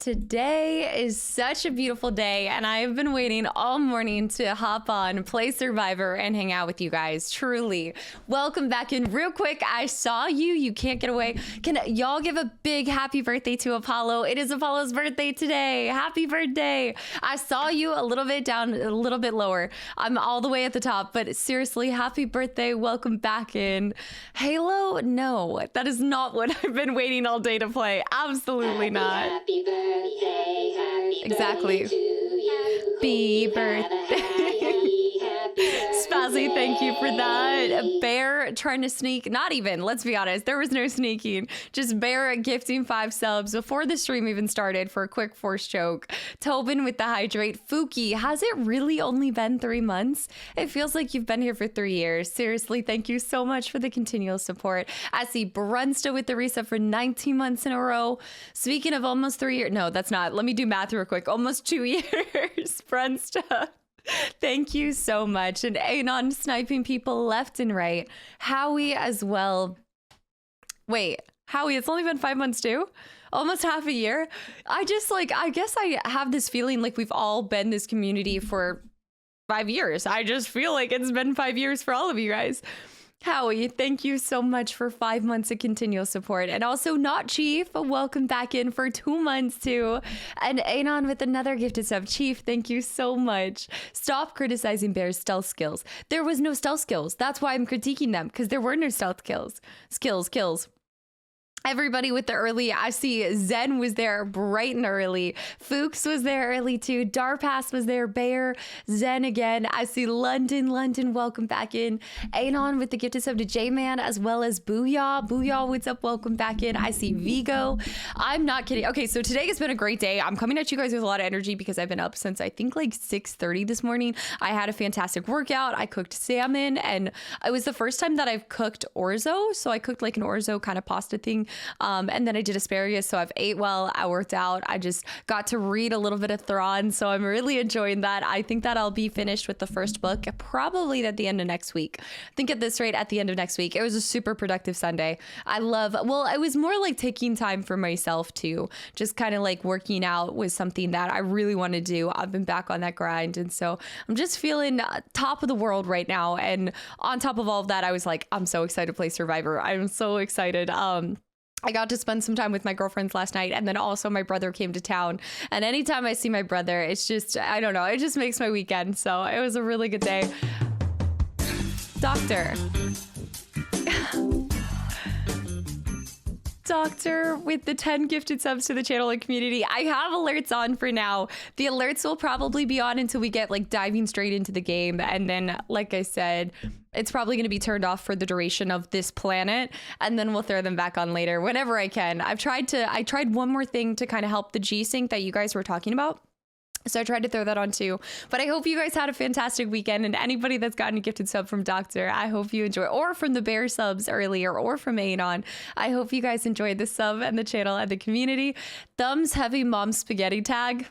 Today is such a beautiful day, and I have been waiting all morning to hop on, play Survivor, and hang out with you guys. Truly. Welcome back in. Real quick, I saw you. You can't get away. Can y'all give a big happy birthday to Apollo? It is Apollo's birthday today. Happy birthday. I saw you a little bit down, a little bit lower. I'm all the way at the top, but seriously, happy birthday. Welcome back in. Halo? No, that is not what I've been waiting all day to play. Absolutely not. Happy birthday, happy exactly. birthday to you. Happy birthday. Spazzy, thank you for that. A bear trying to sneak, not even, let's be honest, there was no sneaking. Just Bear gifting 5 subs before the stream even started for a quick force choke. Tobin with the hydrate. Fuki, has it really only been 3 months? It feels like you've been here for 3 years. Seriously, thank you so much for the continual support. I see Brunsta with the reset for 19 months in a row. Speaking of almost 3 years, no, that's not. Let me do math real quick. Almost 2 years, Brunsta. Thank you so much. And Anon sniping people left and right. Howie as well. Wait, Howie, it's only been 5 months too? Almost half a year? I guess I have this feeling like we've all been this community for 5 years. I just feel like it's been 5 years for all of you guys. Howie, thank you so much for 5 months of continual support. And also Not Chief, welcome back in for 2 months too. And Anon with another gifted sub. Chief, thank you so much. Stop criticizing Bear's stealth skills. There was no stealth skills. That's why I'm critiquing them, because there were no stealth kills. Kills. Everybody with the early, I see Zen was there bright and early. Fuchs was there early too. Darpass was there. Bear, Zen again. I see London, welcome back in. Anon with the gifted sub to J-Man, as well as Booyah. Booyah, what's up? Welcome back in. I see Vigo. I'm not kidding. Okay, so today has been a great day. I'm coming at you guys with a lot of energy because I've been up since I think like 6:30 this morning. I had a fantastic workout. I cooked salmon, and it was the first time that I've cooked orzo. So I cooked like an orzo kind of pasta thing. And then I did asparagus, so I've ate well, I worked out, I just got to read a little bit of Thrawn, so I'm really enjoying that. I think that I'll be finished with the first book probably at the end of next week. I think at this rate, at the end of next week. It was a super productive Sunday. It was more like taking time for myself too, just kind of like working out was something that I really want to do. I've been back on that grind, and so I'm just feeling top of the world right now. And on top of all of that, I was like, I'm so excited to play Survivor. I'm so excited. I got to spend some time with my girlfriends last night, and then also my brother came to town. And anytime I see my brother, it's just, I don't know, it just makes my weekend. So it was a really good day. Doctor with the 10 gifted subs to the channel and community. I have alerts on for now. The alerts will probably be on until we get like diving straight into the game. And then, like I said, it's probably going to be turned off for the duration of this planet, and then we'll throw them back on later whenever I can. I tried one more thing to kind of help the G-Sync that you guys were talking about. So I tried to throw that on too. But I hope you guys had a fantastic weekend, and anybody that's gotten a gifted sub from Doctor, I hope you enjoy, or from the Bear subs earlier, or from Anon. I hope you guys enjoyed the sub and the channel and the community. Thumbs heavy mom spaghetti tag.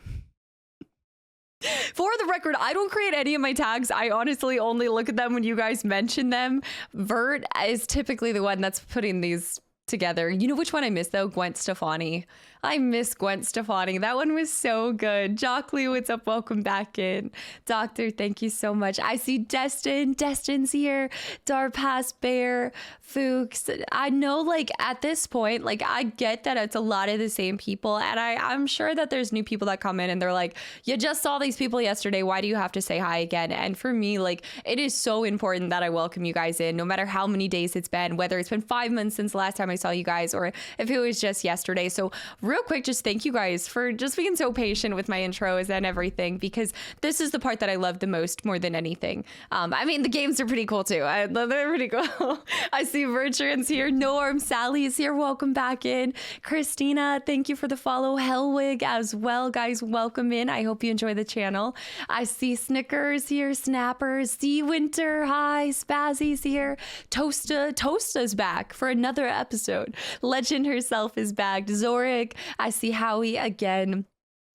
For the record, I don't create any of my tags. I honestly only look at them when you guys mention them. Vert is typically the one that's putting these together. You know which one I miss though? Gwen Stefani. I miss Gwen Stefani. That one was so good. Jockly, what's up? Welcome back in. Doctor, thank you so much. I see Destin. Destin's here. Darpass, Bear, Fuchs. I know, like, at this point, like, I get that it's a lot of the same people, and I'm sure that there's new people that come in and they're like, you just saw these people yesterday. Why do you have to say hi again? And for me, like, it is so important that I welcome you guys in, no matter how many days it's been, whether it's been 5 months since the last time I saw you guys, or if it was just yesterday. So real quick, just thank you guys for just being so patient with my intros and everything, because this is the part that I love the most, more than anything. I mean, the games are pretty cool too. They're pretty cool. I see Virtuan's here. Norm, Sally is here. Welcome back in. Christina, thank you for the follow. Hellwig as well, guys. Welcome in. I hope you enjoy the channel. I see Snickers here. Snappers. Sea Winter. Hi. Spazzy's here. Toasta's back for another episode. Legend herself is back. Zorik. I see Howie again.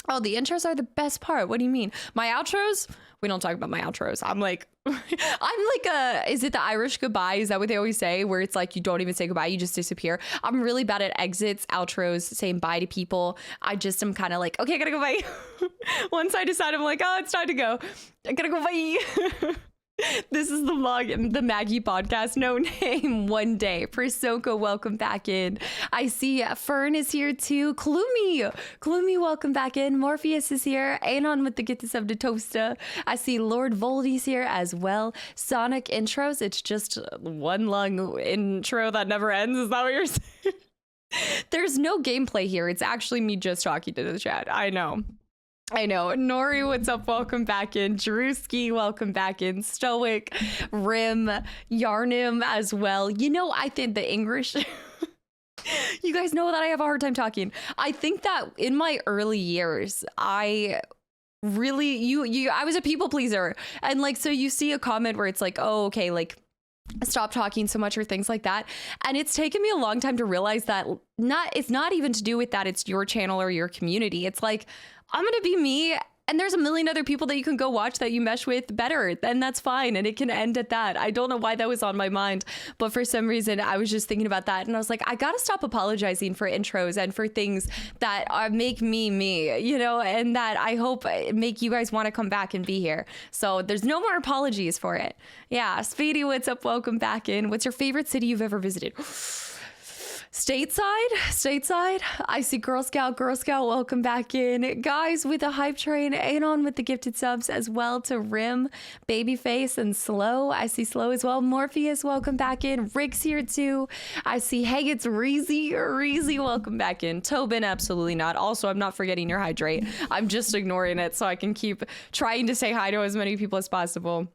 Oh, the intros are the best part. What do you mean? My outros? We don't talk about my outros. I'm like, is it the Irish goodbye? Is that what they always say? Where it's like, you don't even say goodbye, you just disappear. I'm really bad at exits, outros, saying bye to people. I just am kind of like, okay, I gotta go bye. Once I decide, I'm like, oh, it's time to go. I gotta go bye. This is the vlog, the Maggie podcast, no name, one day. Prisoko, welcome back in. I see Fern is here too. Klumi, welcome back in. Morpheus is here. Anon with the gifted sub to Toasta. I see Lord Voldy's here as well. Sonic intros, it's just one long intro that never ends. Is that what you're saying? There's no gameplay here. It's actually me just talking to the chat. I know. Nori, what's up? Welcome back in. Drewski, welcome back in. Stoic, Rim, Yarnim as well. You know, I think the English... You guys know that I have a hard time talking. I think that in my early years, I really... I was a people pleaser. And like, so you see a comment where it's like, oh, okay, like... stop talking so much or things like that. And it's taken me a long time to realize that it's not even to do with that it's your channel or your community. It's like, I'm gonna be me, and there's a million other people that you can go watch that you mesh with better, and that's fine, and it can end at that. I don't know why that was on my mind, but for some reason I was just thinking about that, and I was like, I gotta stop apologizing for intros and for things that make me, you know, and that I hope make you guys want to come back and be here. So there's no more apologies for it. Yeah, Speedy, what's up? Welcome back in. What's your favorite city you've ever visited? Stateside. I see Girl Scout, welcome back in. Guys with the hype train, Anon with the gifted subs as well to Rim, Babyface, and Slow. I see Slow as well. Morpheus, welcome back in. Rick's here too. I see, hey, it's Reezy, welcome back in. Tobin, absolutely not. Also, I'm not forgetting your hydrate. I'm just ignoring it so I can keep trying to say hi to as many people as possible.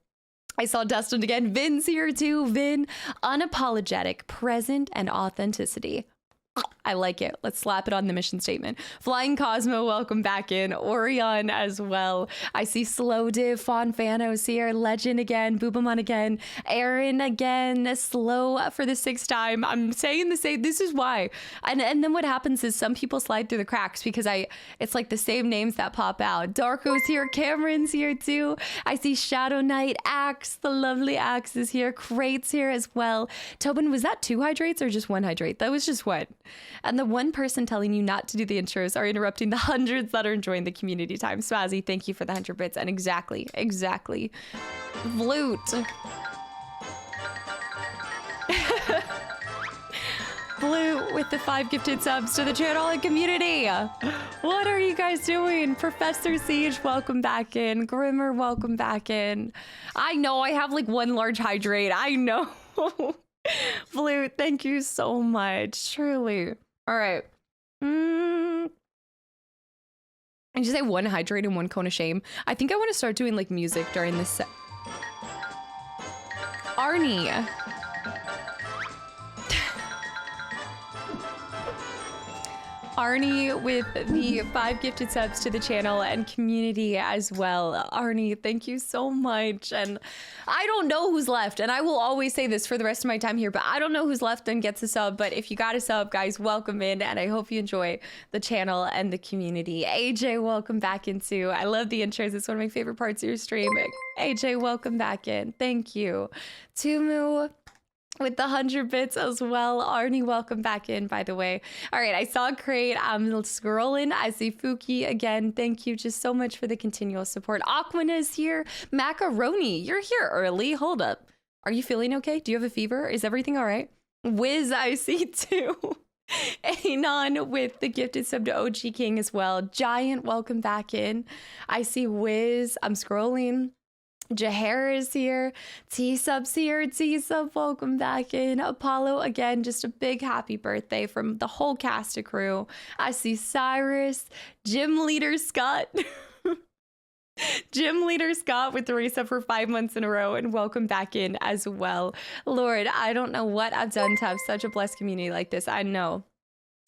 I saw Destined again. Vin's here too. Vin, unapologetic, present, and authenticity. I like it. Let's slap it on the mission statement. Flying Cosmo, welcome back in. Orion as well. I see Slow Div, Fawn Fanos here. Legend again. Boobamon again. Aaron again. Slow for the 6th time. I'm saying the same. This is why. And then what happens is some people slide through the cracks because it's like the same names that pop out. Darko's here. Cameron's here too. I see Shadow Knight. Axe, the lovely Axe is here. Crate's here as well. Tobin, was that 2 hydrates or just 1 hydrate? That was just what? And the one person telling you not to do the intros are interrupting the hundreds that are enjoying the community time. Swazzy, thank you for the 100 bits. And exactly. Flute. Blue with the 5 gifted subs to the channel and community. What are you guys doing? Professor Siege, welcome back in. Grimmer, welcome back in. I know I have like 1 large hydrate. I know. Flute, thank you so much. Truly. All right. Did you say 1 hydrate and 1 cone of shame? I think I want to start doing like music during this set. Arnie. Arnie with the 5 gifted subs to the channel and community as well. Arnie, thank you so much. And I don't know who's left, and I will always say this for the rest of my time here, but I don't know who's left and gets a sub. But if you got a sub, guys, welcome in, and I hope you enjoy the channel and the community. AJ, welcome back in too. I love the intros. It's one of my favorite parts of your stream. AJ, welcome back in. Thank you. Tumu with the 100 bits as well. Arnie, welcome back in, by the way. All right, I saw Crate. I'm scrolling. I see Fuki again. Thank you just so much for the continual support. Aquina is here. Macaroni, you're here early. Hold up. Are you feeling okay? Do you have a fever? Is everything all right? Wiz, I see too. Anon with the gifted sub to OG King as well. Giant, welcome back in. I see Wiz. I'm scrolling. Jaher is here. T-Sub's here. T-Sub, welcome back in. Apollo, again, just a big happy birthday from the whole cast of crew. I see Cyrus. Gym Leader Scott. Gym Leader Scott with the resub for 5 months in a row, and welcome back in as well. Lord, I don't know what I've done to have such a blessed community like this. I know.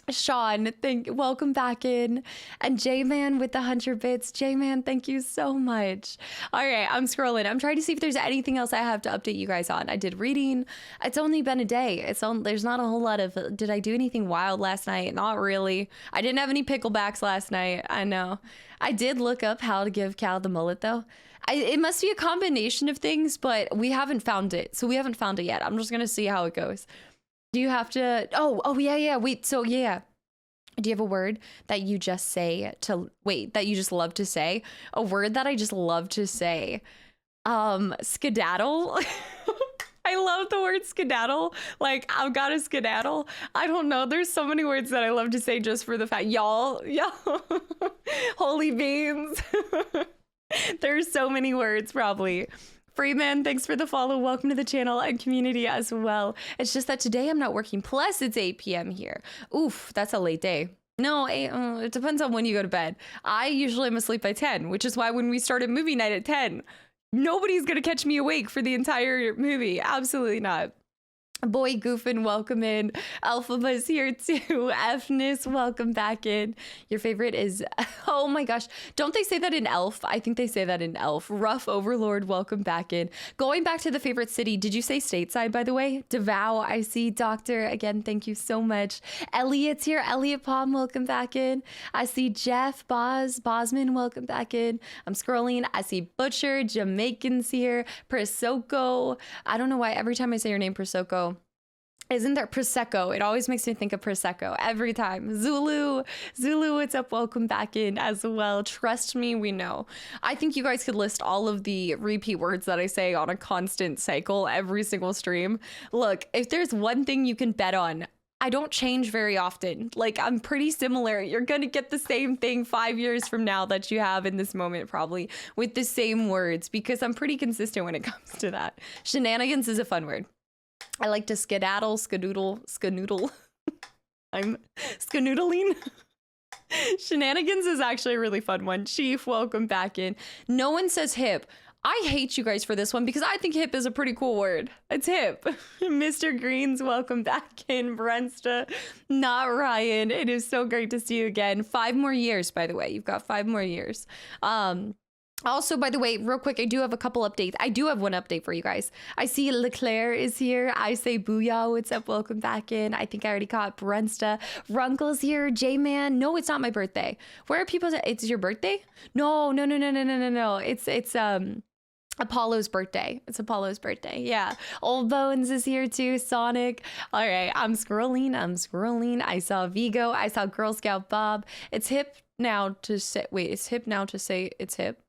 Sean, welcome back in. And J-Man with the 100 bits. J-Man, thank you so much. All right, I'm scrolling. I'm trying to see if there's anything else I have to update you guys on. I did reading. It's only been a day. There's not a whole lot of, did I do anything wild last night? Not really. I didn't have any picklebacks last night. I know. I did look up how to give Cal the mullet though. It must be a combination of things, but we haven't found it. So we haven't found it yet. I'm just going to see how it goes. Do you have to, yeah. Wait, so yeah. Do you have a word that you just say to, that you just love to say? A word that I just love to say. Skedaddle. I love the word skedaddle. Like, I've got a skedaddle. I don't know. There's so many words that I love to say just for the fact. Y'all. Holy beans. There's so many words probably. Freeman, thanks for the follow. Welcome to the channel and community as well. It's just that today I'm not working. Plus, it's 8 p.m. here. Oof, that's a late day. No, it depends on when you go to bed. I usually am asleep by 10, which is why when we started movie night at 10, nobody's going to catch me awake for the entire movie. Absolutely not. Boy Goofin, welcome in. Alphaba's here too. Fness, welcome back in. Your favorite is, oh my gosh, don't they say that in Elf? I think they say that in Elf. Rough Overlord, welcome back in. Going back to the favorite city, did you say stateside, by the way? Devow, I see. Doctor, again, thank you so much. Elliot's here. Elliot Palm, welcome back in. I see Jeff Bosman, welcome back in. I'm scrolling. I see Butcher, Jamaicans here. Prosecco. I don't know why every time I say your name, Prosecco, isn't there Prosecco? It always makes me think of Prosecco every time. Zulu, what's up? Welcome back in as well. Trust me, we know. I think you guys could list all of the repeat words that I say on a constant cycle every single stream. Look, if there's one thing you can bet on, I don't change very often. Like, I'm pretty similar. You're gonna get the same thing 5 years from now that you have in this moment, probably with the same words, because I'm pretty consistent when it comes to that. Shenanigans is a fun word. I like to skedaddle, skanoodle. I'm skanoodling. Shenanigans is actually a really fun one. Chief, welcome back in. No one says hip. I hate you guys for this one because I think hip is a pretty cool word. It's hip. Mr. Greens, welcome back in. Brensta, not Ryan. It is so great to see you again. 5 more years, by the way. You've got 5 more years. Also, by the way, real quick, I do have a couple updates. I do have one update for you guys. I see Leclerc is here. I say booyah. What's up? Welcome back in. I think I already caught Brensta. Runkle's here. J-Man. No, it's not my birthday. Where are people? It's your birthday? No. It's Apollo's birthday. It's Apollo's birthday. Yeah. Old Bones is here too. Sonic. All right. I'm scrolling. I saw Vigo. I saw Girl Scout Bob. It's hip now to say, it's hip now to say it's hip.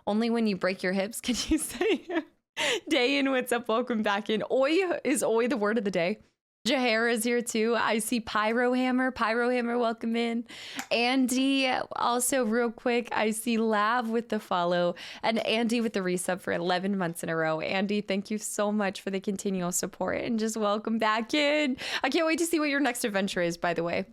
Only when you break your hips can you say Dayan, what's up? Welcome back in. Oi, is oi the word of the day? Jahara is here too. I see Pyrohammer, welcome in. Andy, also real quick, I see Lav with the follow and Andy with the resub for 11 months in a row. Andy, thank you so much for the continual support and just welcome back in. I can't wait to see what your next adventure is, by the way.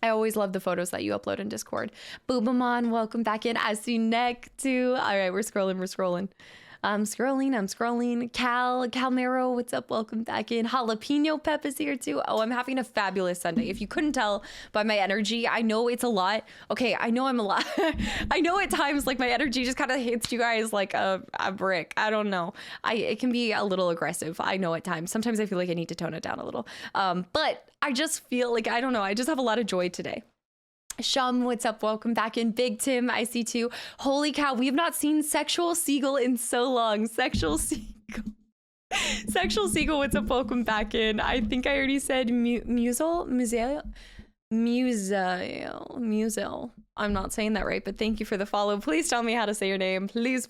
I always love the photos that you upload in Discord. Boobamon, welcome back in. I see Neck too. All right, we're scrolling. I'm scrolling. Calmero, what's up? Welcome back in. Jalapeno Pep is here too. Oh, I'm having a fabulous Sunday. If you couldn't tell by my energy, I know it's a lot. Okay, I know I'm a lot. I know at times like my energy just kind of hits you guys like a brick. I don't know. It can be a little aggressive. I know at times. Sometimes I feel like I need to tone it down a little. But I just feel like, I don't know. I just have a lot of joy today. Shum, what's up? Welcome back in. Big Tim, I see too. Holy cow, we have not seen Sexual Seagull in so long. Sexual Seagull, what's up? Welcome back in. I think I already said Musel. I'm not saying that right, but thank you for the follow. Please tell me how to say your name. Please.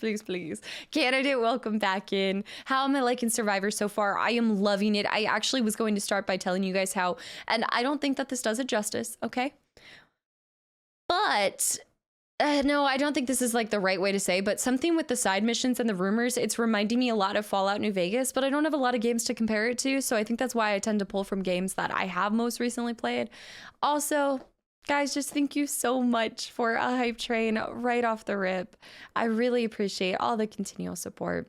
Candidate, welcome back in. How am I liking Survivor so far? I am loving it. I actually was going to start by telling you guys how, and I don't think that this does it justice, okay? But no, I don't think this is like the right way to say, but something with the side missions and the rumors, it's reminding me a lot of Fallout New Vegas, but I don't have a lot of games to compare it to. So I think that's why I tend to pull from games that I have most recently played. Also, guys, just thank you so much for a hype train right off the rip. I really appreciate all the continual support.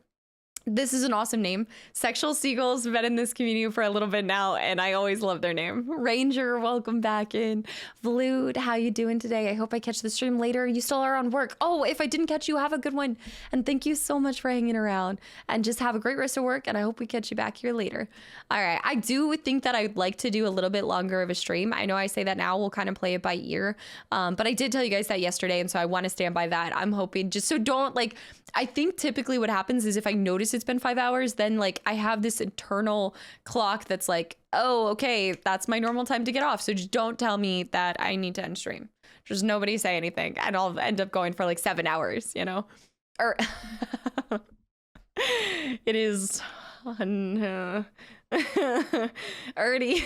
This is an awesome name. Sexual Seagulls been in this community for a little bit now, and I always love their name. Ranger, welcome back in. Vlude, how you doing today? I hope I catch the stream later. You still are on work. Oh, if I didn't catch you, have a good one. And thank you so much for hanging around. And just have a great rest of work, and I hope we catch you back here later. All right, I do think that I'd like to do a little bit longer of a stream. I know I say that now, we'll kind of play it by ear. But I did tell you guys that yesterday, and so I want to stand by that. I'm hoping, just so don't, like, I think typically what happens is if I notice it's been 5 hours, then like I have this internal clock that's like, oh, okay, that's my normal time to get off. So just don't tell me that I need to end stream. Just nobody say anything, and I'll end up going for like 7 hours, you know? Or it is Ernie.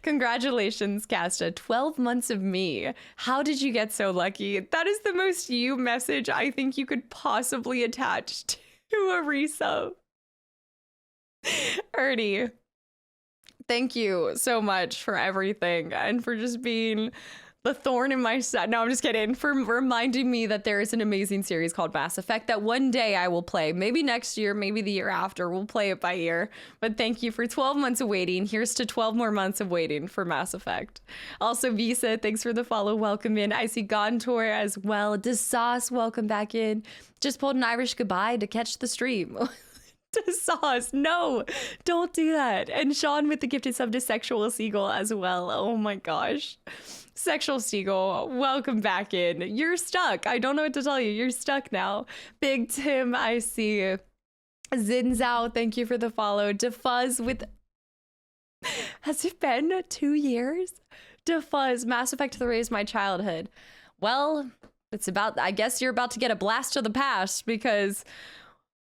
Congratulations, Casta. 12 months of me. How did you get so lucky? That is the most you message I think you could possibly attach to a resub. Ernie, thank you so much for everything and for just being the thorn in my side. No, I'm just kidding. For reminding me that there is an amazing series called Mass Effect that one day I will play. Maybe next year, maybe the year after. We'll play it by ear. But thank you for 12 months of waiting. Here's to 12 more months of waiting for Mass Effect. Also, Visa, thanks for the follow. Welcome in. I see Gontor as well. DeSauce, welcome back in. Just pulled an Irish goodbye to catch the stream. DeSauce, no, don't do that. And Sean with the gifted sub to Sexual Seagull as well. Oh my gosh. Sexual Seagull, welcome back in. You're stuck. I don't know what to tell you. You're stuck now. Big Tim, I see. Zinzao, thank you for the follow. Defuzz with... Has it been 2 years? Defuzz, Mass Effect 3 is my childhood. Well, it's about... I guess you're about to get a blast to the past because...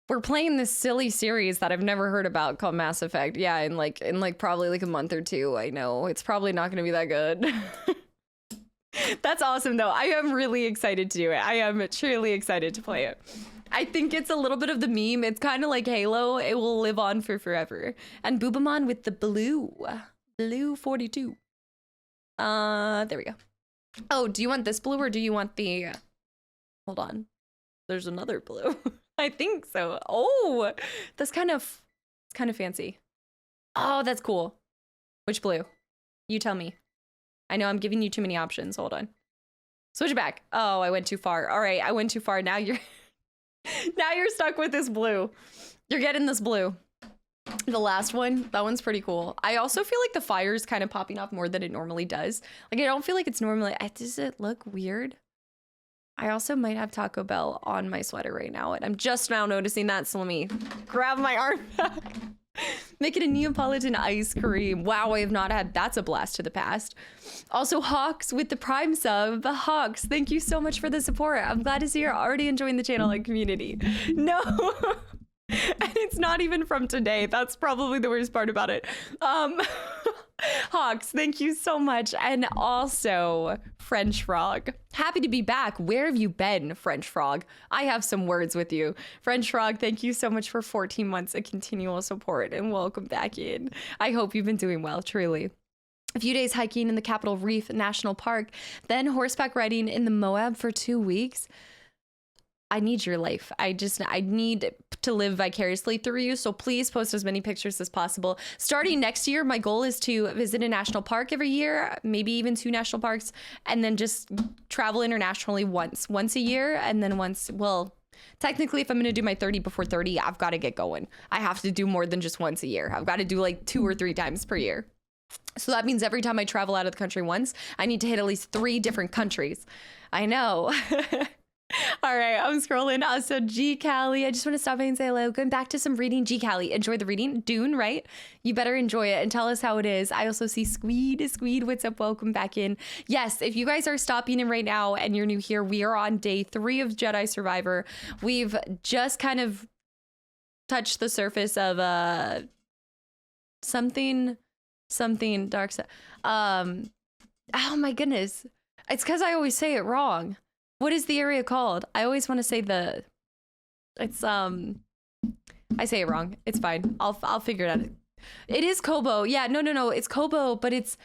We're playing this silly series that I've never heard about called Mass Effect. Yeah, in probably like a month or two. I know it's probably not going to be that good. That's awesome though. I am really excited to do it. I am truly excited to play it. I think it's a little bit of the meme. It's kind of like Halo. It will live on for forever. And Boobamon with the blue 42. There we go. Oh, do you want this blue or do you want the... Hold on. There's another blue. I think so. Oh, that's kind of fancy. Oh, that's cool. Which blue? You tell me. I know I'm giving you too many options. Hold on. Switch it back. Oh, I went too far. All right, I went too far. Now you're stuck with this blue. You're getting this blue. The last one, that one's pretty cool. I also feel like the fire's kind of popping off more than it normally does. Like I don't feel like it's normally... Does it look weird? I also might have Taco Bell on my sweater right now, and I'm just now noticing that, so let me grab my arm back. Make it a Neapolitan ice cream. Wow, I have not had... That's a blast to the past. Also, Hawks with the Prime sub. Hawks, thank you so much for the support. I'm glad to see you're already enjoying the channel and community. No! And it's not even from today. That's probably the worst part about it. Hawks, thank you so much. And also, French Frog. Happy to be back. Where have you been, French Frog? I have some words with you. French Frog, thank you so much for 14 months of continual support and welcome back in. I hope you've been doing well, truly. A few days hiking in the Capitol Reef National Park, then horseback riding in the Moab for 2 weeks. I need your life. I need to live vicariously through you. So please post as many pictures as possible. Starting next year, my goal is to visit a national park every year, maybe even 2 national parks, and then just travel internationally once a year. And then well, technically, if I'm going to do my 30 before 30, I've got to get going. I have to do more than just once a year. I've got to do like 2 or 3 times per year. So that means every time I travel out of the country once, I need to hit at least 3 different countries. I know. All right, I'm scrolling. Also, G Callie, I just want to stop by and say hello. Going back to some reading. G Callie, enjoy the reading. Dune, right? You better enjoy it and tell us how it is. I also see Squeed, what's up? Welcome back in. Yes, if you guys are stopping in right now and you're new here, we are on day 3 of Jedi Survivor. We've just kind of touched the surface of something dark side. Oh my goodness. It's because I always say it wrong. What is the area called? I always want to say it's I say it wrong. It's fine. I'll figure it out. It is Kobo. Yeah, no. It's Kobo, but it's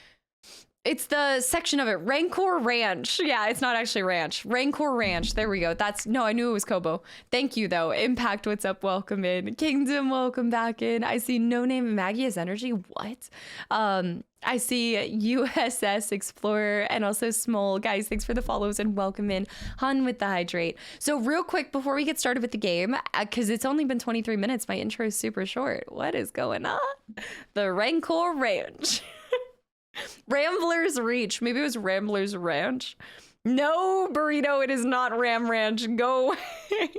It's the section of it. Rancor Ranch. Yeah, it's not actually ranch. Rancor Ranch. There we go. No, I knew it was Kobo. Thank you, though. Impact, what's up? Welcome in. Kingdom, welcome back in. I see No Name Maggie has energy. What? I see USS Explorer and also Small. Guys, thanks for the follows and welcome in. Hun with the hydrate. So real quick, before we get started with the game, because it's only been 23 minutes, my intro is super short. What is going on? The Rancor Ranch. Ramblers Reach. Maybe it was Ramblers Ranch. No, Burrito, it is not Ram Ranch. Go away.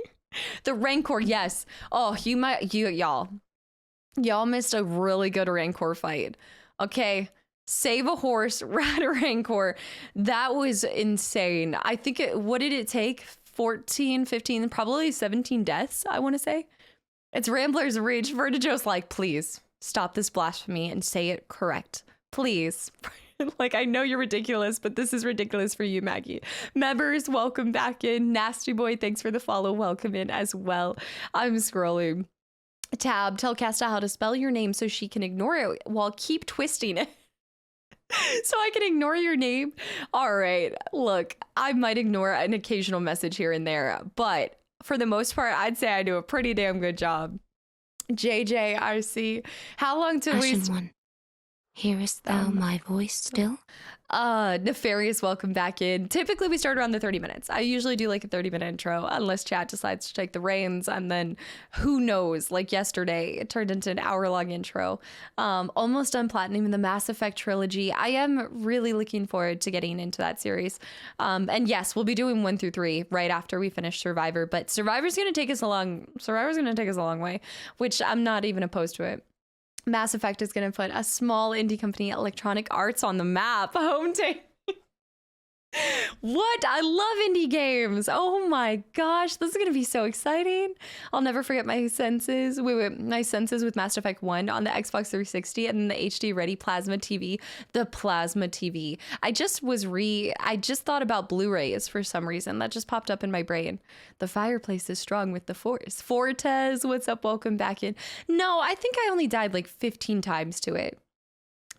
The Rancor, yes. Oh, y'all missed a really good Rancor fight. Okay, save a horse, rat a Rancor. That was insane. I think what did it take? 14, 15, probably 17 deaths, I want to say. It's Ramblers Reach. Vertigo's like, please stop this blasphemy and say it correct. Please. Like, I know you're ridiculous, but this is ridiculous for you, Maggie. Members, welcome back in. Nasty Boy, thanks for the follow. Welcome in as well. I'm scrolling. Tab, tell Casta how to spell your name so she can ignore it while keep twisting it. So I can ignore your name? All right. Look, I might ignore an occasional message here and there, but for the most part, I'd say I do a pretty damn good job. JJRC, how long till we... One. Hearest thou my voice still? Nefarious, welcome back in. Typically we start around the 30 minutes. I usually do like a 30-minute intro unless chat decides to take the reins, and then who knows, like yesterday it turned into an hour-long intro. Almost done platinum the Mass Effect trilogy. I am really looking forward to getting into that series. And yes, we'll be doing 1 through 3 right after we finish Survivor, but Survivor's going to take us a long way, which I'm not even opposed to it. Mass Effect is going to put a small indie company, Electronic Arts, on the map. Home team. What? I love indie games. Oh my gosh, this is going to be so exciting. I'll never forget my senses. My senses with Mass Effect 1 on the Xbox 360 and then the HD Ready Plasma TV. The Plasma TV. I just thought about Blu-rays for some reason. That just popped up in my brain. The fireplace is strong with the Force. Fortes, what's up? Welcome back in. No, I think I only died like 15 times to it.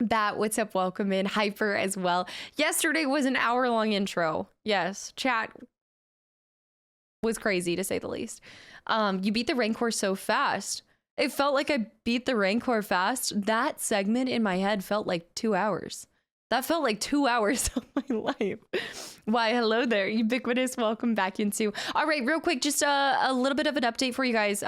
Bat, what's up? Welcome in. Hyper as well. Yesterday was an hour-long intro. Yes, chat was crazy to say the least. You beat the Rancor so fast. It felt like I beat the Rancor fast. That segment in my head felt like 2 hours. That felt like 2 hours of my life. Why, hello there, Ubiquitous. Welcome back into. All right, real quick, just a little bit of an update for you guys.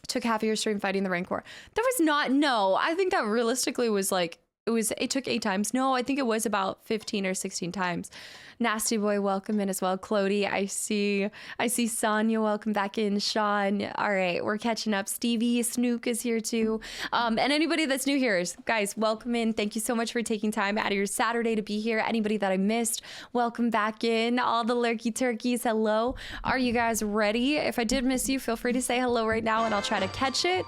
Took half of your stream fighting the Rancor. There was not, no, I think that realistically was like, it took 8 times. No, I think it was about 15 or 16 times. Nasty Boy, welcome in as well. Clody, I see Sonya, welcome back in. Sean, all right, we're catching up. Stevie, Snook is here too. And anybody that's new here, guys, welcome in. Thank you so much for taking time out of your Saturday to be here. Anybody that I missed, welcome back in. All the lurky turkeys, hello. Are you guys ready? If I did miss you, feel free to say hello right now and I'll try to catch it.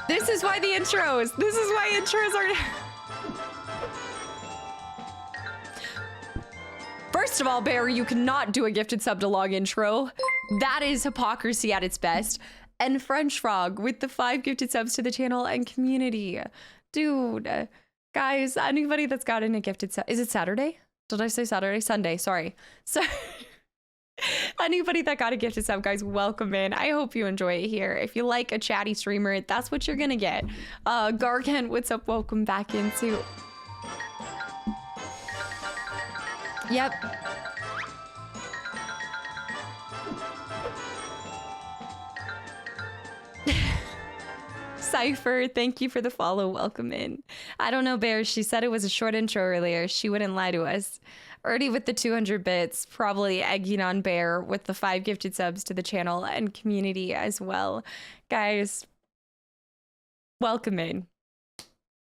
This is why This is why intros are... First of all, Bear, you cannot do a gifted sub to log intro. That is hypocrisy at its best. And French Frog with the 5 gifted subs to the channel and community. Dude, guys, anybody that's gotten a gifted sub... Is it Saturday? Did I say Saturday? Sunday, sorry. So... Anybody that got a gifted sub, guys, welcome in. I hope you enjoy it here. If you like a chatty streamer, that's what you're gonna get. Gargan, what's up? Welcome back into... Yep. Cypher, thank you for the follow. Welcome in. I don't know, Bear. She said it was a short intro earlier. She wouldn't lie to us. Ernie with the 200 bits, probably egging on Bear with the 5 gifted subs to the channel and community as well. Guys, welcome in.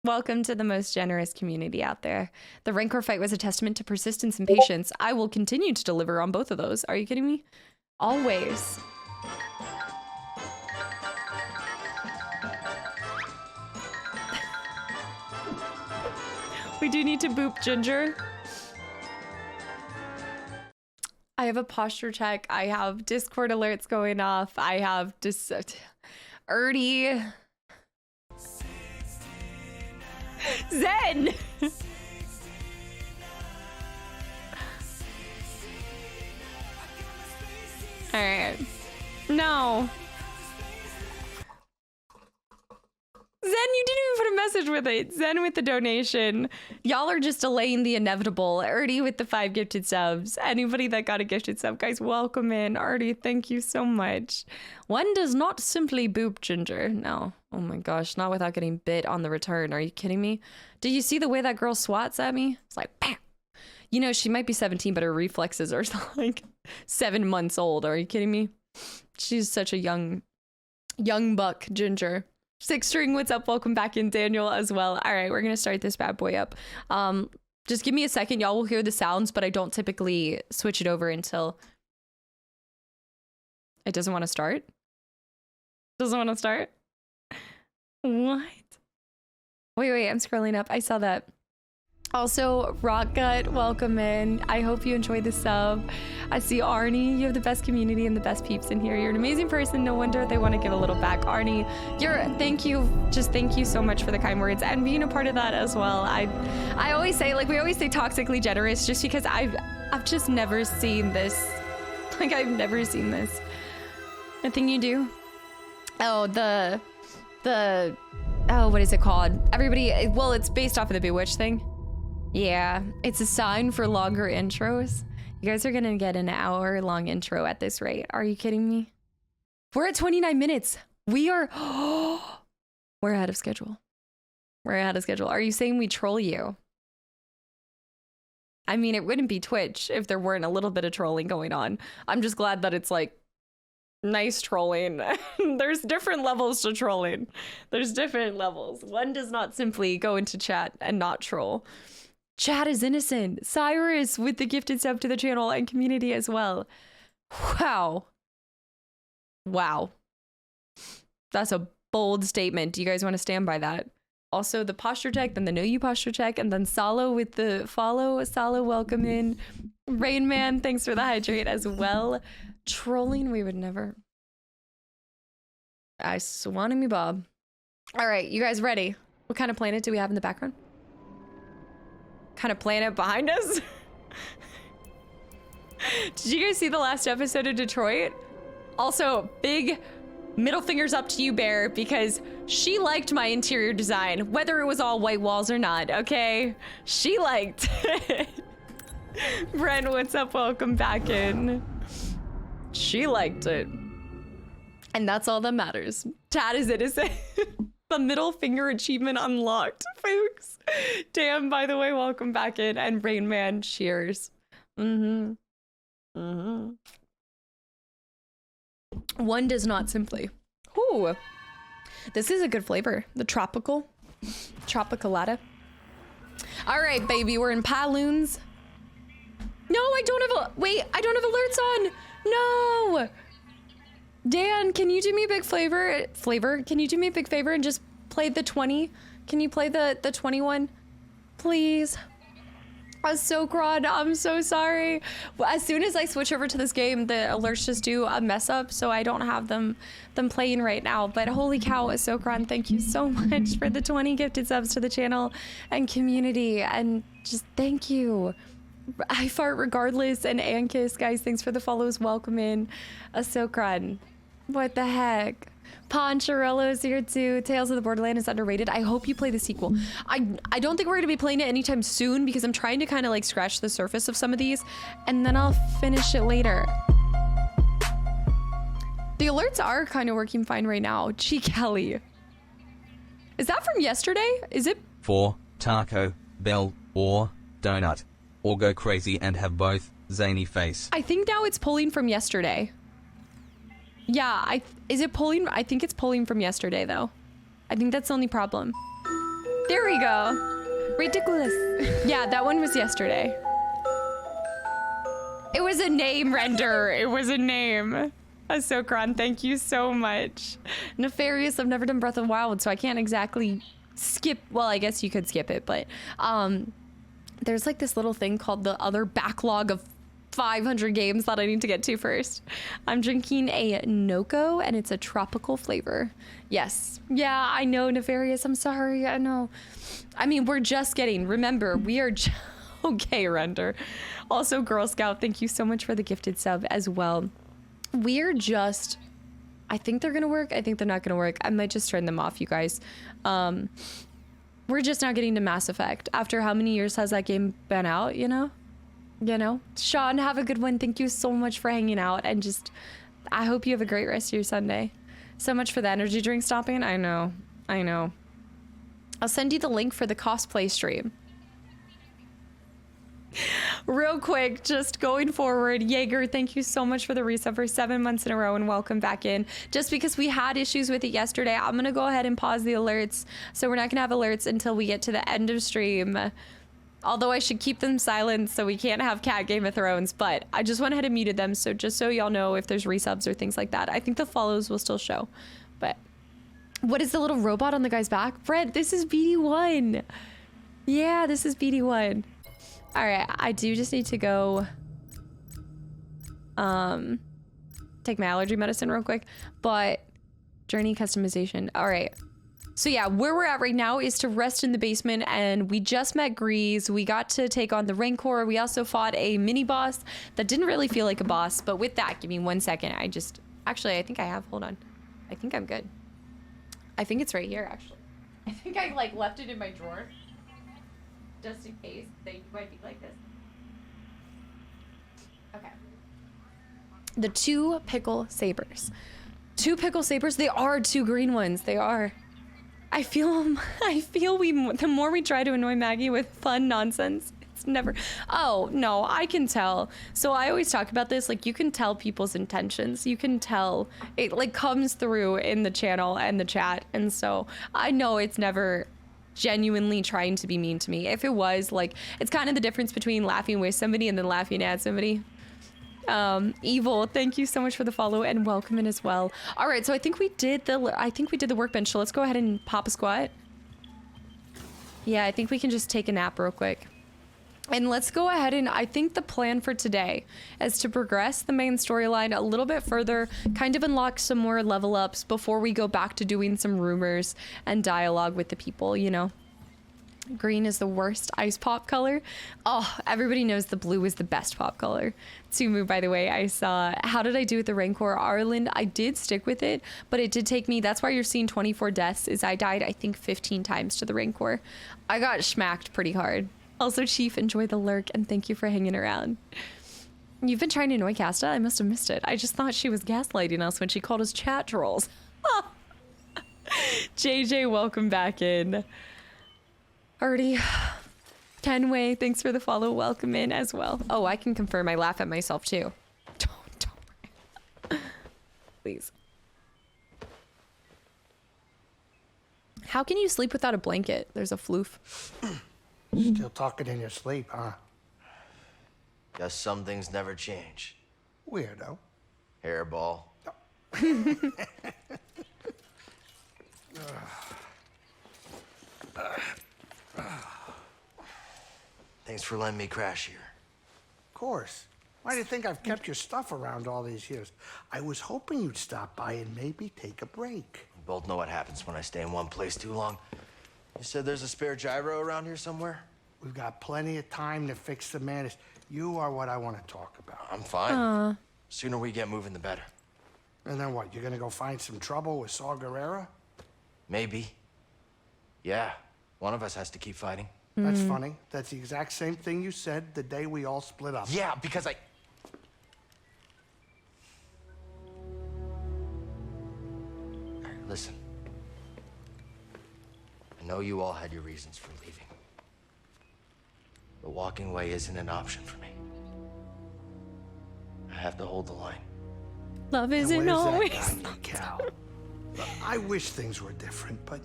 Welcome to the most generous community out there. The Rancor fight was a testament to persistence and patience. I will continue to deliver on both of those. Are you kidding me? Always. We do need to boop Ginger. I have a posture check. I have Discord alerts going off. I have Ernie. Zen! Alright. No. Zen, you didn't even put a message with it. Zen with the donation. Y'all are just delaying the inevitable. Artie with the 5 gifted subs. Anybody that got a gifted sub, guys, welcome in. Artie, thank you so much. One does not simply boop Ginger. No. Oh my gosh, not without getting bit on the return. Are you kidding me? Did you see the way that girl swats at me? It's like, bam. You know, she might be 17, but her reflexes are like 7 months old. Are you kidding me? She's such a young buck, Ginger. Six String, what's up? Welcome back in, Daniel, as well. All right, we're gonna start this bad boy up. Just give me a second. Y'all will hear the sounds, but I don't typically switch it over until it doesn't want to start. Doesn't want to start? What? Wait, I'm scrolling up. I saw that. Also, Rock Gut, welcome in. I hope you enjoyed the sub. I see Arnie, you have the best community and the best peeps in here. You're an amazing person. No wonder they want to give a little back. Arnie, thank you so much for the kind words and being a part of that as well. I always say, like, we always say toxically generous just because I've just never seen this. Like, I've never seen this. The thing you do? Oh, oh, what is it called? Everybody, well, it's based off of the Bewitched thing. Yeah, it's a sign for longer intros. You guys are gonna get an hour-long intro at this rate. Are you kidding me? We're at 29 minutes. We're ahead of schedule. We're ahead of schedule. Are you saying we troll you? I mean, it wouldn't be Twitch if there weren't a little bit of trolling going on. I'm just glad that it's like nice trolling. There's different levels to trolling. There's different levels. One does not simply go into chat and not troll. Chat is innocent. Cyrus with the gifted sub to the channel and community as well. Wow. Wow. That's a bold statement. Do you guys want to stand by that? Also the posture check, then the know you posture check, and then Salo with the follow. Salo, welcome in. Rain Man, thanks for the hydrate as well. Trolling, we would never. I swan me Bob. All right, you guys ready? What kind of planet do we have in the background? Kind of planet behind us? Did you guys see the last episode of Detroit? Also, big middle fingers up to you, Bear, because she liked my interior design, whether it was all white walls or not, okay? She liked it. Brent, what's up? Welcome back in. She liked it. And that's all that matters. Tad is innocent. The middle finger achievement unlocked, folks. Damn, by the way, welcome back in. And Rain Man, cheers. One does not simply. Ooh. This is a good flavor. The Tropicalata. All right, baby, we're in Paloons. No, I don't have I don't have alerts on. No. Dan, can you do me a big flavor? Can you do me a big favor and just play the 20? Can you play the 21? Please. Socrod, I'm so sorry. As soon as I switch over to this game, the alerts just do a mess up, so I don't have them playing right now. But holy cow, Socron, thank you so much for the 20 gifted subs to the channel and community, and just thank you. I fart regardless, and Ankis, guys, thanks for the follows. Welcome in. Socron. What the heck? Poncharillo's here too. Tales of the Borderland is underrated. I hope you play the sequel. I don't think we're gonna be playing it anytime soon because I'm trying to kind of like scratch the surface of some of these, and then I'll finish it later. The alerts are kind of working fine right now. Gee, Kelly. Is that from yesterday? Is it? For Taco Bell or Donut, or go crazy and have both zany face. I think now it's pulling from yesterday. Yeah, is it pulling? I think it's pulling from yesterday though. I think that's the only problem. There we go. Ridiculous. Yeah, that one was yesterday. It was a name render. It was a name. Socron, thank you so much. Nefarious, I've never done Breath of the Wild, so I can't exactly skip. Well, I guess you could skip it, but there's like this little thing called the other backlog of 500 games that I need to get to first. I'm drinking a Noco, and it's a tropical flavor. Yes. Yeah, I know, Nefarious. I'm sorry. I know. I mean, we're just getting, remember, we are okay, Render. Also, Girl Scout, thank you so much for the gifted sub as well. We're just, I think they're gonna work. I think they're not gonna work. I might just turn them off, you guys. We're just now getting to Mass Effect. After how many years has that game been out, you know? Sean, have a good one. Thank you so much for hanging out, and just, I hope you have a great rest of your Sunday. So much for the energy drink stopping. I know. I'll send you the link for the cosplay stream. Real quick, just going forward, Jaeger, thank you so much for the resub for 7 months in a row, and welcome back in. Just because we had issues with it yesterday, I'm gonna go ahead and pause the alerts. So we're not gonna have alerts until we get to the end of stream. Although I should keep them silent so we can't have Cat Game of Thrones, but I just went ahead and muted them. So just so y'all know if there's resubs or things like that. I think the follows will still show, but what is the little robot on the guy's back? Fred, this is BD1. Yeah, this is BD1. All right, I do just need to go take my allergy medicine real quick, but journey customization. All right. So yeah, where we're at right now is to rest in the basement, and we just met Grease. We got to take on the Rancor. We also fought a mini boss that didn't really feel like a boss, but with that, give me 1 second. Actually, I think I have, hold on. I think I'm good. I think it's right here, actually. I think I like left it in my drawer. Just in case they might be like this. Okay. The 2 pickle sabers. 2 pickle sabers? They are 2 green ones. They are. I feel the more we try to annoy Maggie with fun nonsense, it's never. Oh, no, I can tell. So I always talk about this, like, you can tell people's intentions. You can tell it like comes through in the channel and the chat. And so I know it's never genuinely trying to be mean to me. If it was, like, it's kind of the difference between laughing with somebody and then laughing at somebody. Evil, thank you so much for the follow and welcome in as well. All right, so I think we did the workbench. So let's go ahead and pop a squat. Yeah, I think we can just take a nap real quick. And let's go ahead, and I think the plan for today is to progress the main storyline a little bit further, kind of unlock some more level ups before we go back to doing some rumors and dialogue with the people, you know. Green is the worst ice pop color. Oh, everybody knows the blue is the best pop color. Tsumu, by the way, I saw, how did I do with the Rancor? Arland, I did stick with it, but it did take me, that's why you're seeing 24 deaths, is I died, I think, 15 times to the Rancor. I got smacked pretty hard. Also, Chief, enjoy the lurk, and thank you for hanging around. You've been trying to annoy Casta? I must have missed it. I just thought she was gaslighting us when she called us chat trolls. JJ, welcome back in. Alrighty. Kenway, thanks for the follow. Welcome in as well. Oh, I can confirm I laugh at myself too. Don't. Please. How can you sleep without a blanket? There's a floof. Still talking in your sleep, huh? Guess some things never change. Weirdo. Hairball. Thanks for letting me crash here. Of course. Why do you think I've kept your stuff around all these years? I was hoping you'd stop by and maybe take a break. We both know what happens when I stay in one place too long. You said there's a spare gyro around here somewhere? We've got plenty of time to fix the madness. You are what I want to talk about. I'm fine. Sooner we get moving, the better. And then what? You're gonna go find some trouble with Saw Gerrera? Maybe. Yeah, one of us has to keep fighting. That's funny. That's the exact same thing you said the day we all split up. Yeah, because I... Listen. I know you all had your reasons for leaving. But walking away isn't an option for me. I have to hold the line. Love And isn't where's always. that guy, Cal? I wish things were different, but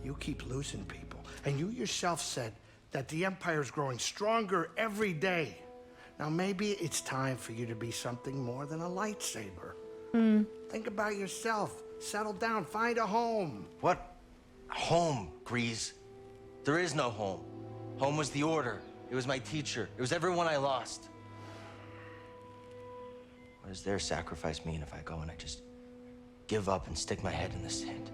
you keep losing people. And you yourself said that the Empire's growing stronger every day. Now maybe it's time for you to be something more than a lightsaber. Think about yourself. Settle down. Find a home. What? Home, Grease. There is no home. Home was the Order. It was my teacher. It was everyone I lost. What does their sacrifice mean if I go and I just give up and stick my head in the sand?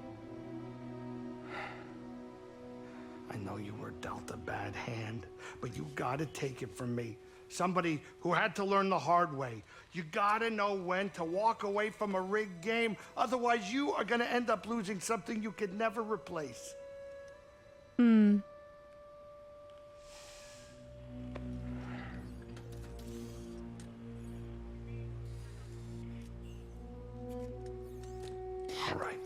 I know you were dealt a bad hand, but you gotta take it from me. Somebody who had to learn the hard way. You gotta know when to walk away from a rigged game. Otherwise, you are gonna end up losing something you could never replace. All right.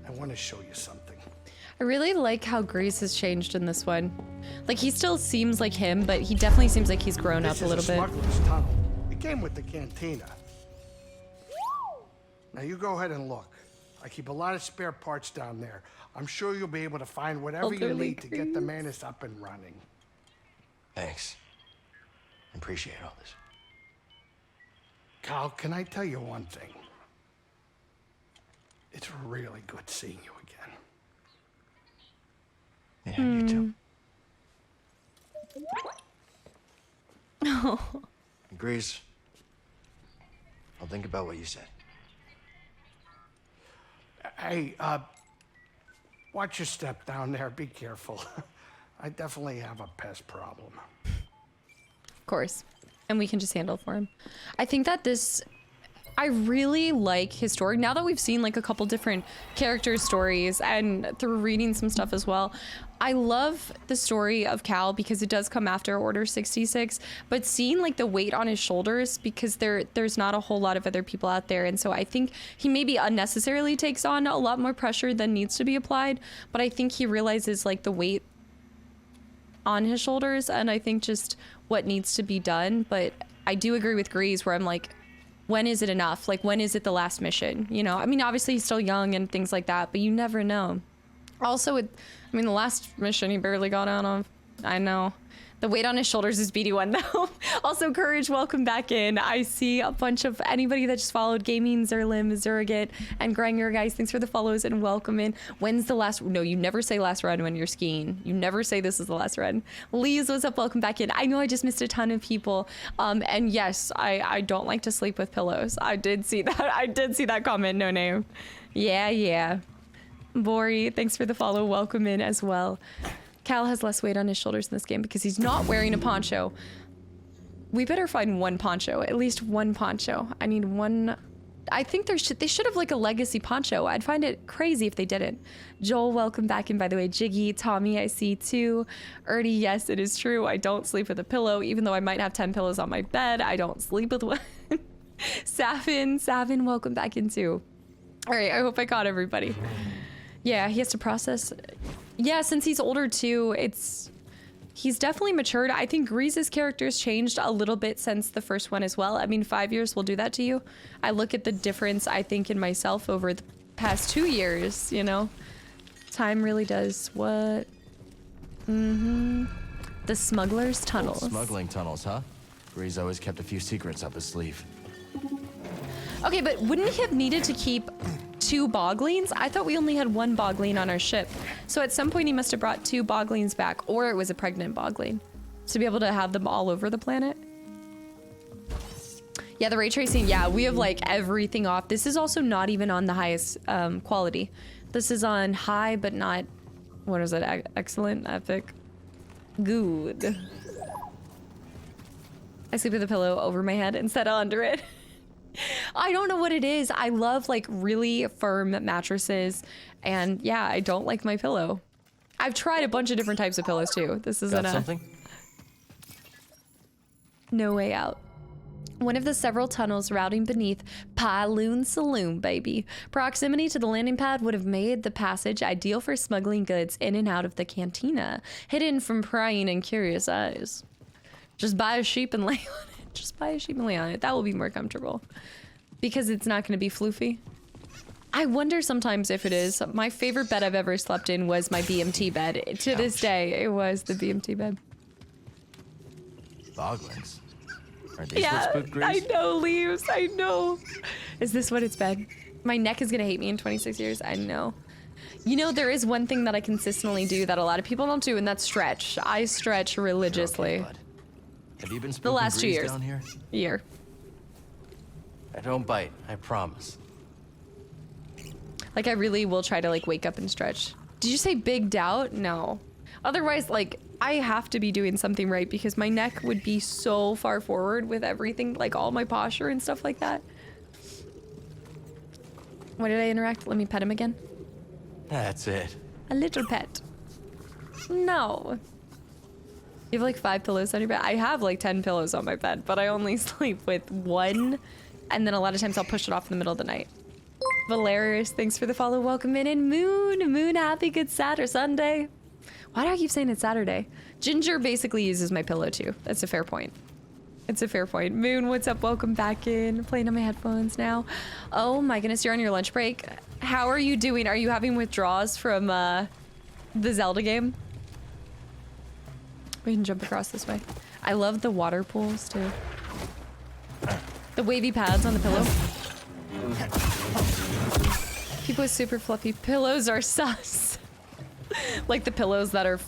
I want to show you something. I really like how Grease has changed in this one. Like, he still seems like him, but he definitely seems like he's grown up a little This is a bit. smuggler's tunnel. It came with the cantina. Now you go ahead and look. I keep a lot of spare parts down there. I'm sure you'll be able to find whatever you Elderly need to get the Manus up and running. Thanks. I appreciate all this. Cal, can I tell you one thing? It's really good seeing you again. Yeah, you too. Agrees. I'll think about what you said. Hey, watch your step down there. Be careful. I definitely have a pest problem. Of course. And we can just handle it for him. I think that this... I really like his story. Now that we've seen like a couple different character stories and through reading some stuff as well, I love the story of Cal because it does come after Order 66, but seeing like the weight on his shoulders because there's not a whole lot of other people out there. And so I think he maybe unnecessarily takes on a lot more pressure than needs to be applied, but I think he realizes like the weight on his shoulders and I think just what needs to be done. But I do agree with Grease where I'm like, when is it enough? Like, when is it the last mission? You know, I mean, obviously he's still young and things like that, but you never know. Also, the last mission he barely got out of. I know. The weight on his shoulders is BD1 though. Also, Courage, welcome back in. I see a bunch of anybody that just followed Gaming, Zerlim, Zurigate, and Granger, guys. Thanks for the follows and welcome in. When's the last? No, you never say last run when you're skiing. You never say this is the last run. Lee's, what's up? Welcome back in. I know I just missed a ton of people. And yes, I don't like to sleep with pillows. I did see that. I did see that comment. No name. Yeah. Bori, thanks for the follow. Welcome in as well. Cal has less weight on his shoulders in this game because he's not wearing a poncho. We better find one poncho, at least one poncho. I need one. I think they should have like a legacy poncho. I'd find it crazy if they didn't. Joel, welcome back in, by the way. Jiggy, Tommy, I see too. Ernie, yes, it is true. I don't sleep with a pillow, even though I might have 10 pillows on my bed. I don't sleep with one. Savin, welcome back in too. All right, I hope I caught everybody. Yeah, he has to process. Yeah, since he's older too, he's definitely matured. I think Grease's character's changed a little bit since the first one as well. I mean, 5 years will do that to you. I look at the difference, I think, in myself over the past 2 years, you know? Time really does what? The smuggler's tunnels. Smuggling tunnels, huh? Grease always kept a few secrets up his sleeve. Okay, but wouldn't he have needed to keep 2 boglings? I thought we only had 1 bogling on our ship. So at some point he must have brought 2 boglings back, or it was a pregnant bogling, to be able to have them all over the planet. Yeah, the ray tracing, yeah, we have like everything off. This is also not even on the highest quality. This is on high, but not, what is it, excellent, epic, good. I sleep with a pillow over my head instead of under it. I don't know what it is. I love like really firm mattresses, and yeah, I don't like my pillow. I've tried a bunch of different types of pillows too. This isn't Got something? No way out. One of the several tunnels routing beneath Pyloon Saloon, baby. Proximity to the landing pad would have made the passage ideal for smuggling goods in and out of the cantina, hidden from prying and curious eyes. Just buy a sheep and lay on it. Just buy a sheep and lay on it. That will be more comfortable because it's not going to be floofy. I wonder sometimes if it is. My favorite bed I've ever slept in was my BMT bed. To this day, it was the BMT bed. Boglins? Are these what spook Grease? I know, Leaves. I know. Is this what it's been? My neck is going to hate me in 26 years. I know. You know, there is one thing that I consistently do that a lot of people don't do, and that's stretch. I stretch religiously. Okay, bud. Have you been The spooking last 2 Grease years. down here? Year. I don't bite, I promise. Like, I really will try to, like, wake up and stretch. Did you say big doubt? No. Otherwise, like, I have to be doing something right because my neck would be so far forward with everything, like all my posture and stuff like that. What did I interact? Let me pet him again. That's it. A little pet. No. You have like 5 pillows on your bed? I have like 10 pillows on my bed, but I only sleep with 1. And then a lot of times I'll push it off in the middle of the night. Valerius, thanks for the follow. Welcome in. And Moon, happy good Saturday, Sunday. Why do I keep saying it's Saturday? Ginger basically uses my pillow too. That's a fair point. It's a fair point. Moon, what's up? Welcome back in. Playing on my headphones now. Oh my goodness, you're on your lunch break. How are you doing? Are you having withdrawals from the Zelda game? We can jump across this way. I love the water pools too. The wavy pads on the pillow. People with super fluffy pillows are sus. Like the pillows that are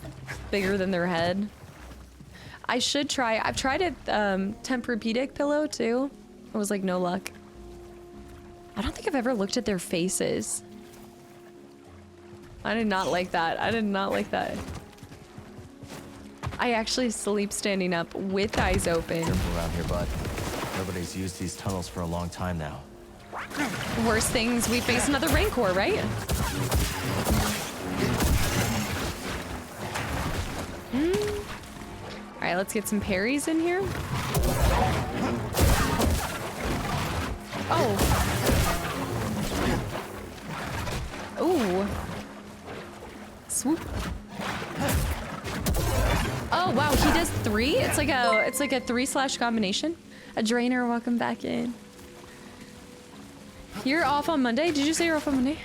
bigger than their head. I should try. I've tried a Tempur-Pedic pillow too. It was like no luck. I don't think I've ever looked at their faces. I did not like that. I did not like that. I actually sleep standing up with eyes open. Careful around here, bud. Nobody's used these tunnels for a long time now. Worst things, we face another Rancor, right? All right, let's get some parries in here. Oh. Ooh. Swoop. Oh wow, he does 3? It's like a 3/ combination. A drainer, welcome back in. You're off on Monday? Did you say you're off on Monday?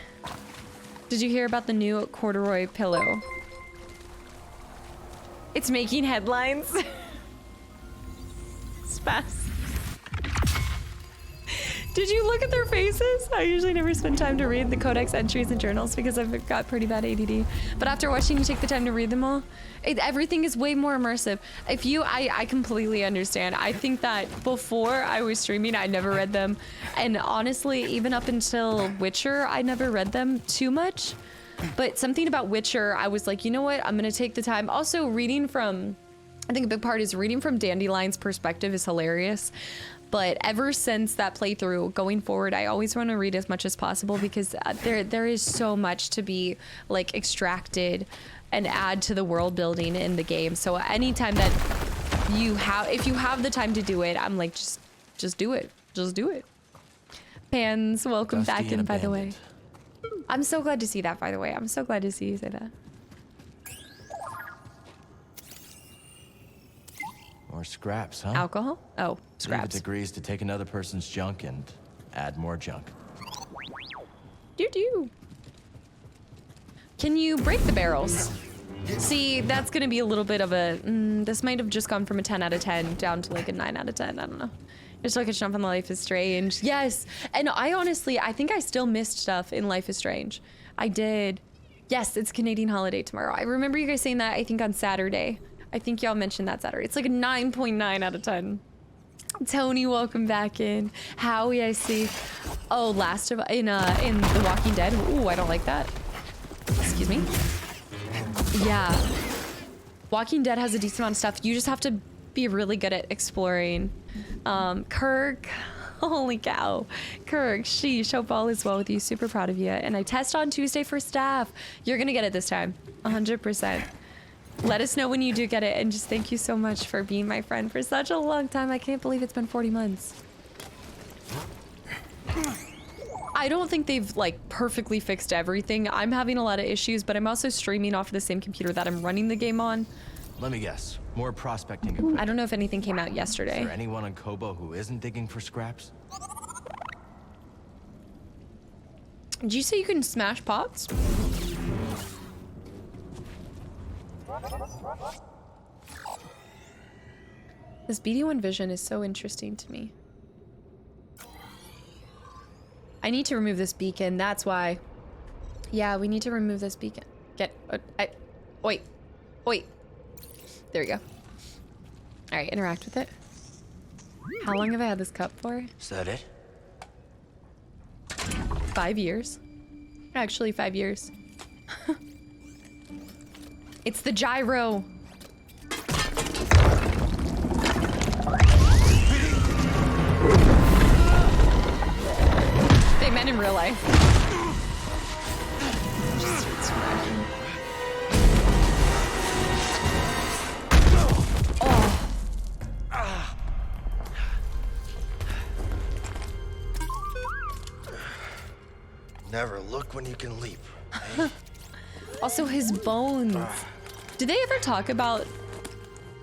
Did you hear about the new corduroy pillow? It's making headlines. Spaz. Did you look at their faces? I usually never spend time to read the codex entries and journals because I've got pretty bad ADD. But after watching you take the time to read them all, everything is way more immersive. I completely understand. I think that before I was streaming, I never read them. And honestly, even up until Witcher, I never read them too much. But something about Witcher, I was like, you know what? I'm gonna take the time. Also, reading from, I think a big part is reading from Dandelion's perspective is hilarious. But ever since that playthrough, going forward, I always want to read as much as possible because there is so much to be like extracted and add to the world building in the game. So anytime that if you have the time to do it, I'm like, just do it. Just do it. Pans, welcome back in, by the way. I'm so glad to see that, by the way. I'm so glad to see you say that. More scraps, huh? Alcohol? Oh, Leave it scraps. to Grease to take another person's junk and add more junk. Do. Can you break the barrels? See, that's gonna be a little bit of a, this might have just gone from a 10 out of 10 down to like a 9 out of 10, I don't know. Just like a jump on the Life is Strange. Yes, and I think I still missed stuff in Life is Strange. I did. Yes, it's Canadian holiday tomorrow. I remember you guys saying that, I think on Saturday. I think y'all mentioned that Saturday. It's like a 9.9 out of 10. Tony, welcome back in. Howie, I see. Oh, in The Walking Dead. Ooh, I don't like that. Excuse me. Yeah. Walking Dead has a decent amount of stuff. You just have to be really good at exploring. Kirk, holy cow. Kirk, sheesh, hope all is well with you. Super proud of you. And I test on Tuesday for staff. You're gonna get it this time. 100%. Let us know when you do get it, and just thank you so much for being my friend for such a long time. I can't believe it's been 40 months. I don't think they've like perfectly fixed everything. I'm having a lot of issues, but I'm also streaming off of the same computer that I'm running the game on. Let me guess. More prospecting equipment. I don't know if anything came out Is yesterday. there anyone on Kobo who isn't digging for scraps? Did you say you can smash pots? This BD1 vision is so interesting to me. I need to remove this beacon, that's why. Yeah, we need to remove this beacon. Wait. There we go. All right, interact with it. How long have I had this cup for? Is that it? 5 years. Actually, 5 years. It's the gyro. They meant in real life. Oh. Never look when you can leap. Eh? Also, his bones. Did they ever talk about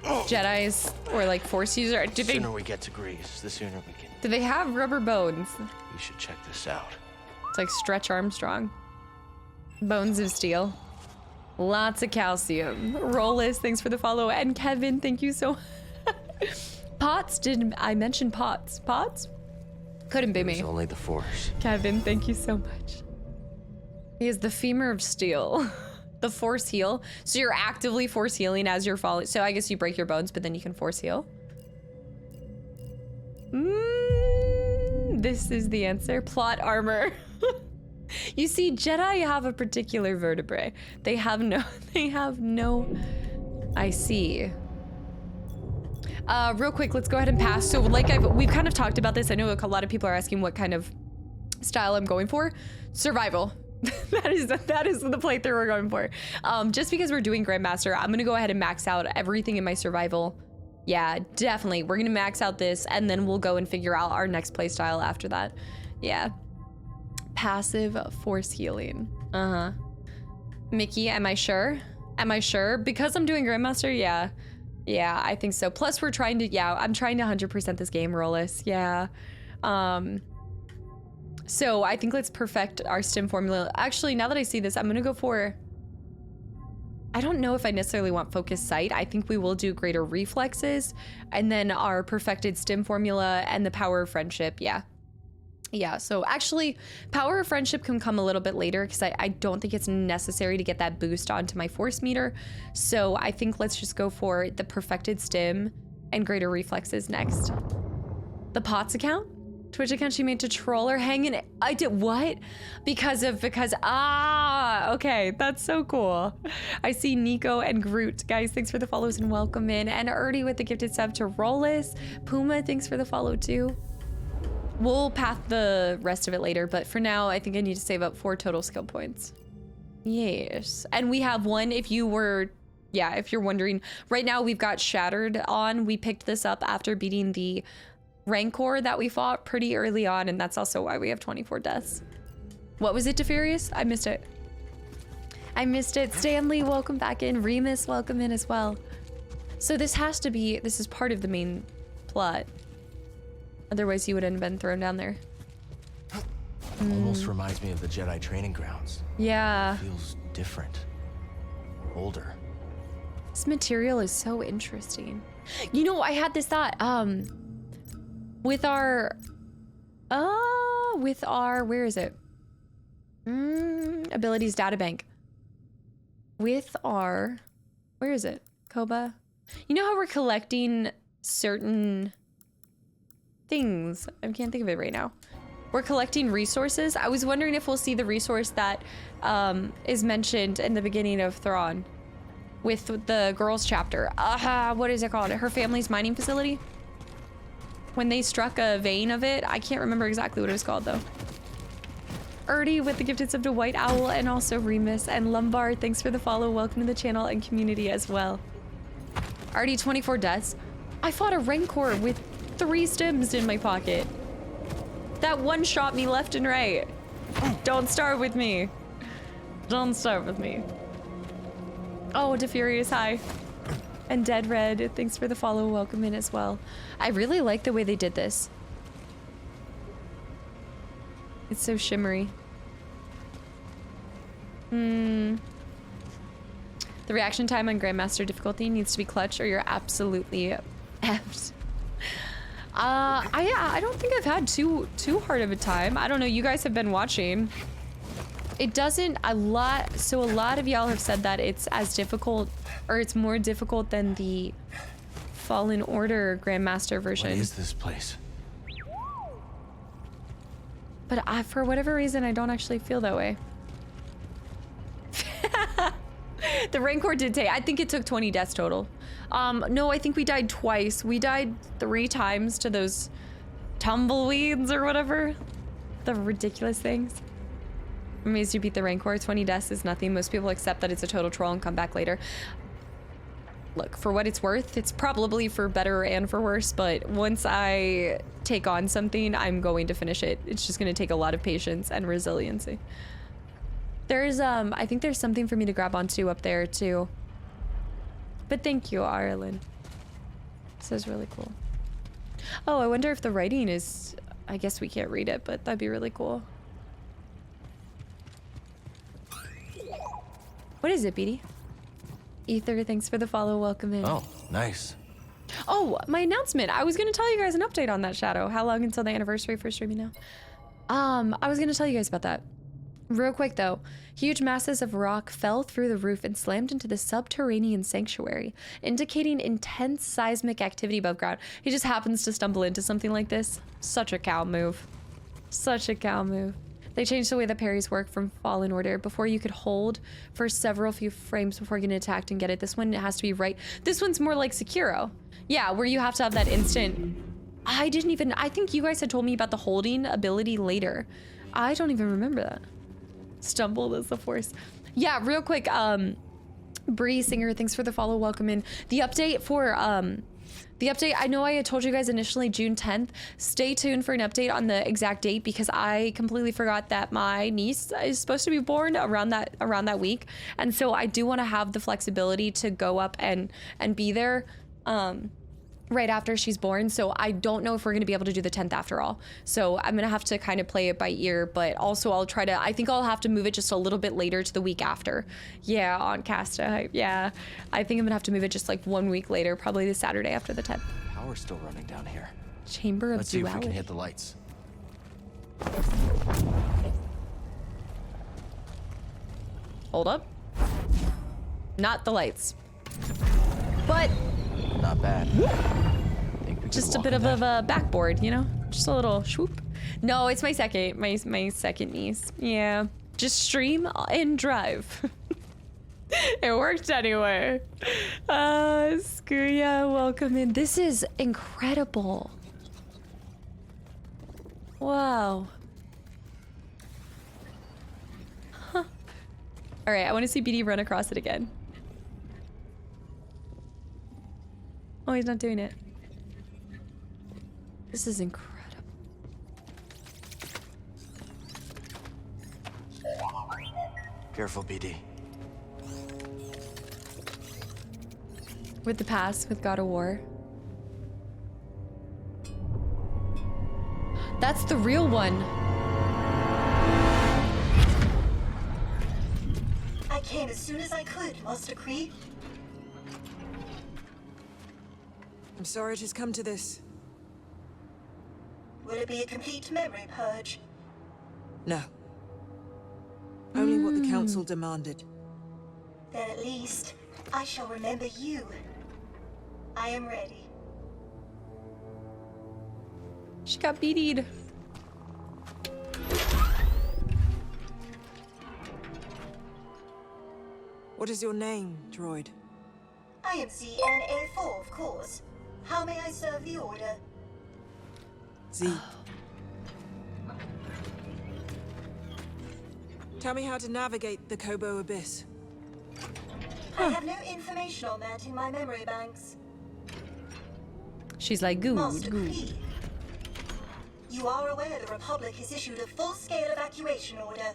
Jedis or like Force user? The sooner we get to Greece, the sooner we can. Do they have rubber bones? We should check this out. It's like Stretch Armstrong. Bones of steel. Lots of calcium. Rollis, thanks for the follow. And Kevin, thank you so Potts, did I mention Potts? Potts? Couldn't be me. It's only the Force. Kevin, thank you so much. He is the femur of steel. The force heal. So you're actively force healing as you're falling. So I guess you break your bones, but then you can force heal. This is the answer. Plot armor. You see, Jedi have a particular vertebrae. They have no, I see. Real quick, let's go ahead and pass. So like we've kind of talked about this. I know a lot of people are asking what kind of style I'm going for. Survival. that is the playthrough we're going for. Just because we're doing Grandmaster, I'm gonna go ahead and max out everything in my survival. Yeah, definitely. We're gonna max out this and then we'll go and figure out our next play style after that. Yeah. Passive force healing. Uh-huh. Mickey, am I sure? Am I sure? Because I'm doing Grandmaster, yeah. Yeah, I think so. Plus we're trying to, yeah, I'm trying to 100% this game, Rollis. Yeah. So I think let's perfect our stim formula. Actually, now that I see this, I'm gonna go for, I don't know if I necessarily want focus sight. I think we will do greater reflexes and then our perfected stim formula and the power of friendship. Yeah. Yeah, so actually power of friendship can come a little bit later because I don't think it's necessary to get that boost onto my force meter. So I think let's just go for the perfected stim and greater reflexes next. The Potts account? Twitch account she made to troll her hanging. I did what? Because okay, that's so cool. I see Nico and Groot. Guys, thanks for the follows and welcome in. And Erdy with the gifted sub to Rollis. Puma, thanks for the follow too. We'll path the rest of it later, but for now, I think I need to save up 4 total skill points. Yes, and we have one if you were, yeah, if you're wondering. Right now, we've got Shattered on. We picked this up after beating the Rancor that we fought pretty early on, and that's also why we have 24 deaths. What was it, Defurious? I missed it. I missed it. Stanley, welcome back in. Remus, welcome in as well. So this has to be, this is part of the main plot. Otherwise, you wouldn't have been thrown down there. Almost reminds me of the Jedi training grounds. Yeah. Feels different. Older. This material is so interesting. You know, I had this thought, with our, where is it? Abilities data bank. With our, where is it? Koba? You know how we're collecting certain things? I can't think of it right now. We're collecting resources. I was wondering if we'll see the resource that is mentioned in the beginning of Thrawn with the girls chapter. What is it called? Her family's mining facility? When they struck a vein of it, I can't remember exactly what it was called though. Erdy with the gifted sub to White Owl and also Remus and Lombard. Thanks for the follow. Welcome to the channel and community as well. Already 24 deaths. I fought a Rancor with 3 stims in my pocket. That one shot me left and right. Don't start with me. Don't start with me. Oh, Defurious, hi. And Dead Red, thanks for the follow. Welcome in as well. I really like the way they did this. It's so shimmery. The reaction time on Grandmaster difficulty needs to be clutch or you're absolutely effed. I don't think I've had too hard of a time. I don't know, you guys have been watching. It doesn't, so a lot of y'all have said that it's as difficult, or it's more difficult than the Fallen Order Grandmaster What version. is this place? But for whatever reason, I don't actually feel that way. The Rancor did take, I think it took 20 deaths total. No, I think we died twice. We died 3 times to those tumbleweeds or whatever. The ridiculous things. I'm amazed you beat the Rancor. 20 deaths is nothing. Most people accept that it's a total troll and come back later. Look, for what it's worth, it's probably for better and for worse, but once I take on something, I'm going to finish it. It's just going to take a lot of patience and resiliency. There's, I think there's something for me to grab onto up there, too. But thank you, Ireland. This is really cool. Oh, I wonder if the writing is... I guess we can't read it, but that'd be really cool. What is it, BD? Ether, thanks for the follow. Welcome in. Oh, nice. Oh, my announcement. I was going to tell you guys an update on that, Shadow. How long until the anniversary for streaming now? I was going to tell you guys about that. Real quick, though. Huge masses of rock fell through the roof and slammed into the subterranean sanctuary, indicating intense seismic activity above ground. He just happens to stumble into something like this. Such a cow move. Such a cow move. They changed the way the parries work from Fallen Order. Before, you could hold for several few frames before getting attacked and get it. This one, it has to be right. This one's more like Sekiro. Yeah, where you have to have that instant. I think you guys had told me about the holding ability later. I don't even remember that. Stumbled as the force. Yeah, real quick, Bree Singer, thanks for the follow. Welcome in. The update for, I know I had told you guys initially June 10th. Stay tuned for an update on the exact date because I completely forgot that my niece is supposed to be born around that week. And so I do want to have the flexibility to go up and be there right after she's born. So I don't know if we're going to be able to do the 10th after all. So I'm going to have to kind of play it by ear, but also I think I'll have to move it just a little bit later to the week after. Yeah, on Casta. Yeah, I think I'm going to have to move it just like 1 week later, probably the Saturday after the 10th. Power's still running down here. Chamber of Let's see if we Duality. can hit the lights. Hold up. Not the lights. But Not bad. Think we could just a walk bit in of that? a backboard, you know? Just a little swoop. No, it's my second niece. Yeah. Just stream and drive. It worked anyway. Skuya, welcome in. This is incredible. Wow. Huh. All right, I want to see BD run across it again. Oh, he's not doing it. This is incredible. Careful, BD. With the past, with God of War. That's the real one. I came as soon as I could, Master Kree. I'm sorry it has come to this. Will it be a complete memory purge? No. Only what the Council demanded. Then at least I shall remember you. I am ready. She got BD'd. What is your name, droid? I am ZNA4, of course. How may I serve the Order? Z. Tell me how to navigate the Kobo Abyss. I have no information on that in my memory banks. She's like, good, Master good. Kree, you are aware the Republic has issued a full-scale evacuation order.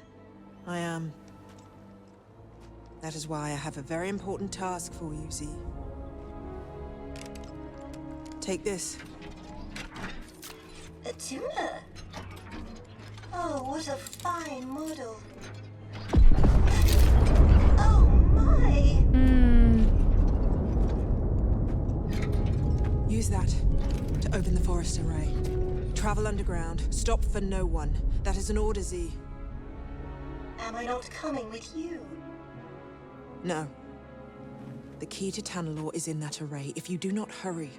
I am. That is why I have a very important task for you, Z. Take this. A tuner? Oh, what a fine model. Oh my! Use that to open the forest array. Travel underground. Stop for no one. That is an order, Z. Am I not coming with you? No. The key to Tanalor is in that array. If you do not hurry,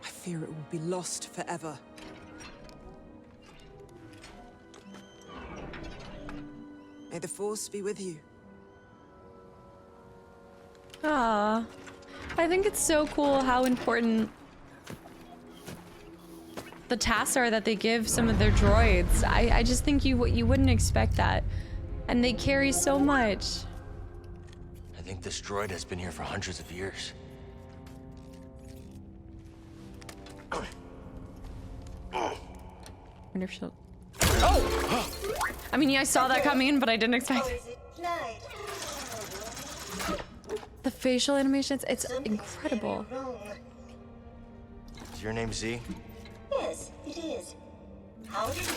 I fear it will be lost forever. May the Force be with you. Ah, I think it's so cool how important the tasks are that they give some of their droids. I just think you wouldn't expect that, and they carry so much. I think this droid has been here for hundreds of years. Wonder if she'll. Oh! I mean, yeah, I saw that coming, but I didn't expect Or it. is it Clyde? The facial animations, it's Something's incredible. very wrong. Is your name Z? Yes, it is. How did you...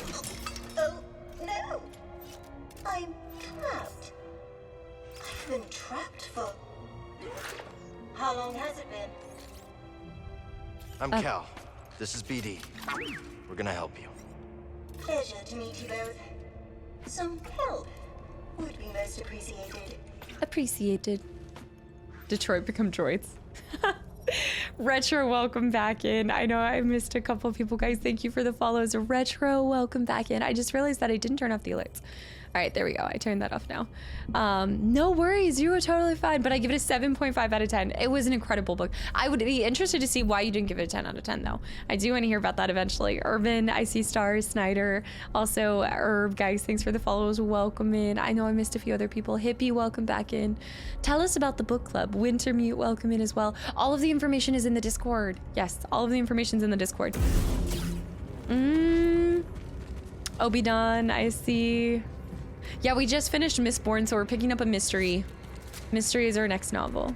Oh, no! I'm trapped. I've been trapped for... How long has it been? I'm Cal. This is BD. We're gonna help you. Pleasure to meet you both. Some help would be most appreciated. Appreciated. Detroit become droids. Retro, welcome back in. I know I missed a couple of people, guys. Thank you for the follows. Retro, welcome back in. I just realized that I didn't turn off the alerts. All right, there we go. I turned that off now. No worries. You were totally fine, but I give it a 7.5 out of 10. It was an incredible book. I would be interested to see why you didn't give it a 10 out of 10, though. I do want to hear about that eventually. Irvin, I see stars, Snyder, also Herb, guys. Thanks for the follows. Welcome in. I know I missed a few other people. Hippie, welcome back in. Tell us about the book club. Wintermute, welcome in as well. All of the information is in the Discord. Yes, all of the information's in the Discord. Obi-Don, I see. Yeah, we just finished Mistborn, so we're picking up a mystery. Mystery is our next novel.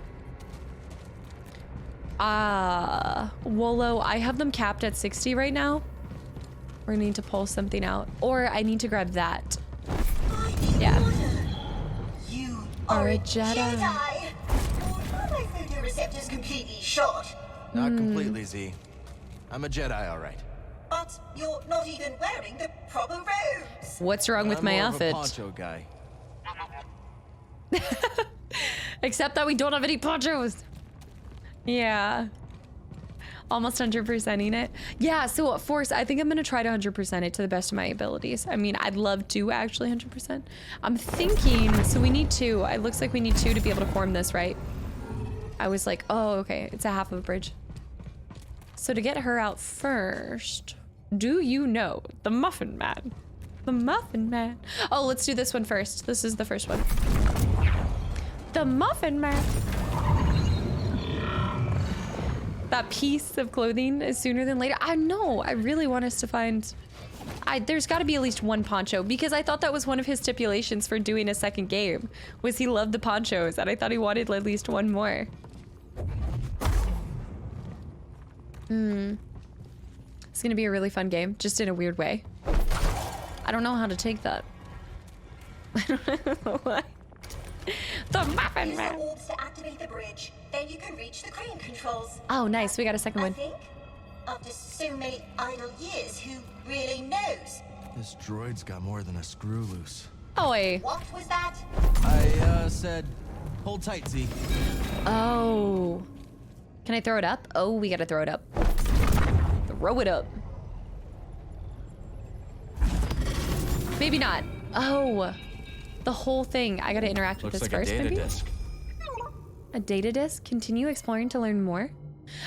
Wolo, I have them capped at 60 right now. We're gonna need to pull something out. Or I need to grab that. Yeah. You Are are a a Jedi. Jedi! Or are my photoreceptors completely shot? Not completely, Z. I'm a Jedi, all right. But you're not even wearing the proper robes! What's wrong with I'm my more outfit? Of a poncho guy. Except that we don't have any ponchos. Yeah. Almost 100%ing it. Yeah, so Force, I think I'm gonna try to 100% it to the best of my abilities. I mean, I'd love to actually 100%. I'm thinking, so we need 2. It looks like we need 2 to be able to form this, right? I was like, oh, okay, it's a half of a bridge. So to get her out first, do you know the Muffin Man? The Muffin Man. Oh, let's do this one first. This is the first one. The Muffin Man. That piece of clothing is sooner than later. I know. I really want us to find... there's got to be at least one poncho, because I thought that was one of his stipulations for doing a second game, was he loved the ponchos, and I thought he wanted at least one more. It's gonna be a really fun game, just in a weird way. I don't know how to take that. I don't know why. The Muffin Use the Man. orbs to activate the bridge. Then you can reach the crane controls. Oh, nice. We got a second I one. think. After so many idle years, who really knows? This droid's got more than a screw loose. Oh, wait. What was that? I said, hold tight, Z. Oh. Can I throw it up? Oh, we gotta throw it up. Throw it up. Maybe not. Oh. The whole thing. I gotta interact with Looks this like first, a data maybe? disk. A data disk? Continue exploring to learn more?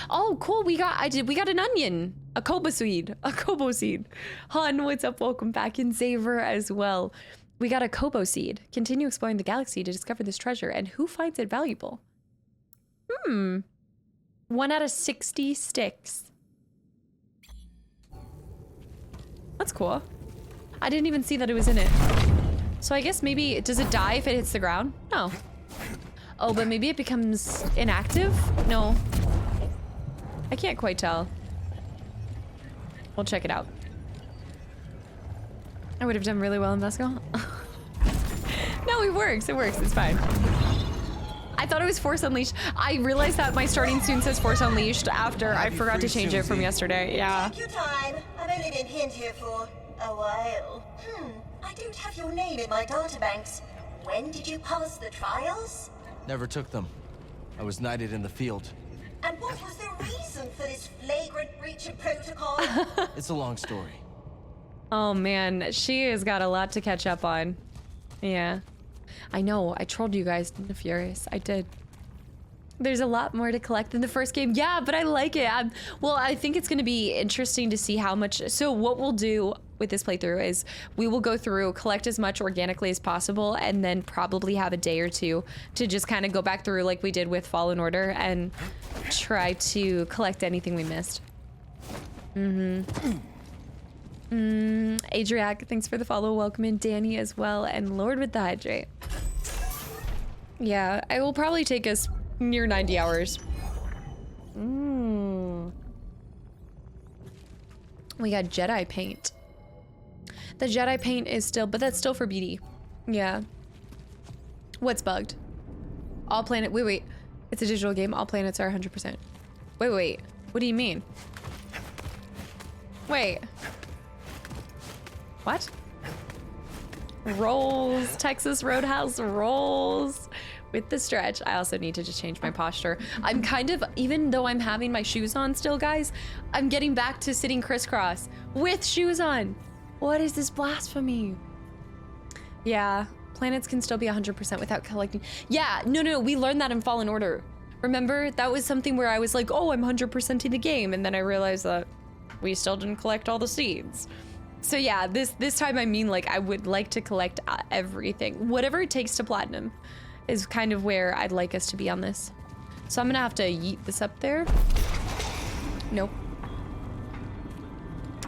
Oh, cool. We got an onion. A kobo seed. A kobo seed. Han, what's up? Welcome back. And Xaver as well. We got a kobo seed. Continue exploring the galaxy to discover this treasure. And who finds it valuable? 1 out of 60 sticks. That's cool. I didn't even see that it was in it. So I guess maybe, does it die if it hits the ground? No. Oh, but maybe it becomes inactive? No. I can't quite tell. We'll check it out. I would have done really well in Vesco. No, it works. It works. It's fine. I thought it was Force Unleashed. I realized that my starting soon says Force Unleashed after I forgot to change it from yesterday. Yeah. Take your time. I've only been pinned here for a while. I don't have your name in my databanks. When did you pass the trials? Never took them. I was knighted in the field. And what was the reason for this flagrant breach of protocol? It's a long story. Oh man, she has got a lot to catch up on. Yeah. I know, I trolled you guys in the Furious. I did. There's a lot more to collect than the first game. Yeah, but I like it. Well, I think it's going to be interesting to see how much. So what we'll do with this playthrough is we will go through, collect as much organically as possible, and then probably have a day or two to just kind of go back through like we did with Fallen Order and try to collect anything we missed. Adriac, thanks for the follow. Welcome in. Danny as well, and Lord with the Hydrate. Yeah, it will probably take us near 90 hours. We got Jedi paint. The Jedi paint is still, but that's still for BD. Yeah. What's bugged? All planet, wait. It's a digital game. All planets are 100%. Wait. What do you mean? Wait. What? Rolls. Texas Roadhouse rolls. With the stretch. I also need to just change my posture. I'm kind of, even though I'm having my shoes on still, guys, I'm getting back to sitting crisscross with shoes on. What is this blasphemy? Yeah, planets can still be 100% without collecting. Yeah, no, we learned that in Fallen Order. Remember? That was something where I was like, oh, I'm 100% in the game. And then I realized that we still didn't collect all the seeds. So yeah, this time I mean like I would like to collect everything. Whatever it takes to platinum is kind of where I'd like us to be on this. So I'm gonna have to yeet this up there. Nope.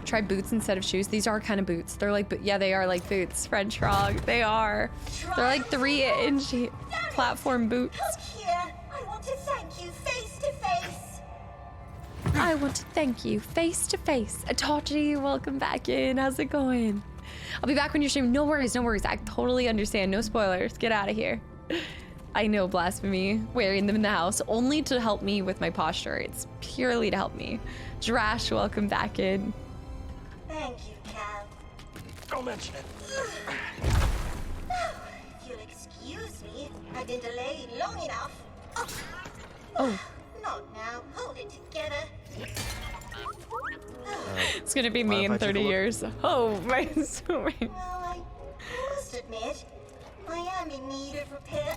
Try boots instead of shoes. These are kind of boots. They're like, yeah, they are like boots. French frog, they are. They're like 3-inch platform boots. Look here. I want to thank you face to face. I want to thank you face to face. Atachi, welcome back in. How's it going? I'll be back when you're streaming. No worries. I totally understand. No spoilers. Get out of here. I know, blasphemy. Wearing them in the house only to help me with my posture. It's purely to help me. Drash, welcome back in. Thank you, Cal. Don't mention it. If you'll excuse me, I've been delayed long enough. Oh. Not now. Hold it together. It's gonna be me in 30 years. Oh, my sorry. Well, I must admit, I am in need of repair.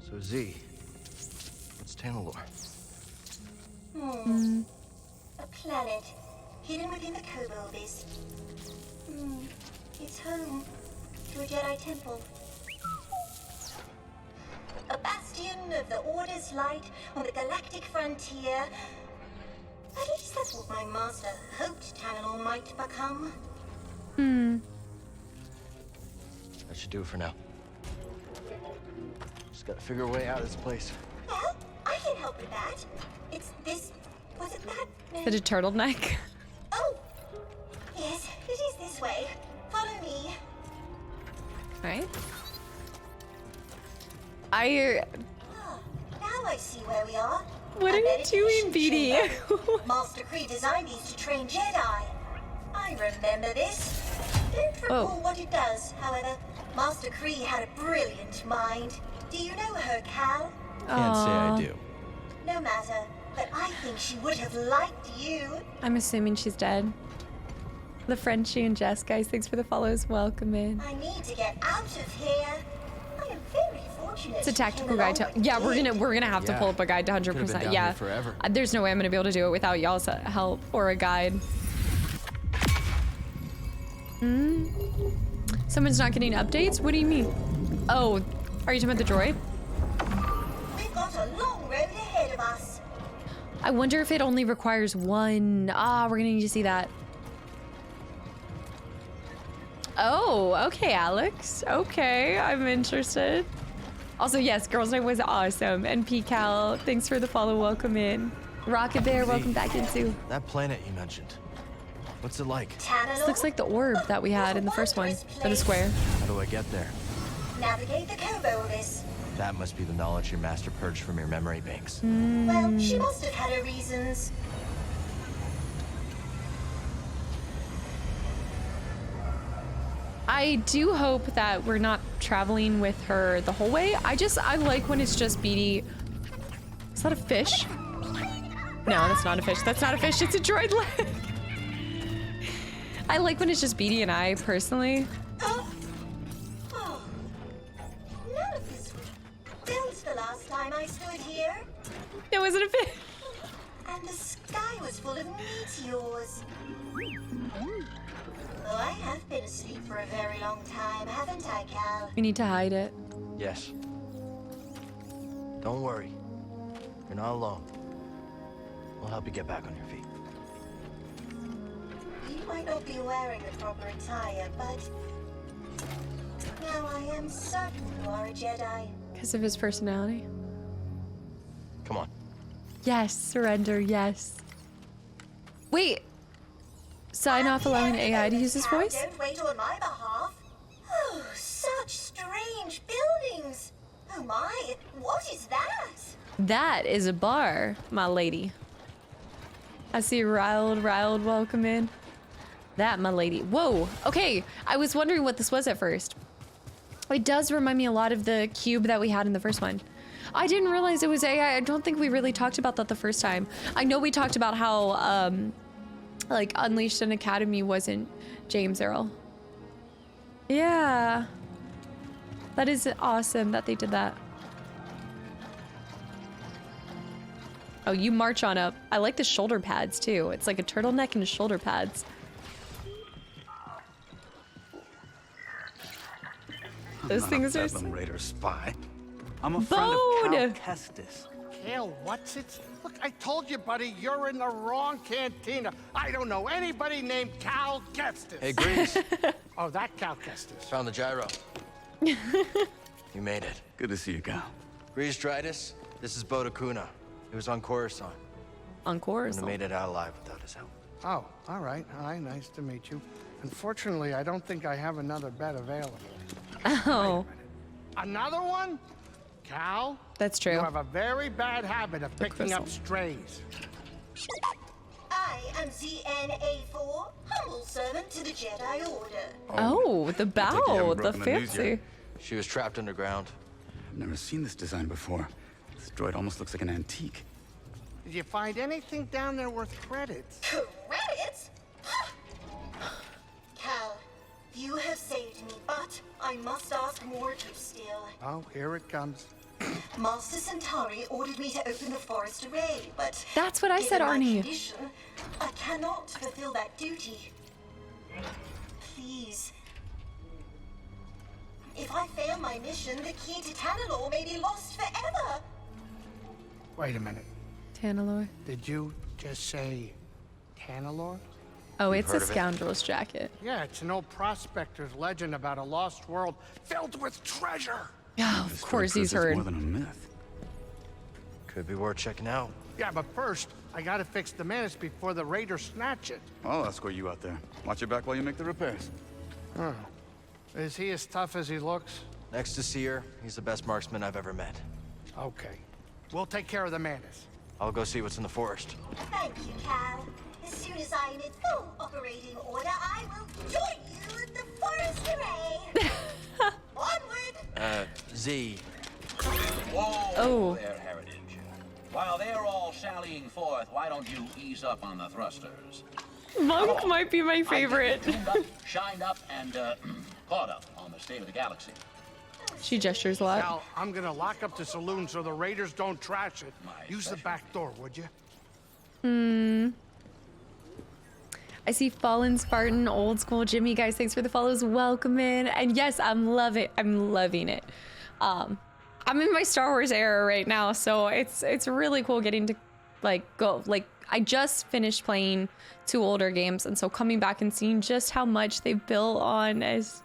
So Z, what's Tanalorr? A planet hidden within the Kobo Abyss. It's home to a Jedi temple. A bastion of the Order's light on the galactic frontier. At least that's what my master hoped Tanalorr might become. That should do it for now. Just gotta figure a way out of this place. Well, I can help with that. It's this... Was it that? Is it a turtleneck? Oh! Yes, it is this way. Follow me. Right. Now I see where we are. What are you doing, BD? Master Kree designed these to train Jedi. I remember this. Don't recall what it does, however. Master Kree had a brilliant mind. Do you know her, Cal? Can't say I do. No matter, but I think she would have liked you. I'm assuming she's dead. The Frenchie and Jess, guys, thanks for the follows. Welcome in. I need to get out of here. I am very fortunate. It's a tactical guide to. Yeah, we're gonna have to pull up a guide to 100%. Yeah. Forever. There's no way I'm gonna be able to do it without y'all's help or a guide. Someone's not getting updates? What do you mean? Oh, are you talking about the droid? We've got a long road ahead of us. I wonder if it only requires one. We're gonna need to see that. Oh, okay, Alex. Okay, I'm interested. Also, yes, Girls' Night was awesome. And PCal, thanks for the follow. Welcome in. Rocket Bear, welcome back in too. That planet you mentioned. What's it like? This looks like the orb that we had in the first one, or the square. How do I get there? Navigate the Kobo Abyss. That must be the knowledge your master purged from your memory banks. Well, she must have had her reasons. I do hope that we're not traveling with her the whole way. I like when it's just BD. Is that a fish? No, that's not a fish. That's not a fish. It's a droid leg. I like when it's just BD and I, personally. Oh. None of this was built the last time I stood here. It wasn't a fish. And the sky was full of meteors. Oh, I have been asleep for a very long time, haven't I, Cal? We need to hide it. Yes. Don't worry. You're not alone. We'll help you get back on your feet. You might not be wearing the proper attire, but now I am certain you are a Jedi. Because of his personality. Come on. Yes, surrender, yes. Wait. Sign off allowing AI to use his Cal, voice? Don't wait on my behalf. Oh, such strange buildings. Oh my, what is that? That is a bar, my lady. I see riled welcome in. That, my lady. Whoa, okay. I was wondering what this was at first. It does remind me a lot of the cube that we had in the first one. I didn't realize it was AI. I don't think we really talked about that the first time. I know we talked about how, like, Unleashed an Academy wasn't James Earl. Yeah. That is awesome that they did that. Oh, you march on up. I like the shoulder pads, too. It's like a turtleneck and shoulder pads. Those things are... Bedlam Raider spy. I'm a Bone! friend of Cal Kestis. Cal, what's it? Look, I told you, buddy, you're in the wrong cantina. I don't know anybody named Cal Kestis. Hey, Grease. Oh, that Cal Kestis. Found the gyro. You made it. Good to see you, Cal. Grease Dritus, this is Bodakuna. He was on Coruscant. On Wouldn't Coruscant. have made it out alive without his help. Oh, all right. Hi, nice to meet you. Unfortunately, I don't think I have another bed available. Oh, Another one? Cal? that's true. You have a very bad habit of picking up crystal. strays. I am ZNA4, humble servant to the Jedi Order. Oh, the you bow, haven't the broken the news fancy. yet. She was trapped underground. I've never seen this design before. This droid almost looks like an antique. Did you find anything down there worth credits? Credits? Cal, you have saved me, but I must ask more of you still. Oh, here it comes. Master Centauri ordered me to open the forest array, but That's what I said, given my Arnie. condition, I cannot fulfill that duty. Please. If I fail my mission, the key to Tanalor may be lost forever. Wait a minute. Tanalor. Did you just say Tanalor? Oh, it's a heard of it? scoundrel's jacket. Yeah, it's an old prospector's legend about a lost world filled with treasure. Oh, This of course droid he's proves it's heard. more than a myth. Could be worth checking out. Yeah, but first, I gotta fix the menace before the raiders snatch it. I'll escort you out there. Watch your back while you make the repairs. Oh. Is he as tough as he looks? Next to Seer, he's the best marksman I've ever met. Okay. We'll take care of the menace. I'll go see what's in the forest. Thank you, Cal. As soon as I am in full operating order, I will join you at the forest array. Onward! Z. Oh. Their heritage. While they're all sallying forth, why don't you ease up on the thrusters? Monk might be my favorite. Tuned up, shined up, and caught up on the state of the galaxy. She gestures a lot. Cal, I'm gonna lock up the saloon so the raiders don't trash it. My Use the pleasure. back door, would you? I see Fallen Spartan, Old School Jimmy. Guys, thanks for the follows. Welcome in. And yes, I'm loving it. I'm in my Star Wars era right now, so it's really cool getting to go. I just finished playing 2 older games, and so coming back and seeing just how much they built on is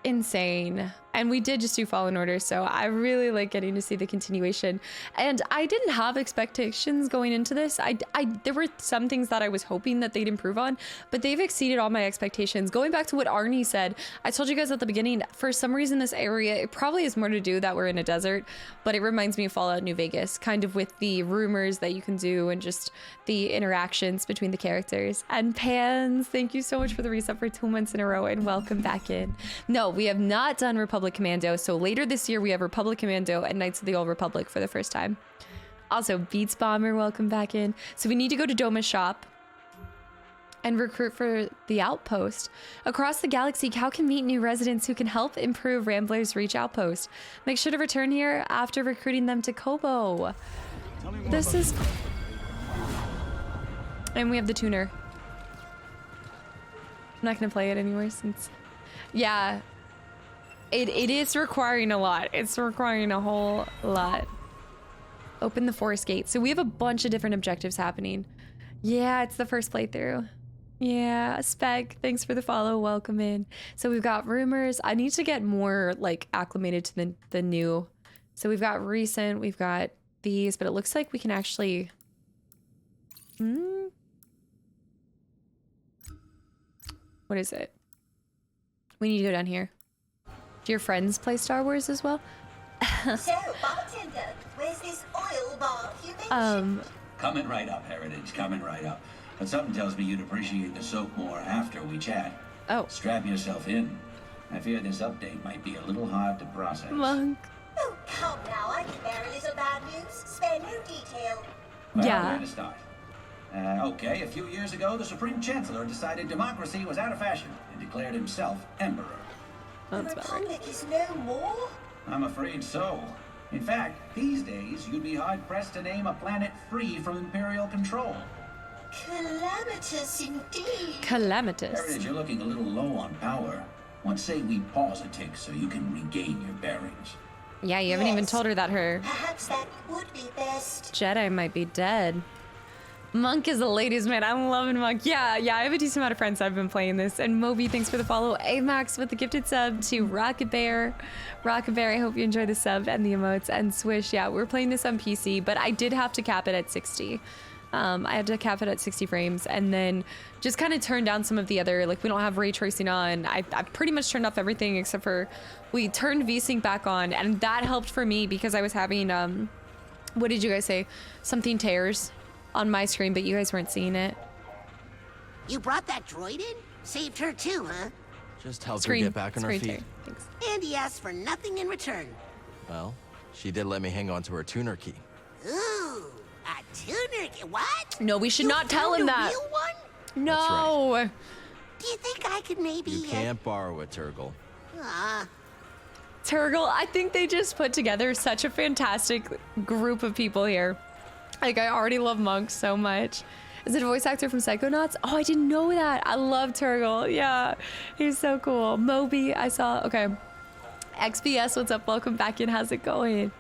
insane. And we did just do Fallen Order, so I really like getting to see the continuation. And I didn't have expectations going into this. There were some things that I was hoping that they'd improve on, but they've exceeded all my expectations. Going back to what Arnie said, I told you guys at the beginning, for some reason this area, it probably has more to do that we're in a desert, but it reminds me of Fallout New Vegas, kind of with the rumors that you can do and just the interactions between the characters. And Pans, thank you so much for the reset for 2 months in a row, and welcome back in. No, we have not done Republic Commando, so later this year we have Republic Commando and Knights of the Old Republic for the first time. Also, Beats Bomber, welcome back in. So we need to go to Doma's shop and recruit for the outpost. Across the galaxy, Cal can meet new residents who can help improve Rambler's Reach outpost. Make sure to return here after recruiting them to Kobo. This is... And we have the tuner. I'm not gonna play it anymore since... Yeah. It is requiring a lot. It's requiring a whole lot. Open the forest gate. So we have a bunch of different objectives happening. Yeah, it's the first playthrough. Yeah, Spec, thanks for the follow. Welcome in. So we've got rumors. I need to get more like acclimated to the new. So we've got recent, we've got these, but it looks like we can actually... What is it? We need to go down here. Do your friends play Star Wars as well? So, bartender, where's this oil bath you mentioned? Coming right up, Heritage, coming right up. But something tells me you'd appreciate the soap more after we chat. Oh. Strap yourself in. I fear this update might be a little hard to process. Monk. Oh, come now, I can bear a little bad news. Spare no detail. Well, Yeah. where to start? Okay, a few years ago, the Supreme Chancellor decided democracy was out of fashion and declared himself emperor. That's the about right. Republic is no more? I'm afraid so. In fact, these days, you'd be hard-pressed to name a planet free from Imperial control. Calamitous indeed. Calamitous. Heritage, you're looking a little low on power. What say we pause a tick so you can regain your bearings? Yeah, you haven't even Yes. told her that her Perhaps that would be best. Jedi might be dead. Monk is a ladies' man. I'm loving Monk. Yeah, I have a decent amount of friends that have been playing this. And Moby, thanks for the follow. Amax with the gifted sub to Rocket Bear. Rocket Bear, I hope you enjoy the sub and the emotes. And Swish, yeah, we're playing this on PC, but I did have to cap it at 60. I had to cap it at 60 frames and then just kind of turn down some of the other, like we don't have ray tracing on. I pretty much turned off everything except for we turned VSync back on, and that helped for me because I was having, what did you guys say? Something tears on my screen, but you guys weren't seeing it. You brought that droid in? Saved her too, huh? Just helped her get back on her feet. Thanks. And he asked for nothing in return. Well, she did let me hang on to her tuner key. Ooh, a tuner key. What? No, we should You not tell found him a that. real one? No. Do you think I could maybe... You can't borrow it, Turgle. Turgle, I think they just put together such a fantastic group of people here. Like, I already love Monk so much. Is it a voice actor from Psychonauts? Oh, I didn't know that. I love Turgle. Yeah, he's so cool. Moby, I saw. Okay. XBS, what's up? Welcome back in. How's it going?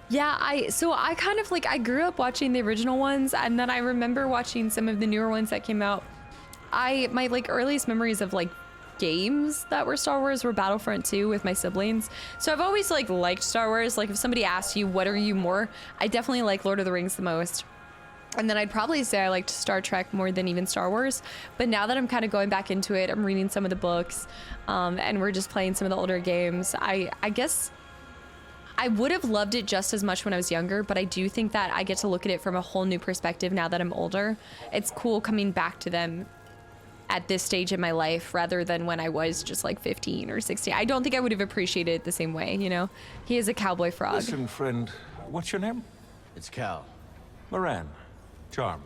Yeah, I kind of like, I grew up watching the original ones, and then I remember watching some of the newer ones that came out. My like earliest memories of like games that were Star Wars were Battlefront 2 with my siblings. So I've always like liked Star Wars. Like if somebody asked you, what are you more? I definitely like Lord of the Rings the most. And then I'd probably say I liked Star Trek more than even Star Wars. But now that I'm kind of going back into it, I'm reading some of the books, and we're just playing some of the older games. I guess I would have loved it just as much when I was younger, but I do think that I get to look at it from a whole new perspective now that I'm older. It's cool coming back to them at this stage in my life rather than when I was just like 15 or 16. I don't think I would have appreciated it the same way, you know? He is a cowboy frog. Listen, friend, what's your name? It's Cal. Moran. Charm.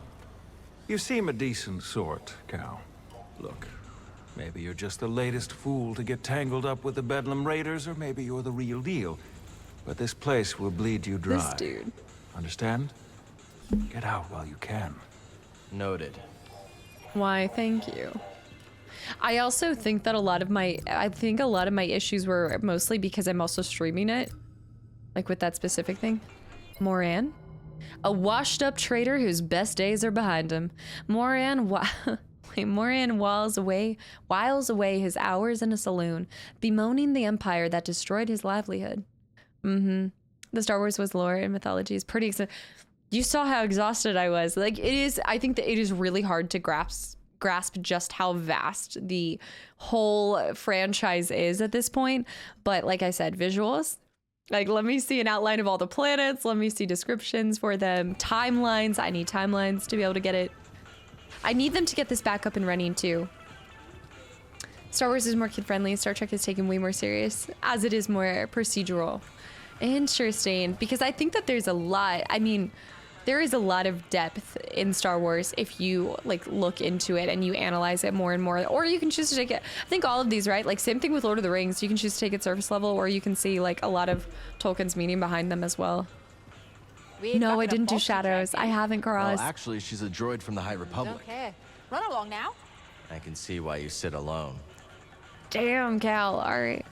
You seem a decent sort, Cal. Look, maybe you're just the latest fool to get tangled up with the Bedlam Raiders, or maybe you're the real deal. But this place will bleed you dry. This dude. Understand? Get out while you can. Noted. Why, thank you. I also think that a lot of my issues were mostly because I'm also streaming it. Like with that specific thing. Moran? A washed up traitor whose best days are behind him. Moran, Moran whiles away his hours in a saloon, bemoaning the empire that destroyed his livelihood. The Star Wars was lore and mythology is pretty you saw how exhausted I was. Like, I think that it is really hard to grasp just how vast the whole franchise is at this point. But like I said, visuals, like, let me see an outline of all the planets. Let me see descriptions for them. Timelines. I need timelines to be able to get it. I need them to get this back up and running too. Star Wars is more kid-friendly. Star Trek is taken way more serious, as it is more procedural. Interesting, because I think that there's a lot. I mean, there is a lot of depth in Star Wars if you like look into it and you analyze it more and more, or you can choose to take it. I think all of these, right? Like, same thing with Lord of the Rings. You can choose to take it surface level, or you can see like a lot of Tolkien's meaning behind them as well. No, I didn't do Shadows. I haven't crossed. Well, actually, she's a droid from the High Republic. Okay, run along now. I can see why you sit alone. Damn, Cal. All right.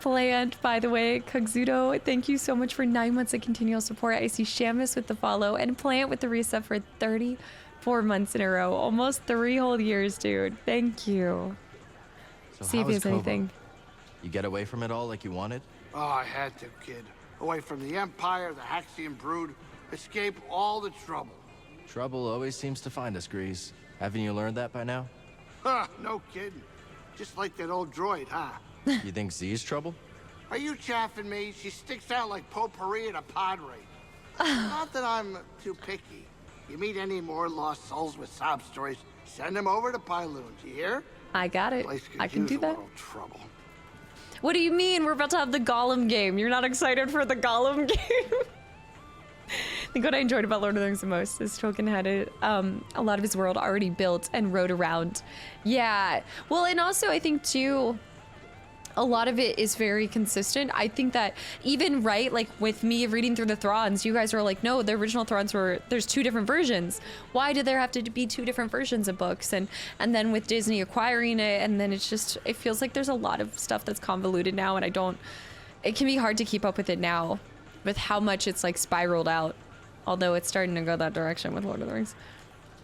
Plant, by the way, Kugzudo, thank you so much for 9 months of continual support. I see Shamus with the follow and Plant with the resub for 34 months in a row. Almost 3 whole years, dude. Thank you. So see if there's anything. You get away from it all like you wanted? Oh, I had to, kid. Away from the Empire, the Haxian brood, escape all the trouble. Trouble always seems to find us, Grease. Haven't you learned that by now? Huh, no kidding. Just like that old droid, huh? You think Z's trouble? Are you chaffing me? She sticks out like potpourri at a padre. Not that I'm too picky. You meet any more lost souls with sob stories, send them over to Pyloon. You hear? I got it. I can do that. A little trouble. What do you mean? We're about to have the Gollum game. You're not excited for the Gollum game? I think what I enjoyed about Lord of the Rings the most is Tolkien had a lot of his world already built and rode around. Yeah. Well, and also I think too, a lot of it is very consistent. I think that even, right, like with me reading through the Thrawns, you guys were like, no, the original Thrawns there's 2 different versions. Why did there have to be 2 different versions of books? And then with Disney acquiring it, and then it's just, it feels like there's a lot of stuff that's convoluted now, and it can be hard to keep up with it now with how much it's like spiraled out. Although it's starting to go that direction with Lord of the Rings.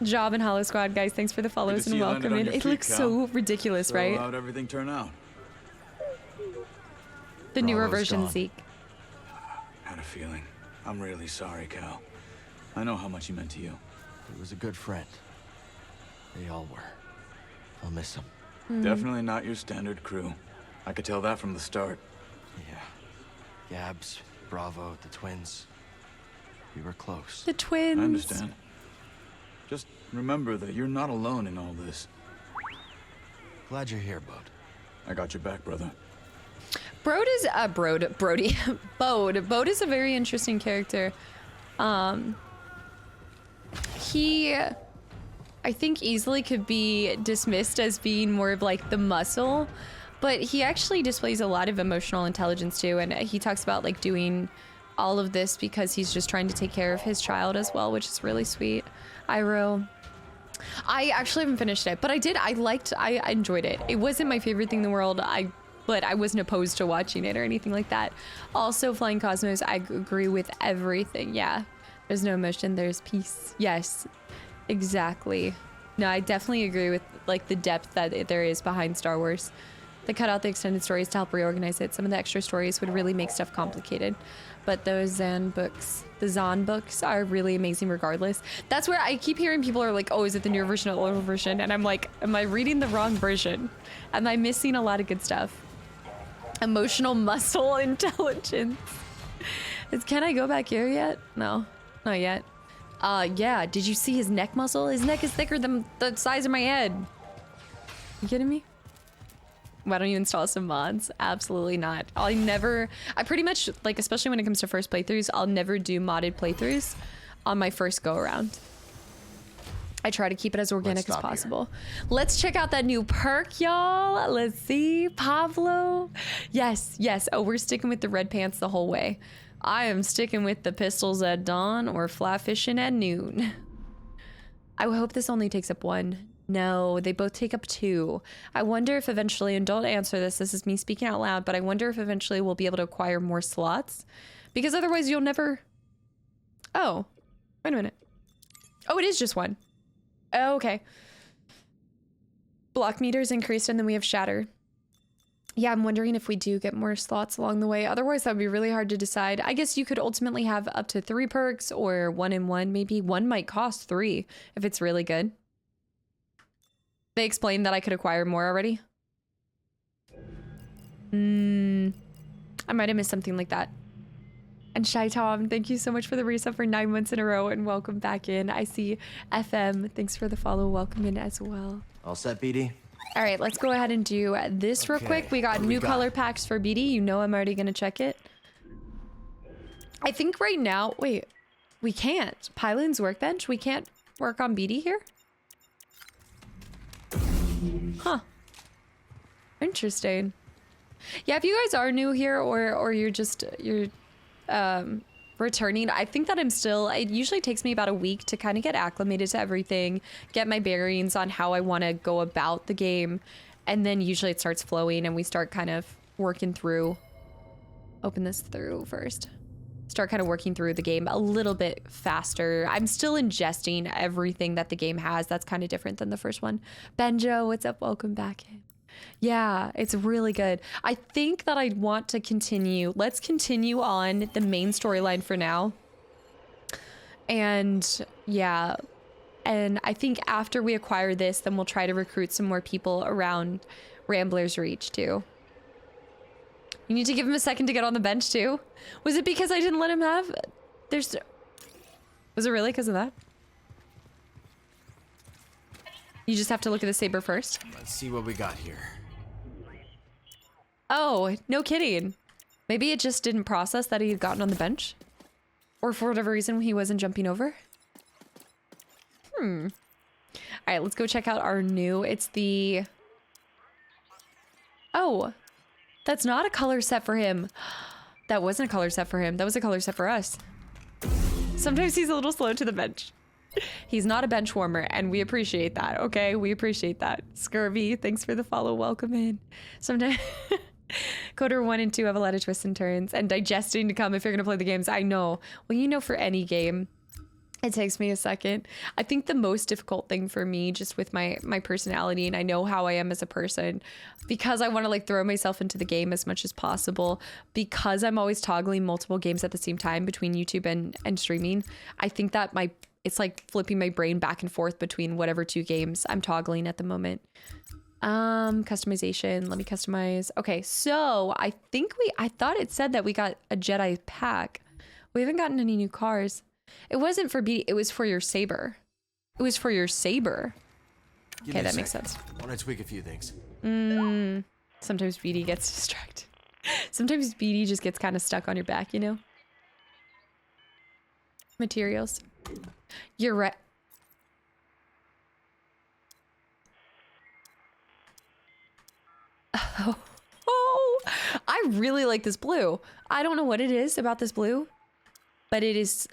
Job and Hollow Squad, guys, thanks for the follows and welcome in. It looks so ridiculous, right? How'd everything turn out? The newer version, Zeke. Had a feeling. I'm really sorry, Cal. I know how much he meant to you. He was a good friend. They all were. I'll miss him. Definitely not your standard crew. I could tell that from the start. Yeah. Gabs, Bravo, the twins. We were close. The twins. I understand. Just remember that you're not alone in all this. Glad you're here, Bode. I got your back, brother. Bode is Bode is a very interesting character. He, I think, easily could be dismissed as being more of like the muscle, but he actually displays a lot of emotional intelligence too, and he talks about like doing all of this because he's just trying to take care of his child as well, which is really sweet. I actually haven't finished it, but I enjoyed it. It wasn't my favorite thing in the world. But I wasn't opposed to watching it or anything like that. Also, Flying Cosmos, I agree with everything. Yeah, there's no emotion, there's peace. Yes, exactly. No, I definitely agree with like the depth that there is behind Star Wars. They cut out the extended stories to help reorganize it. Some of the extra stories would really make stuff complicated. But those Zan books, the Zahn books, are really amazing regardless. That's where I keep hearing people are like, oh, is it the newer version or the older version? And I'm like, am I reading the wrong version? Am I missing a lot of good stuff? Emotional muscle intelligence. Can I go back here yet? No, not yet. Yeah, did you see his neck muscle? His neck is thicker than the size of my head. You kidding me? Why don't you install some mods? Absolutely not. I pretty much, like, especially when it comes to first playthroughs, I'll never do modded playthroughs on my first go around. I try to keep it as organic as possible. Let's check out that new perk, y'all. Let's see, Pablo. Yes. Oh, we're sticking with the red pants the whole way. I am sticking with the pistols at dawn or fly fishing at noon. I hope this only takes up 1. No, they both take up 2. I wonder if eventually, and don't answer this is me speaking out loud, but I wonder if eventually we'll be able to acquire more slots, because otherwise you'll never... Oh, wait a minute. Oh, it is just 1. Oh, okay. Block meters increased and then we have shatter. Yeah, I'm wondering if we do get more slots along the way. Otherwise, that would be really hard to decide. I guess you could ultimately have up to 3 perks or 1 in 1. Maybe 1 might cost 3 if it's really good. They explained that I could acquire more already. I might have missed something like that. And Shy Tom, thank you so much for the resub for 9 months in a row and welcome back in. I see FM, thanks for the follow, welcome in as well. All set, BD? All right, let's go ahead and do this real quick. We got new color packs for BD. You know I'm already gonna check it. I think right now, wait, we can't. Pylon's workbench, we can't work on BD here? Huh. Interesting. Yeah, if you guys are new here or you're just, returning, I think that I'm still, it usually takes me about a week to kind of get acclimated to everything, get my bearings on how I want to go about the game, and then usually it starts flowing and we start kind of working through, open this through first, start kind of working through the game a little bit faster. I'm still ingesting everything that the game has. That's kind of different than the first one. Benjo, what's up? Welcome back in. Yeah, it's really good. I think that I want to continue. Let's continue on the main storyline for now. And yeah, and I think after we acquire this, then we'll try to recruit some more people around Rambler's Reach too. You need to give him a second to get on the bench too. Was it because I didn't let him have? Was it really because of that? You just have to look at the saber first. Let's see what we got here. Oh, no kidding. Maybe it just didn't process that he had gotten on the bench. Or for whatever reason, he wasn't jumping over. All right, let's go check out our new. It's the... Oh, that's not a color set for him. That wasn't a color set for him. That was a color set for us. Sometimes he's a little slow to the bench. He's not a bench warmer, and we appreciate that, okay? We appreciate that. Scurvy, thanks for the follow. Welcome in. Sometimes... Coder 1 and 2 have a lot of twists and turns, and digesting to come if you're going to play the games. I know. Well, you know, for any game, it takes me a second. I think the most difficult thing for me, just with my personality, and I know how I am as a person, because I want to like throw myself into the game as much as possible, because I'm always toggling multiple games at the same time between YouTube and streaming, I think that it's like flipping my brain back and forth between whatever 2 games I'm toggling at the moment. Customization, let me customize. Okay, so I thought it said that we got a Jedi pack. We haven't gotten any new cars. It wasn't for B, it was for your saber. It was for your saber. Okay, that makes sense. I want to tweak a few things. Sometimes BD gets distracted. Sometimes BD just gets kind of stuck on your back, you know? Materials. You're right. Oh, I really like this blue. I don't know what it is about this blue, but it is...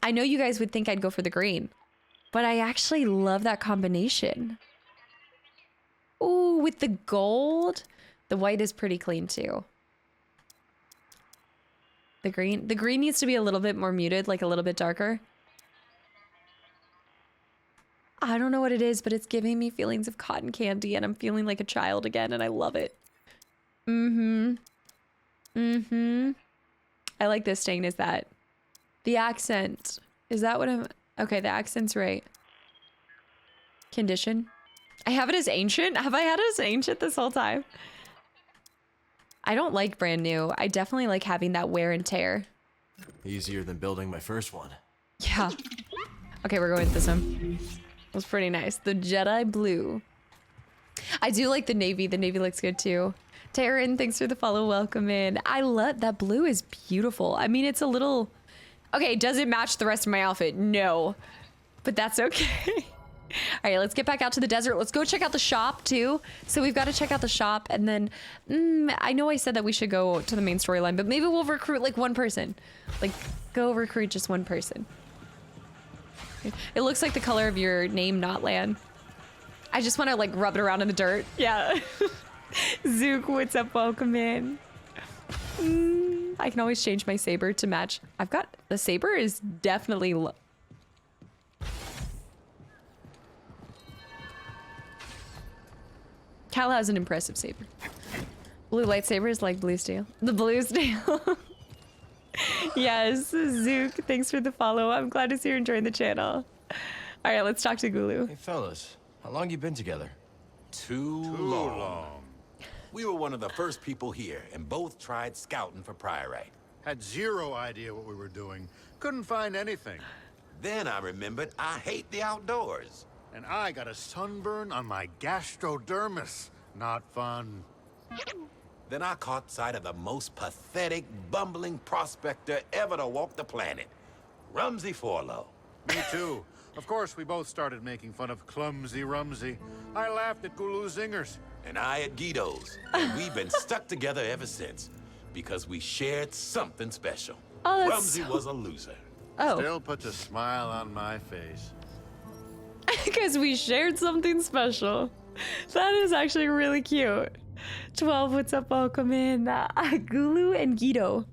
I know you guys would think I'd go for the green, but I actually love that combination. Ooh, with the gold. The white is pretty clean too. The green needs to be a little bit more muted, like a little bit darker. I don't know what it is, but it's giving me feelings of cotton candy and I'm feeling like a child again and I love it. I like this stain. Is that the accent? Is that what I'm... Okay, the accent's right. Condition. I have it as ancient? Have I had it as ancient this whole time? I don't like brand new. I definitely like having that wear and tear. Easier than building my first one. Yeah. Okay, we're going with this one. It was pretty nice. The Jedi blue. I do like the navy. The navy looks good too. Taryn, thanks for the follow. Welcome in. I love that blue is beautiful. I mean, it's a little... Okay, does it match the rest of my outfit? No. But that's okay. All right, let's get back out to the desert. Let's go check out the shop too. So we've got to check out the shop and then... I know I said that we should go to the main storyline, but maybe we'll recruit like one person. Like, go recruit just one person. It looks like the color of your name, Notland. I just want to like rub it around in the dirt. Yeah. Zook, what's up? Welcome in. I can always change my saber to match. I've got... The saber is definitely... Cal has an impressive saber. Blue lightsaber is like blue steel. The blue steel. Yes, Zook, thanks for the follow. I'm glad to see you're enjoying the channel. All right, let's talk to Gulu. Hey, fellas. How long you been together? Too long. We were one of the first people here, and both tried scouting for Priorite. Had zero idea what we were doing. Couldn't find anything. Then I remembered I hate the outdoors. And I got a sunburn on my gastrodermis. Not fun. Then I caught sight of the most pathetic, bumbling prospector ever to walk the planet. Rumsey Forlow. Me too. Of course, we both started making fun of Clumsy Rumsey. I laughed at Gulu Zingers. And I at Guido's. And we've been stuck together ever since. Because we shared something special. Oh, that's Rumsey was a loser. Oh. Still puts a smile on my face. Because we shared something special. That is actually really cute. 12, what's up? Welcome in. Gulu and Guido.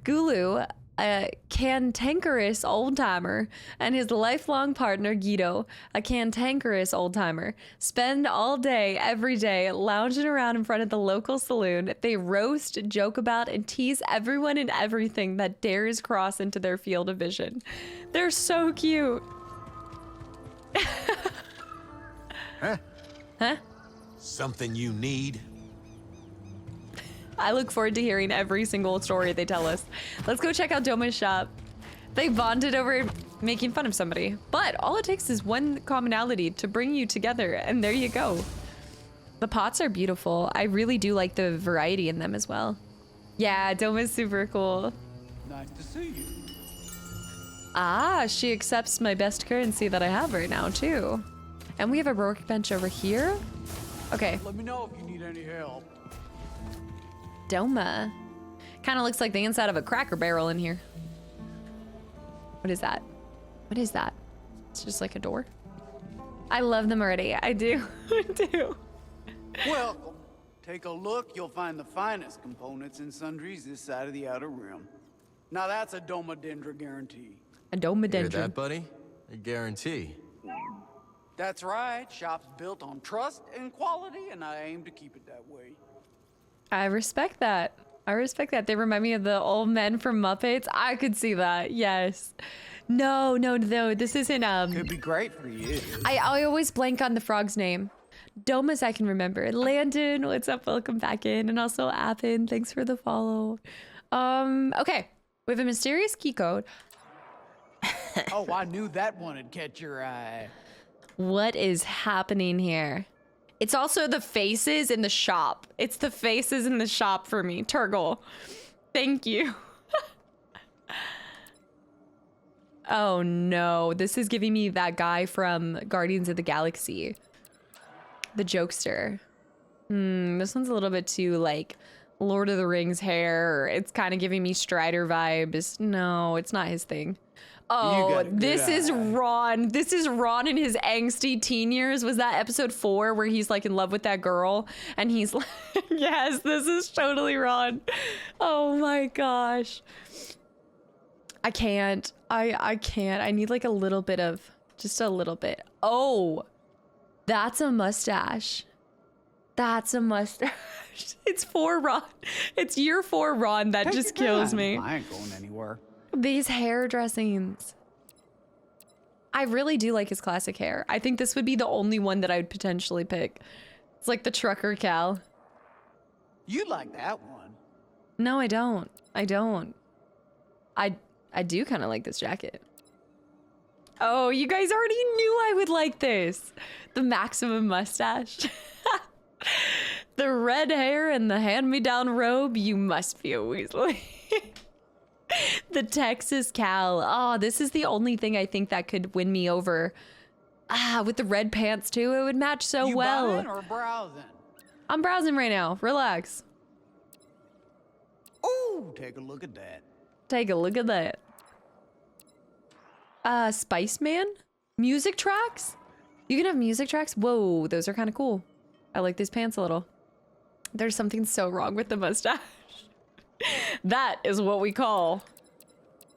Gulu, a cantankerous old-timer, and his lifelong partner, Guido, a cantankerous old-timer, spend all day, every day, lounging around in front of the local saloon. They roast, joke about, and tease everyone and everything that dares cross into their field of vision. They're so cute. Huh? Huh? Something you need? I look forward to hearing every single story they tell us. Let's go check out Doma's shop. They bonded over making fun of somebody, but all it takes is one commonality to bring you together, and there you go. The pots are beautiful. I really do like the variety in them as well. Yeah, Doma's super cool. Nice to see you. Ah, she accepts my best currency that I have right now, too. And we have a workbench over here. Okay. Let me know if you need any help. Doma. Kind of looks like the inside of a Cracker Barrel in here. What is that? What is that? It's just like a door. I love them already. I do. I do. Welcome. Take a look. You'll find the finest components and sundries this side of the Outer Rim. Now that's a Domodendra guarantee. A Domodendra. Hear that, buddy? A guarantee. That's right. Shop's built on trust and quality, and I aim to keep it that way. I respect that. I respect that. They remind me of the old men from Muppets. I could see that. Yes. No. This isn't Could be great for you. I always blank on the frog's name. Domas I can remember. Landon, what's up? Welcome back in. And also Appen, thanks for the follow. Okay. We have a mysterious key code. Oh, I knew that one would catch your eye. What is happening here? It's also the faces in the shop. It's the faces in the shop for me. Turgle. Thank you. Oh no, this is giving me that guy from Guardians of the Galaxy. The jokester. This one's a little bit too like Lord of the Rings hair. It's kind of giving me Strider vibes. No, it's not his thing. Oh, this is Ron. This is Ron in his angsty teen years. Was that episode 4 where he's like in love with that girl? And he's like, yes, this is totally Ron. Oh my gosh. I can't. I can't. I need like a little bit of, just a little bit. Oh, that's a mustache. That's a mustache. It's 4 Ron. It's year 4 Ron that just kills me. I ain't going anywhere. These hair dressings. I really do like his classic hair. I think this would be the only one that I would potentially pick. It's like the trucker Cal. You like that one. No, I don't. I don't. I do kind of like this jacket. Oh, you guys already knew I would like this. The maximum mustache. The red hair and the hand-me-down robe. You must be a Weasley. The Texas Cal. Oh, this is the only thing I think that could win me over. Ah, with the red pants too, it would match so well. You buying or browsing? I'm browsing right now. Relax. Ooh, take a look at that. Take a look at that. Spice Man? Music tracks? You can have music tracks? Whoa, those are kind of cool. I like these pants a little. There's something so wrong with the mustache. That is what we call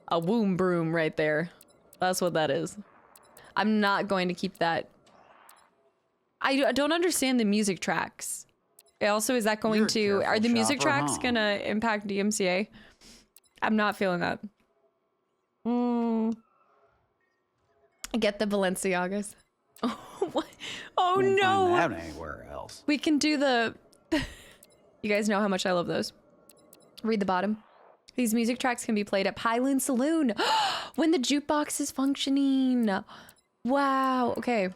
a womb broom right there. That's what that is. I'm not going to keep that. I don't understand the music tracks. Also, is that going You're a to, are careful the music shopper, tracks huh? gonna impact DMCA? I'm not feeling that. Get the Balenciagas. Oh, what? Oh Won't no! find that anywhere else. We can do the... You guys know how much I love those. Read the bottom. These music tracks can be played at Pyloon Saloon when the jukebox is functioning. Wow. Okay.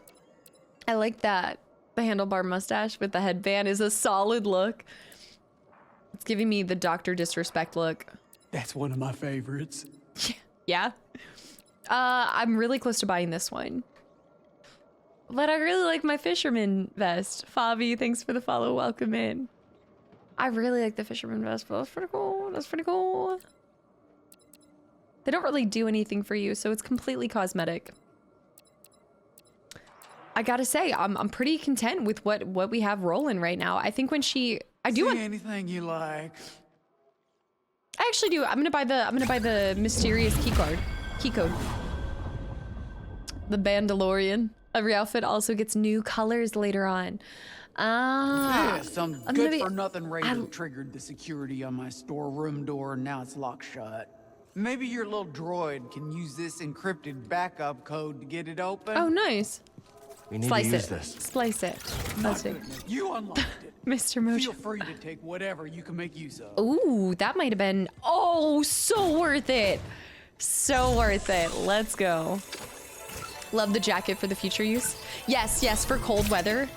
I like that. The handlebar mustache with the headband is a solid look. It's giving me the Dr. Disrespect look. That's one of my favorites. Yeah. I'm really close to buying this one. But I really like my fisherman vest. Fabi, thanks for the follow. Welcome in. I really like the fisherman vest, but that's pretty cool. That's pretty cool. They don't really do anything for you, so it's completely cosmetic. I gotta say, I'm pretty content with what we have rolling right now. I think when she, I do want anything you like. I actually do. I'm gonna buy the mysterious key code. The Bandalorian. Every outfit also gets new colors later on. Yeah, some I'm good gonna for nothing raid triggered the security on my storeroom door, and now it's locked shut. Maybe your little droid can use this encrypted backup code to get it open. Oh, nice. We need Slice to use it. this. Slice it. Let's see. You unlocked it. Mr. Mojo. Feel free to take whatever you can make use of. Ooh, that might have been, oh, so worth it. So worth it. Let's go. Love the jacket for the future use. Yes, yes, for cold weather.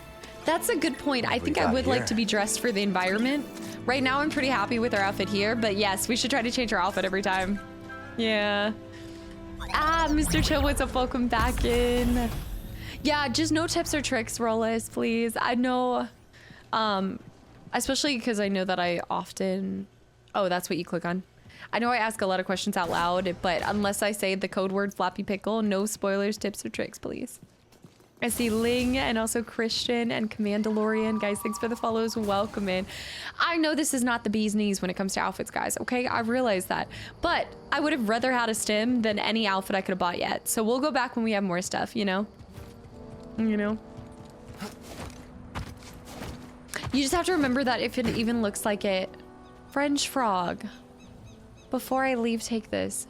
That's a good point. I think I would like to be dressed for the environment. Right now, I'm pretty happy with our outfit here, but yes, we should try to change our outfit every time. Yeah. Ah, Mr. Chill, what's up? Welcome back in. Yeah, just no tips or tricks, Rollis, please. I know, especially because I know that I often, oh, that's what you click on. I know I ask a lot of questions out loud, but unless I say the code word floppy pickle, no spoilers, tips, or tricks, please. I see Ling and also Christian and Commandalorian. Guys, thanks for the follows. Welcome in. I know this is not the bee's knees when it comes to outfits, guys, okay? I realize that. But I would have rather had a stim than any outfit I could have bought yet. So we'll go back when we have more stuff, you know? You know? You just have to remember that if it even looks like it. French frog. Before I leave, take this.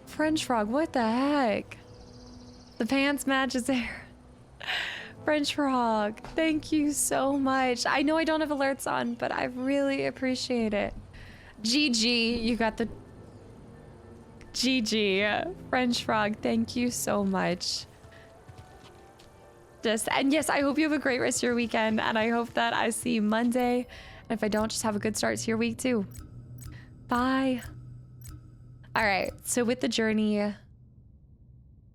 French frog, what the heck? The pants matches there. French frog, thank you so much. I know I don't have alerts on, but I really appreciate it. GG, you got the... GG, French frog, thank you so much. And yes, I hope you have a great rest of your weekend, and I hope that I see you Monday. And if I don't, just have a good start to your week too. Bye. All right, so with the journey,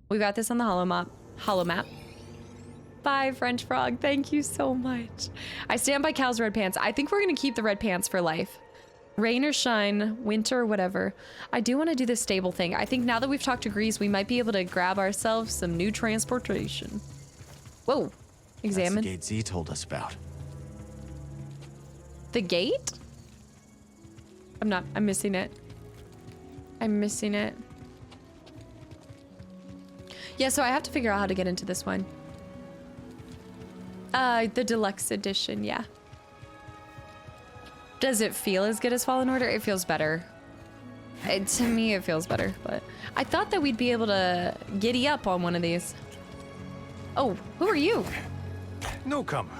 we got this on the holo map. Bye, French frog. Thank you so much. I stand by Cal's red pants. I think we're gonna keep the red pants for life. Rain or shine, winter or whatever. I do want to do the stable thing. I think now that we've talked to Grease, we might be able to grab ourselves some new transportation. Whoa. Examine. That's the gate Z told us about. The gate? I'm missing it. I'm missing it. Yeah, so I have to figure out how to get into this one. The deluxe edition, yeah. Does it feel as good as Fallen Order? It feels better. To me, it feels better, but I thought that we'd be able to giddy up on one of these. Oh, who are you? Newcomer.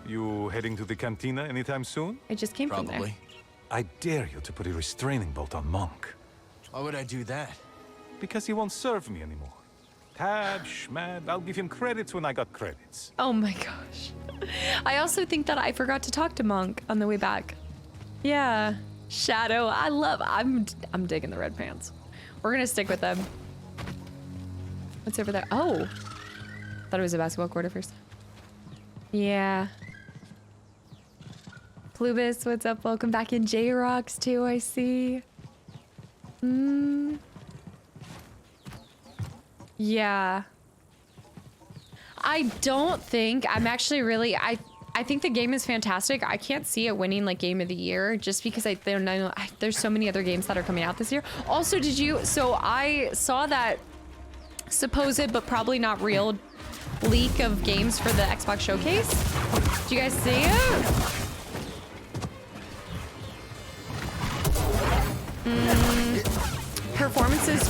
You heading to the cantina anytime soon? I just came from there. I dare you to put a restraining bolt on Monk. Why would I do that? Because he won't serve me anymore. Tab, schmad, I'll give him credits when I got credits. Oh my gosh. I also think that I forgot to talk to Monk on the way back. Yeah. Shadow, I'm digging the red pants. We're gonna stick with them. What's over there? Oh. Thought it was a basketball court at first. Yeah. Plubis, what's up? Welcome back in. J-Rocks too, I see. Yeah. I don't think, I'm actually really, I think the game is fantastic. I can't see it winning like game of the year just because there's so many other games that are coming out this year. Also, so I saw that supposed but probably not real leak of games for the Xbox Showcase. Did you guys see it? Performance is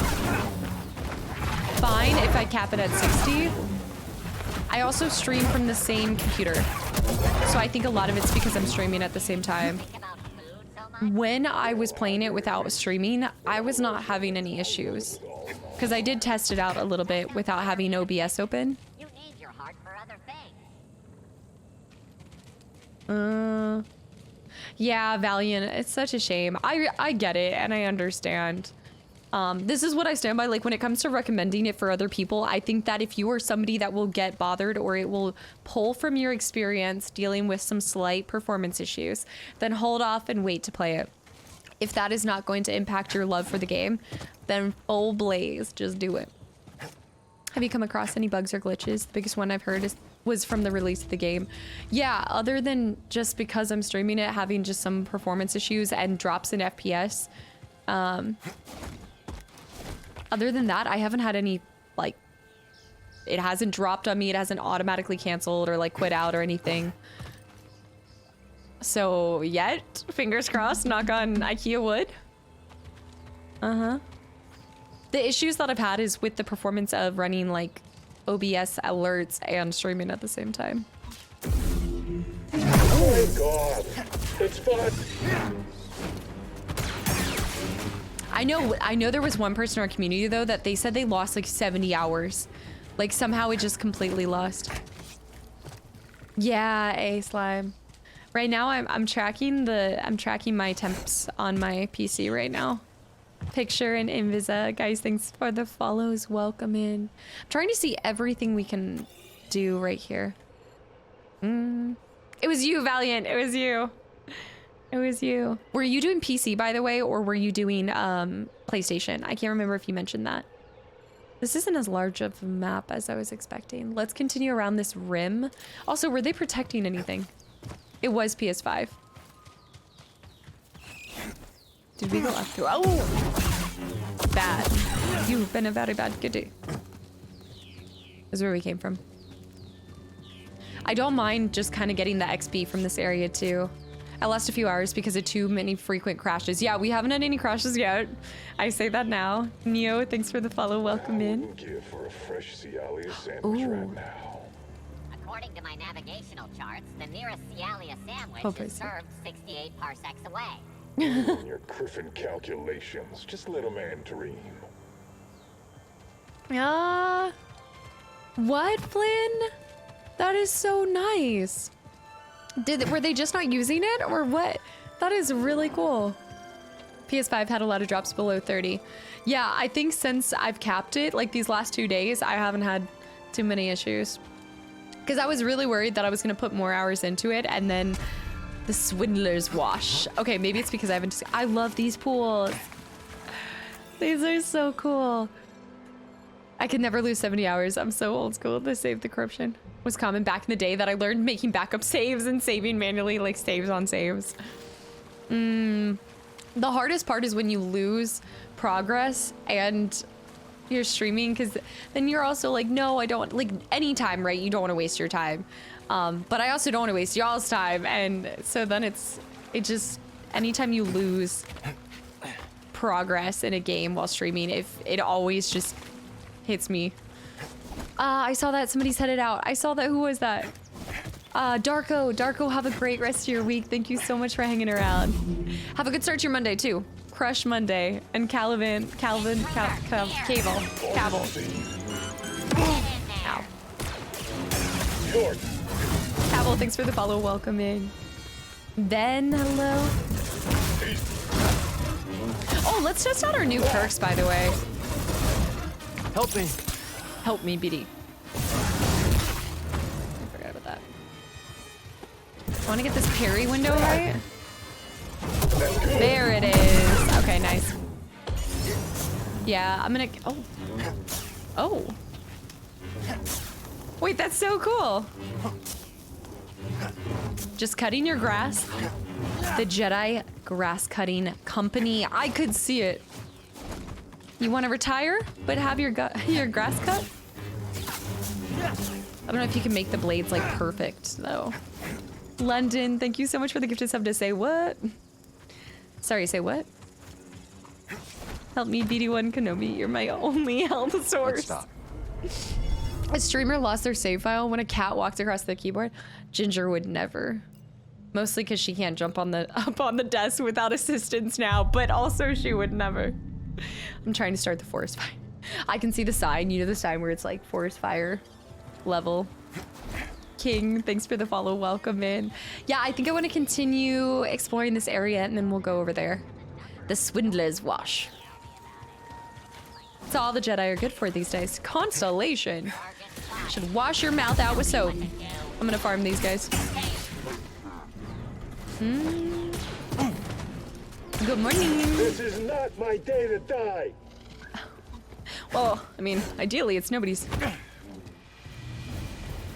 fine if I cap it at 60. I also stream from the same computer. So I think a lot of it's because I'm streaming at the same time. When I was playing it without streaming, I was not having any issues. Because I did test it out a little bit without having OBS open. You need your heart for other things. Yeah, Valiant, it's such a shame. I get it and I understand. This is what I stand by. Like when it comes to recommending it for other people, I think that if you are somebody that will get bothered or it will pull from your experience dealing with some slight performance issues, then hold off and wait to play it. If that is not going to impact your love for the game, then full blaze, just do it. Have you come across any bugs or glitches? The biggest one I've heard was from the release of the game. Yeah, other than just because I'm streaming it, having just some performance issues and drops in FPS. Other than that, I haven't had any, like, it hasn't dropped on me. It hasn't automatically canceled or like quit out or anything. So yet, fingers crossed, knock on IKEA wood. The issues that I've had is with the performance of running like OBS alerts and streaming at the same time. Oh my god, it's fun. I know there was one person in our community though that they said they lost like 70 hours. Like somehow it just completely lost. Yeah, A slime. Right now I'm tracking my temps on my PC right now. Picture and Invisa. Guys, thanks for the follows. Welcome in. I'm trying to see everything we can do right here. It was you, Valiant. It was you. It was you. Were you doing PC, by the way, or were you doing PlayStation? I can't remember if you mentioned that. This isn't as large of a map as I was expecting. Let's continue around this rim. Also, were they protecting anything? It was PS5. Did we go up through? Oh! Bad. You've been a very bad kitty. This is where we came from. I don't mind just kind of getting the XP from this area too. I lost a few hours because of too many frequent crashes. Yeah, we haven't had any crashes yet. I say that now. Neo, thanks for the follow. Welcome in. Give for a fresh Cialia sandwich right now. According to my navigational charts, the nearest Cialia sandwich is served 68 parsecs away. In your Griffin calculations, just let a man dream. What, Flynn? That is so nice. Were they just not using it or what? That is really cool. PS5 had a lot of drops below 30. Yeah, I think since I've capped it, like these last 2 days, I haven't had too many issues. Because I was really worried that I was going to put more hours into it and then the swindler's wash. Okay, maybe it's because I haven't... I love these pools. These are so cool. I could never lose 70 hours. I'm so old school. The save the corruption was common back in the day that I learned making backup saves and saving manually, like saves on saves. The hardest part is when you lose progress and you're streaming, because then you're also like, no, I don't, like any time, right? You don't want to waste your time. But I also don't want to waste y'all's time. And so then it just, anytime you lose progress in a game while streaming, it always just hits me. I saw that somebody's headed out. I saw that. Who was that? Darko, have a great rest of your week. Thank you so much for hanging around. Have a good start to your Monday too. Crush Monday. And Cavill. Ow. Cavill, thanks for the follow. Welcome in. Ben, hello. Oh, let's test out our new perks, by the way. Help me. Help me, BD. I forgot about that. I want to get this parry window right. There it is. Okay, nice. Yeah, I'm gonna... Oh. Oh. Wait, that's so cool. Just cutting your grass. The Jedi Grass Cutting Company. I could see it. You want to retire, but have your grass cut? I don't know if you can make the blades like perfect though. London, thank you so much for the gifted sub to say what? Sorry, say what? Help me, BD1 Kenobi. You're my only health source. Let's stop. A streamer lost their save file when a cat walked across the keyboard. Ginger would never. Mostly because she can't jump on up on the desk without assistance now, but also she would never. I'm trying to start the forest fire. I can see the sign, you know the sign where it's like forest fire level. King, thanks for the follow, welcome in. Yeah, I think I want to continue exploring this area and then we'll go over there. The Swindler's Wash. That's all the Jedi are good for these days. Constellation. Should wash your mouth out with soap. I'm gonna farm these guys. Good morning. This is not my day to die. Well, I mean, ideally it's nobody's.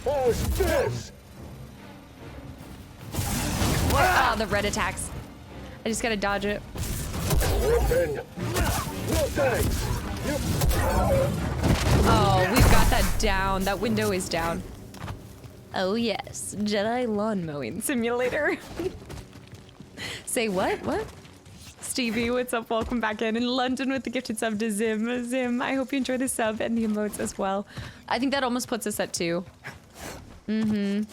How's this? Ah, the red attacks. I just gotta dodge it. Weapon. No thanks. Oh, we've got that down. That window is down. Oh yes, Jedi lawn mowing simulator. Say what? What? Stevie, what's up? Welcome back in London with the gifted sub to Zim. Zim, I hope you enjoy the sub and the emotes as well. I think that almost puts us at 2. He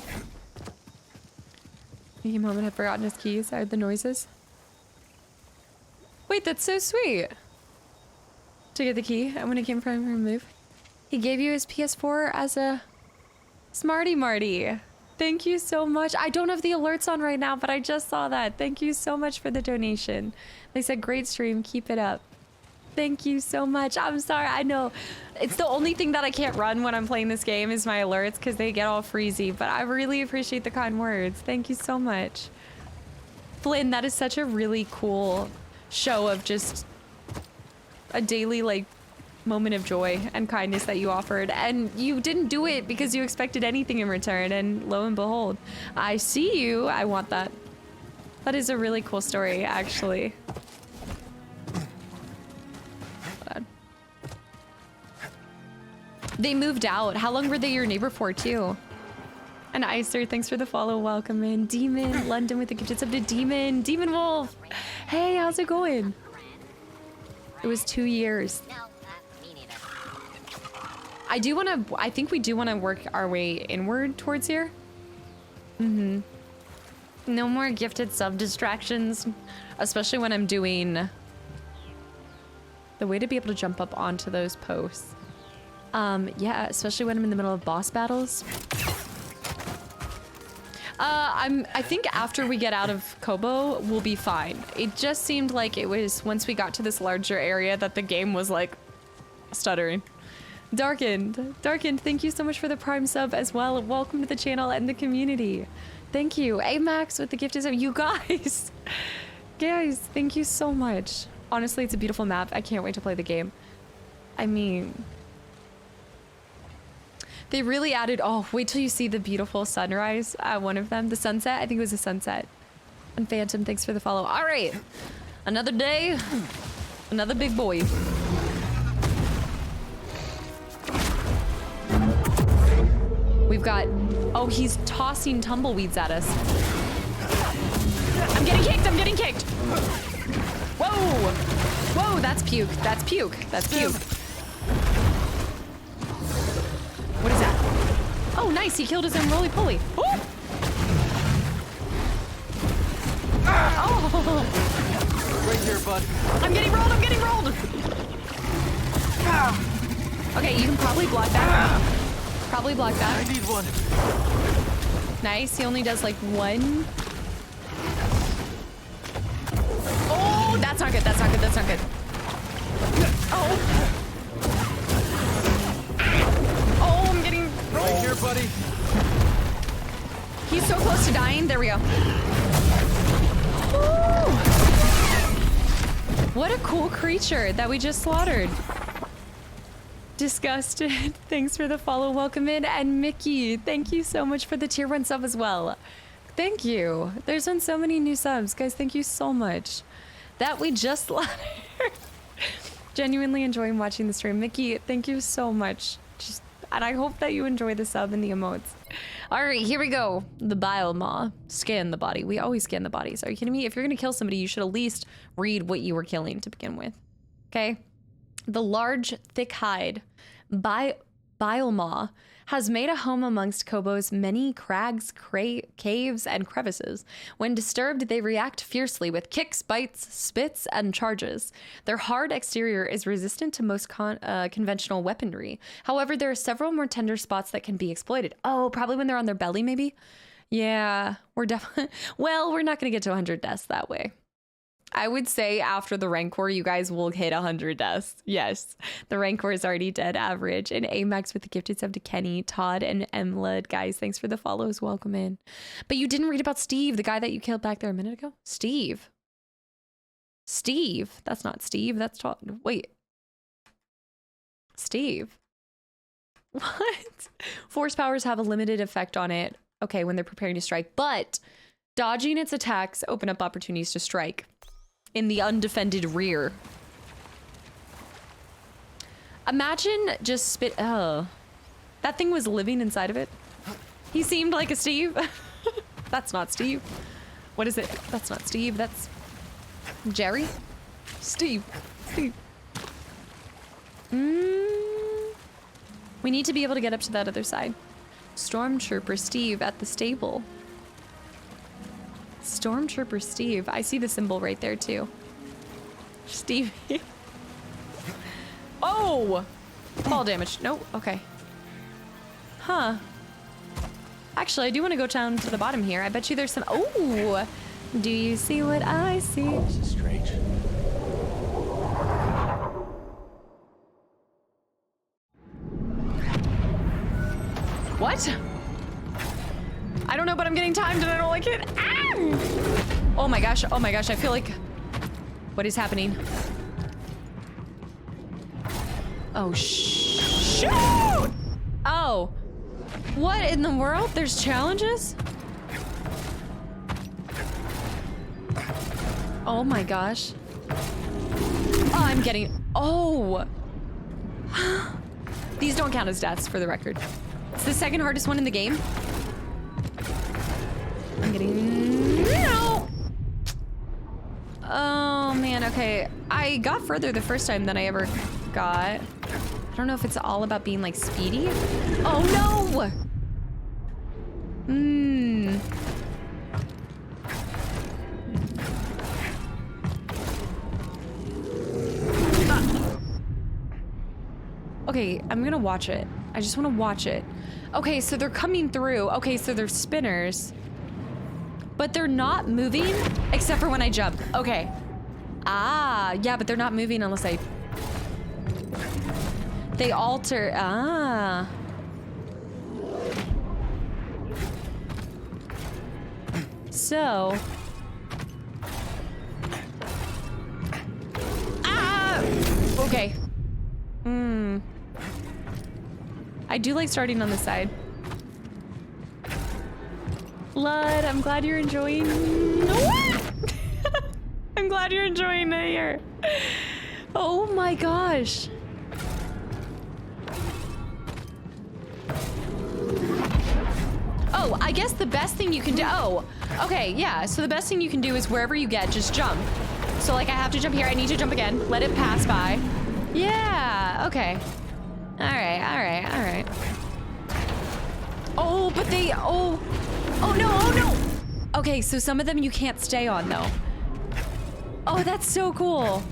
came home and had forgotten his keys. I heard the noises. Wait, that's so sweet. To get the key, and when it came from remove, he gave you his PS4 as a Smarty Marty. Thank you so much. I don't have the alerts on right now, but I just saw that. Thank you so much for the donation. They said, great stream, keep it up. Thank you so much. I'm sorry, I know. It's the only thing that I can't run when I'm playing this game is my alerts because they get all freezy, but I really appreciate the kind words. Thank you so much. Flynn, that is such a really cool show of just a daily, like, moment of joy and kindness that you offered, and you didn't do it because you expected anything in return, and lo and behold, I see you. I want that. That is a really cool story, actually. They moved out. How long were they your neighbor for, too? And Icer, thanks for the follow. Welcome in. Demon, London with the gifted sub to Demon. Demon Wolf. Hey, how's it going? It was 2 years. I think we do want to work our way inward towards here. No more gifted sub distractions, especially when I'm doing the way to be able to jump up onto those posts. Yeah, especially when I'm in the middle of boss battles. I think after we get out of Kobo, we'll be fine. It just seemed like it was once we got to this larger area that the game was like stuttering. Darkened, thank you so much for the Prime sub as well. Welcome to the channel and the community. Thank you. Amax with the gift sub. You guys. Guys, thank you so much. Honestly, it's a beautiful map. I can't wait to play the game. I mean, they really added, oh, wait till you see the beautiful sunrise at one of them. The sunset, I think it was a sunset. And Phantom, thanks for the follow. All right, another day, another big boy. We've got, oh, he's tossing tumbleweeds at us. I'm getting kicked, I'm getting kicked. Whoa, whoa, that's puke, that's puke, that's puke. What is that? Oh, nice, he killed his own roly-poly. Oh! Right here, bud. I'm getting rolled, I'm getting rolled! Okay, you can probably block that. Probably block that. I need one. Nice, he only does like one. Oh, that's not good, that's not good, that's not good. Oh. Oh, I'm getting rolled. Right here, buddy. He's so close to dying. There we go. Woo! What a cool creature that we just slaughtered. Disgusted. Thanks for the follow. Welcome in. And Mickey, thank you so much for the tier 1 sub as well. Thank you. There's been so many new subs. Guys, thank you so much. That we just slaughtered. Genuinely enjoying watching the stream. Mickey, thank you so much. Just And I hope that you enjoy the sub and the emotes. All right, here we go. The bile maw. Scan the body. We always scan the bodies. Are you kidding me? If you're gonna kill somebody, you should at least read what you were killing to begin with. Okay? The large, thick hide. Bile maw has made a home amongst Kobo's many crags, caves, and crevices. When disturbed, they react fiercely with kicks, bites, spits, and charges. Their hard exterior is resistant to most conventional weaponry. However, there are several more tender spots that can be exploited. Oh, probably when they're on their belly, maybe? Yeah, we're definitely... Well, we're not going to get to 100 deaths that way. I would say after the Rancor, you guys will hit 100 deaths. Yes, the Rancor is already dead average. And Amax with the gifted sub to Kenny, Todd, and Emlad. Guys, thanks for the follows. Welcome in. But you didn't read about Steve, the guy that you killed back there a minute ago? Steve? Steve? That's not Steve. That's Todd. Wait. Steve? What? Force powers have a limited effect on it. Okay, when they're preparing to strike. But dodging its attacks open up opportunities to strike. In the undefended rear. Imagine just spit. Oh, that thing was living inside of it. He seemed like a Steve. That's not Steve. What is it? That's not Steve. That's Jerry. Steve. Steve. We need to be able to get up to that other side. Stormtrooper Steve at the stable. Stormtrooper Steve. I see the symbol right there too. Steve. Oh! Fall damage. Nope. Okay. Huh. Actually, I do want to go down to the bottom here. I bet you there's some... Oh! Do you see what I see? This is strange. What? I don't know, but I'm getting timed and I don't like it. Ah! Oh my gosh, I feel like... What is happening? Oh, shoot! Oh. What in the world? There's challenges? Oh my gosh. Oh, I'm getting... Oh! These don't count as deaths, for the record. It's the second hardest one in the game. I'm getting... No! Oh, man, okay. I got further the first time than I ever got. I don't know if it's all about being, like, speedy. Oh, no! Okay, I'm gonna watch it. I just want to watch it. Okay, so they're coming through. Okay, so they're spinners. But they're not moving except for when I jump. Okay. Ah, yeah, but they're not moving unless I... They alter... Ah. So... Ah! Okay. I do like starting on the side. Lud, I'm glad you're enjoying... I'm glad you're enjoying it here. Oh my gosh. Oh, I guess the best thing you can do... Oh, okay, yeah. So the best thing you can do is wherever you get, just jump. So like I have to jump here, I need to jump again. Let it pass by. Yeah, okay. All right. Oh, but they... Oh no. Okay, so some of them you can't stay on though. Oh, that's so cool.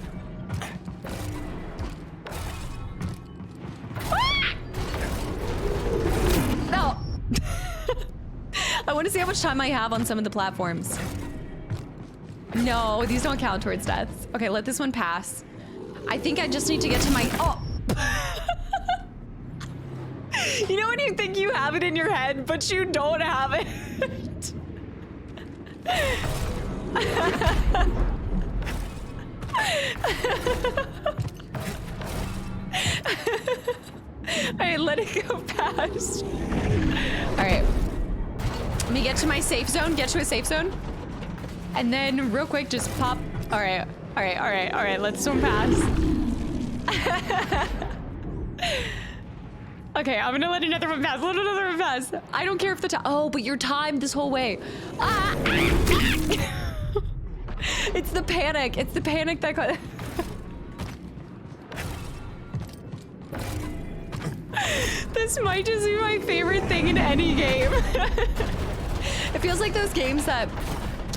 No. I want to see how much time I have on some of the platforms. No, these don't count towards deaths. Okay, let this one pass. I think I just need to get to my... Oh. You know when you think you have it in your head, but you don't have it? Alright, let it go past. Alright. Let me get to my safe zone, get to a safe zone. And then real quick, just pop. Alright, let's swim past. Okay, I'm gonna let another one pass. Let another one pass. I don't care if the time. Oh, but you're timed this whole way. Ah! It's the panic. It's the panic that. This might just be my favorite thing in any game. It feels like those games that.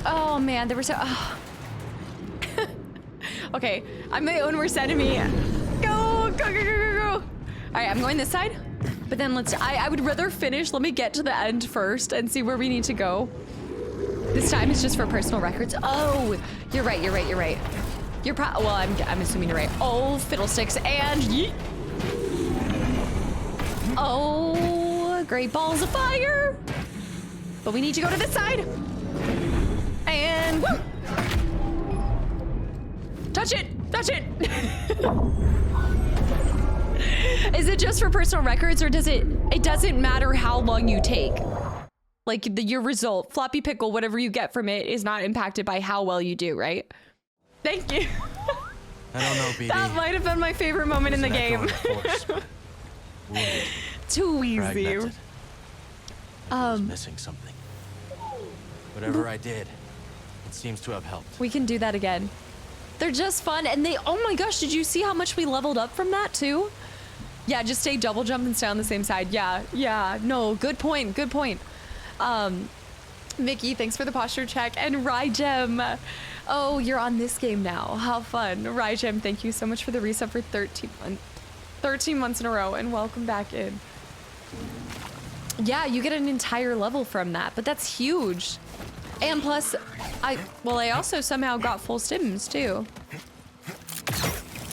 Oh man, they were so. Oh. Okay, I'm my own worst enemy. Go, go, go, go, go, go. All right, I'm going this side. But then I would rather finish. Let me get to the end first and see where we need to go. This time it's just for personal records. Oh, you're right, you're right, you're right. Well, I'm assuming you're right. Oh, fiddlesticks and yeet. Oh, great balls of fire. But we need to go to this side. And woo. Touch it, touch it. Is it just for personal records, or it doesn't matter how long you take? Like your result, floppy pickle, whatever you get from it is not impacted by how well you do, right? Thank you. I don't know, BD. That might have been my favorite moment in the game. Too easy. I was missing something. Whatever I did, it seems to have helped. We can do that again. They're just fun, and oh my gosh, did you see how much we leveled up from that too? Yeah, just stay double jump and stay on the same side. Yeah, no, good point, good point. Mickey, thanks for the posture check, and Rygem. Oh, you're on this game now. How fun. Rygem, thank you so much for the resub for 13 months in a row, and welcome back in. Yeah, you get an entire level from that, but that's huge. And plus, I also somehow got full stims too.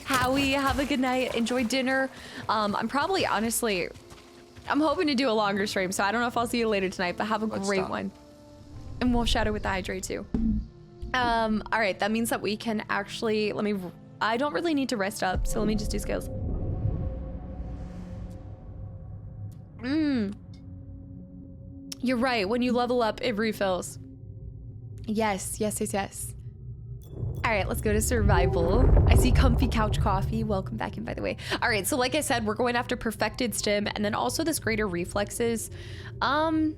Howie, have a good night. Enjoy dinner. I'm probably, honestly, I'm hoping to do a longer stream, so I don't know if I'll see you later tonight, but have a great one. And we'll shadow with the hydrate too. All right, that means that we can actually, I don't really need to rest up, so let me just do skills. You're right, when you level up, it refills. Yes. All right, let's go to survival. I see Comfy Couch Coffee. Welcome back in, by the way. All right, so like I said, we're going after perfected stim and then also this greater reflexes. I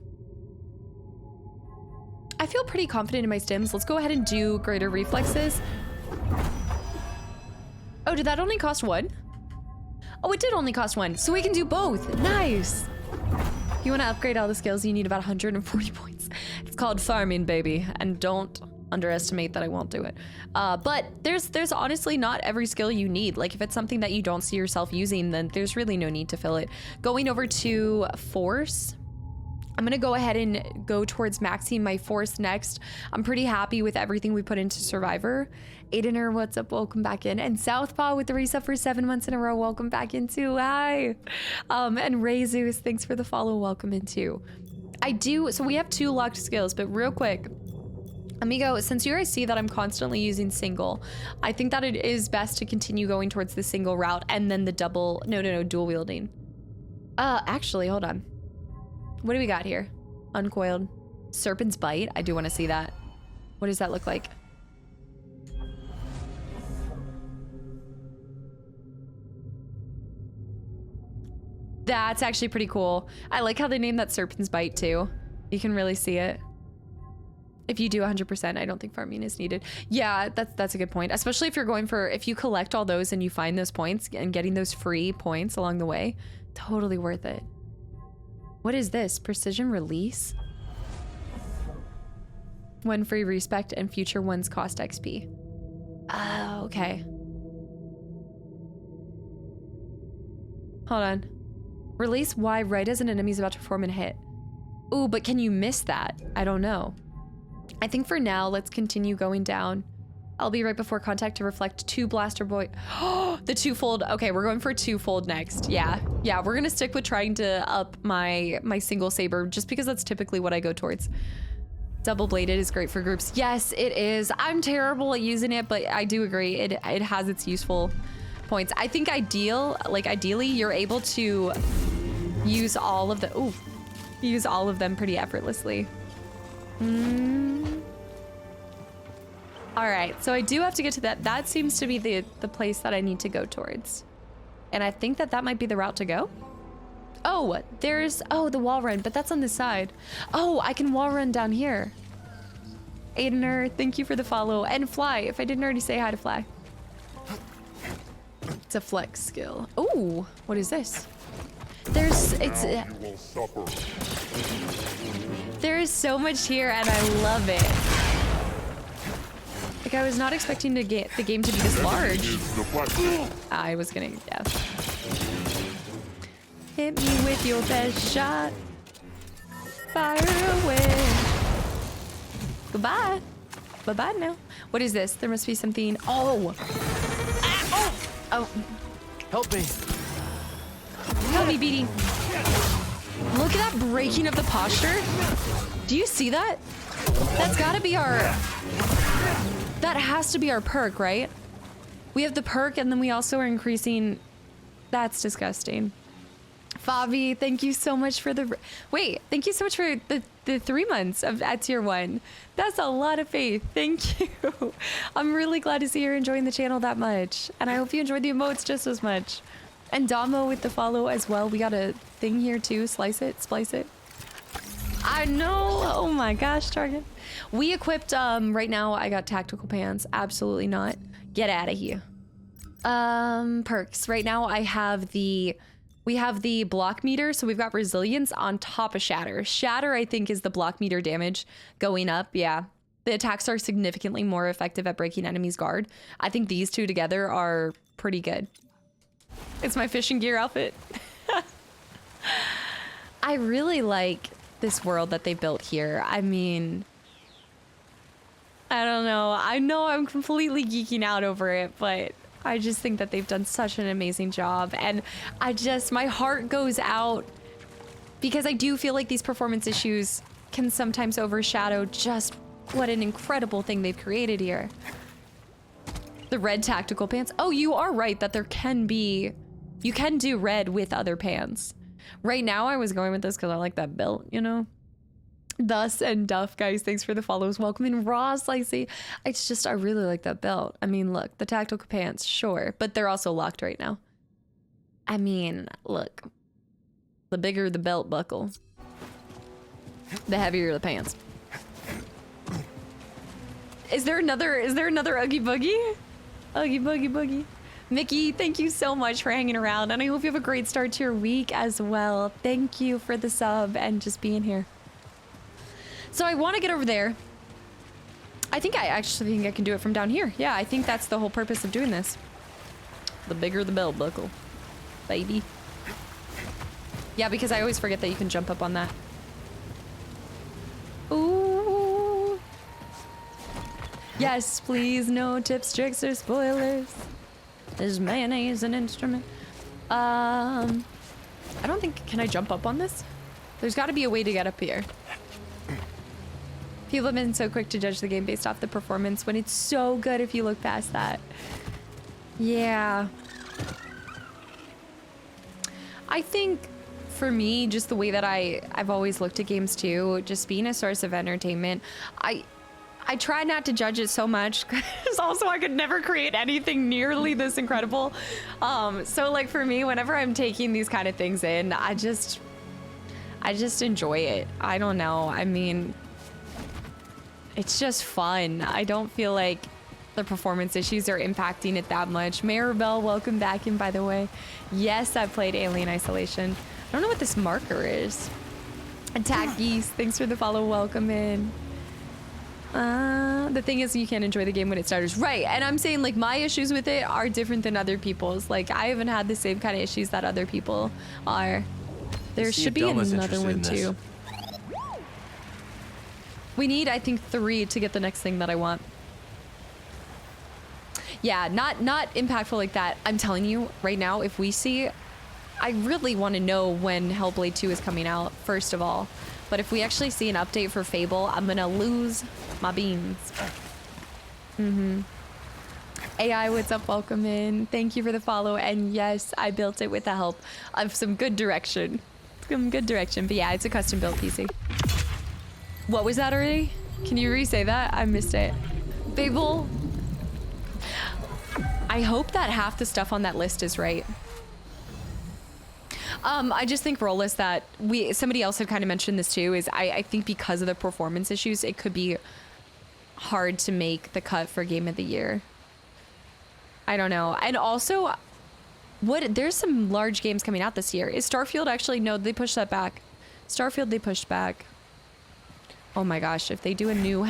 feel pretty confident in my stims. Let's go ahead and do greater reflexes. Oh, did that only cost one? Oh, it did only cost one, so we can do both. Nice. If you want to upgrade all the skills, you need about 140 points. It's called farming, baby, and don't underestimate that I won't do it. But there's honestly not every skill you need. Like if it's something that you don't see yourself using, then there's really no need to fill it. Going over to force, I'm gonna go ahead and go towards maxing my force next. I'm pretty happy with everything we put into Survivor. Aidener, what's up? Welcome back in. And Southpaw with the reset for 7 months in a row. Welcome back in too. Hi. And Rayzeus, thanks for the follow. Welcome in too. So we have 2 locked skills, but real quick, amigo, since you guys see that I'm constantly using single, I think that it is best to continue going towards the single route and then the dual wielding. Actually, hold on. What do we got here? Uncoiled. Serpent's Bite. I do want to see that. What does that look like? That's actually pretty cool. I like how they named that Serpent's Bite too. You can really see it. If you do 100%, I don't think farming is needed. Yeah, that's a good point. Especially if you're going for, if you collect all those and you find those points and getting those free points along the way, totally worth it. What is this? Precision release? 1 free respect and future ones cost XP. Oh, okay. Hold on. Release Y right as an enemy is about to perform a hit. Ooh, but can you miss that? I don't know. I think for now, let's continue going down. I'll be right before contact to reflect 2 blaster boy. Oh, the 2-fold. Okay, we're going for 2-fold next. Yeah, we're gonna stick with trying to up my single saber just because that's typically what I go towards. Double bladed is great for groups. Yes, it is. I'm terrible at using it, but I do agree. It has its useful points. I think ideally, you're able to use all of them pretty effortlessly. All right, so I do have to get to that. That seems to be the place that I need to go towards. And I think that might be the route to go. Oh, there's, oh, the wall run, but that's on the side. Oh, I can wall run down here. Aidener, thank you for the follow. And fly, if I didn't already say hi to fly. It's a flex skill. Oh, what is this? There is so much here and I love it. Like I was not expecting to get the game to be this large. I was gonna, yeah. Hit me with your best shot. Fire away. Goodbye. Bye-bye now. What is this? There must be something. Oh. Ah, oh. Oh. Help me. Help me, Beatty. Look at that breaking of the posture. Do you see that? That's gotta be our... That has to be our perk, right? We have the perk and then we also are increasing... That's disgusting. Favi, thank you so much for the... Wait, thank you so much for the 3 months at tier 1. That's a lot of faith. Thank you. I'm really glad to see you're enjoying the channel that much. And I hope you enjoyed the emotes just as much. And Damo with the follow as well. We got a thing here too. Slice it, splice it. I know. Oh my gosh, Target. We equipped, right now I got tactical pants. Absolutely not. Get out of here. Perks. Right now I have we have the block meter, so we've got resilience on top of shatter. Shatter, I think, is the block meter damage going up. Yeah. The attacks are significantly more effective at breaking enemies' guard. I think these two together are pretty good. It's my fishing gear outfit. I really like this world that they built here. I mean, I don't know. I know I'm completely geeking out over it, but I just think that they've done such an amazing job. And my heart goes out because I do feel like these performance issues can sometimes overshadow just what an incredible thing they've created here. The red tactical pants. Oh, you are right that there can be, you can do red with other pants. Right now I was going with this because I like that belt, you know? Thus and Duff, guys, thanks for the follows. Welcome in, Ross, Lacey. It's just, I really like that belt. I mean, look, the tactical pants, sure, but they're also locked right now. I mean, look, the bigger the belt buckle, the heavier the pants. Is there another Oogie Boogie? Oogie Boogie Boogie. Mickey, thank you so much for hanging around, and I hope you have a great start to your week as well. Thank you for the sub and just being here. So I want to get over there. I actually think I can do it from down here. Yeah, I think that's the whole purpose of doing this. The bigger the belt buckle, baby. Yeah, because I always forget that you can jump up on that. Ooh. Yes, please, no tips, tricks, or spoilers. Is mayonnaise an instrument? I don't think, can I jump up on this? There's got to be a way to get up here. People have been so quick to judge the game based off the performance when it's so good if you look past that. Yeah. I think for me, just the way that I've always looked at games too, just being a source of entertainment, I try not to judge it so much because also I could never create anything nearly this incredible. So like for me, whenever I'm taking these kind of things in, I just enjoy it. I don't know. I mean, it's just fun. I don't feel like the performance issues are impacting it that much. Maribel, welcome back in, by the way. Yes, I've played Alien Isolation. I don't know what this marker is. Attack Geese, thanks for the follow, welcome in. The thing is, you can't enjoy the game when it starts. Right, and I'm saying like my issues with it are different than other people's. Like I haven't had the same kind of issues that other people are. There should be another one too. We need, I think, 3 to get the next thing that I want. Yeah, not impactful like that. I'm telling you right now, if we see, I really want to know when Hellblade 2 is coming out, first of all. But if we actually see an update for Fable, I'm gonna lose my beans. AI, what's up? Welcome in. Thank you for the follow. And yes, I built it with the help of some good direction. But yeah, it's a custom built PC. What was that already? Can you re-say that? I missed it. Fable. I hope that half the stuff on that list is right. I just think, Rollis, that somebody else had kind of mentioned this too, is I think because of the performance issues, it could be hard to make the cut for Game of the Year. I don't know. And also, there's some large games coming out this year. Is Starfield actually? No, they pushed that back. Starfield, they pushed back. Oh my gosh, if they do a new...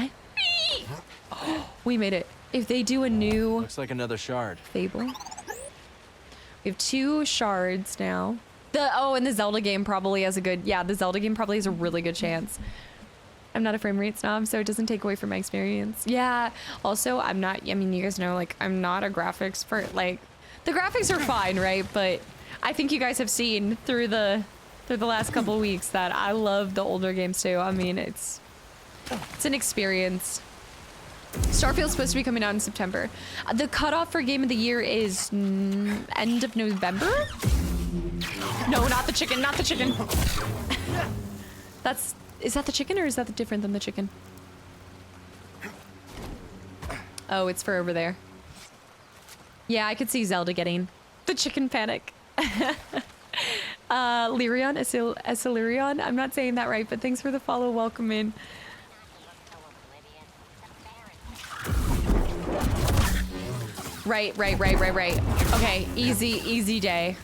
we made it. If they do a new... Looks like another shard. Fable. We have 2 shards now. And the Zelda game probably has a good... Yeah, the Zelda game probably has a really good chance. I'm not a frame rate snob, so it doesn't take away from my experience. Yeah. Also, I'm not... I mean, you guys know, like, I'm not a graphics for... Like, the graphics are fine, right? But I think you guys have seen through the last couple of weeks that I love the older games too. I mean, it's an experience. Starfield's supposed to be coming out in September. The cutoff for Game of the Year is end of November? No, not the chicken, not the chicken. Is that the chicken or is that different than the chicken? Oh, it's for over there. Yeah, I could see Zelda getting the chicken panic. Lyrion, Asilirion, I'm not saying that right, but thanks for the follow, welcome in. Right. Okay, easy day.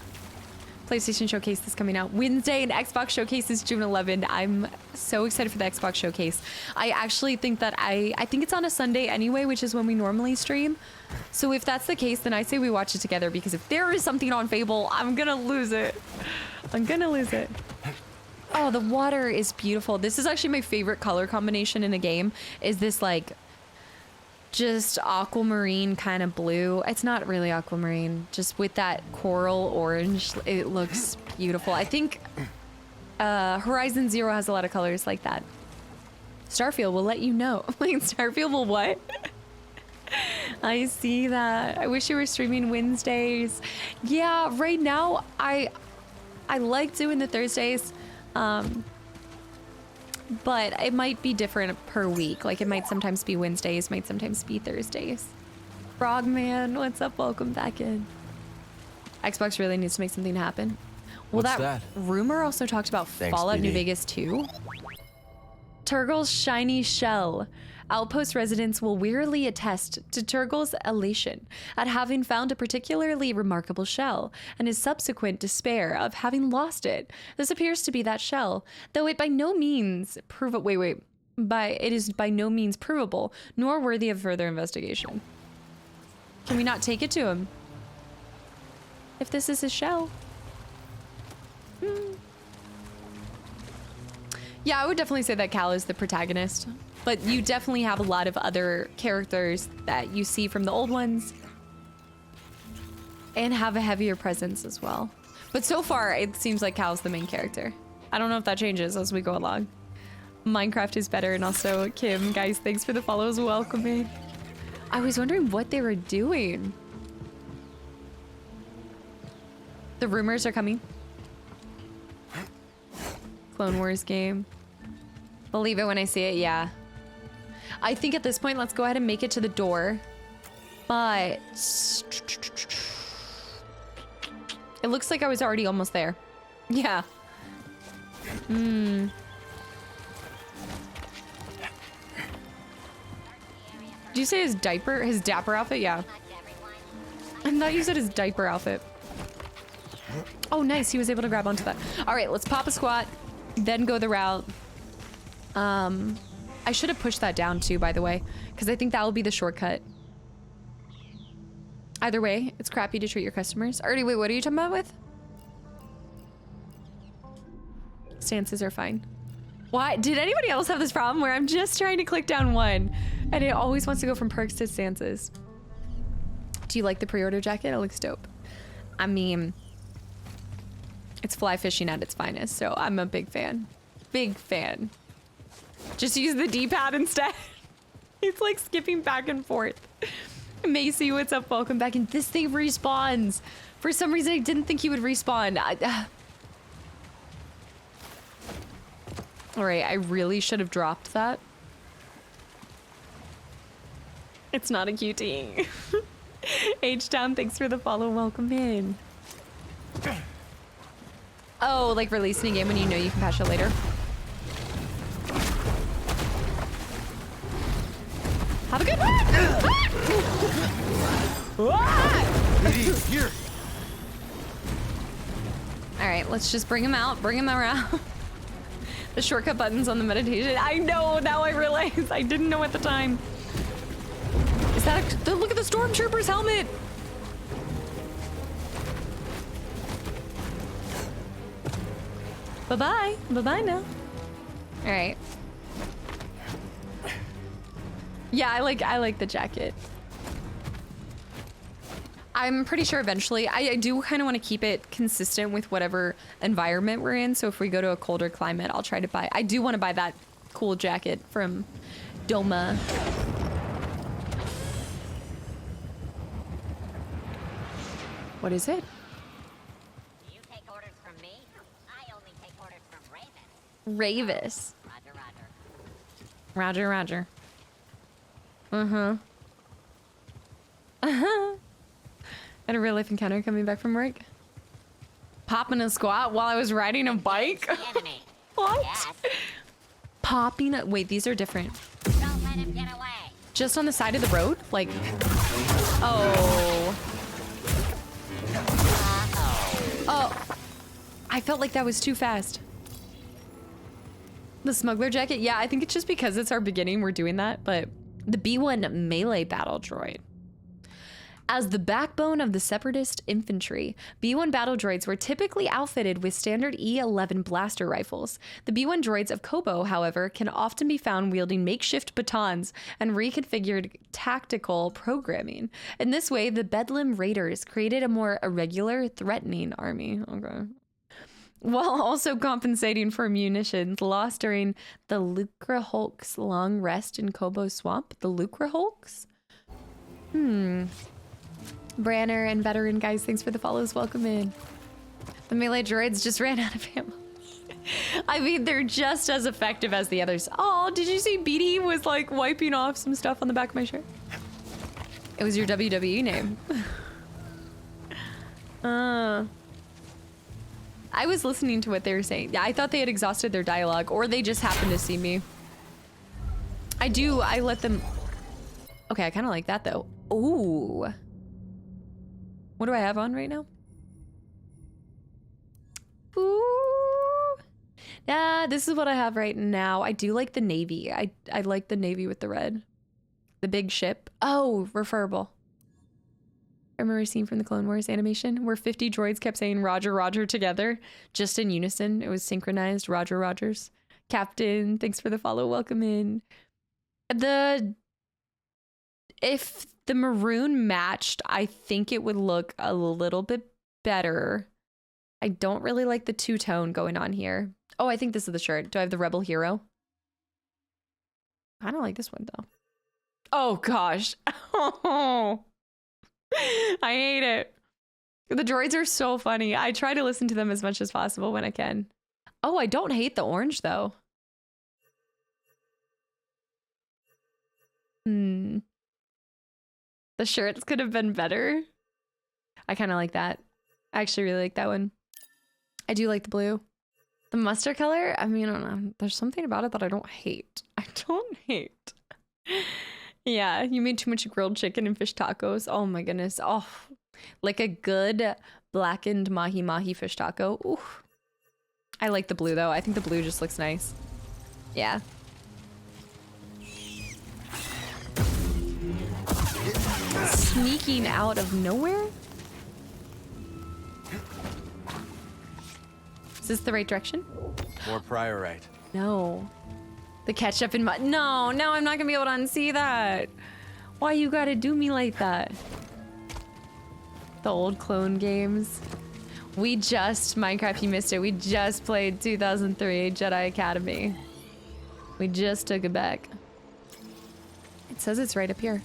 PlayStation Showcase is coming out Wednesday and Xbox Showcase is June 11th. I'm so excited for the Xbox Showcase. I actually think that I think it's on a Sunday anyway, which is when we normally stream. So if that's the case, then I say we watch it together because if there is something on Fable, I'm gonna lose it. Oh, the water is beautiful. This is actually my favorite color combination in a game, is this like just aquamarine kind of blue. It's not really aquamarine, just with that coral orange. It looks beautiful. I think Horizon Zero has a lot of colors like that. Starfield will let you know. Like, Starfield will what? I see that. I wish you were streaming Wednesdays. Yeah, right now I like doing the Thursdays. But it might be different per week. Like, it might sometimes be Wednesdays, might sometimes be Thursdays. Frogman, what's up? Welcome back in. Xbox really needs to make something happen. Well, that rumor also talked about Fallout New Vegas 2. Turgle's shiny shell. Outpost residents will wearily attest to Turgle's elation at having found a particularly remarkable shell and his subsequent despair of having lost it. This appears to be that shell, though it by no means it is by no means provable, nor worthy of further investigation. Can we not take it to him? If this is his shell. Yeah, I would definitely say that Cal is the protagonist. But you definitely have a lot of other characters that you see from the old ones and have a heavier presence as well. But so far, it seems like Cal's the main character. I don't know if that changes as we go along. Minecraft is better, and also Kim, guys, thanks for the follows. Welcome in. I was wondering what they were doing. The rumors are coming. Clone Wars game. Believe it when I see it, yeah. I think at this point, let's go ahead and make it to the door. But it looks like I was already almost there. Yeah. Did you say his dapper outfit? Yeah. I thought you said his diaper outfit. Oh, nice. He was able to grab onto that. All right, let's pop a squat, then go the route. I should have pushed that down too, by the way, because I think that will be the shortcut. Either way, it's crappy to treat your customers. Already, wait, what are you talking about with? Stances are fine. Why? Did anybody else have this problem where I'm just trying to click down one and it always wants to go from perks to stances? Do you like the pre-order jacket? It looks dope. I mean, it's fly fishing at its finest, so I'm a big fan. Big fan. Just use the D-pad instead. It's like skipping back and forth. Macy, what's up? Welcome back. And this thing respawns. For some reason, I didn't think he would respawn. All right, I really should have dropped that. It's not a QT. H-Town, thanks for the follow. Welcome in. Oh, like releasing a game when you know you can patch it later. Have a good one! Here. All right, let's just bring him out, bring him around. The shortcut buttons on the meditation. I know, now I realize. I didn't know at the time. Is that look at the stormtrooper's helmet. Bye-bye. Bye-bye now. All right. Yeah, I like the jacket. I'm pretty sure eventually, I do kind of want to keep it consistent with whatever environment we're in. So if we go to a colder climate, I'll try to buy, I do want to buy that cool jacket from Doma. What is it? You take orders from me? I only take orders from Ravis. Ravis. Roger, roger. Roger, roger. Uh-huh. Uh-huh. Had a real life encounter coming back from work. Popping a squat while I was riding a bike? What? Yes. Popping a, wait, these are different. Don't let him get away. Just on the side of the road? Like, oh. Oh. I felt like that was too fast. The smuggler jacket? Yeah, I think it's just because it's our beginning we're doing that, but the B1 melee battle droid. As the backbone of the Separatist infantry, B1 battle droids were typically outfitted with standard E11 blaster rifles. The B1 droids of Kobo, however, can often be found wielding makeshift batons and reconfigured tactical programming. In this way, the Bedlam Raiders created a more irregular, threatening army. Okay. While also compensating for munitions lost during the Lucra Hulk's long rest in Kobo Swamp. The Lucra Hulks? Branner and veteran guys, thanks for the follows. Welcome in. The melee droids just ran out of ammo. I mean, they're just as effective as the others. Oh, did you see BD was like wiping off some stuff on the back of my shirt? It was your WWE name. I was listening to what they were saying. Yeah, I thought they had exhausted their dialogue, or they just happened to see me. I let them... Okay, I kind of like that though. Ooh. What do I have on right now? Ooh. Yeah, this is what I have right now. I do like the navy. I like the navy with the red. The big ship. Oh, referable. I remember a scene from the Clone Wars animation where 50 droids kept saying Roger, Roger together, just in unison. It was synchronized. Roger, Rogers. Captain, thanks for the follow. Welcome in. If the maroon matched, I think it would look a little bit better. I don't really like the two-tone going on here. Oh, I think this is the shirt. Do I have the Rebel Hero? I don't like this one, though. Oh, gosh. Oh, I hate it. The droids are so funny. I try to listen to them as much as possible when I can. Oh, I don't hate the orange, though. The shirts could have been better. I kind of like that. I actually really like that one. I do like the blue. The mustard color, I mean, I don't know. There's something about it that I don't hate. I don't hate. Yeah, you made too much grilled chicken and fish tacos. Oh my goodness. Oh, like a good blackened mahi-mahi fish taco. Ooh. I like the blue though. I think the blue just looks nice. Yeah. Sneaking out of nowhere? Is this the right direction? More priorite. No. The ketchup in my... No, I'm not gonna be able to unsee that. Why you gotta do me like that? The old clone games. We just... Minecraft, you missed it. We just played 2003 Jedi Academy. We just took it back. It says it's right up here.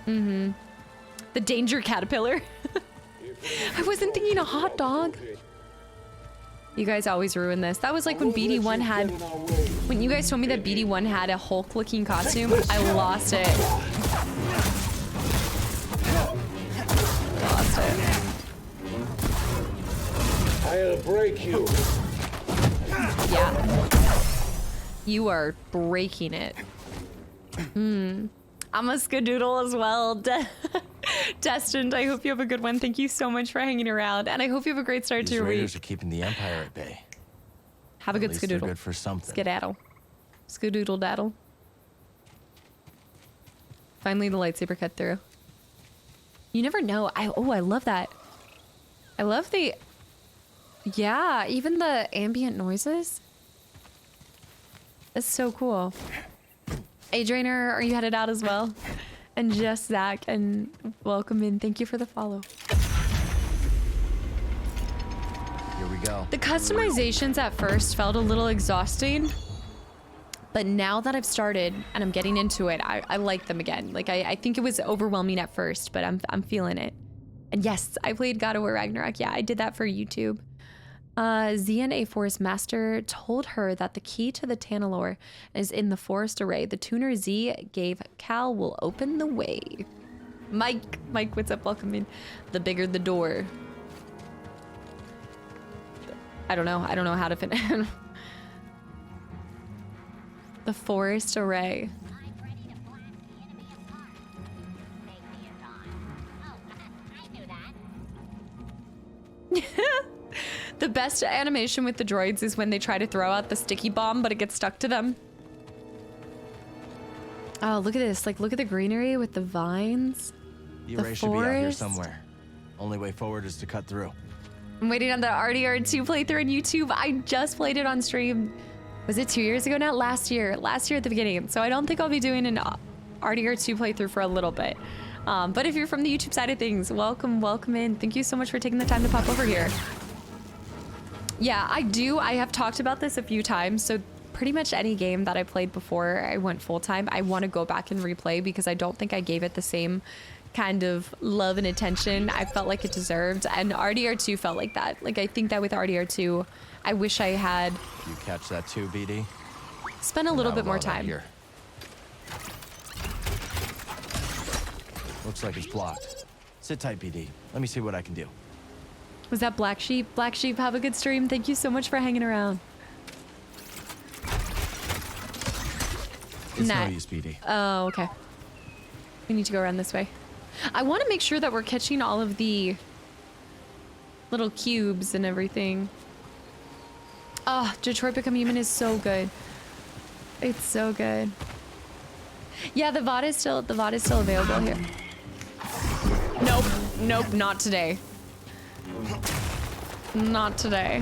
The danger caterpillar. I wasn't thinking a hot dog. You guys always ruin this. That was like when BD1 had... When you guys told me that BD1 had a Hulk-looking costume, I lost it. Lost it. I'll break you. Yeah. You are breaking it. I'm a skadoodle as well. Destined, I hope you have a good one. Thank you so much for hanging around, and I hope you have a great start to your Raiders week. are keeping the Empire at bay. Have a good At least they're skadoodle. good for something. Skedaddle. Skadoodle daddle. Finally, the lightsaber cut through. You never know. I love that. I love the... Yeah, even the ambient noises. That's so cool. Adrianer, are you headed out as well? And just Zach, and welcome in. Thank you for the follow. Here we go. The customizations at first felt a little exhausting, but now that I've started and I'm getting into it, I like them again. Like I think it was overwhelming at first, but I'm feeling it. And yes, I played God of War Ragnarok. Yeah, I did that for YouTube. Zian, a forest master, told her that the key to the Tanalorr is in the forest array. The tuner Z gave Cal will open the way. Mike, what's up? Welcome in. The bigger the door. I don't know how to finish. The forest array. The best animation with the droids is when they try to throw out the sticky bomb, but it gets stuck to them. Oh, look at this. Like, look at the greenery with the vines. The array should be out here somewhere. Only way forward is to cut through. I'm waiting on the RDR2 playthrough on YouTube. I just played it on stream. Was it 2 years ago now? Last year at the beginning. So I don't think I'll be doing an RDR2 playthrough for a little bit. But if you're from the YouTube side of things, welcome in. Thank you so much for taking the time to pop over here. Yeah, I have talked about this a few times. So pretty much any game that I played before I went full-time, I want to go back and replay because I don't think I gave it the same kind of love and attention I felt like it deserved. And RDR2 felt like that. Like, I think that with RDR2, I wish I had... You catch that too, BD? Spent a little bit more time. Here. Looks like it's blocked. Sit tight, BD. Let me see what I can do. Was that Black Sheep? Black Sheep, have a good stream. Thank you so much for hanging around. It's no use, BD. Oh, okay. We need to go around this way. I want to make sure that we're catching all of the little cubes and everything. Oh, Detroit Become Human is so good. It's so good. Yeah, the VOD is still available here. Nope, not today. Not today.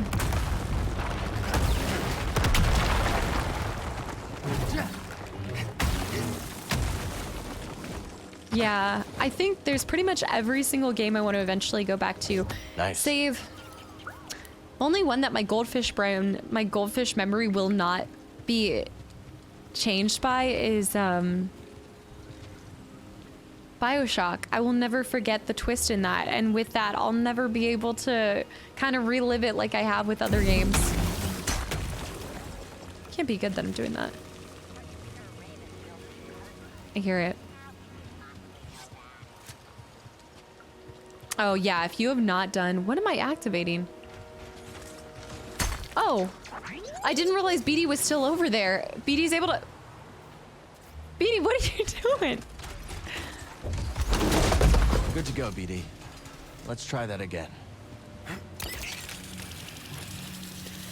Yeah, I think there's pretty much every single game I want to eventually go back to. Nice. Save. Only one that my goldfish memory will not be changed by is BioShock. I will never forget the twist in that, and with that, I'll never be able to kind of relive it like I have with other games. Can't be good that I'm doing that. I hear it. Oh yeah, if you have not done, what am I activating? Oh, I didn't realize BD was still over there. BD's able to... BD, what are you doing? Good to go, BD. Let's try that again.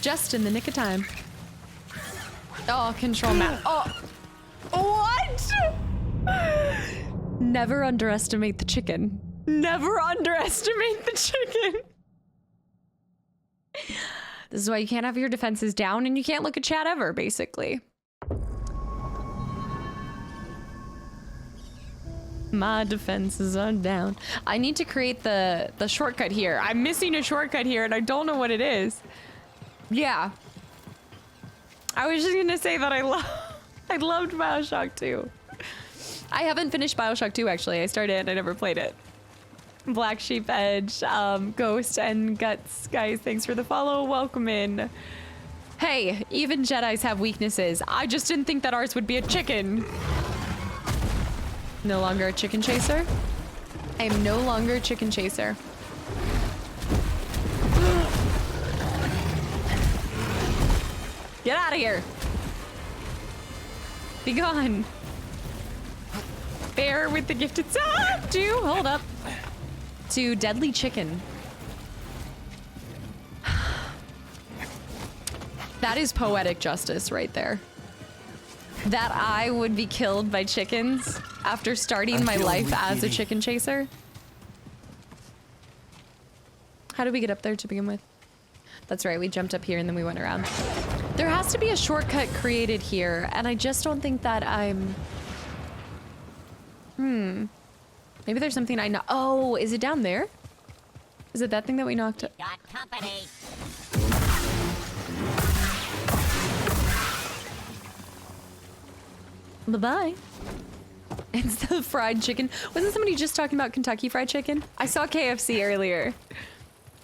Just in the nick of time. Oh, control map. Oh, what? Never underestimate the chicken. Never underestimate the chicken. This is why you can't have your defenses down and you can't look at chat ever, basically. My defenses are down. I need to create the shortcut here. I'm missing a shortcut here and I don't know what it is. Yeah. I was just gonna say that I loved BioShock 2. I haven't finished BioShock 2 actually. I started and I never played it. Black Sheep Edge, Ghost and Guts, guys, thanks for the follow. Welcome in. Hey, even Jedis have weaknesses. I just didn't think that ours would be a chicken. No longer a chicken chaser? I am no longer a chicken chaser. Get out of here. Be gone. Bear with the gifted hold up. To deadly chicken. That is poetic justice right there. That I would be killed by chickens after starting my life as a chicken chaser. How did we get up there to begin with? That's right, we jumped up here and then we went around. There has to be a shortcut created here, and I just don't think that I'm... Maybe there's something I know. Oh, is it down there? Is it that thing that we knocked up? Got company. Bye-bye. It's the fried chicken. Wasn't somebody just talking about Kentucky Fried Chicken? I saw KFC earlier.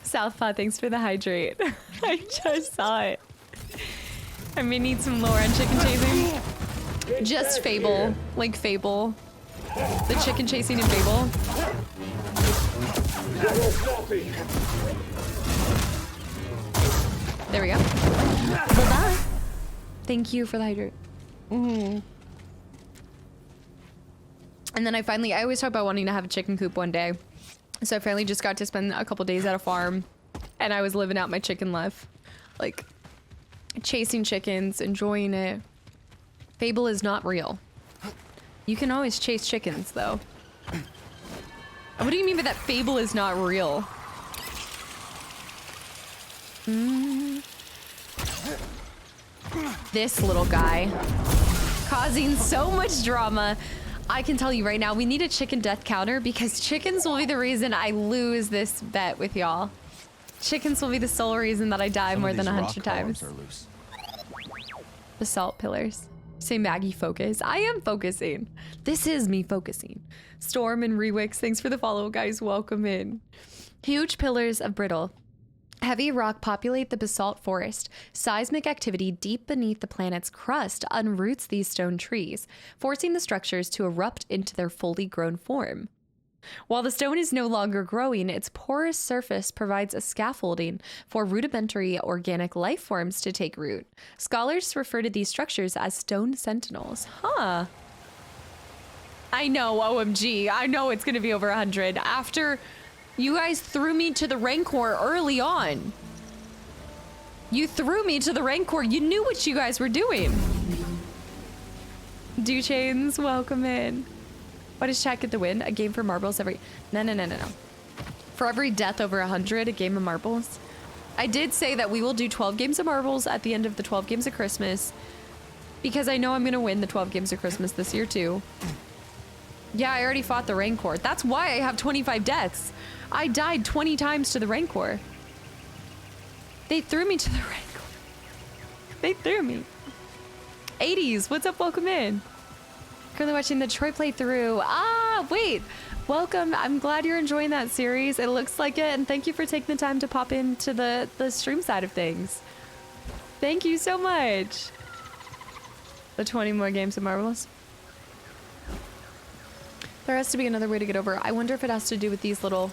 Southpaw, thanks for the hydrate. I just saw it. I may need some lore on chicken chasing. Just Fable. Like Fable. The chicken chasing in Fable. There we go. Bye-bye. Thank you for the hydrate. And then I always talk about wanting to have a chicken coop one day. So I finally just got to spend a couple days at a farm, and I was living out my chicken life. Like, chasing chickens, enjoying it. Fable is not real. You can always chase chickens, though. What do you mean by that Fable is not real? This little guy. Causing so much drama. I can tell you right now, we need a chicken death counter because chickens will be the reason I lose this bet with y'all. Chickens will be the sole reason that I die more than 100 times. Basalt pillars. Say Maggie, focus. I am focusing. This is me focusing. Storm and Rewix, thanks for the follow, guys. Welcome in. Huge pillars of brittle. Heavy rock populate the basalt forest. Seismic activity deep beneath the planet's crust unroots these stone trees, forcing the structures to erupt into their fully grown form. While the stone is no longer growing, its porous surface provides a scaffolding for rudimentary organic life forms to take root. Scholars refer to these structures as stone sentinels. Huh. I know, OMG. I know it's going to be over 100. After you guys threw me to the Rancor early on. You threw me to the Rancor. You knew what you guys were doing. Do-Chains, welcome in. What does chat get the win? A game for marbles every... No. For every death over 100, a game of marbles. I did say that we will do 12 games of marbles at the end of the 12 games of Christmas. Because I know I'm going to win the 12 games of Christmas this year, too. Yeah, I already fought the Rancor. That's why I have 25 deaths. I died 20 times to the Rancor. They threw me to the Rancor. They threw me. 80s, what's up? Welcome in. Currently watching the Troy playthrough. Ah, wait. Welcome. I'm glad you're enjoying that series. It looks like it. And thank you for taking the time to pop into the stream side of things. Thank you so much. The 20 more games of Marvelous. There has to be another way to get over. I wonder if it has to do with these little...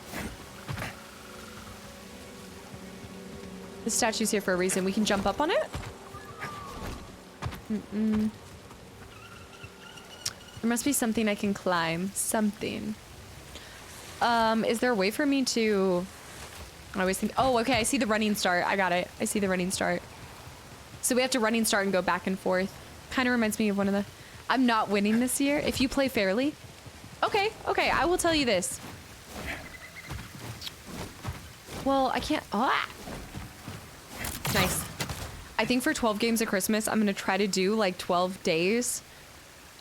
The statue's here for a reason. We can jump up on it? There must be something I can climb. Something. Is there a way for me to... I always think... Oh, okay. I see the running start. I got it. I see the running start. So we have to running start and go back and forth. Kind of reminds me of one of the... I'm not winning this year. If you play fairly... Okay. I will tell you this. Well, I can't... Ah! Nice. I think for 12 games of Christmas, I'm going to try to do like 12 days.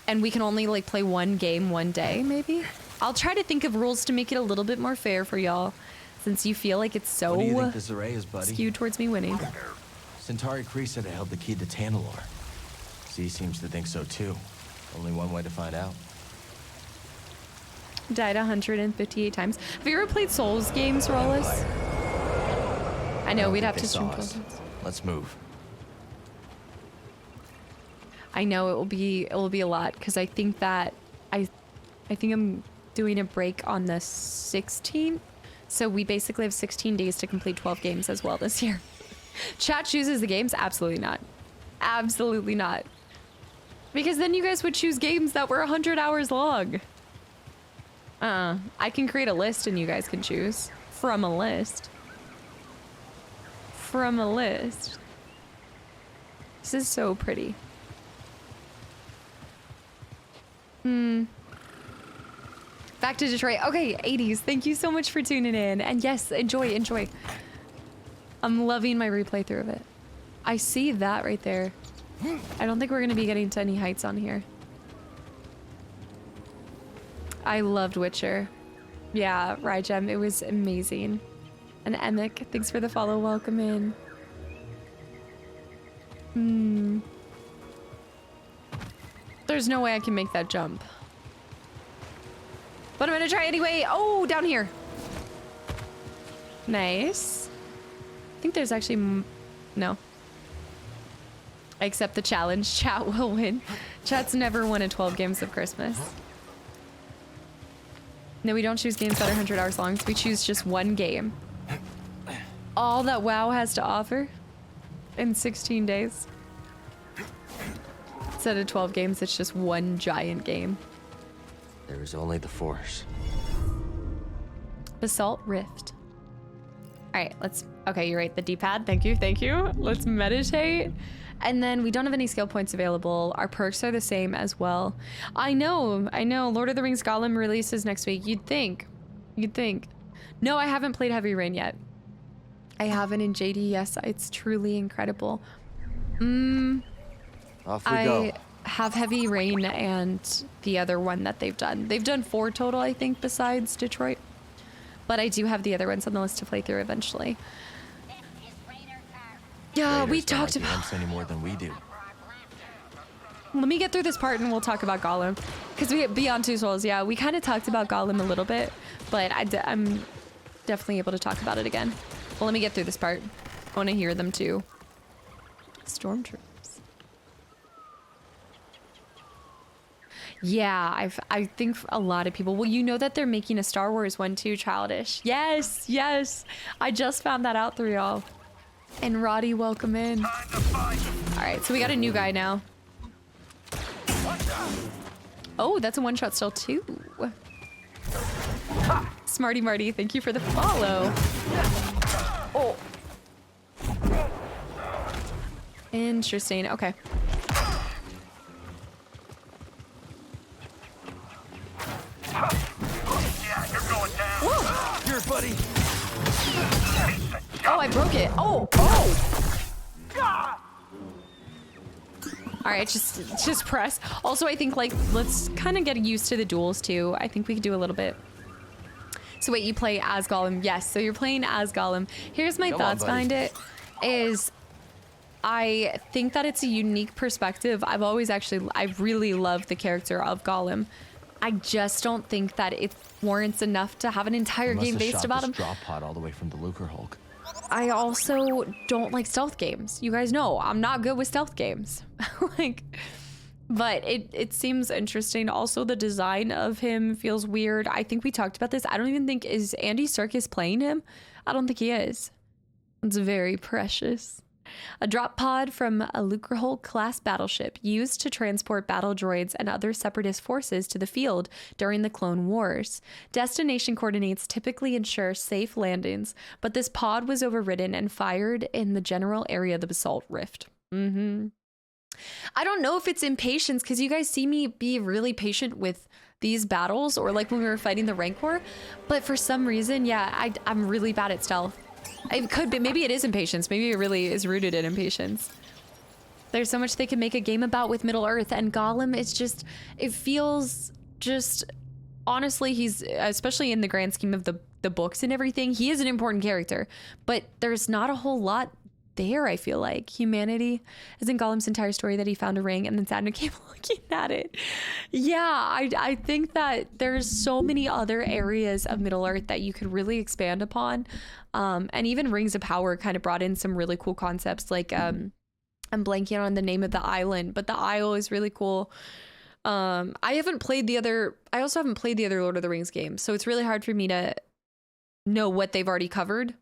And we can only like play one game one day, maybe? I'll try to think of rules to make it a little bit more fair for y'all. Since you feel like it's so what do you think this array is, buddy? skewed towards me winning. Centauri Kree said it held the key to Tantalor. Z seems to think so too. Only one way to find out. Died 158 times. Have you ever played Souls games, Rollis? I know, we'd have to stream 12 times. Let's move. I know it will be a lot because I think that I think I'm doing a break on the 16th. So we basically have 16 days to complete 12 games as well this year. Chat chooses the games? Absolutely not. Absolutely not. Because then you guys would choose games that were 100 hours long. I can create a list and you guys can choose from a list. From a list. This is so pretty. Back to Detroit. Okay, 80s. Thank you so much for tuning in. And yes, enjoy, enjoy. I'm loving my replay through of it. I see that right there. I don't think we're going to be getting to any heights on here. I loved Witcher. Yeah, Rygem, it was amazing. And Emic, thanks for the follow. Welcome in. There's no way I can make that jump. But I'm gonna try anyway. Oh, down here. Nice. I think there's actually... No. I accept the challenge. Chat will win. Chat's never won at 12 games of Christmas. No, we don't choose games that are 100 hours long. So we choose just one game. All that WoW has to offer in 16 days. Instead of 12 games, it's just one giant game. There is only the Force. Basalt Rift. All right, let's... Okay, you're right. The D-pad. Thank you. Thank you. Let's meditate. And then we don't have any skill points available. Our perks are the same as well. I know. Lord of the Rings Gollum releases next week. You'd think. No, I haven't played Heavy Rain yet. I haven't in JD. Yes, it's truly incredible. Off we go. Have Heavy Rain and the other one that they've done. They've done 4 total, I think, besides Detroit. But I do have the other ones on the list to play through eventually. Yeah, we talked about... any more than we do. Let me get through this part and we'll talk about Gollum. Because we Beyond Two Souls, yeah, we kind of talked about Gollum a little bit, but I'm definitely able to talk about it again. Well, let me get through this part. I want to hear them too. Stormtroopers. Yeah, I think a lot of people... Well, you know that they're making a Star Wars one too, Childish. Yes, yes. I just found that out through y'all. And Roddy, welcome in. Alright, so we got a new guy now. Oh, that's a one-shot still too. Smarty Marty, thank you for the follow. Oh. Interesting, okay. Whoa. Here, buddy. Oh, I broke it. Oh. All right, just press. Also, I think like let's kind of get used to the duels too. I think we could do a little bit. So wait, you play as Gollum? Yes. So you're playing as Gollum. Here's my thoughts behind it. Is I think that it's a unique perspective. I really love the character of Gollum. I just don't think that it warrants enough to have an entire game based about him. Drop pod all the way from the Lucre Hulk. I also don't like stealth games. You guys know I'm not good with stealth games. But it seems interesting. Also, the design of him feels weird. I think we talked about this. I don't even think, is Andy Serkis playing him? I don't think he is. It's very precious. A drop pod from a Lucre Hulk class battleship used to transport battle droids and other separatist forces to the field during the Clone Wars. Destination coordinates typically ensure safe landings, but this pod was overridden and fired in the general area of the Basalt Rift. I don't know if it's impatience, because you guys see me be really patient with these battles, or like when we were fighting the Rancor, but for some reason, yeah, I'm really bad at stealth. It could be, maybe it is impatience. Maybe it really is rooted in impatience. There's so much they can make a game about with Middle Earth, and Gollum, it's just, it feels just, honestly, he's, especially in the grand scheme of the books and everything, he is an important character, but there's not a whole lot there, I feel like. Humanity is in Gollum's entire story that he found a ring and then sat and came looking at it. Yeah, I think that there's so many other areas of Middle Earth that you could really expand upon. And even Rings of Power kind of brought in some really cool concepts, like I'm blanking on the name of the island, but the Isle is really cool. I also haven't played the other Lord of the Rings games, so it's really hard for me to know what they've already covered.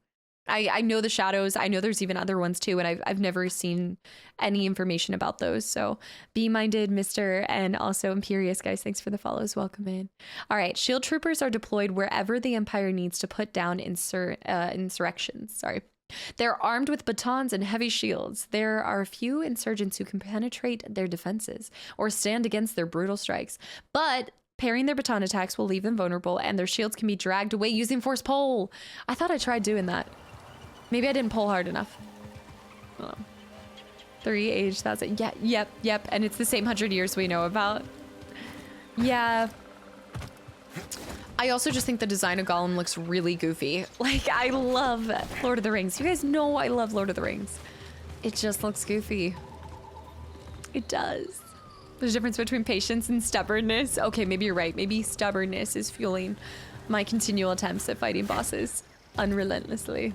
I know the shadows. I know there's even other ones too, and I've never seen any information about those. So be minded, Mr. and also Imperious, guys. Thanks for the follows. Welcome in. All right, shield troopers are deployed wherever the Empire needs to put down insurrections. Sorry. They're armed with batons and heavy shields. There are a few insurgents who can penetrate their defenses or stand against their brutal strikes, but parrying their baton attacks will leave them vulnerable, and their shields can be dragged away using force pull. I thought I tried doing that. Maybe I didn't pull hard enough. 3 age, that's it. Yeah, yep. And it's the same 100 years we know about. Yeah. I also just think the design of Gollum looks really goofy. Like, I love Lord of the Rings. You guys know I love Lord of the Rings. It just looks goofy. It does. There's a difference between patience and stubbornness. Okay, maybe you're right. Maybe stubbornness is fueling my continual attempts at fighting bosses unrelentlessly.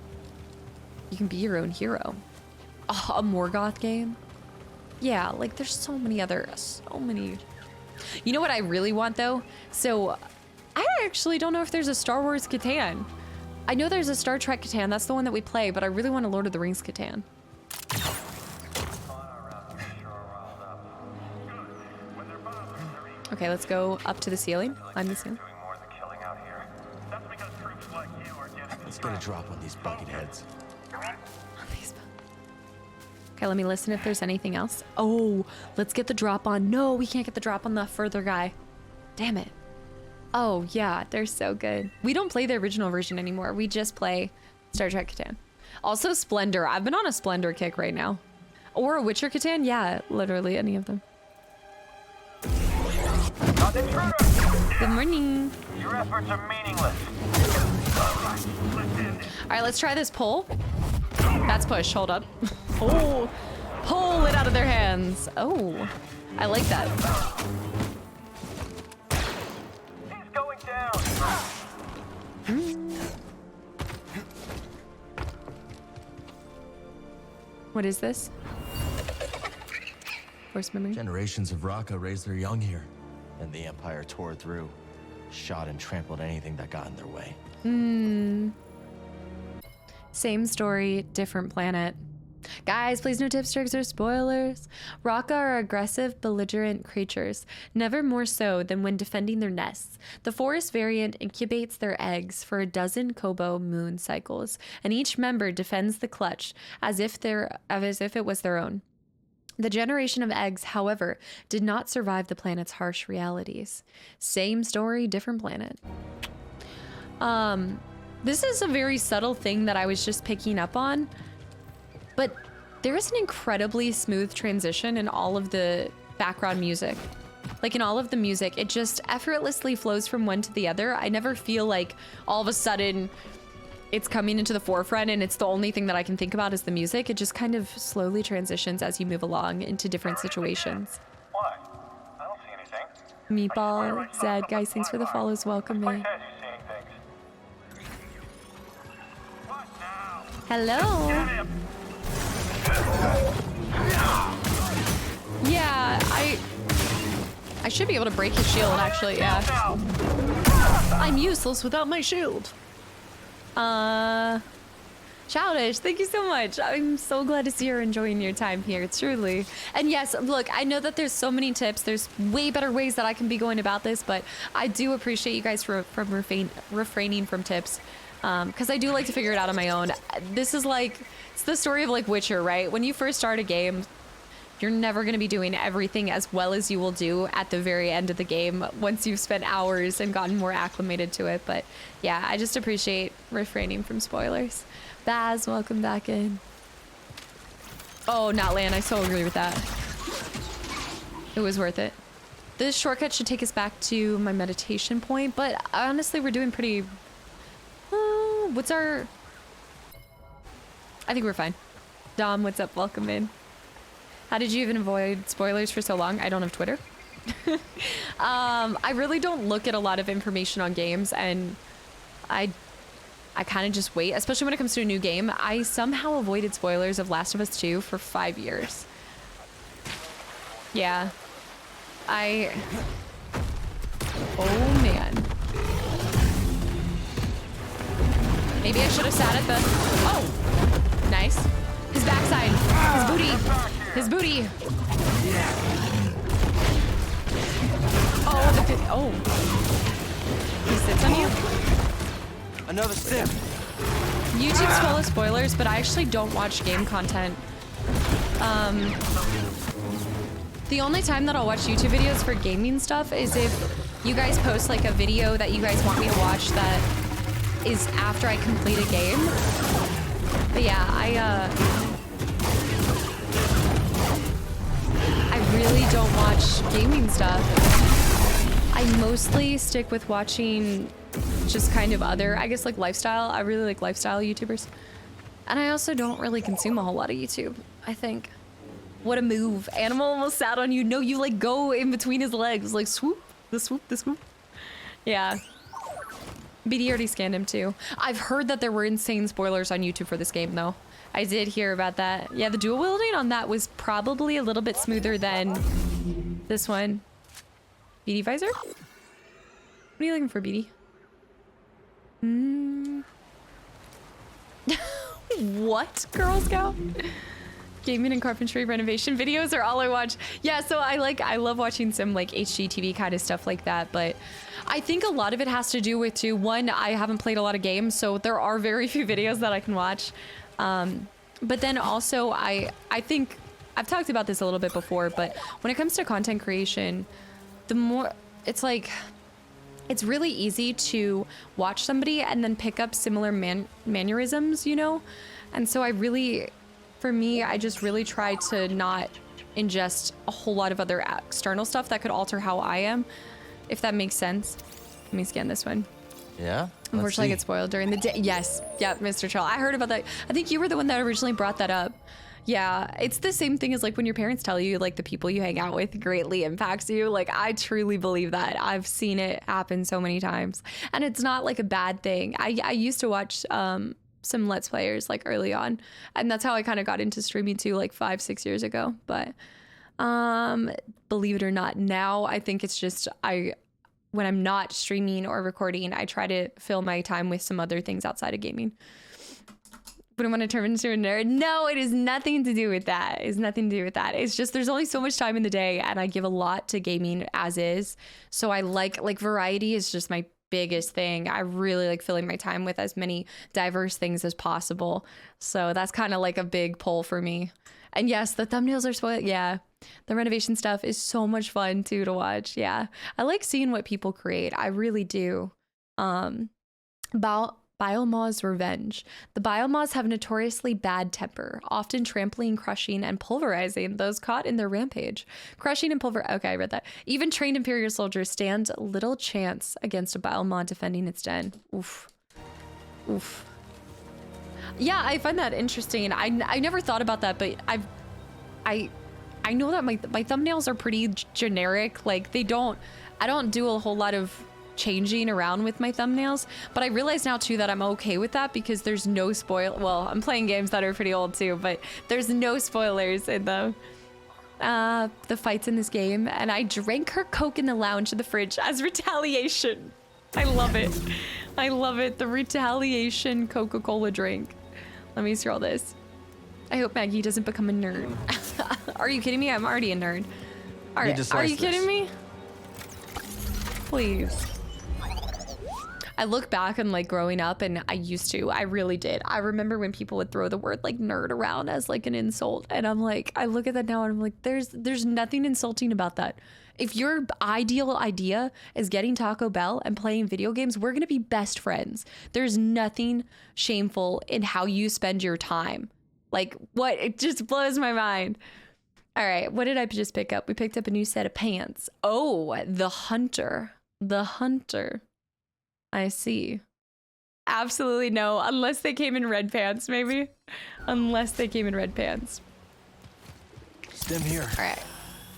You can be your own hero. Oh, a Morgoth game? Yeah, like there's so many. You know what I really want though? So I actually don't know if there's a Star Wars Catan. I know there's a Star Trek Catan. That's the one that we play, but I really want a Lord of the Rings Catan. Okay, let's go up to the ceiling. Climb the ceiling. Let's get a drop on these bucket heads. Okay, let me listen if there's anything else. Oh, let's get the drop on. No, we can't get the drop on the further guy. Damn it. Oh, yeah, they're so good. We don't play the original version anymore. We just play Star Trek Catan. Also, Splendor. I've been on a Splendor kick right now. Or a Witcher Catan. Yeah, literally any of them. Good morning. Your efforts are meaningless. All right, let's try this pull. That's push. Hold up. Oh, pull it out of their hands. Oh, I like that. He's going down. What is this? Force memory. Generations of Raka raised their young here, and the Empire tore through, shot and trampled anything that got in their way. Same story, different planet. Guys, please no tips, tricks, or spoilers. Raka are aggressive, belligerent creatures, never more so than when defending their nests. The forest variant incubates their eggs for 12 Kobo moon cycles, and each member defends the clutch as if it was their own. The generation of eggs, however, did not survive the planet's harsh realities. Same story, different planet. This is a very subtle thing that I was just picking up on, but there is an incredibly smooth transition in all of the background music. Like in all of the music, it just effortlessly flows from one to the other. I never feel like all of a sudden it's coming into the forefront and it's the only thing that I can think about is the music. It just kind of slowly transitions as you move along into different situations. What? I don't see anything. Meatball, Zed, guys, thanks for the follows. Welcome in. Hello. Yeah, I should be able to break his shield, actually, yeah. I'm useless without my shield. Childish, thank you so much. I'm so glad to see you're enjoying your time here, truly. And yes, look, I know that there's so many tips. There's way better ways that I can be going about this, but I do appreciate you guys from refraining from tips. Because I do like to figure it out on my own. This is like, it's the story of like Witcher, right? When you first start a game, you're never going to be doing everything as well as you will do at the very end of the game once you've spent hours and gotten more acclimated to it. But yeah, I just appreciate refraining from spoilers. Baz, welcome back in. Oh, not land. I so agree with that. It was worth it. This shortcut should take us back to my meditation point, but honestly, we're doing pretty... what's our... I think we're fine. Dom, what's up? Welcome in. How did you even avoid spoilers for so long? I don't have Twitter. I really don't look at a lot of information on games, and I kind of just wait, especially when it comes to a new game. I somehow avoided spoilers of Last of Us 2 for 5 years. Yeah. Oh, man. Maybe I should have sat at the... Oh! Nice. His backside. His booty. His booty. Oh, oh. He sits on you? Another stim. YouTube's full of spoilers, but I actually don't watch game content. The only time that I'll watch YouTube videos for gaming stuff is if you guys post like a video that you guys want me to watch that is after I complete a game. But yeah, I really don't watch gaming stuff. I mostly stick with watching just kind of other, I guess, like lifestyle. I really like lifestyle YouTubers. And I also don't really consume a whole lot of YouTube, I think. What a move. Animal almost sat on you. No, you like go in between his legs, like swoop, the swoop, the swoop. Yeah. BD already scanned him too. I've heard that there were insane spoilers on YouTube for this game though. I did hear about that. Yeah, the dual wielding on that was probably a little bit smoother than this one. BD visor? What are you looking for, BD? What, Girl Scout? Gaming and carpentry renovation videos are all I watch. Yeah, so I love watching some like HGTV kind of stuff like that, but I think a lot of it has to do with too, one, I haven't played a lot of games, so there are very few videos that I can watch. But then also I think I've talked about this a little bit before, but when it comes to content creation, the more it's like, it's really easy to watch somebody and then pick up similar mannerisms, you know? And so for me, I just really try to not ingest a whole lot of other external stuff that could alter how I am, if that makes sense. Let me scan this one. Yeah? Unfortunately, I get spoiled during the day. Yes. Yep, Mr. Troll. I heard about that. I think you were the one that originally brought that up. Yeah, it's the same thing as like when your parents tell you like the people you hang out with greatly impacts you. Like I truly believe that. I've seen it happen so many times. And it's not like a bad thing. I used to watch some Let's Players like early on. And that's how I kind of got into streaming too, like 5-6 years ago. But believe it or not, now I think it's just when I'm not streaming or recording, I try to fill my time with some other things outside of gaming. Wouldn't want to turn into a nerd. No, it has nothing to do with that. It's nothing to do with that. It's just there's only so much time in the day and I give a lot to gaming as is. So I like variety is just my biggest thing. I really like filling my time with as many diverse things as possible. So that's kind of like a big pull for me. And yes, the thumbnails are spoiled. Yeah. The renovation stuff is so much fun too to watch. Yeah. I like seeing what people create. I really do. About Biomaws Revenge. The Biomaws have notoriously bad temper, often trampling, crushing, and pulverizing those caught in their rampage. Crushing and okay, I read that. Even trained Imperial soldiers stand little chance against a Biomaw defending its den. Oof. Oof. Yeah, I find that interesting. I never thought about that, but I know that my thumbnails are pretty generic. Like I don't do a whole lot of changing around with my thumbnails, but I realize now too that I'm okay with that because there's no well, I'm playing games that are pretty old too, but there's no spoilers in the fights in this game, and I drank her Coke in the lounge of the fridge as retaliation. I love it. I love it. The retaliation Coca-Cola drink. Let me scroll this. I hope Maggie doesn't become a nerd. Are you kidding me? I'm already a nerd. All right. Are you kidding me? Please. I look back and like growing up, and I really did. I remember when people would throw the word like nerd around as like an insult, and I'm like, I look at that now and I'm like, there's nothing insulting about that. If your ideal idea is getting Taco Bell and playing video games, we're gonna be best friends. There's nothing shameful in how you spend your time. Like what? It just blows my mind. All right, what did I just pick up? We picked up a new set of pants. Oh, the hunter. The hunter. I see. Absolutely no, unless they came in red pants, maybe. Unless they came in red pants. Stim here. All right.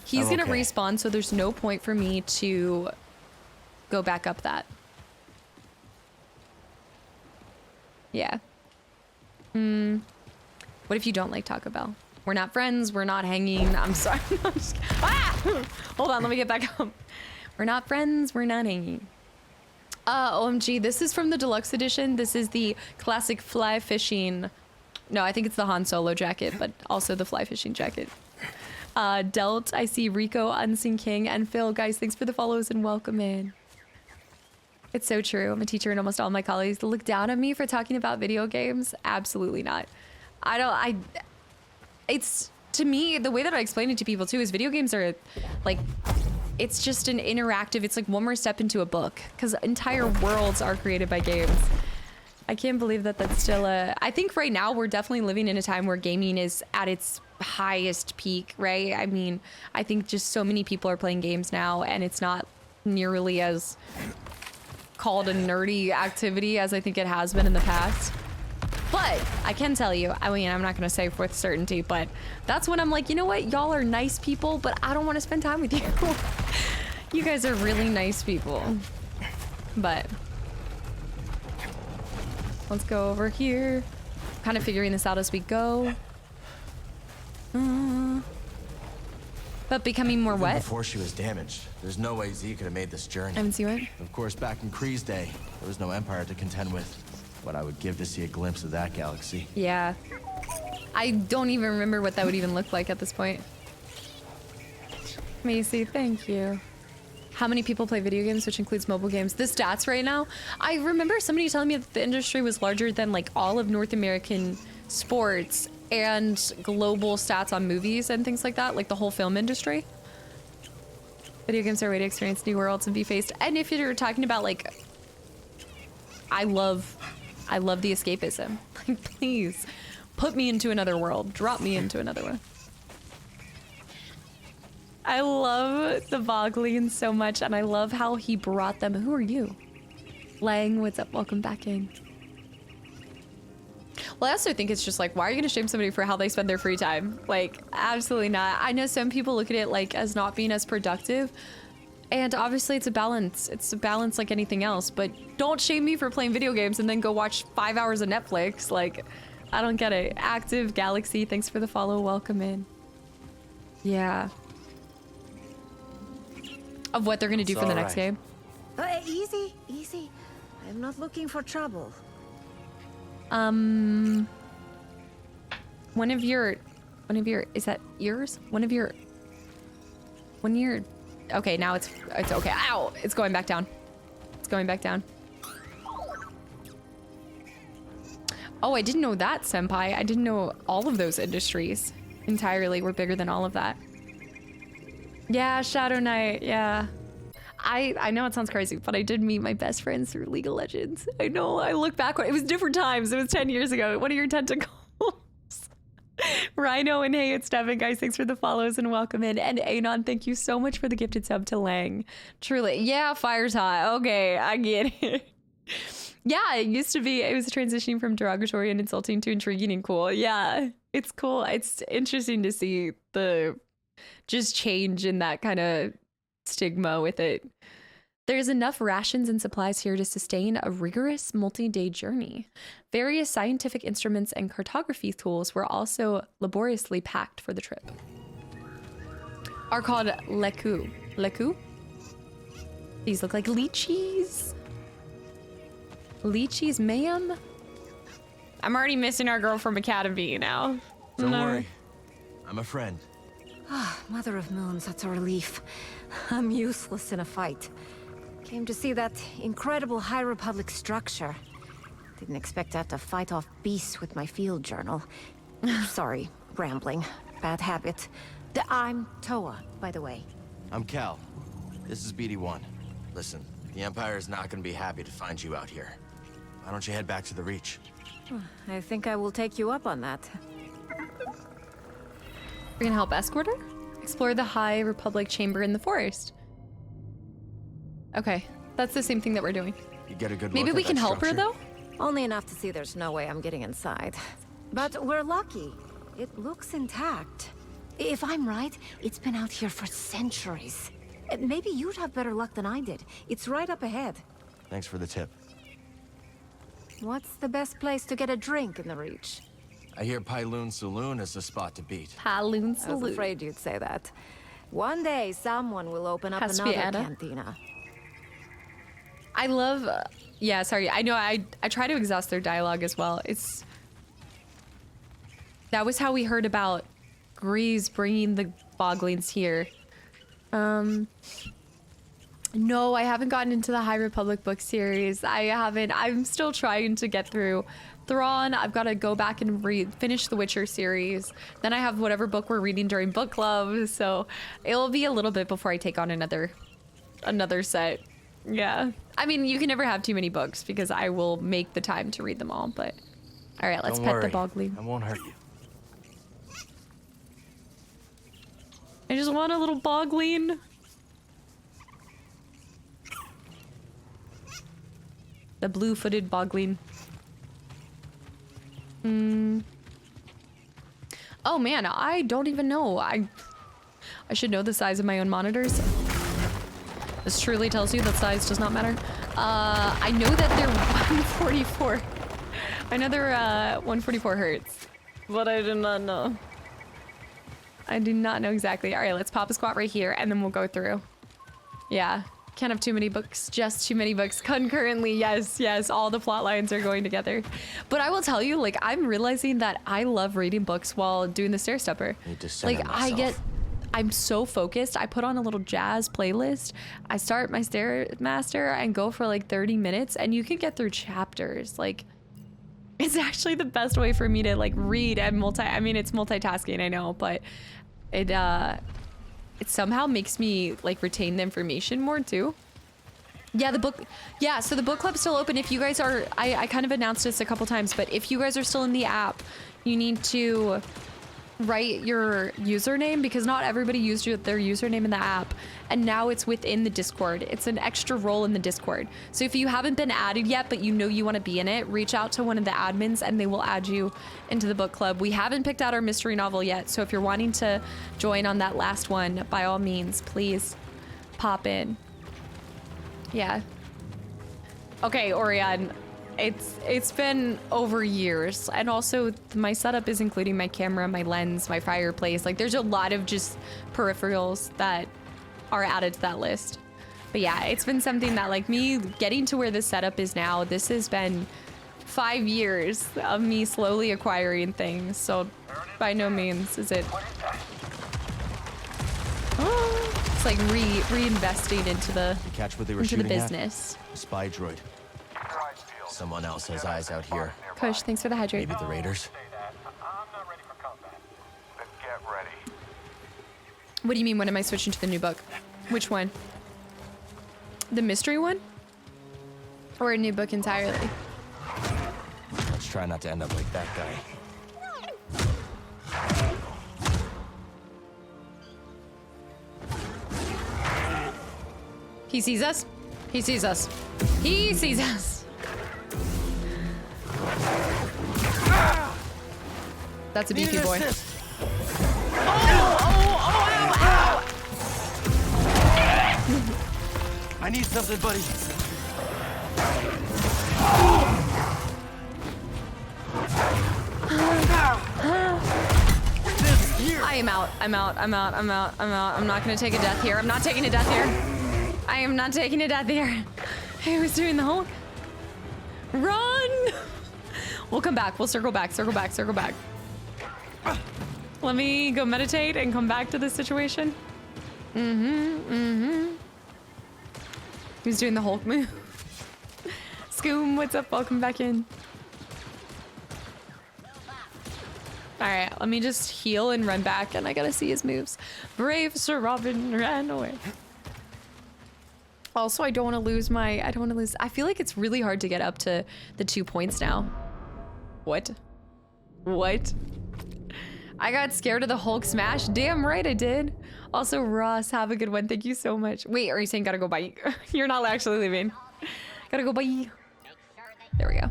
He's gonna respawn, so there's no point for me to go back up that. Yeah. What if you don't like Taco Bell? We're not friends, we're not hanging. I'm sorry. Ah! Hold on, let me get back up. We're not friends, we're not hanging. OMG, this is from the deluxe edition. This is the classic fly fishing. No, I think it's the Han Solo jacket, but also the fly fishing jacket. Delt, I see Rico, Unseen King, and Phil. Guys, thanks for the follows and welcome in. It's so true. I'm a teacher and almost all my colleagues look down on me for talking about video games. Absolutely not. It's, to me, the way that I explain it to people too is video games are like, it's just an interactive, it's like one more step into a book because entire worlds are created by games. I can't believe that that's still I think right now we're definitely living in a time where gaming is at its highest peak, right? I mean, I think just so many people are playing games now and it's not nearly as called a nerdy activity as I think it has been in the past. But I can tell you, I mean, I'm not going to say with certainty, but that's when I'm like, you know what? Y'all are nice people, but I don't want to spend time with you. You guys are really nice people. But let's go over here. Kind of figuring this out as we go. But becoming more wet. Before she was damaged, there's no way Z could have made this journey. I haven't seen it. Of course, back in Kree's day, there was no Empire to contend with. What I would give to see a glimpse of that galaxy. Yeah. I don't even remember what that would even look like at this point. Macy, thank you. How many people play video games, which includes mobile games? The stats right now? I remember somebody telling me that the industry was larger than like all of North American sports and global stats on movies and things like that, like the whole film industry. Video games are a way to experience new worlds and be faced. And if you're talking about like, I love the escapism. Like, please put me into another world. Drop me into another one. I love the Voglins so much, and I love how he brought them. Who are you? Lang, what's up? Welcome back in. Well, I also think it's just like, why are you gonna shame somebody for how they spend their free time? Like, absolutely not. I know some people look at it like as not being as productive, and obviously it's a balance. It's a balance like anything else, but don't shame me for playing video games and then go watch 5 hours of Netflix. Like, I don't get it. Active Galaxy, thanks for the follow. Welcome in. Yeah. Of what they're gonna do for the next game. Easy, easy. I'm not looking for trouble. One of your, is that yours? Okay, now it's okay. Ow! It's going back down. It's going back down. Oh, I didn't know that, Senpai. I didn't know all of those industries entirely were bigger than all of that. Yeah, Shadow Knight, yeah. I know it sounds crazy, but I did meet my best friends through League of Legends. I know, I look back, it was different times. It was 10 years ago. What are your tentacles? Rhino and hey, it's Devin, guys. Thanks for the follows and welcome in. And Anon, thank you so much for the gifted sub to Lang. Truly, yeah, fire's hot. Okay, I get it. Yeah, it used to be, it was transitioning from derogatory and insulting to intriguing and cool. Yeah, it's cool. It's interesting to see the just change in that kind of stigma with it. There's enough rations and supplies here to sustain a rigorous multi-day journey. Various scientific instruments and cartography tools were also laboriously packed for the trip. Are called leku. Leku? These look like lychees. Lychees, ma'am? I'm already missing our girl from Academy now. Don't worry. I'm a friend. Ah, Mother of Moons, that's a relief. I'm useless in a fight. Came to see that incredible High Republic structure. Didn't expect to have to fight off beasts with my field journal. Sorry, rambling. Bad habit. I'm Toa, by the way. I'm Cal. This is BD1. Listen, the Empire is not going to be happy to find you out here. Why don't you head back to the Reach? I think I will take you up on that. We're gonna help escort her? Explore the High Republic chamber in the forest. Okay, that's the same thing that we're doing. You get a good Maybe look we at can that help her structure? though? Only enough to see there's no way I'm getting inside. But we're lucky. It looks intact. If I'm right, it's been out here for centuries. Maybe you'd have better luck than I did. It's right up ahead. Thanks for the tip. What's the best place to get a drink in the Reach? I hear Pyloon Saloon is the spot to beat. Pyloon I was afraid you'd say that. One day, someone will open up Has to be another Anna. cantina. I love, yeah, sorry. I know I try to exhaust their dialogue as well. That was how we heard about Grease bringing the Boglings here. No, I haven't gotten into the High Republic book series. I haven't. I'm still trying to get through Thrawn. I've got to go back and finish the Witcher series. Then I have whatever book we're reading during book club. So it'll be a little bit before I take on another set. Yeah. I mean, you can never have too many books because I will make the time to read them all. But all right, let's pet the Bogling. I won't hurt you. I just want a little Bogling. The blue-footed Bogling. Oh man, I don't even know. I should know the size of my own monitors. This truly tells you that size does not matter. I know that they're 144. I know they're 144 hertz, but I do not know. I do not know exactly. All right, let's pop a squat right here, and then we'll go through. Yeah. Can't have too many books, just too many books concurrently. Yes, yes, all the plot lines are going together. But I will tell you, like, I'm realizing that I love reading books while doing the stair stepper. Like, I'm so focused. I put on a little jazz playlist. I start my Stairmaster and go for like 30 minutes, and you can get through chapters. Like, it's actually the best way for me to like read and I mean, it's multitasking, I know, but it somehow makes me like retain the information more too. Yeah, so the book club's still open. If you guys are, I kind of announced this a couple times, but if you guys are still in the app, you need to write your username because not everybody used their username in the app, and now it's within the Discord. It's an extra role in the Discord. So if you haven't been added yet, but you know you want to be in it, reach out to one of the admins and they will add you into the book club. We haven't picked out our mystery novel yet, so if you're wanting to join on that last one, by all means, please pop in. Yeah. Okay, Orion. It's been over years, and also my setup is including my camera, my lens, my fireplace. Like, there's a lot of just peripherals that are added to that list. But yeah, it's been something that, like, me getting to where this setup is now, this has been 5 years of me slowly acquiring things. So by no means is it. It's like reinvesting into the business. A spy droid. Someone else has eyes out here. Kush, thanks for the hydrate. Maybe the Raiders? What do you mean, when am I switching to the new book? Which one? The mystery one? Or a new book entirely? Let's try not to end up like that guy. He sees us. He sees us. He sees us. That's a beefy boy. Ow! I need something, buddy. I am out. I'm out. I'm not gonna take a death here. I'm not taking a death here. I am not taking a death here. Hey, who's doing the whole? Run! We'll come back. We'll circle back. Let me go meditate and come back to this situation. Who's doing the Hulk move? Scoom, what's up? Welcome back in. Alright, let me just heal and run back, and I gotta see his moves. Brave Sir Robin ran away. Also, I don't want to lose I feel like it's really hard to get up to the 2 points now. What? I got scared of the Hulk smash. Damn right I did. Also, Ross, have a good one. Thank you so much. Wait, are you saying gotta go bye? You're not actually leaving. Gotta go bye. There we go.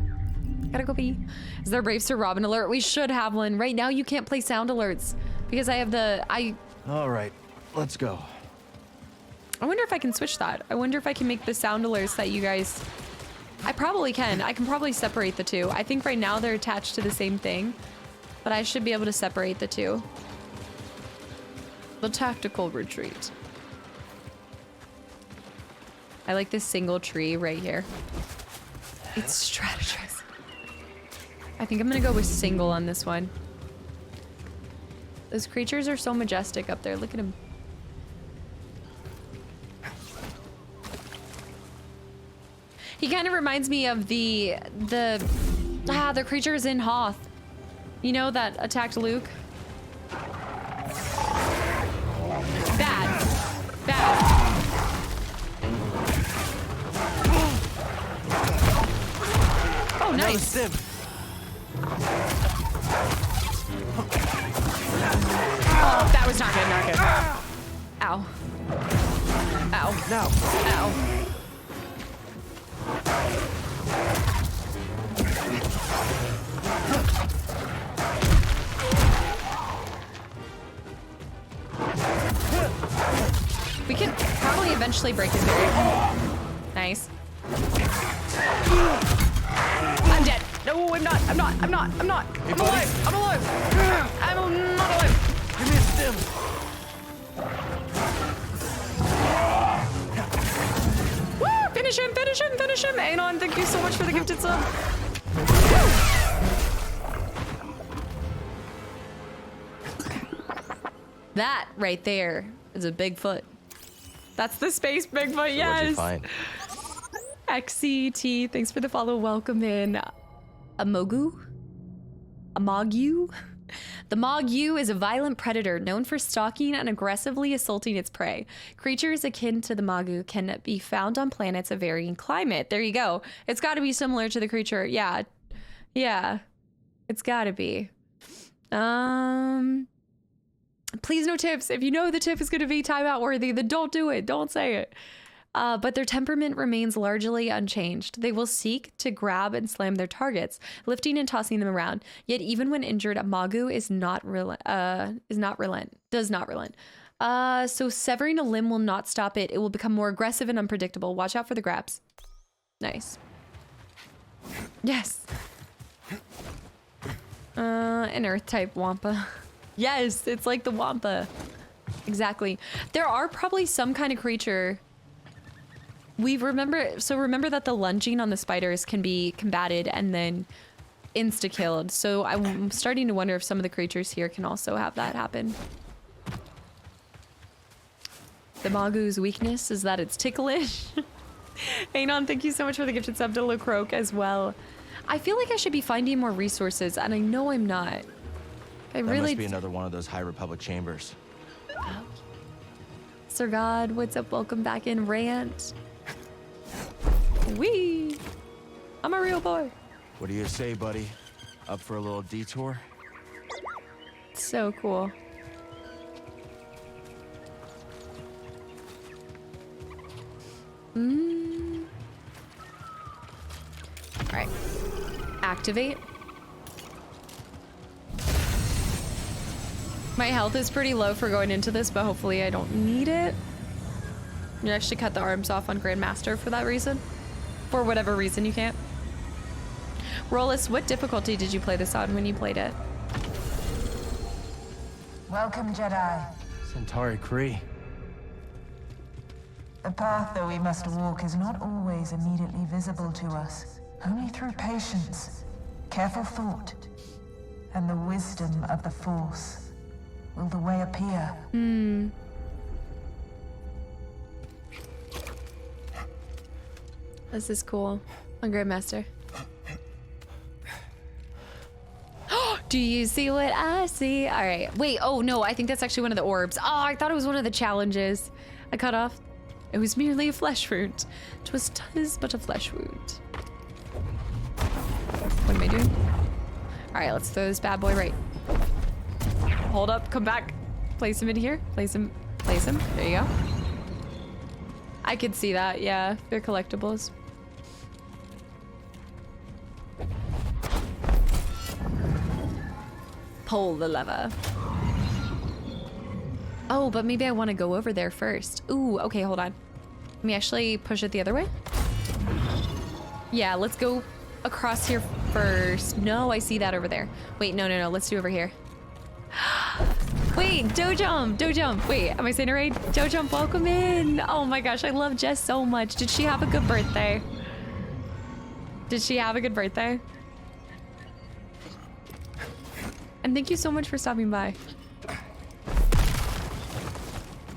Gotta go bye. Is there a Brave Sir Robin alert? We should have one. Right now, you can't play sound alerts because I have All right, let's go. I wonder if I can switch that. I wonder if I can make the sound alerts that you guys... I probably can. I can probably separate the two. I think right now they're attached to the same thing, but I should be able to separate the two. The tactical retreat. I like this single tree right here. It's strategizing. I think I'm gonna go with single on this one. Those creatures are so majestic up there. Look at them. He kind of reminds me of the creatures in Hoth. You know, that attacked Luke? Bad. Oh, nice. Oh, that was not good, Ow. No. Ow. We could probably eventually break his barrier. Nice. I'm dead. No, I'm not. I'm alive. I'm alive. I'm not alive. Give me a stim. Woo! Finish him. Anon, thank you so much for the gifted sub. That right there is a Bigfoot. That's the space Bigfoot, yes. What'd you find? XCT, thanks for the follow. Welcome in. Amogu? The Mogu is a violent predator known for stalking and aggressively assaulting its prey. Creatures akin to the Mogu can be found on planets of varying climate. There you go. It's got to be similar to the creature. Yeah. It's got to be. Please no tips. If you know the tip is going to be timeout worthy, then don't do it. Don't say it. But their temperament remains largely unchanged. They will seek to grab and slam their targets, lifting and tossing them around. Yet even when injured, a Mogu does not relent. So severing a limb will not stop it. It will become more aggressive and unpredictable. Watch out for the grabs. Nice. Yes. An earth type Wampa. Yes, it's like the Wampa. Exactly. There are probably some kind of creature. Remember that the lunging on the spiders can be combated and then insta-killed. So I'm starting to wonder if some of the creatures here can also have that happen. The Magu's weakness is that it's ticklish. Anon, thank you so much for the gifted sub to LaCroak as well. I feel like I should be finding more resources, and I know I'm not. That must be another one of those High Republic chambers. Oh. Sir God, what's up? Welcome back in Rant. Wee! I'm a real boy. What do you say, buddy? Up for a little detour? So cool. All right. Activate. My health is pretty low for going into this, but hopefully I don't need it. You actually cut the arms off on Grandmaster for that reason. For whatever reason you can't. Rollis, what difficulty did you play this on when you played it? Welcome, Jedi. Centauri Kree. The path that we must walk is not always immediately visible to us. Only through patience, careful thought, and the wisdom of the Force will the way appear. This is cool. On Grandmaster. Do you see what I see? All right. Wait. Oh, no. I think that's actually one of the orbs. Oh, I thought it was one of the challenges. I cut off. It was merely a flesh wound. 'Twas but a flesh wound. What am I doing? All right. Let's throw this bad boy right. Hold up. Come back. Place him in here. Place him. There you go. I could see that. Yeah. They're collectibles. Pull the lever. Oh, but maybe I want to go over there first. Ooh, okay, hold on. Let me actually push it the other way. Yeah, let's go across here first. No, I see that over there. Wait, no. Let's do over here. Wait, Dojump. Wait, am I saying it right? Dojump, welcome in. Oh my gosh, I love Jess so much. Did she have a good birthday? And thank you so much for stopping by. All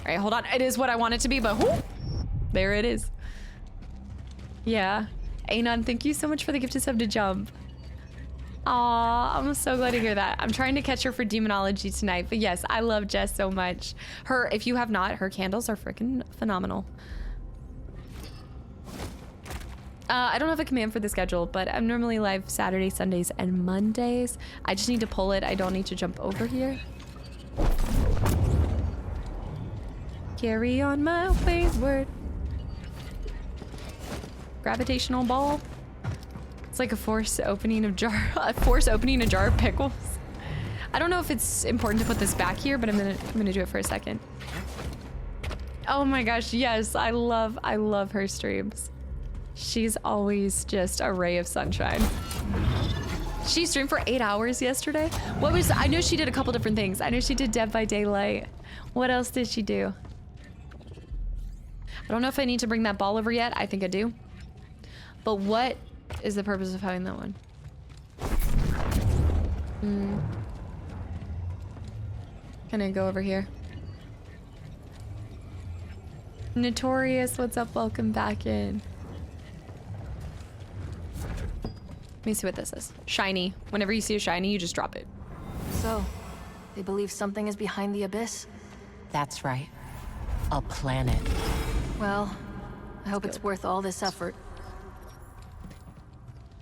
right, hold on. It is what I want it to be, but whoo, there it is. Yeah. Anon, thank you so much for the gift of sub to Jump. Aw, I'm so glad to hear that. I'm trying to catch her for demonology tonight, but yes, I love Jess so much. Her, if you have not, her candles are freaking phenomenal. I don't have a command for the schedule, but I'm normally live Saturdays, Sundays, and Mondays. I just need to pull it. I don't need to jump over here. Carry on my wayward. Gravitational ball. It's like a force opening a jar of pickles. I don't know if it's important to put this back here, but I'm gonna do it for a second. Oh my gosh, yes, I love her streams. She's always just a ray of sunshine. She streamed for 8 hours yesterday. I know she did a couple different things. I know she did Dead by Daylight. What else did she do? I don't know if I need to bring that ball over yet. I think I do. But what is the purpose of having that one? Can I go over here? Notorious, what's up? Welcome back in. Let me see what this is. Shiny. Whenever you see a shiny, you just drop it. So, they believe something is behind the abyss? That's right. A planet. Well, I hope it's worth all this effort.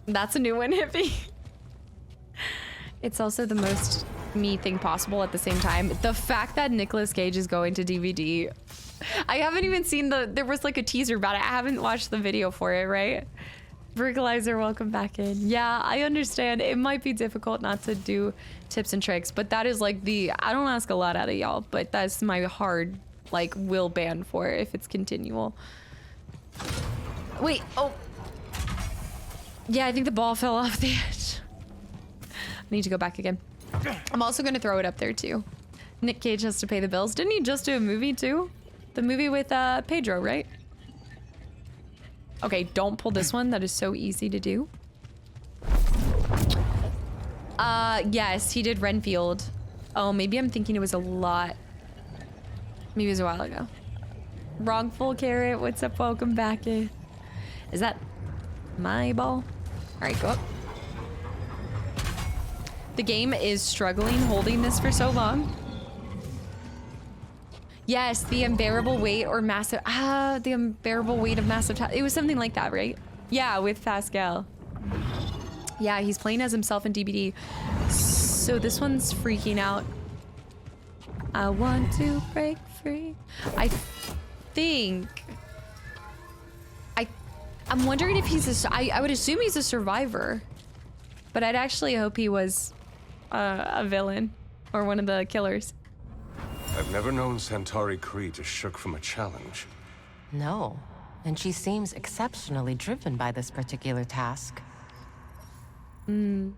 That's a new one, Hippie. It's also the most me thing possible at the same time. The fact that Nicolas Cage is going to DVD. I haven't even seen there was like a teaser about it. I haven't watched the video for it, right? Vergalizer, welcome back in. Yeah, I understand. It might be difficult not to do tips and tricks, but that is like I don't ask a lot out of y'all, but that's my hard, like, will ban for it if it's continual. Wait, oh. Yeah, I think the ball fell off the edge. I need to go back again. I'm also going to throw it up there too. Nick Cage has to pay the bills. Didn't he just do a movie too? The movie with Pedro, right? Okay, don't pull this one. That is so easy to do. Yes, he did Renfield. Oh, maybe I'm thinking it was a lot. Maybe it was a while ago. Wrongful Carrot, what's up? Welcome back in. Is that my ball? All right, go up. The game is struggling holding this for so long. Yes, the unbearable weight or massive, the unbearable weight of massive, it was something like that, right? Yeah, with Pascal. Yeah, he's playing as himself in DBD. So this one's freaking out. I want to break free. I think, I'm wondering if he's I would assume he's a survivor, but I'd actually hope he was a villain or one of the killers. I've never known Centauri Kree to shirk from a challenge. No, and she seems exceptionally driven by this particular task. The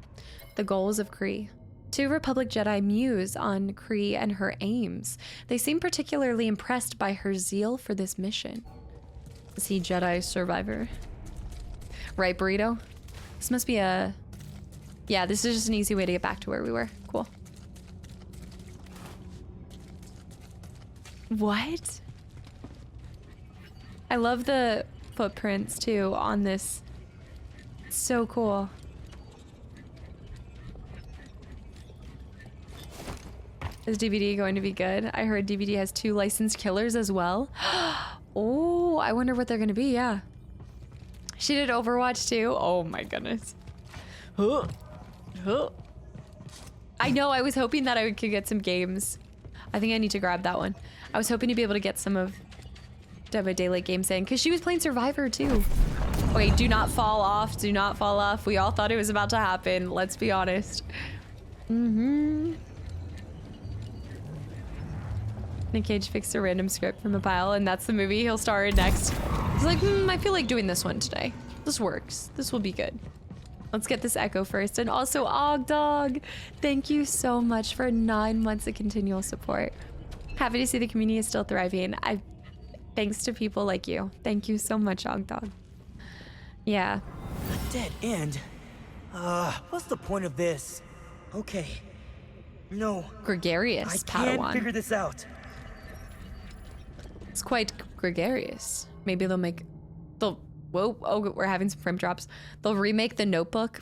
goals of Kree. 2 Republic Jedi muse on Kree and her aims. They seem particularly impressed by her zeal for this mission. Is he Jedi survivor? Right, Burrito? This must be a... Yeah, this is just an easy way to get back to where we were. Cool. What? I love the footprints too on this. It's so cool. Is DVD going to be good? I heard DVD has 2 licensed killers as well. Oh, I wonder what they're gonna be, yeah. She did Overwatch too? Oh my goodness. I know, I was hoping that I could get some games. I think I need to grab that one. I was hoping to be able to get some of Dead by Daylight games in, because she was playing Survivor too. Okay, do not fall off, do not fall off. We all thought it was about to happen, let's be honest. Nick Cage fixed a random script from a pile, and that's the movie he'll star in next. He's like, I feel like doing this one today. This works. This will be good. Let's get this echo first. And also, Ogdog, thank you so much for 9 months of continual support. Happy to see the community is still thriving. Thanks to people like you. Thank you so much, Ogdog. Yeah. A dead end? What's the point of this? Okay. No. Gregarious Padawan. I can't figure this out. It's quite gregarious. Maybe they'll whoa, oh, we're having some frame drops. They'll remake The Notebook.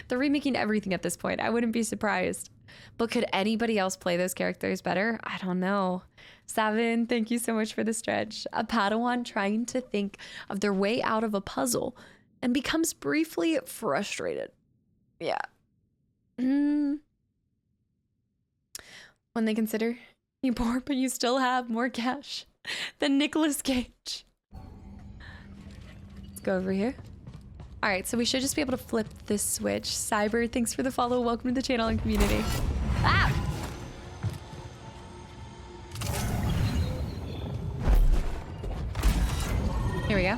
They're remaking everything at this point. I wouldn't be surprised. But could anybody else play those characters better? I don't know. Savin, thank you so much for the stretch. A Padawan trying to think of their way out of a puzzle and becomes briefly frustrated. Yeah. When they consider you poor, but you still have more cash than Nicolas Cage. Let's go over here. All right, so we should just be able to flip this switch. Cyber, thanks for the follow. Welcome to the channel and community. Ah! Here we go.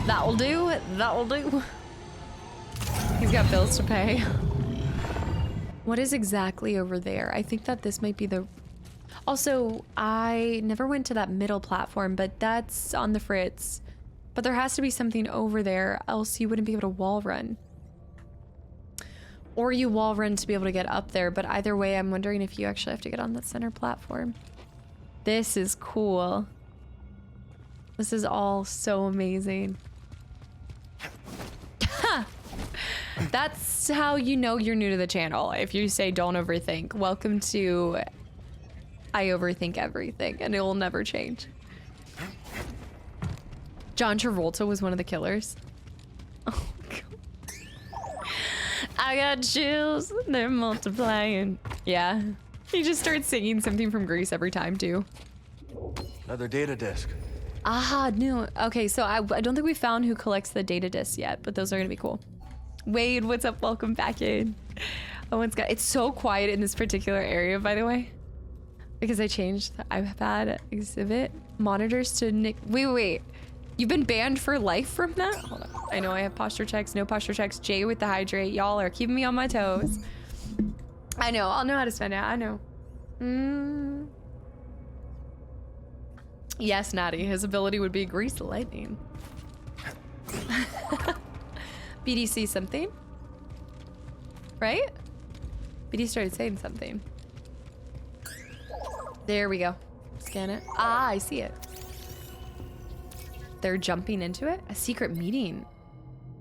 That'll do. That'll do. He's got bills to pay. What is exactly over there? I think that this might be the... Also, I never went to that middle platform, but that's on the fritz. But there has to be something over there, else you wouldn't be able to wall run. Or you wall run to be able to get up there, but either way, I'm wondering if you actually have to get on that center platform. This is cool. This is all so amazing. That's how you know you're new to the channel. If you say don't overthink. Welcome to I overthink everything and it will never change. John Travolta was one of the killers. Oh God. I got chills, they're multiplying. Yeah. He just starts singing something from Grease every time too. Another data disk. Ah, no. Okay, so I don't think we found who collects the data discs yet, but those are gonna be cool. Wade, what's up? Welcome back in. Oh, it's so quiet in this particular area, by the way, because I changed the iPad exhibit monitors to Nick. Wait. You've been banned for life from that? Hold on. I know I have posture checks, no posture checks. Jay with the hydrate. Y'all are keeping me on my toes. I know. I'll know how to spend it. I know. Yes, Natty. His ability would be grease the lightning. BD something? Right? BD started saying something. There we go. Scan it. Ah, I see it. They're jumping into it? A secret meeting.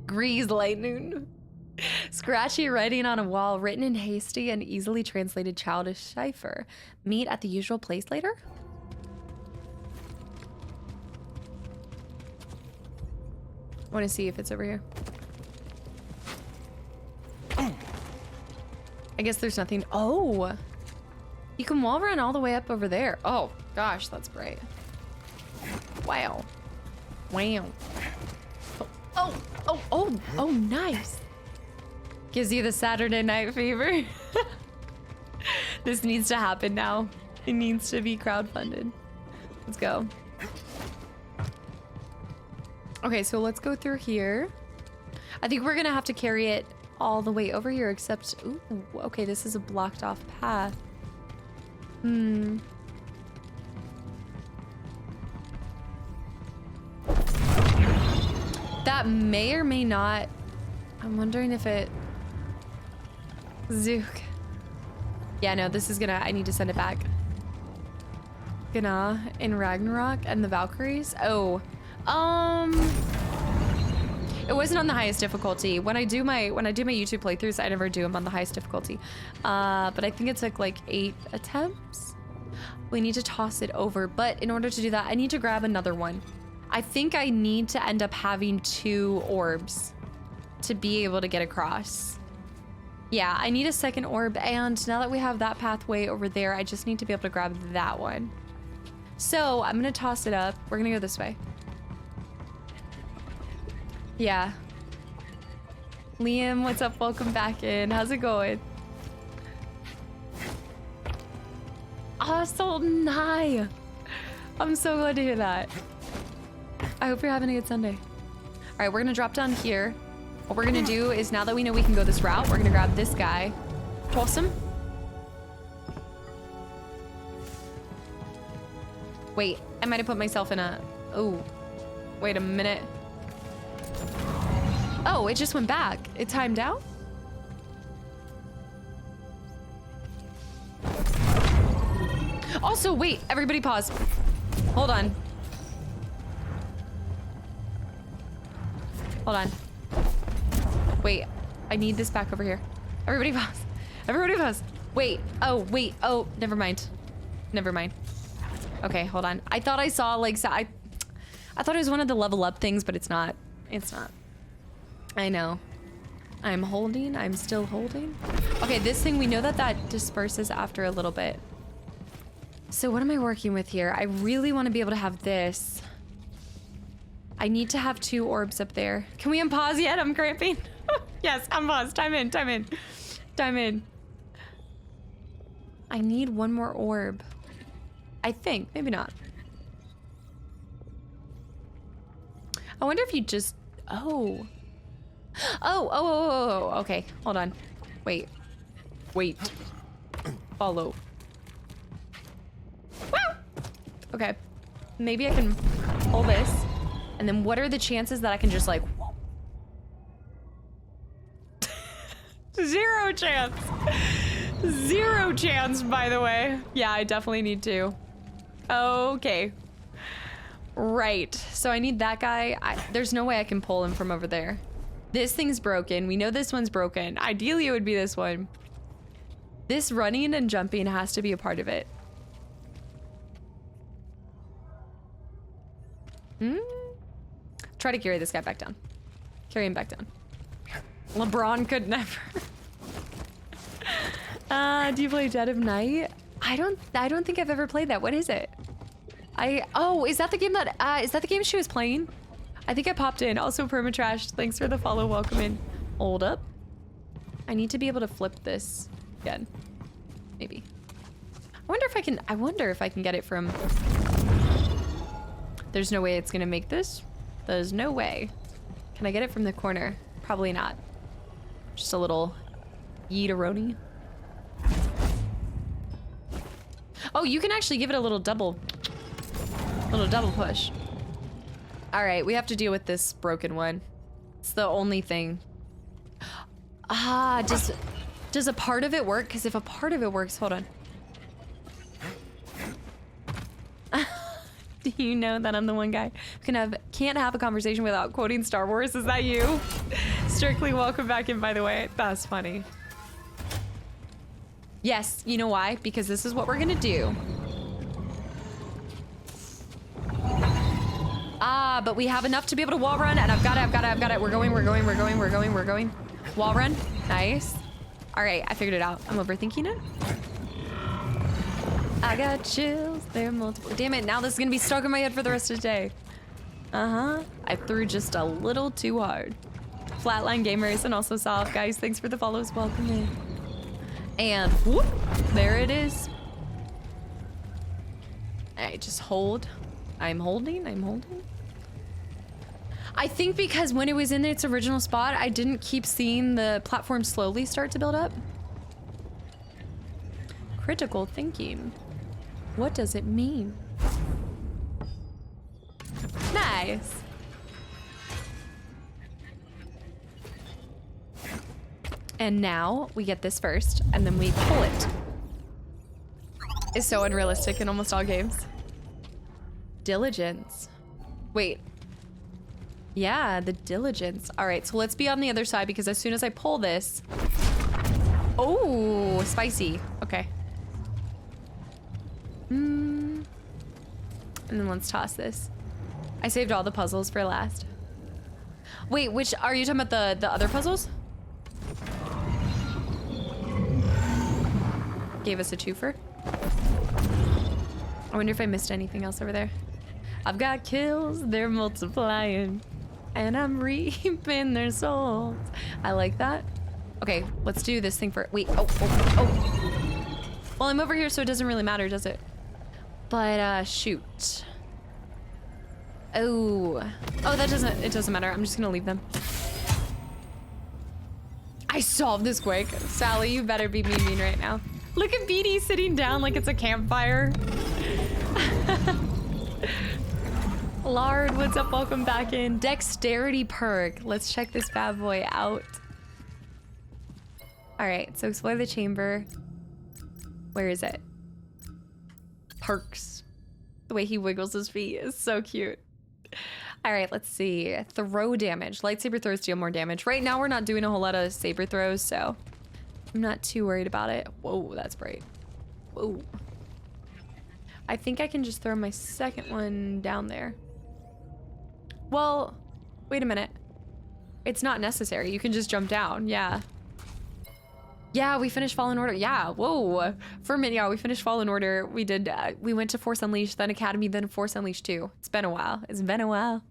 Grease lightning. Scratchy writing on a wall, written in hasty and easily translated childish cipher. Meet at the usual place later? I want to see if it's over here. I guess there's nothing. Oh, you can wall run all the way up over there. Oh gosh, that's bright. Wow. Wow. Oh, nice. Gives you the Saturday night fever. This needs to happen now. It needs to be crowdfunded. Let's go. Okay, so let's go through here. I think we're gonna have to carry it all the way over here, except, ooh, okay, this is a blocked off path. That may or may not, I'm wondering if it, Zook. Yeah, no, this is gonna, I need to send it back. Gonna in Ragnarok and the Valkyries. Oh, it wasn't on the highest difficulty. When I do my YouTube playthroughs, I never do them on the highest difficulty. But I think it took like 8 attempts. We need to toss it over, but in order to do that, I need to grab another one. I think I need to end up having 2 orbs to be able to get across. Yeah, I need a second orb, and now that we have that pathway over there, I just need to be able to grab that one. So I'm gonna toss it up. We're gonna go this way. Yeah. Liam, what's up? Welcome back in. How's it going? Oh, so nice. I'm so glad to hear that. I hope you're having a good Sunday. All right, we're gonna drop down here. What we're gonna do is, now that we know we can go this route, we're gonna grab this guy. Toss him. Wait, I might have put myself in a... Oh, wait a minute. Oh, it just went back. It timed out? Also, wait, everybody pause. Hold on. Hold on. Wait, I need this back over here. Everybody pause. Everybody pause. Wait, oh, never mind. Never mind. Okay, hold on. I thought I saw like, I thought it was one of the level up things, but it's not. It's not. I know. I'm holding, I'm still holding. Okay, this thing, we know that that disperses after a little bit. So what am I working with here? I really want to be able to have this. I need to have 2 orbs up there. Can we unpause yet? I'm cramping. Yes, unpause. Time in, time in. Time in. I need 1 more orb. I think, maybe not. I wonder if you just, oh, okay, hold on. Wait. Follow. Wow. Okay, maybe I can pull this. And then what are the chances that I can just like, 0 chance. 0 chance, by the way. Yeah, I definitely need to. Okay. Right, so I need that guy. There's no way I can pull him from over there. This thing's broken. We know this one's broken. Ideally, it would be this one. This running and jumping has to be a part of it. Try to carry this guy back down. Carry him back down. LeBron could never. Do you play Dead of Night? I don't think I've ever played that. What is it? Oh, is that the game that, is that the game she was playing? I think I popped in. Also, Permatrash, thanks for the follow. Welcome in. Hold up. I need to be able to flip this again. Maybe. I wonder if I can get it from... There's no way it's gonna make this. There's no way. Can I get it from the corner? Probably not. Just a little yeeteroni. Oh, you can actually give it a little double push. All right, we have to deal with this broken one. It's the only thing. Does a part of it work? Because if a part of it works, hold on. Do you know that I'm the one guy who can't have a conversation without quoting Star Wars? Is that you? Strictly, welcome back in, by the way. That's funny. Yes, you know why? Because this is what we're gonna do. But we have enough to be able to wall run, and I've got it. We're going. Wall run, nice. All right, I figured it out. I'm overthinking it. I got chills, they're multiple. Damn it, now this is gonna be stuck in my head for the rest of the day. I threw just a little too hard. Flatline Gamers and also Soft, guys, thanks for the follows, welcome in. And whoop, there it is. All right, just hold. I'm holding. I think because when it was in its original spot, I didn't keep seeing the platform slowly start to build up. Critical thinking. What does it mean? Nice. And now we get this first, and then we pull it. It's so unrealistic in almost all games. Diligence. Wait. Yeah, the diligence. All right, so let's be on the other side because as soon as I pull this... Oh, spicy. Okay. And then let's toss this. I saved all the puzzles for last. Wait, which are you talking about the other puzzles? Gave us a twofer. I wonder if I missed anything else over there. I've got kills, they're multiplying, and I'm reaping their souls. I like that. Okay, let's do this thing for, wait, oh. Well, I'm over here, so it doesn't really matter, does it? But, shoot. Oh, that doesn't matter. I'm just gonna leave them. I solved this quick. Sally, you better be mean right now. Look at Beatty sitting down like it's a campfire. Lard, what's up? Welcome back in. Dexterity perk. Let's check this bad boy out. All right, so explore the chamber. Where is it? Perks. The way he wiggles his feet is so cute. All right, let's see. Throw damage. Lightsaber throws deal more damage. Right now, we're not doing a whole lot of saber throws, so I'm not too worried about it. Whoa, that's bright. Whoa. I think I can just throw my second one down there. Well, wait a minute. It's not necessary. You can just jump down. Yeah. Yeah, we finished Fallen Order. Yeah, whoa. For a minute, yeah, we finished Fallen Order. We did, we went to Force Unleashed, then Academy, then Force Unleashed 2. It's been a while. It's been a while.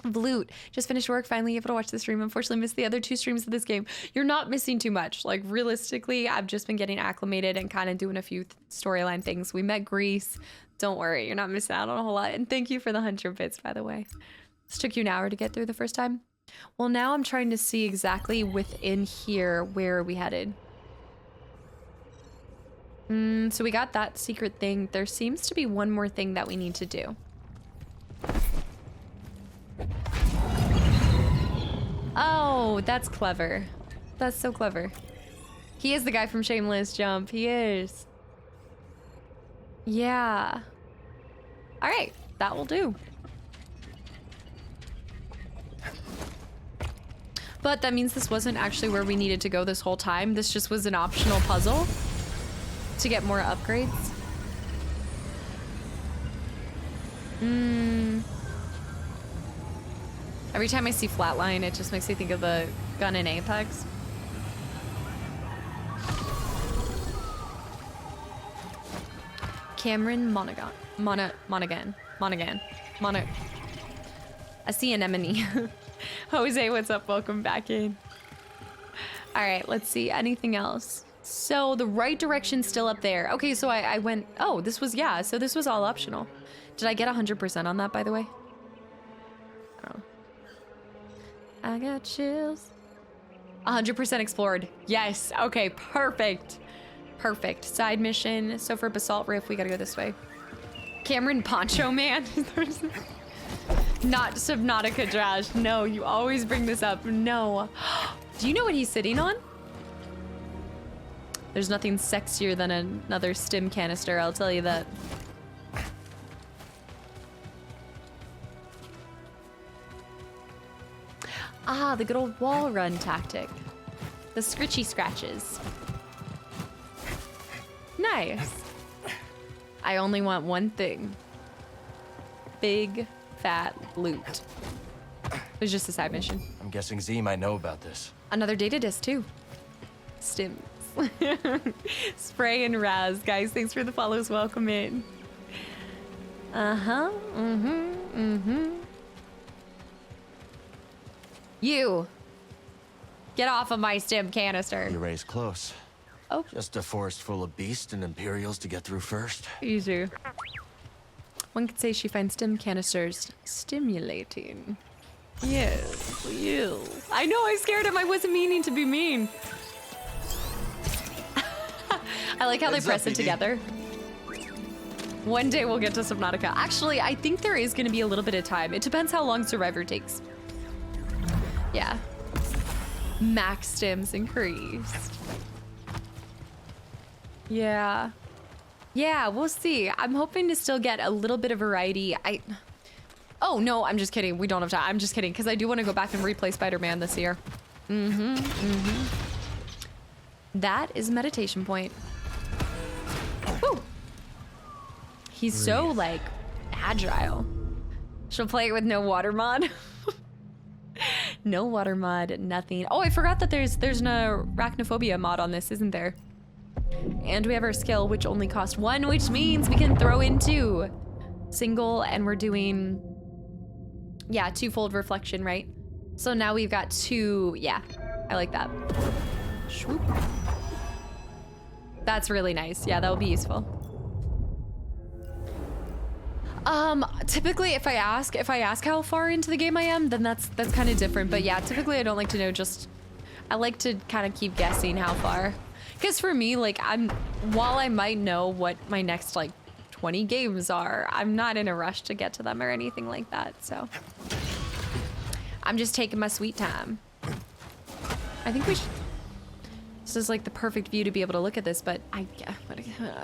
Vloot, just finished work, finally able to watch the stream. Unfortunately, missed the other 2 streams of this game. You're not missing too much. Like, realistically, I've just been getting acclimated and kind of doing a few storyline things. We met Grease. Don't worry, you're not missing out on a whole lot. And thank you for the 100 bits, by the way. This took you an hour to get through the first time. Well, now I'm trying to see exactly within here where are we headed. So we got that secret thing. There seems to be one more thing that we need to do. Oh, that's clever. That's so clever. He is the guy from Shameless Jump. He is. Yeah. All right, that will do. But that means this wasn't actually where we needed to go this whole time. This just was an optional puzzle to get more upgrades. Every time I see Flatline, it just makes me think of the gun in Apex. Cameron Monaghan. Monaghan. I see an anemone. Jose, what's up? Welcome back in. All right, let's see. Anything else? So the right direction's still up there. Okay, so I went, oh, this was, yeah, so this was all optional. Did I get 100% on that, by the way? I don't know. I got chills. 100% explored. Yes, okay, perfect. Perfect. Side mission. So for Basalt Rift, we gotta go this way. Cameron Poncho Man. Not Subnautica Josh. No, you always bring this up. No. Do you know what he's sitting on? There's nothing sexier than another stim canister, I'll tell you that. Ah, the good old wall run tactic. The scritchy scratches. Nice. I only want one thing. Big, fat loot. It was just a side mission. I'm guessing Z might know about this. Another data disk, too. Stims. Spray and Raz. Guys, thanks for the follows. Welcome in. Uh-huh. You. Get off of my stim canister. The array's close. Oh. Just a forest full of beasts and Imperials to get through first. Easy. One could say she finds stim canisters stimulating. Yes, you. I know, I scared him. I wasn't meaning to be mean. I like how they press it together. One day we'll get to Subnautica. Actually, I think there is going to be a little bit of time. It depends how long Survivor takes. Yeah. Max stims increased. Yeah. Yeah, we'll see. I'm hoping to still get a little bit of variety. Oh, no, I'm just kidding. We don't have time. I'm just kidding, because I do want to go back and replay Spider-Man this year. That is meditation point. Woo. He's so, like, agile. She'll play it with no water mod. No water mod, nothing. Oh, I forgot that there's an arachnophobia mod on this, isn't there? And we have our skill, which only costs 1, which means we can throw in 2. Single, and we're doing, yeah, 2-fold reflection, right? So now we've got 2, yeah, I like that. Swoop. That's really nice. Yeah, that will be useful. Typically if I ask how far into the game I am, then that's kind of different. But yeah, typically I don't like to know, I like to kind of keep guessing how far. Because for me, like, while I might know what my next, like, 20 games are, I'm not in a rush to get to them or anything like that, so. I'm just taking my sweet time. I think we should, this is like the perfect view to be able to look at this, but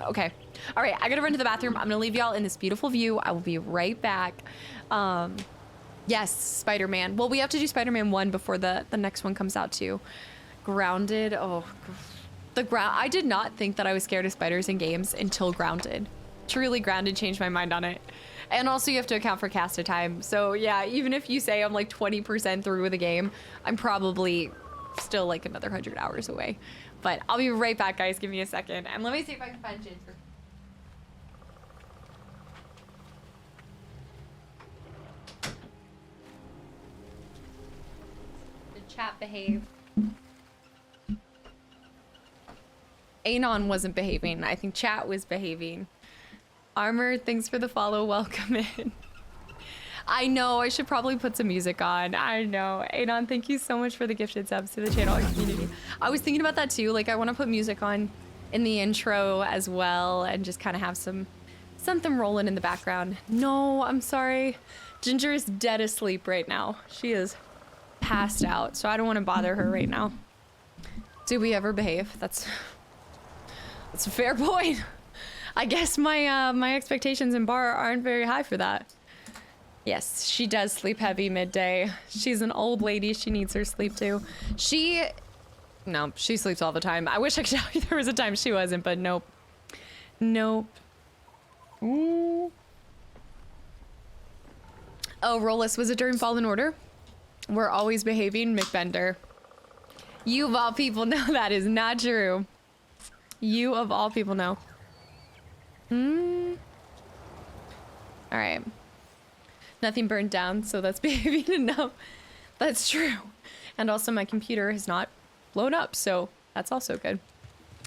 okay. All right, I gotta run to the bathroom. I'm gonna leave y'all in this beautiful view. I will be right back. Yes, Spider-Man. Well, we have to do Spider-Man 1 before the next one comes out too. Grounded, I did not think that I was scared of spiders in games until Grounded. Truly, Grounded changed my mind on it. And also you have to account for caster time. So yeah, even if you say I'm like 20% through with a game, I'm probably still like another 100 hours away. But I'll be right back, guys. Give me a second. And let me see if I can find Ginger. Did chat behave? Anon wasn't behaving. I think chat was behaving. Armor, thanks for the follow. Welcome in. I know, I should probably put some music on. I know. Anon, thank you so much for the gifted subs to the channel and community. I was thinking about that too. Like, I want to put music on in the intro as well and just kind of have something rolling in the background. No, I'm sorry. Ginger is dead asleep right now. She is passed out, so I don't want to bother her right now. Do we ever behave? That's a fair point. I guess my expectations in bar aren't very high for that. Yes, she does sleep heavy midday. She's an old lady. She needs her sleep too. No, she sleeps all the time. I wish I could tell you there was a time she wasn't, but nope. Nope. Ooh. Oh, Rollis, was it during Fallen Order? We're always behaving, McBender. You of all people know that is not true. You of all people know. All right. Nothing burned down, so that's behaving enough. That's true. And also my computer has not blown up, so that's also good.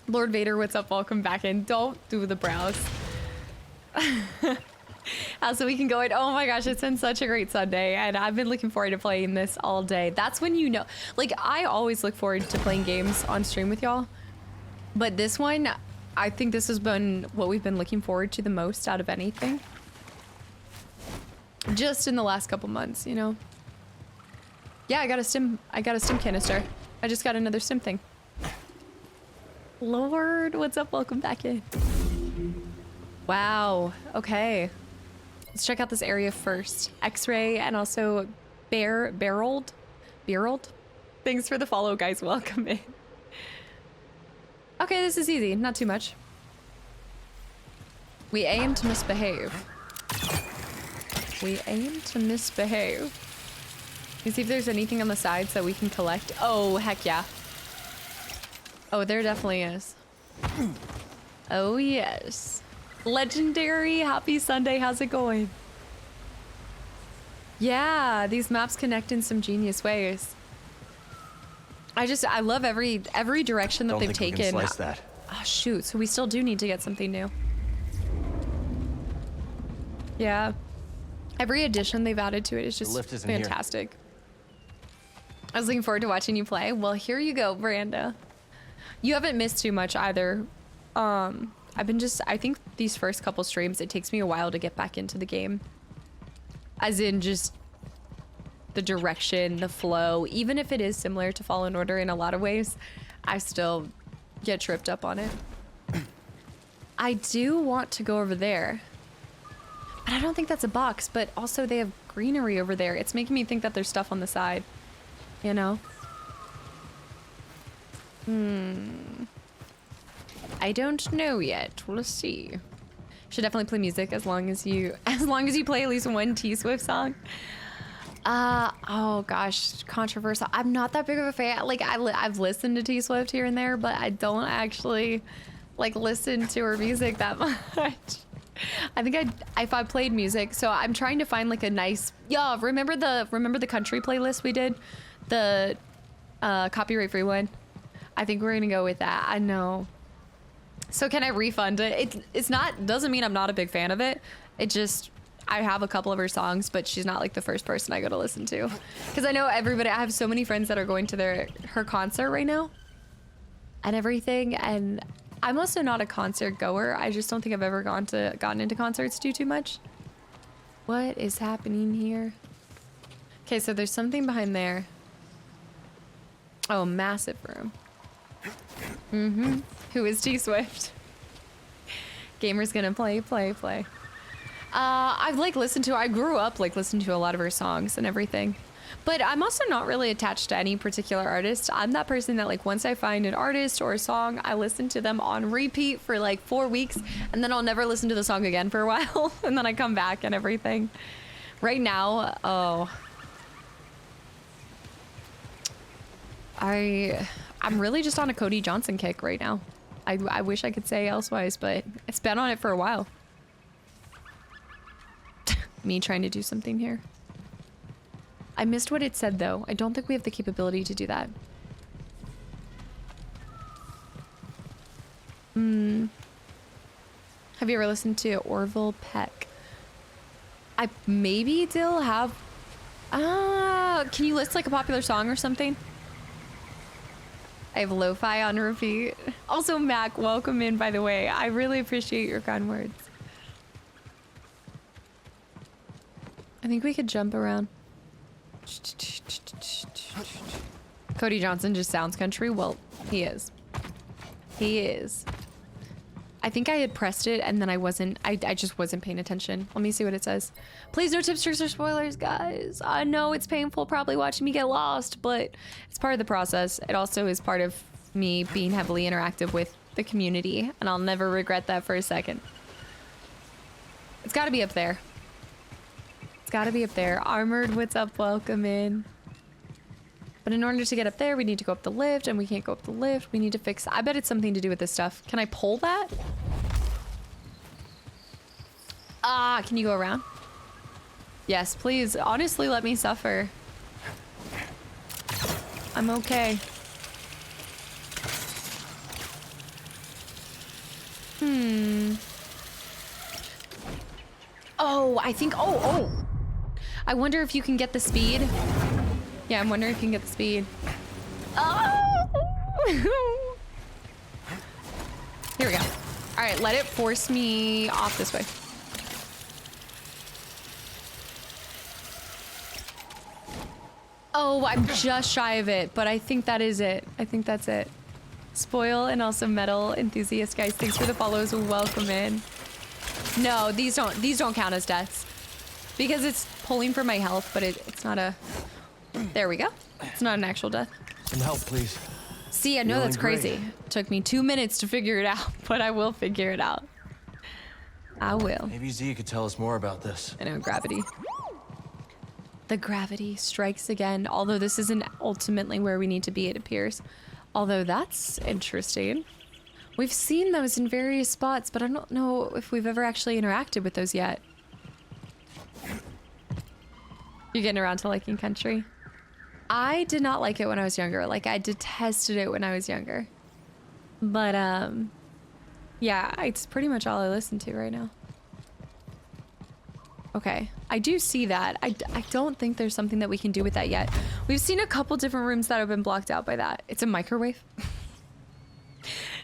Lord Vader, what's up? Welcome back in. Don't do the brows. So we can go in. Oh my gosh, it's been such a great Sunday, and I've been looking forward to playing this all day. That's when you know, like, I always look forward to playing games on stream with y'all, but this one, I think this has been what we've been looking forward to the most out of anything. Just in the last couple months, you know. Yeah, I got a stim canister. I just got another stim thing. Lord, what's up? Welcome back in. Wow, okay. Let's check out this area first. X-ray and also Berold. Thanks for the follow, guys. Welcome in. Okay, this is easy. Not too much. We aim to misbehave. We aim to misbehave. Let's see if there's anything on the sides that we can collect. Oh, heck yeah. Oh, there definitely is. Oh, yes. Legendary. Happy Sunday. How's it going? Yeah, these maps connect in some genius ways. I love every direction that they've taken. We can slice that. Oh, shoot. So we still do need to get something new. Yeah. Every addition they've added to it is just fantastic. I was looking forward to watching you play. Well, here you go, Miranda. You haven't missed too much either. I think these first couple streams, it takes me a while to get back into the game. As in just the direction, the flow. Even if it is similar to Fallen Order in a lot of ways, I still get tripped up on it. I do want to go over there. But I don't think that's a box, but also they have greenery over there. It's making me think that there's stuff on the side. You know? I don't know yet. We'll see. Should definitely play music as long as you play at least one T-Swift song. Oh gosh, controversial. I'm not that big of a fan. Like I've listened to T-Swift here and there, but I don't actually like listen to her music that much. I think if I played music, so I'm trying to find like a nice, remember the country playlist we did? The copyright free one? I think we're gonna go with that. I know. So can I refund it? It's not, doesn't mean I'm not a big fan of it. It just, I have a couple of her songs, but she's not like the first person I go to listen to. Because I know everybody, I have so many friends that are going to her concert right now and everything. And I'm also not a concert goer. I just don't think I've ever gotten into concerts too much. What is happening here? Okay, so there's something behind there. Oh, massive room. Who is T-Swift? Gamer's gonna play. I've like I grew up like listening to a lot of her songs and everything. But I'm also not really attached to any particular artist. I'm that person that like once I find an artist or a song, I listen to them on repeat for like 4 weeks and then I'll never listen to the song again for a while and then I come back and everything. Right now, I'm really just on a Cody Johnson kick right now. I wish I could say elsewise, but it's been on it for a while. Me trying to do something here. I missed what it said though. I don't think we have the capability to do that. Have you ever listened to Orville Peck? I maybe still have. Can you list like a popular song or something? I have lo-fi on repeat. Also, Mac, welcome in, by the way. I really appreciate your kind words. I think we could jump around. Cody Johnson just sounds country. Well, he is. He is. I think I had pressed it and then I just wasn't paying attention. Let me see what it says. Please no tips, tricks, or spoilers, guys. I know it's painful probably watching me get lost, but it's part of the process. It also is part of me being heavily interactive with the community, and I'll never regret that for a second. It's gotta be up there. It's gotta be up there. Armored, what's up? Welcome in. But in order to get up there, we need to go up the lift, and we can't go up the lift. We need to fix... I bet it's something to do with this stuff. Can I pull that? Can you go around? Yes, please. Honestly, let me suffer. I'm okay. Oh, I think... Oh! I wonder if you can get the speed. Yeah, I'm wondering if you can get the speed. Oh! Here we go. All right, let it force me off this way. Oh, I'm just shy of it, but I think that is it. I think that's it. Spoil and also metal enthusiast, guys. Thanks for the follows. Welcome in. No, these don't count as deaths because it's pulling for my health, but it's not a. There we go. It's not an actual death. Some help, please. See, I know that's crazy. Took me 2 minutes to figure it out, but I will figure it out. I will. Maybe Z could tell us more about this. I know, gravity. The gravity strikes again, although this isn't ultimately where we need to be, it appears. Although that's interesting. We've seen those in various spots, but I don't know if we've ever actually interacted with those yet. You're getting around to liking country? I did not like it when I was younger. Like, I detested it when I was younger. But, yeah, it's pretty much all I listen to right now. Okay, I do see that. I don't think there's something that we can do with that yet. We've seen a couple different rooms that have been blocked out by that. It's a microwave.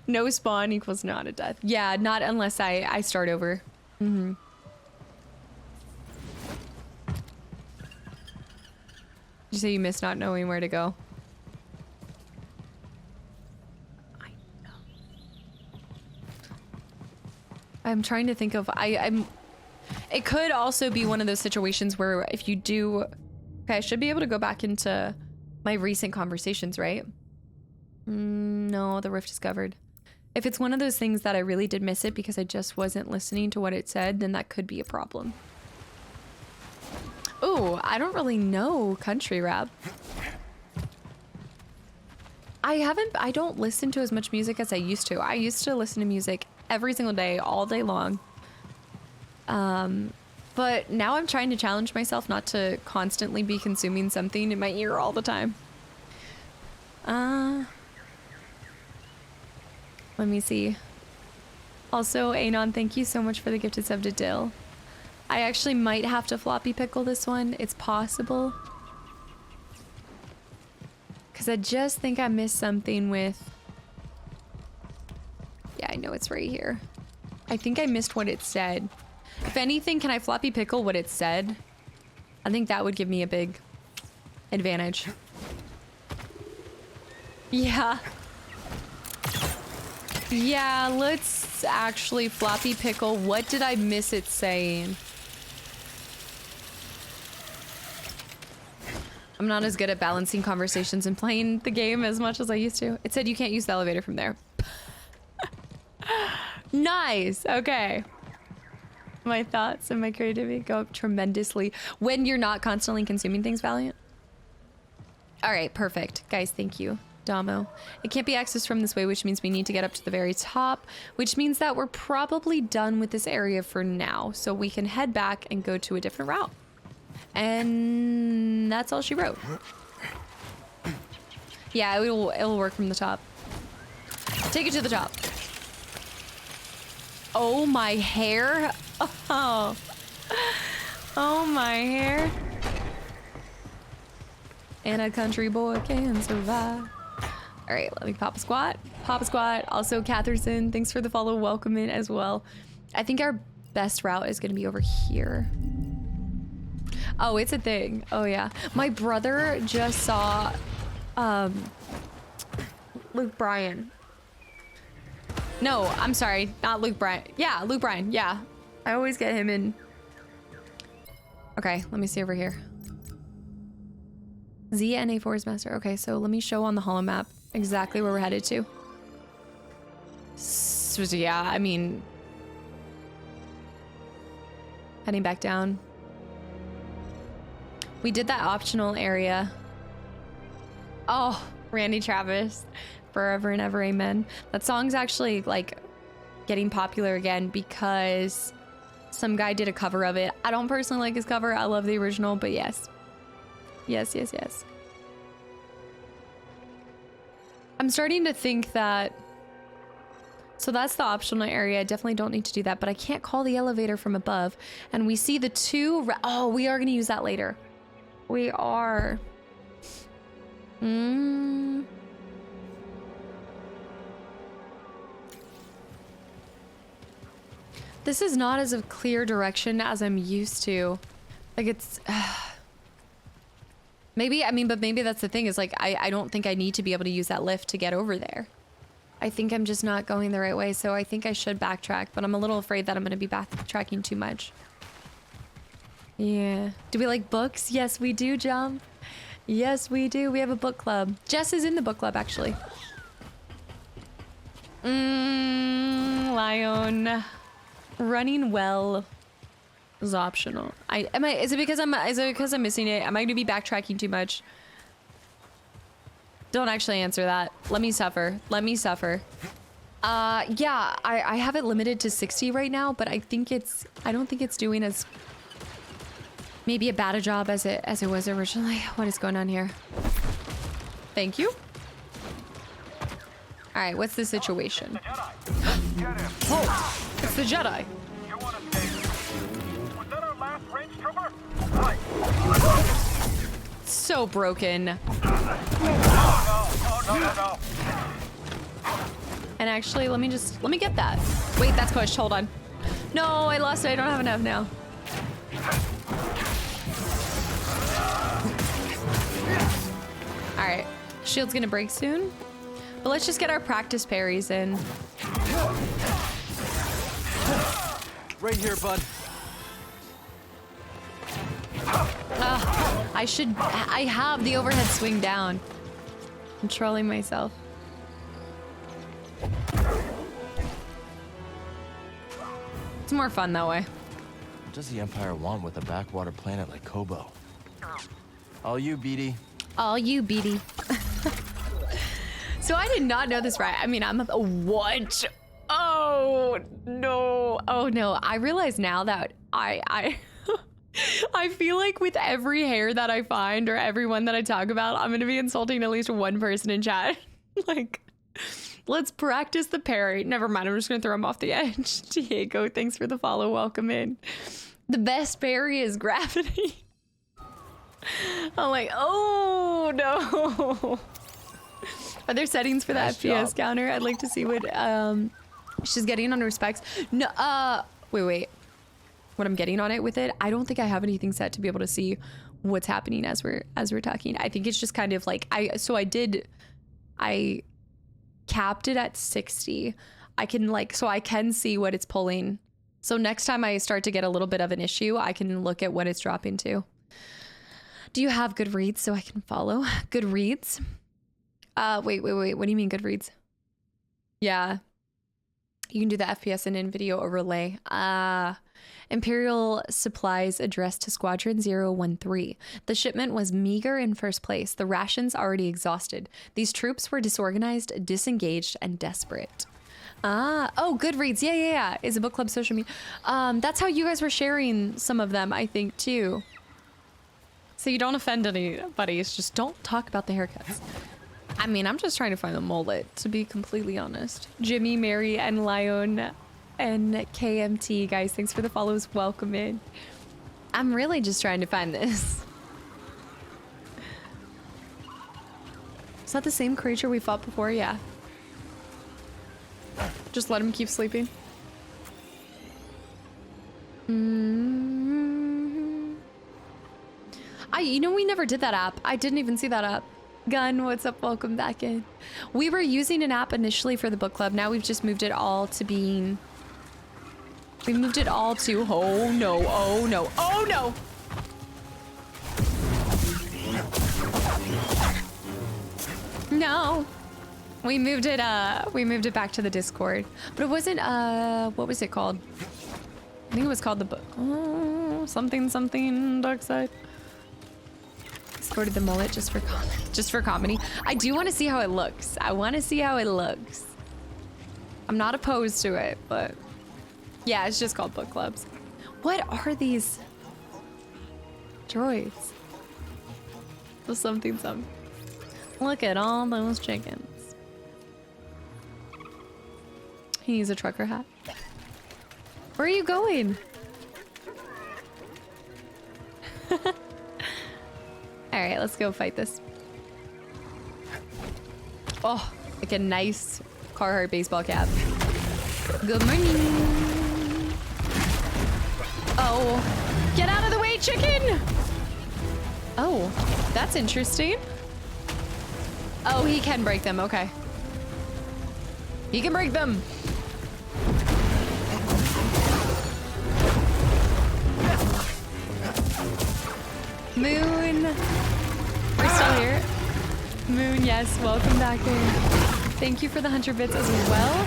No spawn equals not a death. Yeah, not unless I start over. Mm-hmm. Did you say you miss not knowing where to go? I know. I'm trying to think of... It could also be one of those situations where if you do... Okay, I should be able to go back into my recent conversations, right? No, the rift is covered. If it's one of those things that I really did miss it because I just wasn't listening to what it said, then that could be a problem. Oh, I don't really know country rap. I don't listen to as much music as I used to. I used to listen to music every single day, all day long. But now I'm trying to challenge myself not to constantly be consuming something in my ear all the time. Let me see. Also, Anon, thank you so much for the gifted sub to Dill. I actually might have to floppy pickle this one. It's possible. Because I just think I missed something with... Yeah, I know it's right here. I think I missed what it said. If anything, can I floppy pickle what it said? I think that would give me a big advantage. Yeah. Yeah, let's actually floppy pickle. What did I miss it saying? I'm not as good at balancing conversations and playing the game as much as I used to. It said you can't use the elevator from there. Nice. Okay. My thoughts and my creativity go up tremendously when you're not constantly consuming things, Valiant. All right, perfect. Guys, thank you. Damo. It can't be accessed from this way, which means we need to get up to the very top, which means that we're probably done with this area for now. So we can head back and go to a different route. And that's all she wrote. Yeah, it'll work from the top. Take it to the top. Oh, my hair. Oh. Oh, my hair. And a country boy can survive. All right, let me pop a squat. Pop a squat. Also, Catherson, thanks for the follow. Welcome in as well. I think our best route is going to be over here. Oh, it's a thing. Oh, yeah. My brother just saw Luke Bryan. No, I'm sorry. Not Luke Bryan. Yeah, Luke Bryan. Yeah. I always get him in. Okay, let me see over here. ZNA Forest Master. Okay, so let me show on the holo map exactly where we're headed to. So, yeah, I mean... Heading back down. We did that optional area. Oh, Randy Travis. Forever and ever, amen. That song's actually, like, getting popular again because some guy did a cover of it. I don't personally like his cover. I love the original, but yes. Yes, yes, yes. I'm starting to think that... So that's the optional area. I definitely don't need to do that, but I can't call the elevator from above. And we see the two... Oh, we are going to use that later. We are... This is not as a clear direction as I'm used to. Like, it's... Maybe, I mean, but maybe that's the thing is, like, I don't think I need to be able to use that lift to get over there. I think I'm just not going the right way, so I think I should backtrack, but I'm a little afraid that I'm going to be backtracking too much. Yeah. Do we like books? Yes, we do, Jump. Yes, we do. We have a book club. Jess is in the book club, actually. Lion. Running well is optional. Is it because I'm missing it? Am I going to be backtracking too much? Don't actually answer that. Let me suffer. Let me suffer. Yeah, I have it limited to 60 right now, but I don't think it's doing as maybe a bad a job as it was originally. What is going on here? Thank you. All right, what's the situation? Oh, it's the Jedi. You want to stay? Was that our last range trooper? Right. So broken. Oh, no. And actually, let me get that. Wait, that's pushed. Hold on. No, I lost it. I don't have enough now. All right, shield's gonna break soon. But let's just get our practice parries in. Right here, bud. I have the overhead swing down. I'm trolling myself. It's more fun that way. What does the Empire want with a backwater planet like Kobo? All you, BD. All you, BD. So I did not know this, right? I mean, what? Oh no. Oh no. I realize now that I feel like with every hair that I find or everyone that I talk about, I'm gonna be insulting at least one person in chat. Like, let's practice the parry. Never mind, I'm just gonna throw him off the edge. Diego, thanks for the follow. Welcome in. The best berry is gravity. I'm like, oh no. Are there settings for the FPS counter? I'd like to see what she's getting on her specs. No, wait. What I'm getting on it with it, I don't think I have anything set to be able to see what's happening as we're talking. I think it's just kind of like I capped it at 60. I can see what it's pulling. So next time I start to get a little bit of an issue, I can look at what it's dropping to. Do you have Goodreads so I can follow? Goodreads? Wait. What do you mean Goodreads? Yeah. You can do the FPS and in video overlay. Imperial supplies addressed to Squadron 013. The shipment was meager in first place, the rations already exhausted. These troops were disorganized, disengaged, and desperate. Oh, Goodreads. Yeah. Is a book club social media. That's how you guys were sharing some of them, I think, too. So you don't offend anybody. It's just don't talk about the haircuts. I mean, I'm just trying to find the mullet, to be completely honest. Jimmy, Mary, and Lion and KMT, guys, thanks for the follows. Welcome in. I'm really just trying to find this. Is that the same creature we fought before? Yeah. Just let him keep sleeping. You know, we never did that app. I didn't even see that app. Gun, what's up? Welcome back in. We were using an app initially for the book club. Now we've just moved it all to being... We moved it all to... Oh no, oh no, oh no! No. We moved it back to the Discord. But it wasn't, what was it called? I think it was called the book. Oh, something, Dark Side. Discorded the mullet just for comedy. I do want to see how it looks. I want to see how it looks. I'm not opposed to it, but yeah, it's just called book clubs. What are these droids? Something. Look at all those chickens. He needs a trucker hat. Where are you going? All right, let's go fight this. Oh, like a nice Carhartt baseball cap. Good morning. Oh, get out of the way, chicken! Oh, that's interesting. Oh, he can break them, okay. He can break them. Moon, we're still here. Moon, yes, welcome back in. Thank you for the 100 bits as well.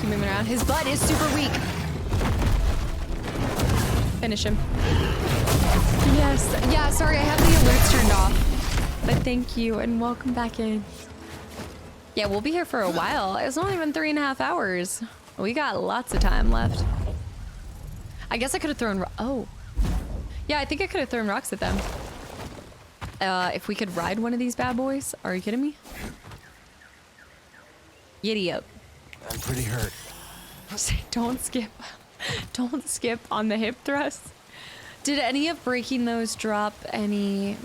Keep moving around. His butt is super weak. Finish him. Yes, yeah, sorry, I have the alerts turned off. But thank you and welcome back in. Yeah, we'll be here for a while. It's only been 3.5 hours. We got lots of time left. I guess I could have thrown... Oh. Yeah, I think I could have thrown rocks at them. If we could ride one of these bad boys. Are you kidding me? Giddy up. I'm pretty hurt. Don't skip. Don't skip on the hip thrust. Did any of breaking those drop any...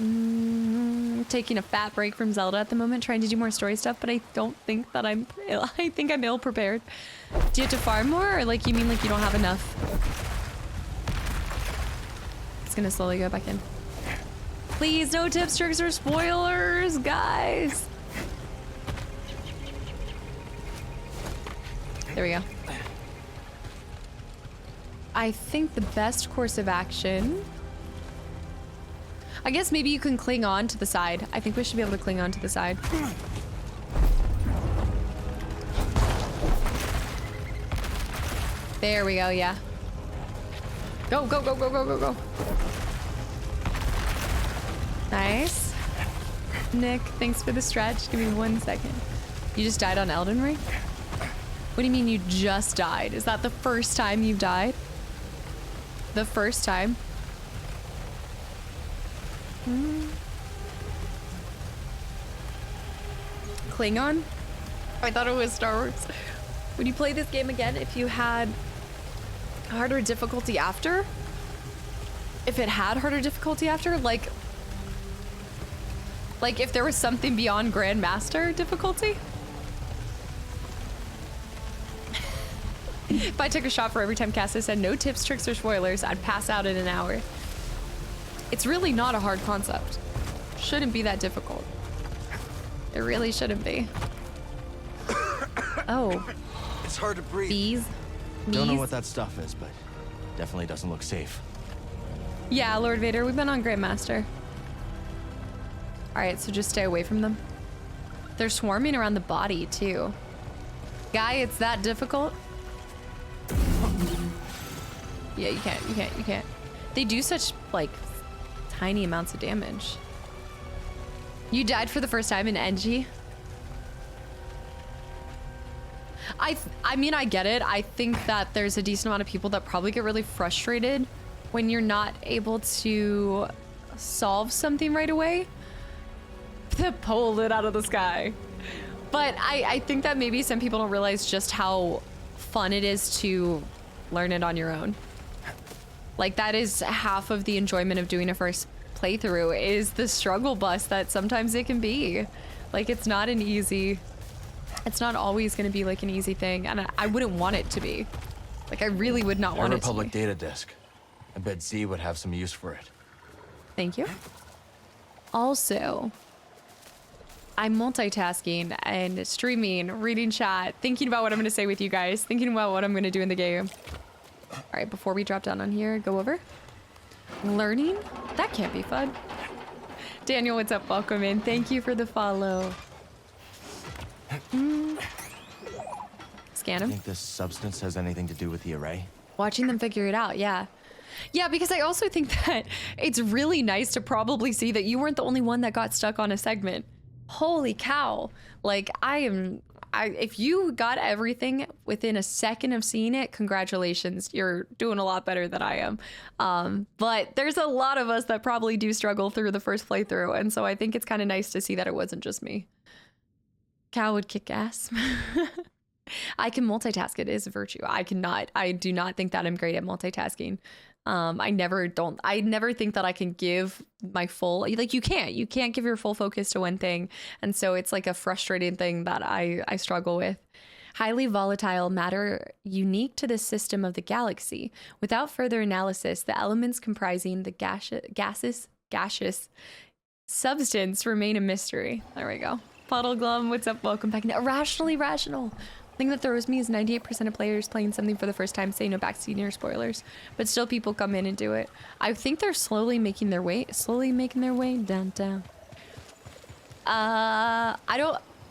taking a fat break from Zelda at the moment, trying to do more story stuff, but I don't think that I'm... I think I'm ill-prepared. Do you have to farm more, or like you mean like you don't have enough? It's gonna slowly go back in. Please, no tips, tricks, or spoilers, guys. There we go. I think the best course of action... I guess maybe you can cling on to the side. I think we should be able to cling on to the side. There we go, yeah. Go, go, go, go, go, go, go. Nice. Nick, thanks for the stretch. Give me 1 second. You just died on Elden Ring? What do you mean you just died? Is that the first time you've died? The first time? Klingon? I thought it was Star Wars. Would you play this game again if you had harder difficulty after? If it had harder difficulty after? Like if there was something beyond Grandmaster difficulty? If I took a shot for every time Kasta said no tips, tricks, or spoilers, I'd pass out in an hour. It's really not a hard concept. Shouldn't be that difficult. It really shouldn't be. Oh. It's hard to breathe. Bees? Don't know what that stuff is, but definitely doesn't look safe. Yeah, Lord Vader, we've been on Grandmaster. Alright, so just stay away from them. They're swarming around the body, too. Guy, it's that difficult? Yeah, you can't. They do such, like, tiny amounts of damage. You died for the first time in NG? I mean, I get it. I think that there's a decent amount of people that probably get really frustrated when you're not able to solve something right away. Pull it out of the sky. But I think that maybe some people don't realize just how fun it is to learn it on your own. Like, that is half of the enjoyment of doing a first playthrough, is the struggle bus that sometimes it can be. Like, it's not always going to be like an easy thing, and I wouldn't want it to be. Like, I really would not want it to be. Republic data disk. I bet Z would have some use for it. Thank you. Also, I'm multitasking and streaming, reading chat, thinking about what I'm going to say with you guys, thinking about what I'm going to do in the game. All right, before we drop down on here, go over. Learning? That can't be fun. Daniel, what's up? Welcome in. Thank you for the follow. Scan him. Think this substance has anything to do with the array? Watching them figure it out, yeah. Yeah, because I also think that it's really nice to probably see that you weren't the only one that got stuck on a segment. Holy cow. Like, if you got everything within a second of seeing it, congratulations. You're doing a lot better than I am. But there's a lot of us that probably do struggle through the first playthrough. And so I think it's kind of nice to see that it wasn't just me. Cow would kick ass. I can multitask. It is a virtue. I do not think that I'm great at multitasking. I never think that I can give my full, like, you can't give your full focus to one thing. And so it's like a frustrating thing that I struggle with. Highly volatile matter unique to the system of the galaxy. Without further analysis, the elements comprising the gaseous substance remain a mystery. There we go. Puddle Glum, what's up? Welcome back. Irrationally rational. The thing that throws me is 98% of players playing something for the first time say no backseat or spoilers, but still people come in and do it. I think they're slowly making their way down. I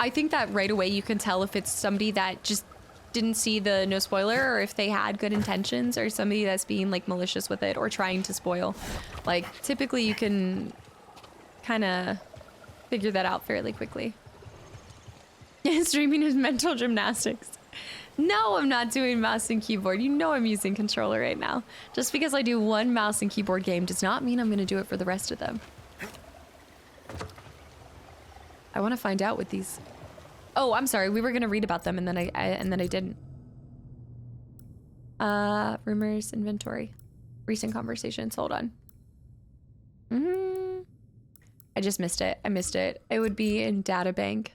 think that right away you can tell if it's somebody that just didn't see the no spoiler, or if they had good intentions, or somebody that's being like malicious with it or trying to spoil. Like, typically you can kind of figure that out fairly quickly. Streaming is mental gymnastics. No, I'm not doing mouse and keyboard. You know I'm using controller right now. Just because I do one mouse and keyboard game does not mean I'm going to do it for the rest of them. I want to find out what these... Oh, I'm sorry. We were going to read about them and then I didn't. Rumors, inventory, recent conversations. Hold on. I just missed it. I missed it. It would be in databank.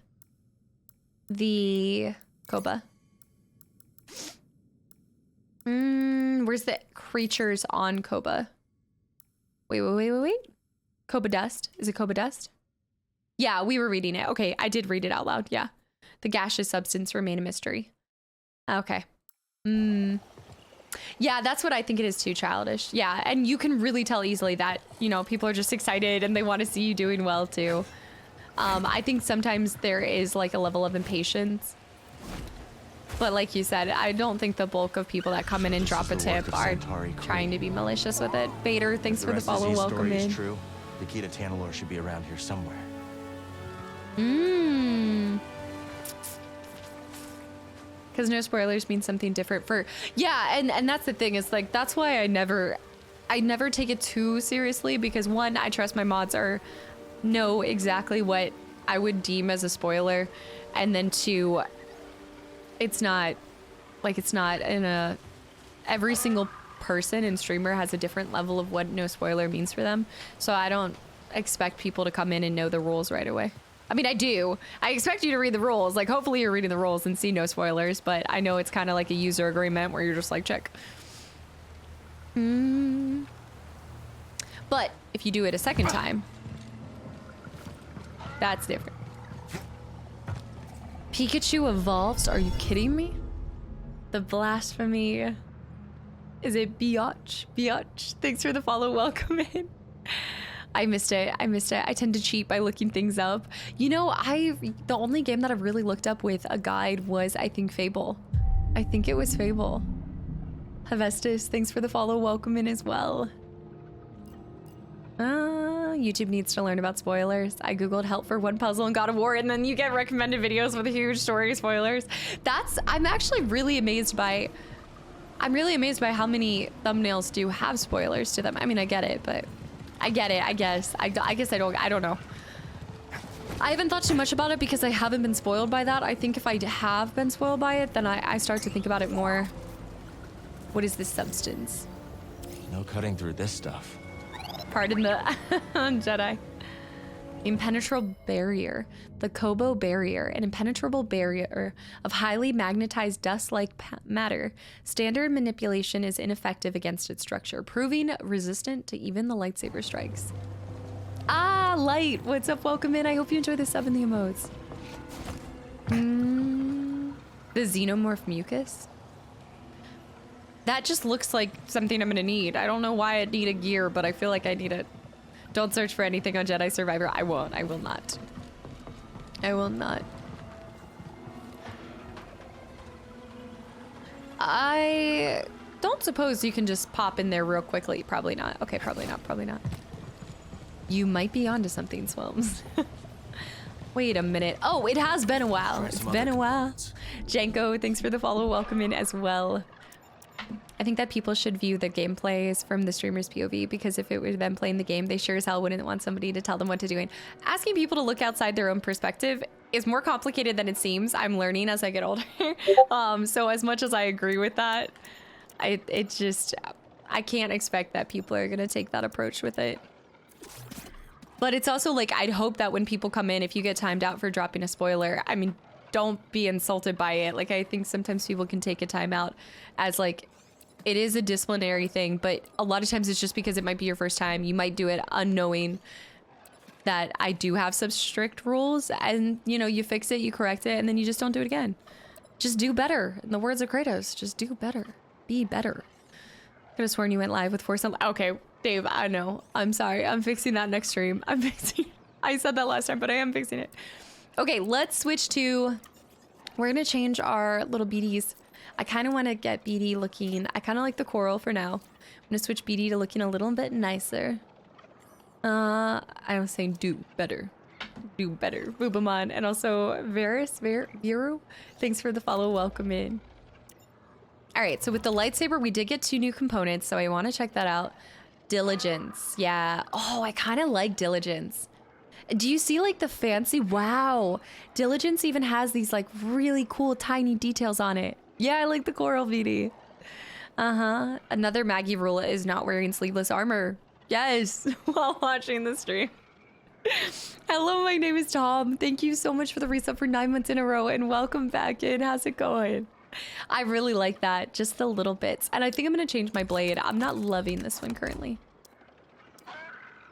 The Koba. Where's the creatures on Koba? Wait. Koba dust. Is it Koba dust? Yeah, we were reading it. Okay, I did read it out loud. Yeah. The gaseous substance remain a mystery. Okay. Yeah, that's what I think it is too, childish. Yeah, and you can really tell easily that, you know, people are just excited and they want to see you doing well too. I think sometimes there is like a level of impatience. But like you said, I don't think the bulk of people that come in and drop a tip are trying to be malicious with it. Bader, thanks for the follow. Welcome in. True. The key to Tanalorr should be around here somewhere. Because no spoilers means something different for... Yeah, and that's the thing. Is like, that's why I never take it too seriously. Because one, I trust my mods know exactly what I would deem as a spoiler. And then two, it's not in a, every single person and streamer has a different level of what no spoiler means for them. So I don't expect people to come in and know the rules right away. I mean, I do. I expect you to read the rules. Like, hopefully you're reading the rules and see no spoilers, but I know it's kind of like a user agreement where you're just like, check. But if you do it a second time, that's different. Pikachu evolves? Are you kidding me? The blasphemy. Is it Biatch? Biatch, thanks for the follow. Welcome in. I missed it. I missed it. I tend to cheat by looking things up. You know, the only game that I've really looked up with a guide was, I think, Fable. I think it was Fable. Hevestus, thanks for the follow. Welcome in as well. YouTube needs to learn about spoilers. I googled help for one puzzle and God of War, and then you get recommended videos with huge story spoilers. I'm actually really amazed by, how many thumbnails do have spoilers to them. I mean, I get it, but I get it, I guess. I guess I don't know. I haven't thought too much about it because I haven't been spoiled by that. I think if I have been spoiled by it, then I start to think about it more. What is this substance? No cutting through this stuff. Pardon the Jedi. Impenetrable barrier. The Kobo barrier, an impenetrable barrier of highly magnetized dust-like matter. Standard manipulation is ineffective against its structure, proving resistant to even the lightsaber strikes. Ah, Light, what's up? Welcome in. I hope you enjoy the sub and the emotes. The xenomorph mucus. That just looks like something I'm gonna need. I don't know why I'd need a gear, but I feel like I need it. Don't search for anything on Jedi Survivor. I won't. I will not. I will not. I don't suppose you can just pop in there real quickly. Probably not. Okay, probably not. Probably not. You might be onto something, Swilms. Wait a minute. Oh, it has been a while. It's been a while. Janko, thanks for the follow. Welcome in as well. I think that people should view the gameplays from the streamer's POV, because if it was them playing the game, they sure as hell wouldn't want somebody to tell them what to do. And asking people to look outside their own perspective is more complicated than it seems. I'm learning as I get older. So as much as I agree with that, I can't expect that people are gonna take that approach with it. But it's also like, I'd hope that when people come in, if you get timed out for dropping a spoiler, I mean, don't be insulted by it. Like, I think sometimes people can take a timeout as like, it is a disciplinary thing, but a lot of times it's just because it might be your first time. You might do it unknowing that I do have some strict rules, and you know, you fix it, you correct it, and then you just don't do it again. Just do better. In the words of Kratos, just do better. Be better. Could have sworn you went live with Force. Okay, Dave, I know. I'm sorry. I'm fixing that next stream. I'm fixing. I said that last time, but I am fixing it. Okay, let's switch to. We're gonna change our little BDs. I kind of want to get BD looking. I kind of like the coral for now. I'm gonna switch BD to looking a little bit nicer. I was saying do better. Do better. Boobamon. And also Viru. Thanks for the follow. Welcome in. All right, so with the lightsaber, we did get 2 new components, so I want to check that out. Diligence. Yeah. Oh, I kind of like Diligence. Do you see like the fancy? Wow. Diligence even has these like really cool tiny details on it. Yeah, I like the coral BD. Another Maggie rule is not wearing sleeveless armor. Yes, while watching the stream. Hello, my name is Tom. Thank you so much for the resub for 9 months in a row, and welcome back in. How's it going? I really like that, just the little bits. And I think I'm gonna change my blade. I'm not loving this one currently.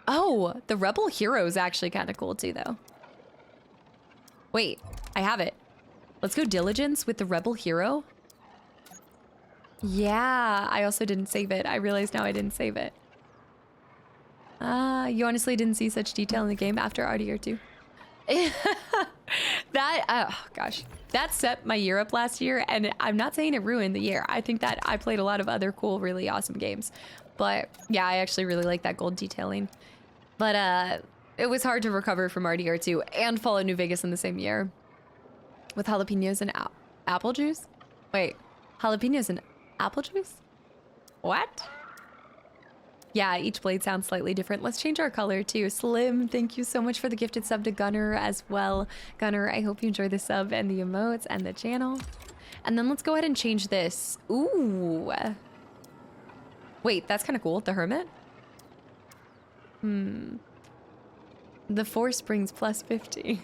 Oh, the Rebel Hero is actually kind of cool too, though. Wait, I have it. Let's go Diligence with the Rebel Hero. Yeah, I also didn't save it. I realize now I didn't save it. You honestly didn't see such detail in the game after RDR2. Oh gosh, that set my year up last year, and I'm not saying it ruined the year. I think that I played a lot of other cool, really awesome games. But yeah, I actually really like that gold detailing. But it was hard to recover from RDR2 and Fallout New Vegas in the same year. With jalapenos and apple juice? Wait, jalapenos and apple juice? What? Yeah, each blade sounds slightly different. Let's change our color too. Slim, thank you so much for the gifted sub to Gunner as well. Gunner, I hope you enjoy the sub and the emotes and the channel. And then let's go ahead and change this. Ooh. Wait, that's kind of cool. The hermit? The force brings plus 50.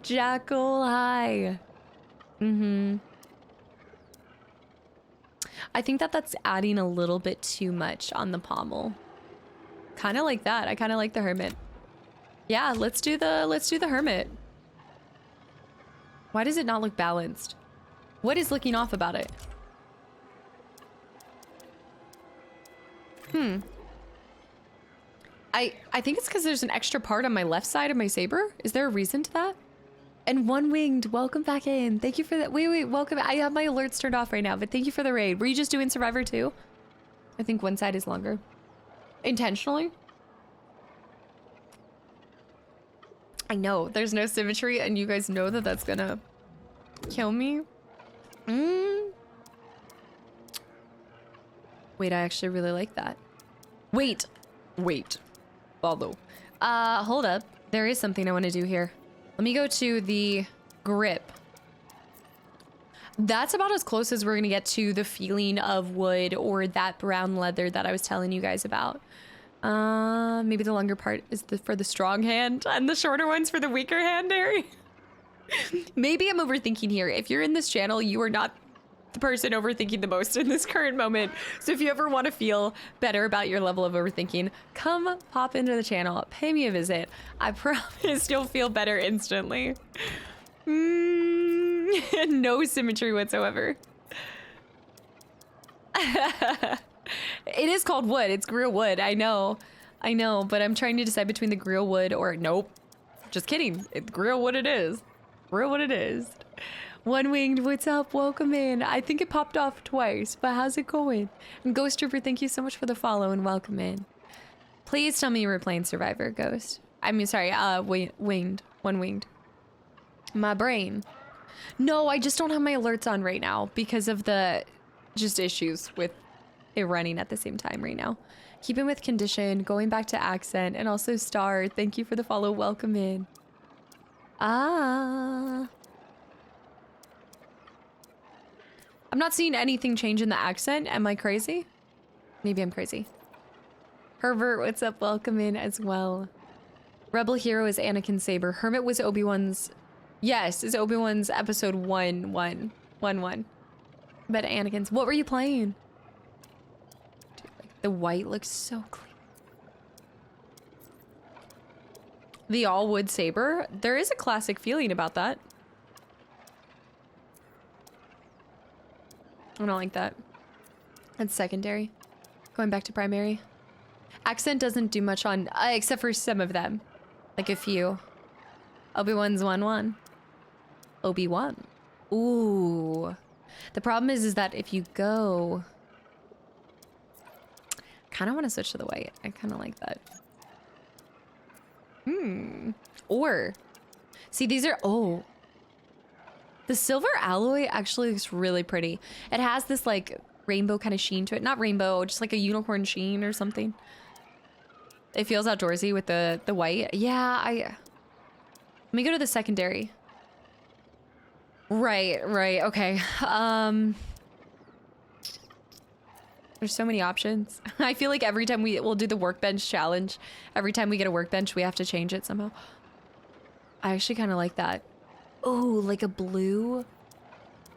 Jackal, hi. I think that's adding a little bit too much on the pommel. Kind of like that. I kind of like the hermit. Yeah, let's do the hermit. Why does it not look balanced? What is looking off about it? I think it's because there's an extra part on my left side of my saber. Is there a reason to that? And One Winged, welcome back in. Thank you for that. Wait, welcome. I have my alerts turned off right now, but thank you for the raid. Were you just doing Survivor too? I think one side is longer. Intentionally? I know, there's no symmetry, and you guys know that that's gonna kill me. Wait, I actually really like that. Wait. Follow. Hold up. There is something I want to do here. Let me go to the grip. That's about as close as we're gonna get to the feeling of wood or that brown leather that I was telling you guys about. Maybe the longer part is for the strong hand and the shorter one's for the weaker hand, Harry. Maybe I'm overthinking here. If you're in this channel, you are not the person overthinking the most in this current moment. So if you ever want to feel better about your level of overthinking, come pop into the channel, pay me a visit. I promise you'll feel better instantly. No symmetry whatsoever. It is called wood. It's grill wood. I know, but I'm trying to decide between the grill wood or nope. Just kidding. Grill wood it is. Grill wood it is. One Winged, what's up? Welcome in. I think it popped off twice, but how's it going? And Ghost Trooper, thank you so much for the follow and welcome in. Please tell me you were playing Survivor, Ghost. I mean, sorry, Winged. One Winged. My brain. No, I just don't have my alerts on right now because of the just issues with it running at the same time right now. Keeping with condition, going back to accent, and also star. Thank you for the follow. Welcome in. I'm not seeing anything change in the accent. Am I crazy? Maybe I'm crazy. Herbert, what's up? Welcome in as well. Rebel Hero is Anakin Saber. Hermit was Obi-Wan's... Yes, is Obi-Wan's episode 1-1. But Anakin's... What were you playing? Dude, like, the white looks so clean. The all-wood saber? There is a classic feeling about that. I don't like that. That's secondary. Going back to primary. Accent doesn't do much on... except for some of them. Like a few. Obi-Wan's 1-1. Obi-Wan. Ooh. The problem is that if you go... kind of want to switch to the white. I kind of like that. Or... See, these are... Oh. The silver alloy actually looks really pretty. It has this, like, rainbow kind of sheen to it. Not rainbow, just like a unicorn sheen or something. It feels outdoorsy with the white. Yeah, Let me go to the secondary. Right, okay. There's so many options. I feel like every time we'll do the workbench challenge, every time we get a workbench, we have to change it somehow. I actually kind of like that. Oh, like a blue?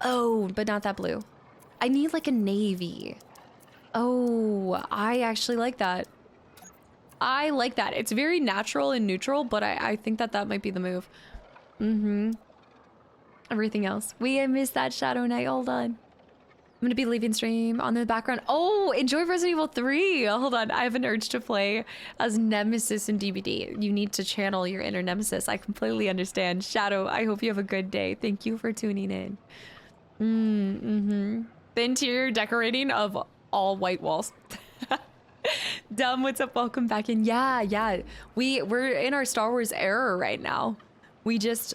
Oh, but not that blue. I need like a navy. Oh, I actually like that. I like that. It's very natural and neutral, but I think that might be the move. Everything else. I missed that Shadow Knight. Hold on. I'm gonna be leaving stream on the background. Oh, enjoy Resident Evil 3. Hold on. I have an urge to play as Nemesis in DBD. You need to channel your inner Nemesis. I completely understand. Shadow, I hope you have a good day. Thank you for tuning in. The interior decorating of all white walls. Dumb, what's up? Welcome back in. Yeah. We're in our Star Wars era right now. I just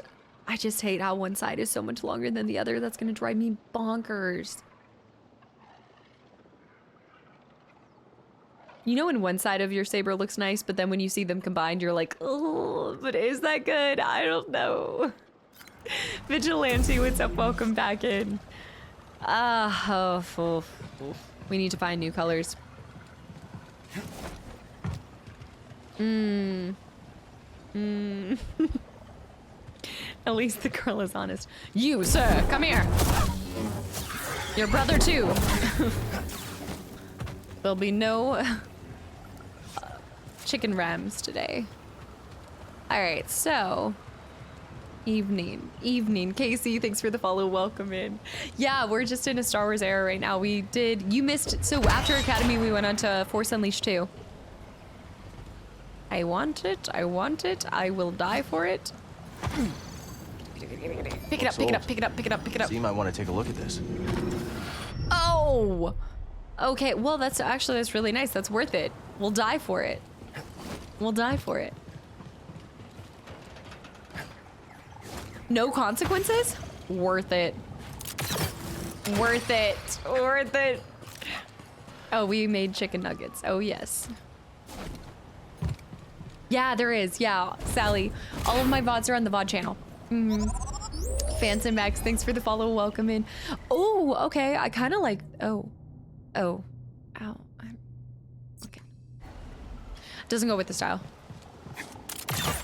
hate how one side is so much longer than the other. That's gonna drive me bonkers. You know when one side of your saber looks nice, but then when you see them combined, you're like, oh, but is that good? I don't know. Vigilante, what's up? Welcome back in. We need to find new colors. At least the girl is honest. You, sir, come here. Your brother, too. There'll be no chicken rams today. All right, so evening. Casey, thanks for the follow. Welcome in. Yeah, we're just in a Star Wars era right now. You missed. So after Academy, we went on to Force Unleashed 2. I want it. I will die for it. Pick it up. So you might want to take a look at this. Oh! Okay, well, that's really nice. That's worth it. We'll die for it. No consequences? Worth it. Oh, we made chicken nuggets. Oh, yes. Yeah, there is. Yeah, Sally. All of my VODs are on the VOD channel. Phantom Max, thanks for the follow. Welcome in. Oh, okay. I kind of like... Oh. Ow. Okay. Doesn't go with the style.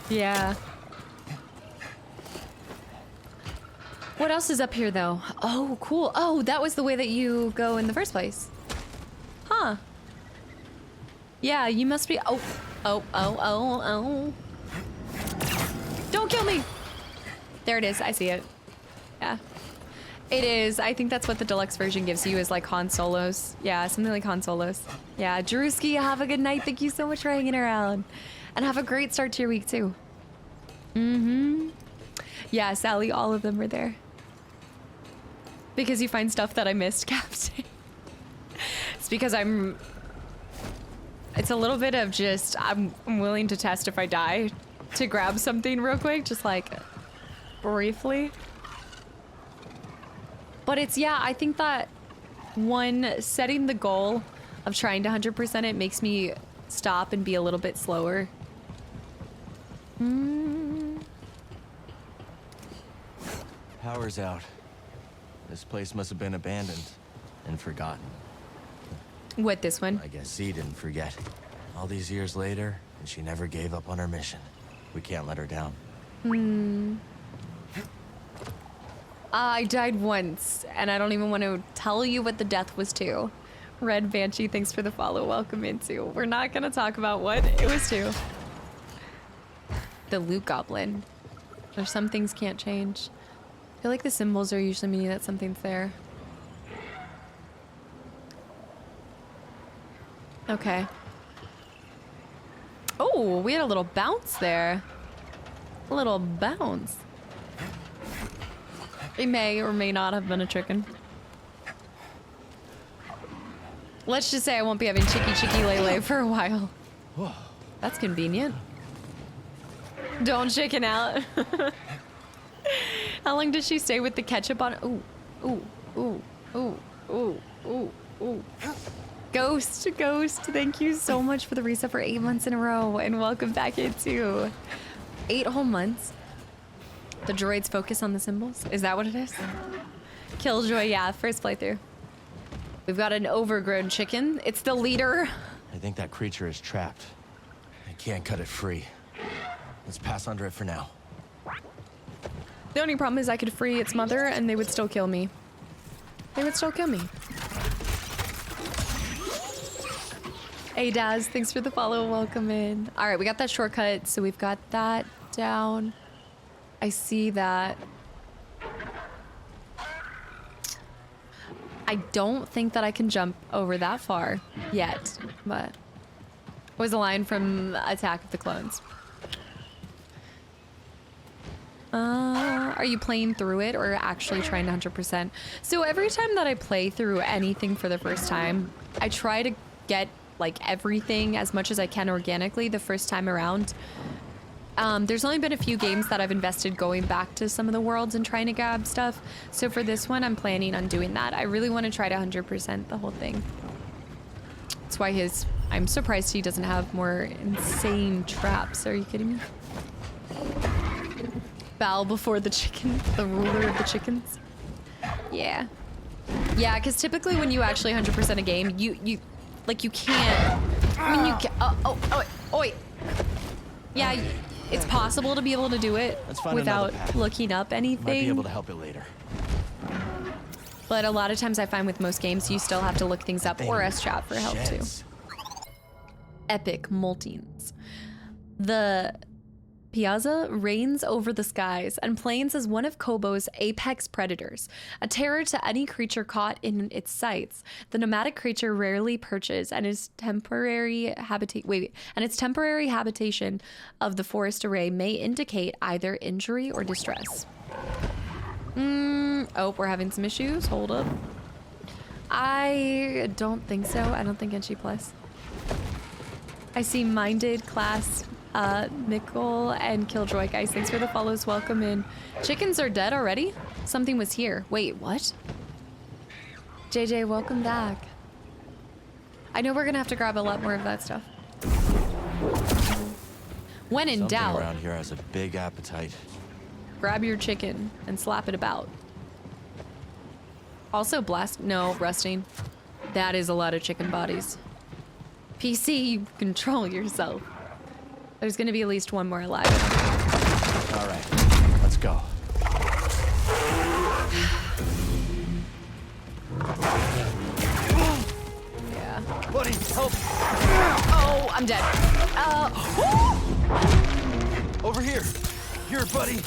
Yeah. What else is up here, though? Oh, cool. Oh, that was the way that you go in the first place. Huh. Yeah, you must be... Oh. Don't kill me! There it is. I see it. Yeah. It is. I think that's what the deluxe version gives you, is like Han Solos. Yeah, something like Han Solos. Yeah, Drewski, have a good night. Thank you so much for hanging around. And have a great start to your week, too. Yeah, Sally, all of them are there. Because you find stuff that I missed, Captain. It's because it's a little bit of just, I'm willing to test if I die to grab something real quick, just like briefly. But it's, yeah, I think that setting the goal of trying to 100% it makes me stop and be a little bit slower. Power's out. This place must have been abandoned and forgotten. What, this one? I guess Z didn't forget. All these years later, and she never gave up on her mission. We can't let her down. I died once, and I don't even want to tell you what the death was to. Red Banshee, thanks for the follow. Welcome into. We're not gonna talk about what it was to. The loot goblin. There's some things can't change. I feel like the symbols are usually meaning that something's there. Okay. Oh, we had a little bounce there. A little bounce. It may or may not have been a chicken. Let's just say I won't be having chicky lele for a while. That's convenient. Don't chicken out. How long does she stay with the ketchup on? Ooh. Ghost, thank you so much for the reset for 8 months in a row, and welcome back into 8 whole months. The droids focus on the symbols? Is that what it is? Killjoy, yeah, first playthrough. We've got an overgrown chicken. It's the leader. I think that creature is trapped. I can't cut it free. Let's pass under it for now. The only problem is I could free its mother and they would still kill me. Hey Daz, thanks for the follow, welcome in. All right, we got that shortcut, so we've got that down. I see that. I don't think that I can jump over that far yet, but it was a line from Attack of the Clones. Are you playing through it or actually trying to 100%? So every time that I play through anything for the first time, I try to get like everything as much as I can organically the first time around. There's only been a few games that I've invested going back to some of the worlds and trying to grab stuff. So for this one, I'm planning on doing that. I really want to try to 100% the whole thing. That's why I'm surprised he doesn't have more insane traps. Are you kidding me? Bow before the chicken, the ruler of the chickens. Yeah. Yeah, because typically when you actually 100% a game, you can't. I mean, you can. Oh, yeah, it's possible to be able to do it without looking up anything. Might be able to help it later. But a lot of times I find with most games, you still have to look things up or ask chat for help too. Epic moltings. The Piazza reigns over the skies and planes as one of Kobo's apex predators, a terror to any creature caught in its sights. The nomadic creature rarely perches, and its temporary habitation of the forest array may indicate either injury or distress. Oh, we're having some issues. Hold up. I don't think so. I don't think NG plus. I see Minded, Class, Mikkel, and Killjoy. Guys, thanks for the follows. Welcome in. Chickens are dead already? Something was here. Wait, what? JJ, welcome back. I know we're gonna have to grab a lot more of that stuff. When in doubt, something around here has a big appetite. grab your chicken and slap it about. Also rusting. That is a lot of chicken bodies. PC, control yourself. There's gonna be at least one more alive. All right, let's go. Yeah. Buddy, help! Oh, I'm dead. Over here. Here, buddy.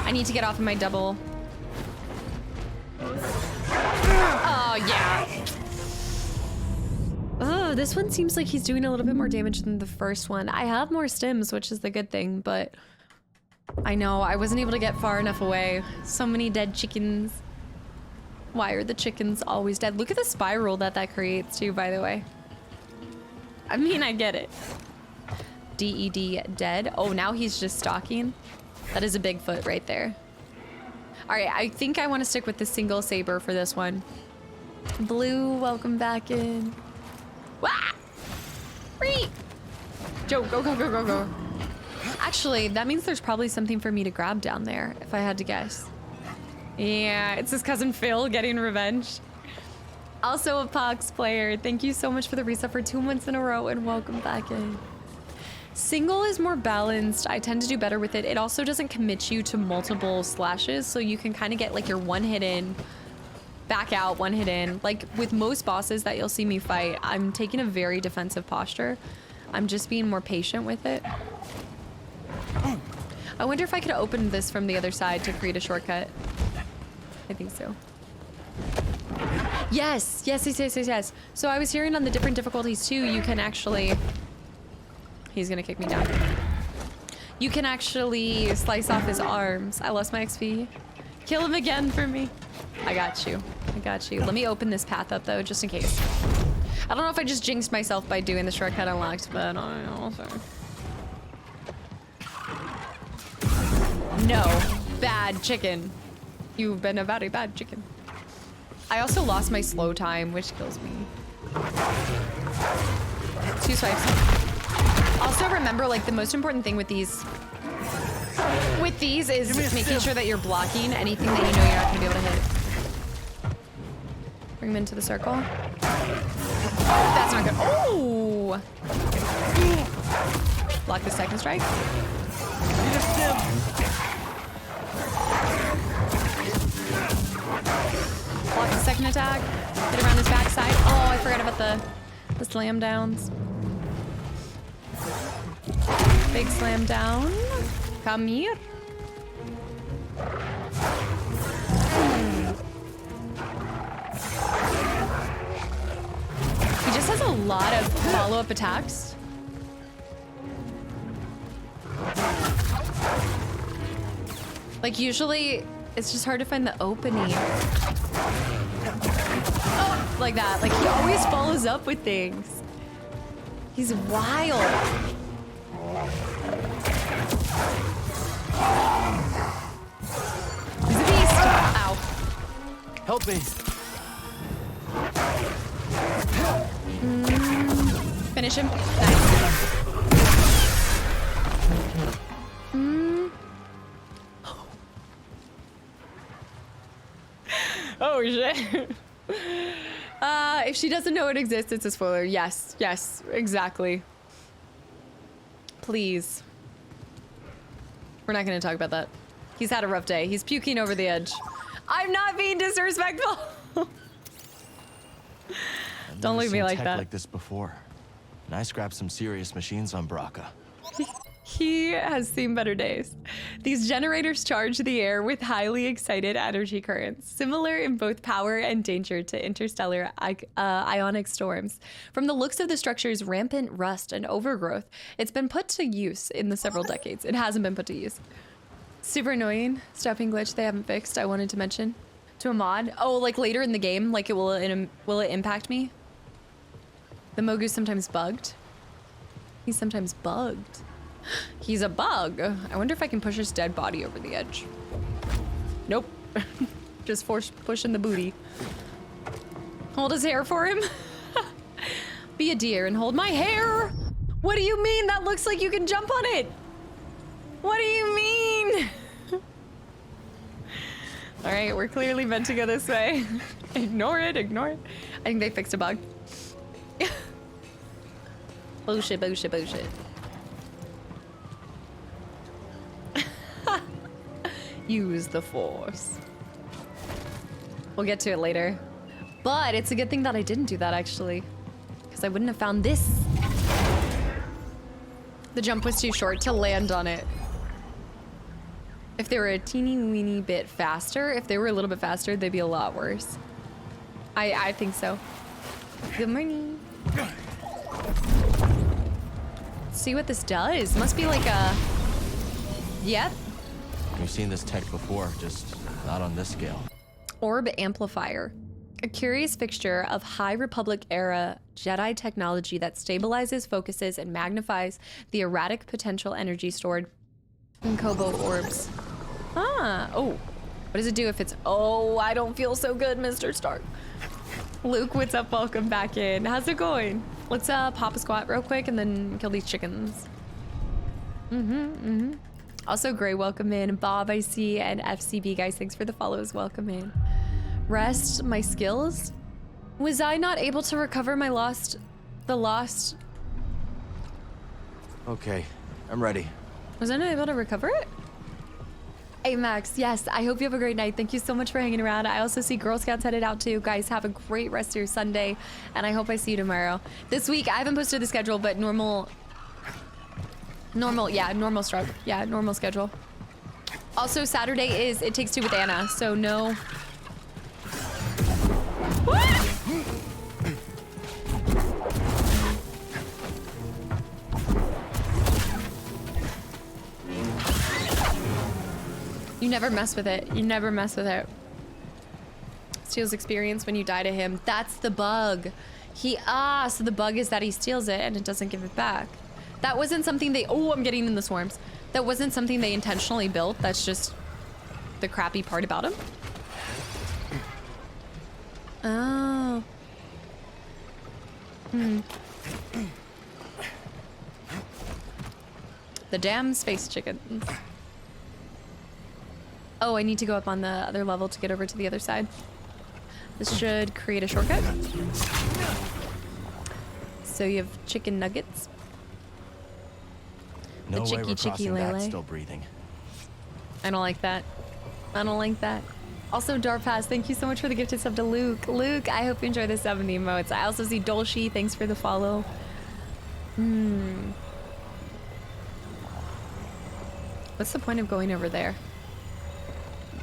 I need to get off of my double. Oh, yeah. Oh, this one seems like he's doing a little bit more damage than the first one. I have more stims, which is the good thing, but I know I wasn't able to get far enough away. So many dead chickens. Why are the chickens always dead? Look at the spiral that creates too, by the way. I mean, I get it. DED dead. Oh, now he's just stalking. That is a Bigfoot right there. All right, I think I want to stick with the single saber for this one. Blue, welcome back in. Wah! Free! Joe, go, go, go, go, go. Actually, that means there's probably something for me to grab down there, if I had to guess. Yeah, it's his cousin Phil getting revenge. Also a Pox player. Thank you so much for the reset for 2 months in a row, and welcome back in. Single is more balanced. I tend to do better with it. It also doesn't commit you to multiple slashes, so you can kind of get like your one hit in, back out, one hit in. Like with most bosses that you'll see me fight, I'm taking a very defensive posture. I'm just being more patient with it. I wonder if I could open this from the other side to create a shortcut. I think so. Yes, yes, yes, yes, yes, yes. So I was hearing on the different difficulties too, you can actually... He's gonna kick me down. You can actually slice off his arms. I lost my XP. Kill him again for me. I got you. I got you. Let me open this path up though, just in case. I don't know if I just jinxed myself by doing the shortcut unlocked, but I don't know. No. Bad chicken. You've been a very bad chicken. I also lost my slow time, which kills me. 2 swipes. Also remember, like, the most important thing with these is making sure that you're blocking anything that you know you're not gonna be able to hit. Bring him into the circle. That's not good. Oh! Block the second strike. Block the second attack. Hit around his backside. Oh, I forgot about the slam downs. Big slam down. Come here. He just has a lot of follow-up attacks. Like usually, it's just hard to find the opening. Oh, like that. Like he always follows up with things. He's wild. He's a beast. Ow. Help me. Finish him. Nice. Oh shit. If she doesn't know it exists, it's a spoiler. Yes, yes, exactly. Please. We're not gonna talk about that. He's had a rough day. He's puking over the edge. I'm not being disrespectful. Don't leave me like that. Like this before. And I scrapped some serious machines on Braca. He has seen better days. These generators charge the air with highly excited energy currents, similar in both power and danger to interstellar ionic storms. From the looks of the structure's rampant rust and overgrowth, it's been put to use in the several decades. It hasn't been put to use. Super annoying stopping glitch they haven't fixed. I wanted to mention to a mod. Oh, like later in the game, like will it impact me? The Mogu's sometimes bugged. He's sometimes bugged. He's a bug. I wonder if I can push his dead body over the edge. Nope. Just pushing the booty. Hold his hair for him. Be a deer and hold my hair. What do you mean? That looks like you can jump on it. What do you mean? All right, we're clearly meant to go this way. Ignore it, ignore it. I think they fixed a bug. Bullshit, bullshit, bullshit. Use the force. We'll get to it later. But it's a good thing that I didn't do that, actually. Because I wouldn't have found this. The jump was too short to land on it. If they were a teeny weeny bit faster, if they were a little bit faster, they'd be a lot worse. I think so. Good morning. Let's see what this does. Must be like a... Yep. We've seen this tech before, just not on this scale. Orb amplifier. A curious fixture of High Republic era Jedi technology that stabilizes, focuses, and magnifies the erratic potential energy stored in Kobo orbs. Ah, oh. What does it do if it's... Oh, I don't feel so good, Mr. Stark. Luke, what's up? Welcome back in. How's it going? Let's pop a squat real quick and then kill these chickens. Also, Gray, welcome in. Bob, I see, and FCB, guys, thanks for the follows. Welcome in. Rest my skills. Was I not able to recover my lost... Okay, I'm ready. Was I not able to recover it? Hey, Max, yes, I hope you have a great night. Thank you so much for hanging around. I also see Girl Scouts headed out too. Guys, have a great rest of your Sunday, and I hope I see you tomorrow. This week, I haven't posted the schedule, but normal schedule. Also, Saturday is It Takes Two with Anna, so no. You never mess with it. You never mess with it. Steals experience when you die to him. That's the bug. So the bug is that he steals it and it doesn't give it back. That wasn't something they... Oh, I'm getting in the swarms. That wasn't something they intentionally built. That's just the crappy part about him. Oh. The damn space chickens. Oh, I need to go up on the other level to get over to the other side. This should create a shortcut. So you have chicken nuggets. No the way we're crossing Lele. that still breathing. I don't like that. I don't like that. Also, Darpass, thank you so much for the gifted sub to Luke. Luke, I hope you enjoy the sub and the emotes. I also see Dolshi, thanks for the follow. What's the point of going over there?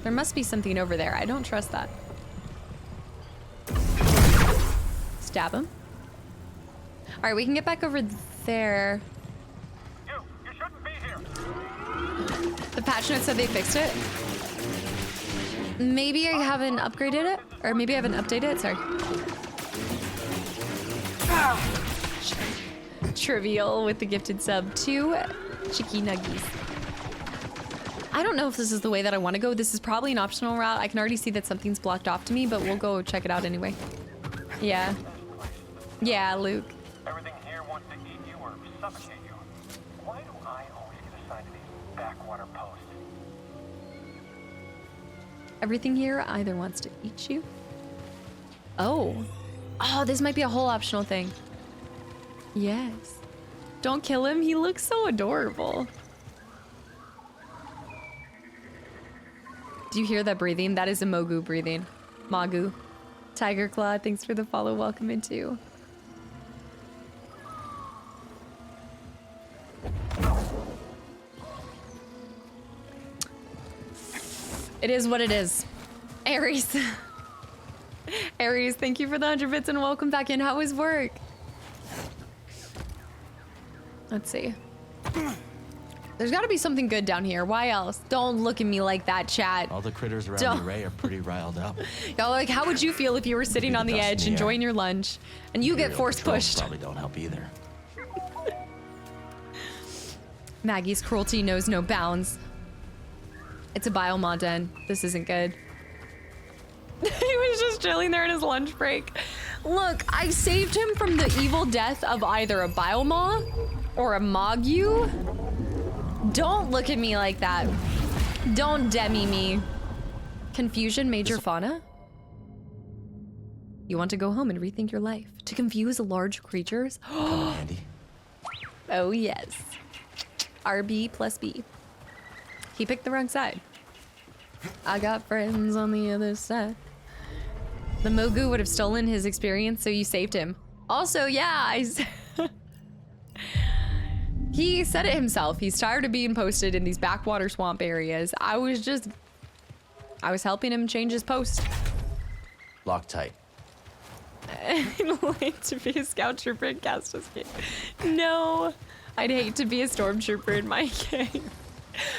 There must be something over there. I don't trust that. Stab him. All right, we can get back over there. You shouldn't be here. The patch notes said they fixed it. Maybe I haven't upgraded it, or maybe I haven't updated it. Sorry. Trivial with the gifted sub to Chicky Nuggies. I don't know if this is the way that I want to go. This is probably an optional route. I can already see that something's blocked off to me, but we'll go check it out anyway. Yeah. Yeah, Luke. Everything here wants to eat you or suffocate you. Why do I always get assigned to these backwards backwater post. Everything here either wants to eat you. Oh. Oh, this might be a whole optional thing. Yes. Don't kill him. He looks so adorable. Do you hear that breathing? That is a Mogu breathing. Magu. Tiger Claw, thanks for the follow. Welcome into. It is what it is. Aries. Aries, thank you for the 100 bits and welcome back in. How was work? Let's see. There's got to be something good down here. Why else? Don't look at me like that, chat. All the critters around the array are pretty riled up. Yo, like, how would you feel if you were sitting on the edge enjoying your lunch and you get force pushed? Probably don't help either. Maggie's cruelty knows no bounds. It's a biomod den. This isn't good. He was just chilling there in his lunch break. Look, I saved him from the evil death of either a biomaw or a mogu. Don't look at me like that. Don't demi me. Confusion, Major Fauna? You want to go home and rethink your life. To confuse large creatures? Come in handy. Oh, yes. RB plus B. He picked the wrong side. I got friends on the other side. The Mogu would have stolen his experience, so you saved him. Also, yeah, he said it himself. He's tired of being posted in these backwater swamp areas. I was helping him change his post. Loctite. I'd like to be a scout trooper in Kastaclysm. No, I'd hate to be a stormtrooper in my game.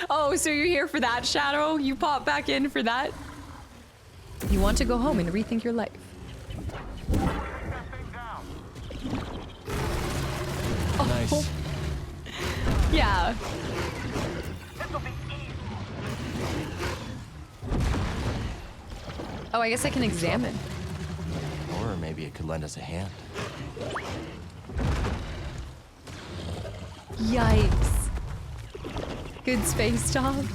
Oh, so you're here for that, Shadow? You pop back in for that? You want to go home and rethink your life. Nice. Oh. Yeah. Oh, I guess I can examine. Or maybe it could lend us a hand. Yikes. Good space dog.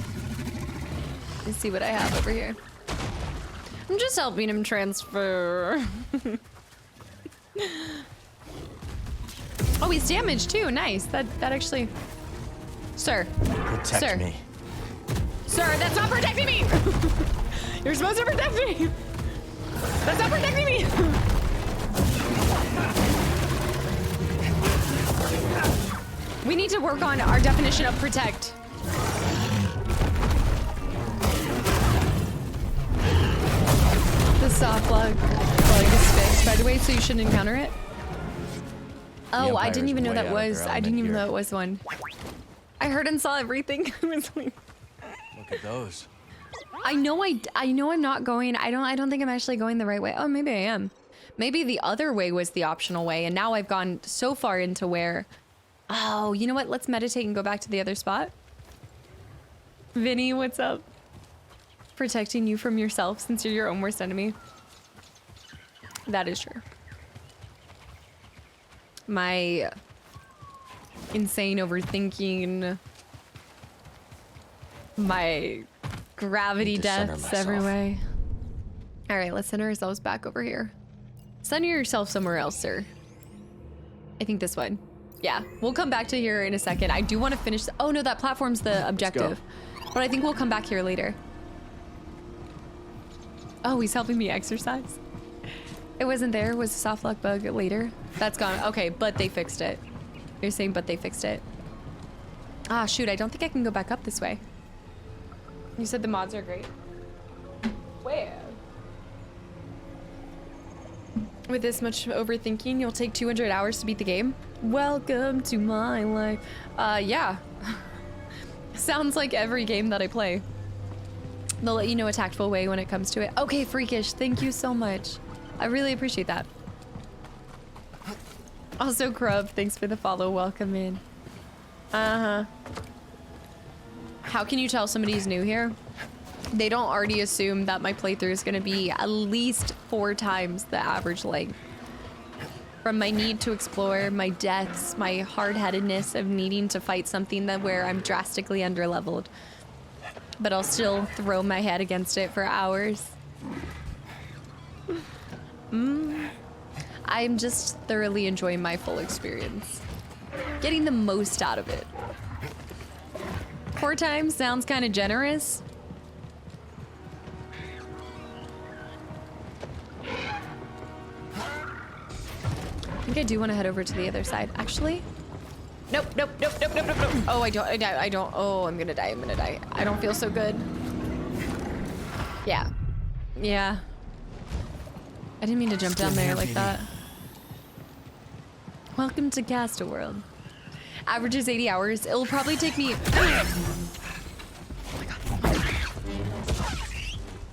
Let's see what I have over here. I'm just helping him transfer. Oh, he's damaged too. Nice. That actually. Sir. Protect me. Sir, that's not protecting me. You're supposed to protect me. That's not protecting me. We need to work on our definition of protect. The soft bug is fixed, by the way, so you shouldn't encounter it. Oh, I didn't even know that was. I didn't even know it was one. I heard and saw everything. I was like, look at those. I know I'm not going. I don't think I'm actually going the right way. Oh, maybe I am. Maybe the other way was the optional way, and now I've gone so far into where. Oh, you know what? Let's meditate and go back to the other spot. Vinny, what's up? Protecting you from yourself since you're your own worst enemy. That is true. My insane overthinking. My gravity deaths everywhere. All right, let's center ourselves back over here. Center yourself somewhere else, sir. I think this one. Yeah, we'll come back to here in a second. I do want to finish. Oh no, that platform's the objective. But I think we'll come back here later. Oh, he's helping me exercise. It wasn't there. It was a soft lock bug later. That's gone. Okay, but they fixed it. You're saying but they fixed it. Ah, shoot. I don't think I can go back up this way. You said the mods are great. Where? With this much overthinking, you'll take 200 hours to beat the game? Welcome to my life. Yeah. Sounds like every game that I play. They'll let you know a tactful way when it comes to it. Okay, Freakish, thank you so much. I really appreciate that. Also, Crub, thanks for the follow. Welcome in. Uh-huh. How can you tell somebody's new here? They don't already assume that my playthrough is going to be at least 4 times the average length. From my need to explore, my deaths, my hard-headedness of needing to fight something that where I'm drastically underleveled. But I'll still throw my head against it for hours. I'm just thoroughly enjoying my full experience. Getting the most out of it. 4 times sounds kind of generous. I think I do want to head over to the other side. Actually, nope. Oh, I don't. Oh, I'm gonna die. I don't feel so good. Yeah. I didn't mean to jump down there like that. Welcome to Castaworld. Average is 80 hours. It'll probably take me... Oh my god.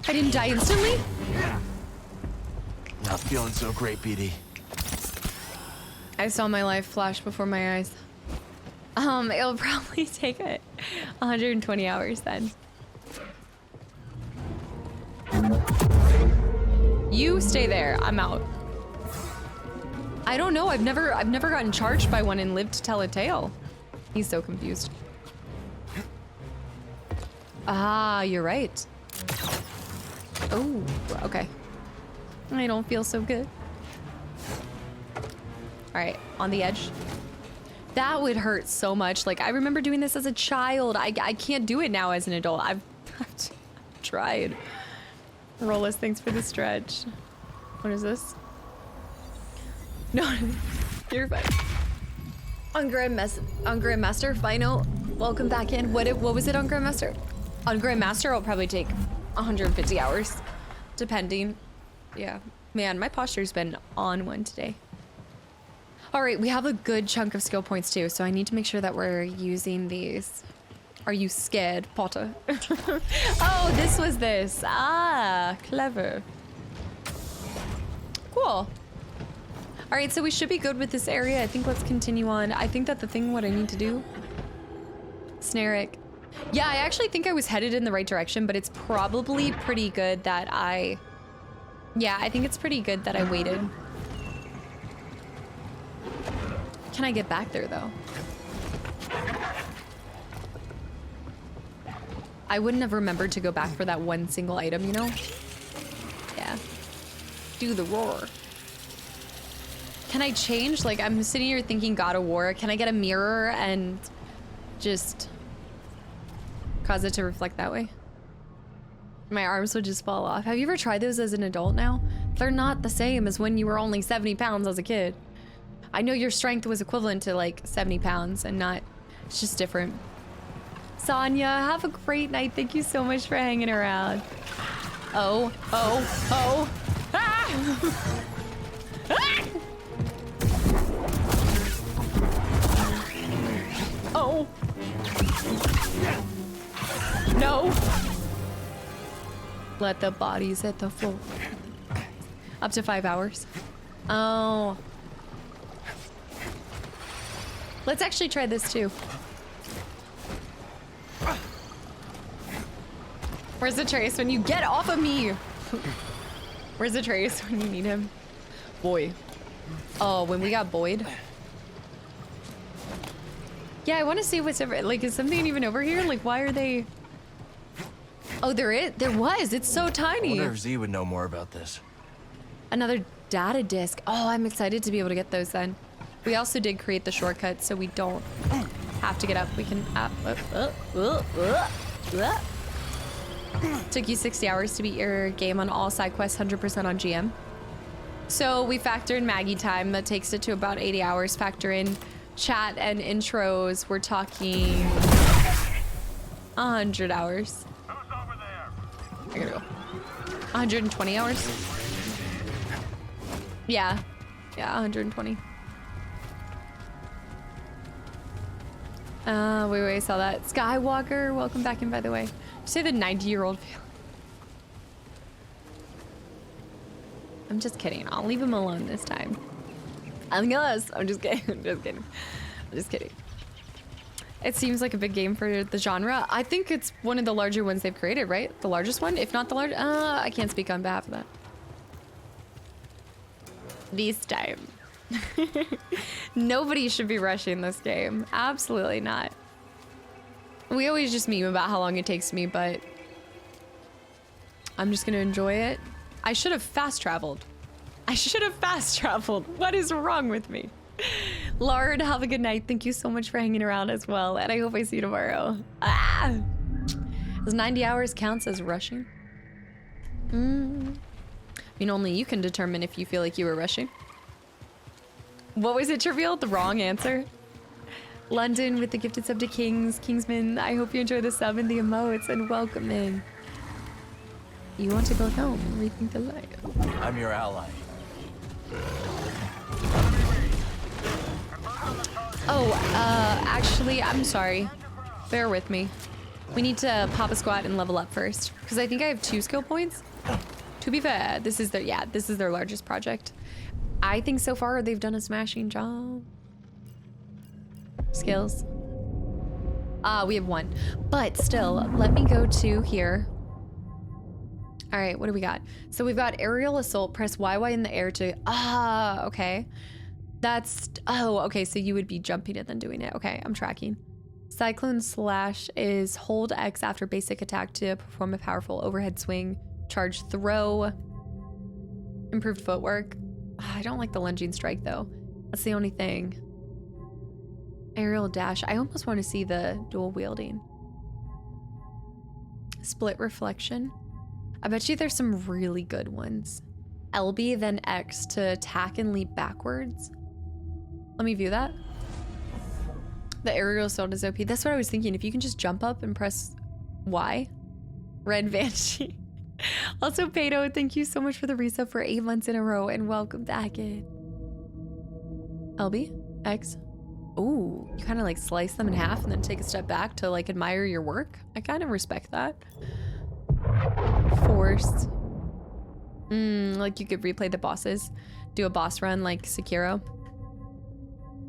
I didn't die instantly? Not feeling so great, BD. I saw my life flash before my eyes. It'll probably take 120 hours then. You stay there. I'm out. I don't know. I've never gotten charged by one and lived to tell a tale. He's so confused. Ah, you're right. Oh, okay. I don't feel so good. All right, on the edge. That would hurt so much. Like, I remember doing this as a child. I can't do it now as an adult. I've tried. Roll us, thanks for the stretch. What is this? No, you're fine. On Grandmaster, final. Welcome back in. What was it on Grandmaster? On Grandmaster, it'll probably take 150 hours, depending. Yeah, man, my posture's been on one today. All right, we have a good chunk of skill points too, so I need to make sure that we're using these. Are you scared, Potter? Oh, this was this. Ah, clever. Cool. All right, so we should be good with this area. I think let's continue on. I think that what I need to do, Snaric. Yeah, I actually think I was headed in the right direction, but it's probably pretty good that I think it's pretty good that I waited. Can I get back there though? I wouldn't have remembered to go back for that one single item, you know? Yeah. Do the roar. Can I change? Like, I'm sitting here thinking God of War. Can I get a mirror and just cause it to reflect that way? My arms would just fall off. Have you ever tried those as an adult now? They're not the same as when you were only 70 pounds as a kid. I know your strength was equivalent to like 70 pounds and not, it's just different. Sonia, have a great night. Thank you so much for hanging around. Oh. Ah! Ah! Oh. No. Let the bodies hit the floor. Up to 5 hours. Oh. Let's actually try this too. Where's the Trace when you get off of me? Where's the Trace when you need him? Boy. Oh, when we got Boyd. Yeah, I want to see what's ever, like, is something even over here? Like, why are they? Oh, there was. It's so tiny. I wonder if Z would know more about this. Another data disk. Oh, I'm excited to be able to get those then. We also did create the shortcut so we don't have to get up. We can Took you 60 hours to beat your game on all side quests, 100% on GM. So we factor in Maggie time. That takes it to about 80 hours. Factor in chat and intros. We're talking 100 hours. I gotta go. 120 hours. Yeah, 120. Wait, I saw that. Skywalker, welcome back in, by the way. Say the 90-year-old feel. I'm just kidding. I'll leave him alone this time. I'm just kidding. It seems like a big game for the genre. I think it's one of the larger ones they've created, right? The largest one, if not the largest. I can't speak on behalf of that. This time. Nobody should be rushing this game. Absolutely not. We always just meme about how long it takes me, but I'm just gonna enjoy it. I should have fast traveled. I should have fast traveled. What is wrong with me? Lard, have a good night. Thank you so much for hanging around as well, and I hope I see you tomorrow. Ah! Does 90 hours counts as rushing? I mean, only you can determine if you feel like you were rushing. What was it, Trivial? The wrong answer? London with the gifted sub to Kings. Kingsman, I hope you enjoy the sub and the emotes, and welcome in. You want to go home and rethink the life. I'm your ally. Oh, actually, I'm sorry. Bear with me. We need to pop a squat and level up first, because I think I have 2 skill points. To be fair, this is their largest project. I think so far they've done a smashing job. Skills. We have 1, but still, let me go to here. All right, what do we got? So we've got aerial assault, press YY in the air to, okay. That's, okay, so you would be jumping it then doing it. Okay, I'm tracking. Cyclone slash is hold X after basic attack to perform a powerful overhead swing, charge throw, improved footwork. I don't like the lunging strike though. That's the only thing. Aerial dash, I almost want to see the dual wielding. Split reflection. I bet you there's some really good ones. LB then X to attack and leap backwards. Let me view that. The aerial assault is OP. That's what I was thinking. If you can just jump up and press Y. Red Banshee. Also, Pato, thank you so much for the resub for 8 months in a row, and welcome back in. LB, X. Ooh, you kind of like slice them in half and then take a step back to like admire your work. I kind of respect that. Force. Like you could replay the bosses. Do a boss run like Sekiro.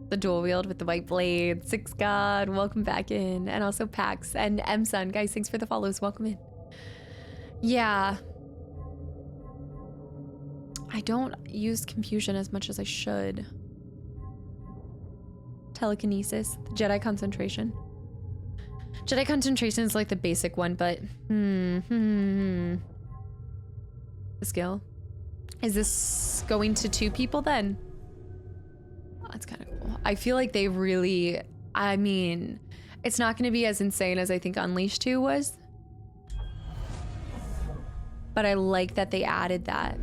The dual wield with the white blade. Six God, welcome back in. And also Pax and M-Sun. Guys, thanks for the follows. Welcome in. Yeah. I don't use confusion as much as I should. Telekinesis. Jedi concentration. Jedi concentration is like the basic one, but the skill. Is this going to 2 people then? Oh, that's kind of cool. I feel like they really, I mean, it's not going to be as insane as I think Unleashed 2 was. But I like that they added that.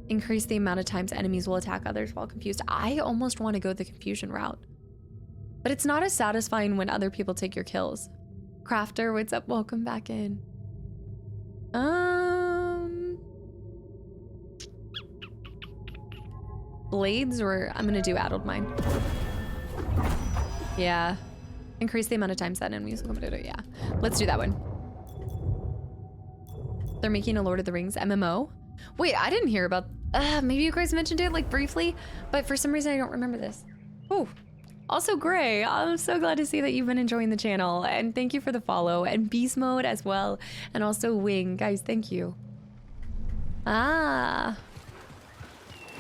Increase the amount of times enemies will attack others while confused. I almost want to go the confusion route. But it's not as satisfying when other people take your kills. Crafter, what's up? Welcome back in. Blades, or I'm gonna do Addled Mine. Yeah. Increase the amount of times that enemies will come to it. Yeah. Let's do that one. They're making a Lord of the Rings MMO. Wait, I didn't hear about, maybe you guys mentioned it like briefly, but for some reason I don't remember this. Ooh. Also, Gray, I'm so glad to see that you've been enjoying the channel, and thank you for the follow, and Beast Mode as well, and also Wing. Guys, thank you. I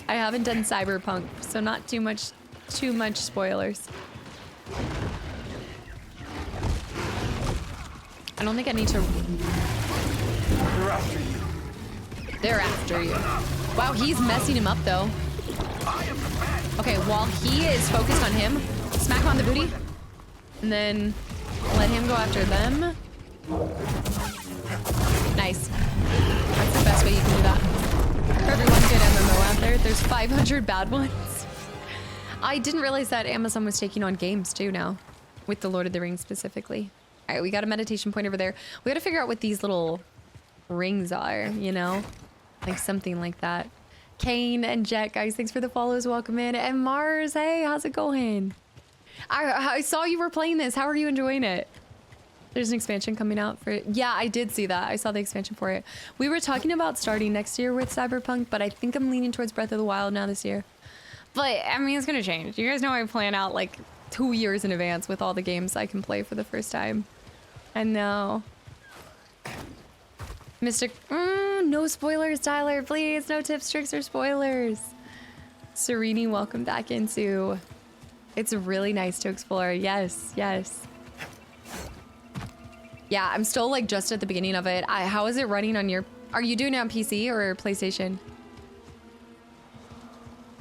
haven't done Cyberpunk, so not too much spoilers. I don't think I need to... They're after you. They're after you. Wow, he's messing him up, though. Okay, while he is focused on him, smack him on the booty, and then let him go after them. Nice. That's the best way you can do that. For every one good MMO out there, there's 500 bad ones. I didn't realize that Amazon was taking on games too now, with the Lord of the Rings specifically. All right, we got a meditation point over there. We got to figure out what these little rings are, you know? Like something like that. Kane and Jet, guys, thanks for the follows. Welcome in. And Mars, hey, how's it going? I saw you were playing this. How are you enjoying it? There's an expansion coming out for it. Yeah, I did see that. I saw the expansion for it. We were talking about starting next year with Cyberpunk, but I think I'm leaning towards Breath of the Wild now this year. But, I mean, it's gonna change. You guys know I plan out like 2 years in advance with all the games I can play for the first time. I know. Mystic, no spoilers, Tyler, please. No tips, tricks, or spoilers. Serini, welcome back into. It's really nice to explore. Yes, yes. Yeah, I'm still like just at the beginning of it. How is it running on your... Are you doing it on PC or PlayStation?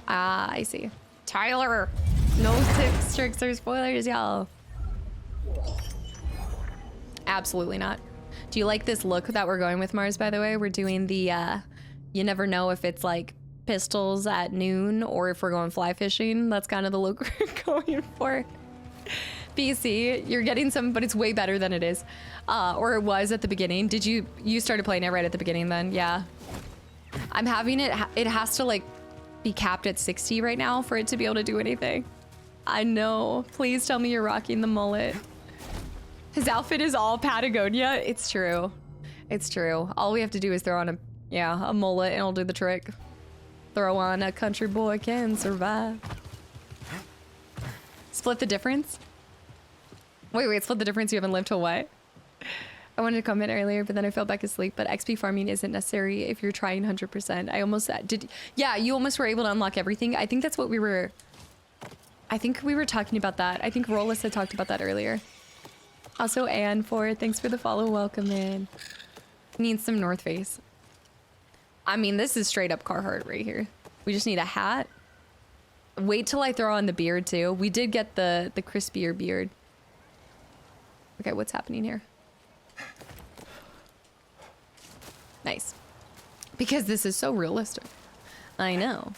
Ah, I see. Tyler, no tips, tricks, or spoilers, y'all. Absolutely not. Do you like this look that we're going with, Mars, by the way? We're doing the, you never know if it's like pistols at noon or if we're going fly fishing. That's kind of the look we're going for. PC, you're getting some, but it's way better than it is. Or it was at the beginning. Did you started playing it right at the beginning then? Yeah. I'm having it, it has to like be capped at 60 right now for it to be able to do anything. I know. Please tell me you're rocking the mullet. His outfit is all Patagonia. It's true. It's true. All we have to do is throw on a mullet and it'll do the trick. Throw on a country boy can survive. Split the difference? Wait, split the difference. You haven't lived till what? I wanted to comment earlier, but then I fell back asleep. But XP farming isn't necessary if you're trying 100%. I almost did. Yeah, you almost were able to unlock everything. I think that's what we were. I think we were talking about that. I think Rollis had talked about that earlier. Also, Anne, thanks for the follow. Welcome in. Need some North Face. I mean, this is straight up Carhartt right here. We just need a hat. Wait till I throw on the beard too. We did get the crispier beard. Okay, what's happening here? Nice. Because this is so realistic. I know.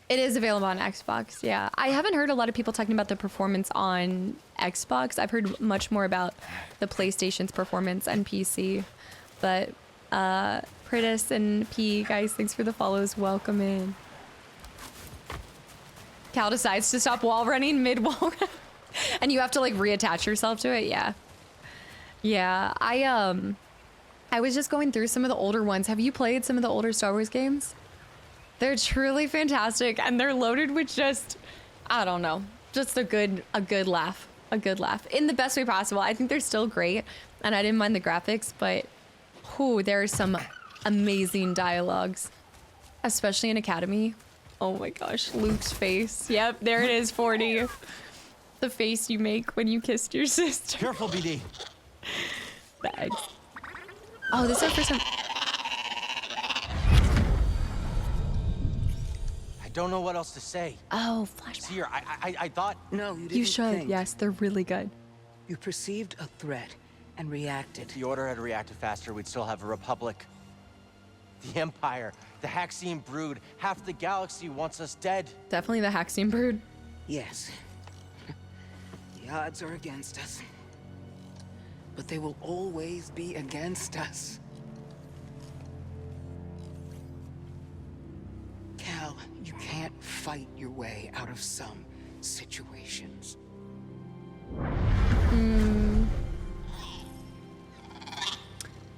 It is available on Xbox, yeah. I haven't heard a lot of people talking about the performance on Xbox. I've heard much more about the PlayStation's performance and PC. But, Pritis and P, guys, thanks for the follows. Welcome in. Cal decides to stop wall running mid-wall run. And you have to, like, reattach yourself to it, yeah. Yeah, I was just going through some of the older ones. Have you played some of the older Star Wars games? They're truly fantastic, and they're loaded with just, I don't know, just a good laugh. A good laugh. In the best way possible. I think they're still great, and I didn't mind the graphics, but there are some amazing dialogues, especially in Academy. Oh my gosh, Luke's face. Yep, there it is, 40. The face you make when you kissed your sister. Careful, BD. Bags. Oh, this is our first time. I don't know what else to say. Oh, flashback. Here, I thought. No, you didn't. You should. Think. Yes, they're really good. You perceived a threat and reacted. If the Order had reacted faster, we'd still have a Republic. The Empire, the Haxian brood, half the galaxy wants us dead. Definitely the Haxian brood. Yes. The odds are against us. But they will always be against us. Cal, you can't fight your way out of some situations.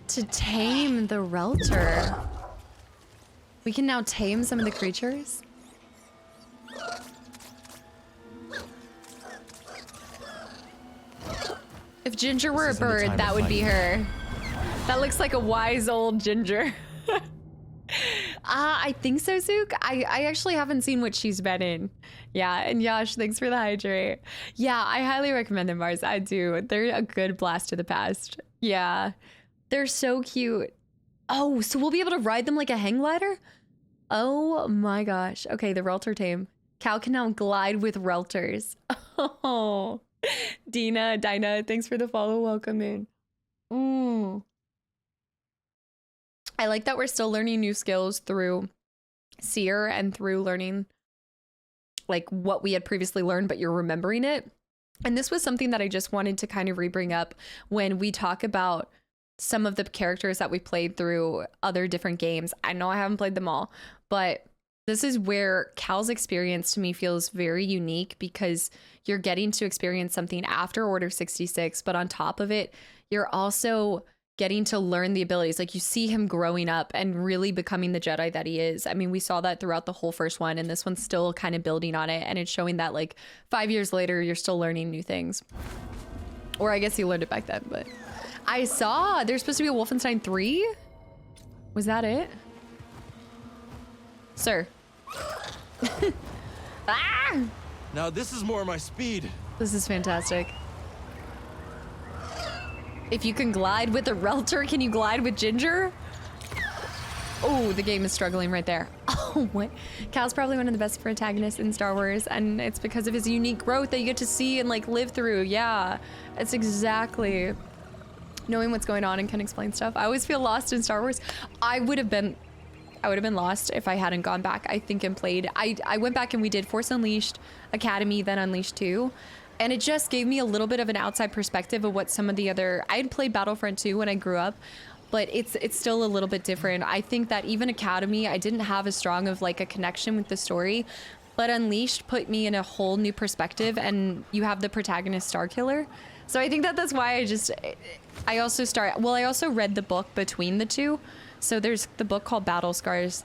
To tame the Relter. We can now tame some of the creatures. If Ginger were a bird, that would be her. That looks like a wise old Ginger. I think so, Zook. I actually haven't seen what she's been in. Yeah, and Yash, thanks for the hydrate. Yeah, I highly recommend them, Mars. I do. They're a good blast to the past. Yeah, they're so cute. Oh, so we'll be able to ride them like a hang glider? Oh my gosh. Okay, the Relter tame. Cal can now glide with Relters. Oh. Dinah, thanks for the follow. Welcome in. I like that we're still learning new skills through Seer and through learning like what we had previously learned, but you're remembering it. And this was something that I just wanted to kind of re-bring up when we talk about some of the characters that we played through other different games. I know I haven't played them all, but this is where Cal's experience to me feels very unique because you're getting to experience something after Order 66, but on top of it, you're also getting to learn the abilities. Like you see him growing up and really becoming the Jedi that he is. I mean, we saw that throughout the whole first one, and this one's still kind of building on it. And it's showing that like 5 years later, you're still learning new things. Or I guess you learned it back then, but I saw there's supposed to be a Wolfenstein 3. Was that it? Sir. Ah! Now this is more my speed. This is fantastic. If you can glide with a Relter, can you glide with Ginger? Oh, the game is struggling right there. Oh, what? Cal's probably one of the best protagonists in Star Wars, and it's because of his unique growth that you get to see and like live through. Yeah, it's exactly knowing what's going on and can explain stuff. I always feel lost in Star Wars. I would have been lost if I hadn't gone back, I think, and played. I went back and we did Force Unleashed, Academy, then Unleashed 2. And it just gave me a little bit of an outside perspective of what some of the other... I had played Battlefront 2 when I grew up, but it's still a little bit different. I think that even Academy, I didn't have as strong of like a connection with the story, but Unleashed put me in a whole new perspective, and you have the protagonist Starkiller. So I think that that's why I also read the book between the two. So there's the book called Battle Scars.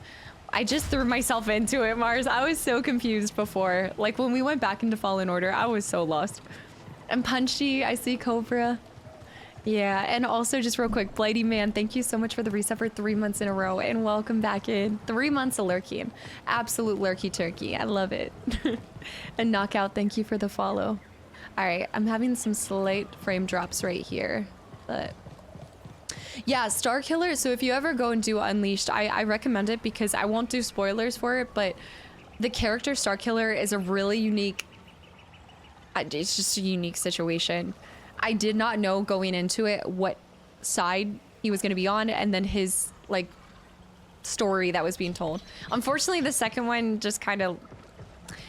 I just threw myself into it, Mars. I was so confused before. Like when we went back into Fallen Order, I was so lost. And Punchy, I see Cobra. Yeah, and also just real quick, Blighty Man, thank you so much for the reset for 3 months in a row, and welcome back in. 3 months of lurking. Absolute lurky turkey. I love it. And Knockout, thank you for the follow. All right, I'm having some slight frame drops right here, but... Yeah, Starkiller, so if you ever go and do Unleashed, I recommend it because I won't do spoilers for it, but the character Starkiller is a really unique... It's just a unique situation. I did not know going into it what side he was going to be on, and then his, like, story that was being told. Unfortunately, the second one just kind of...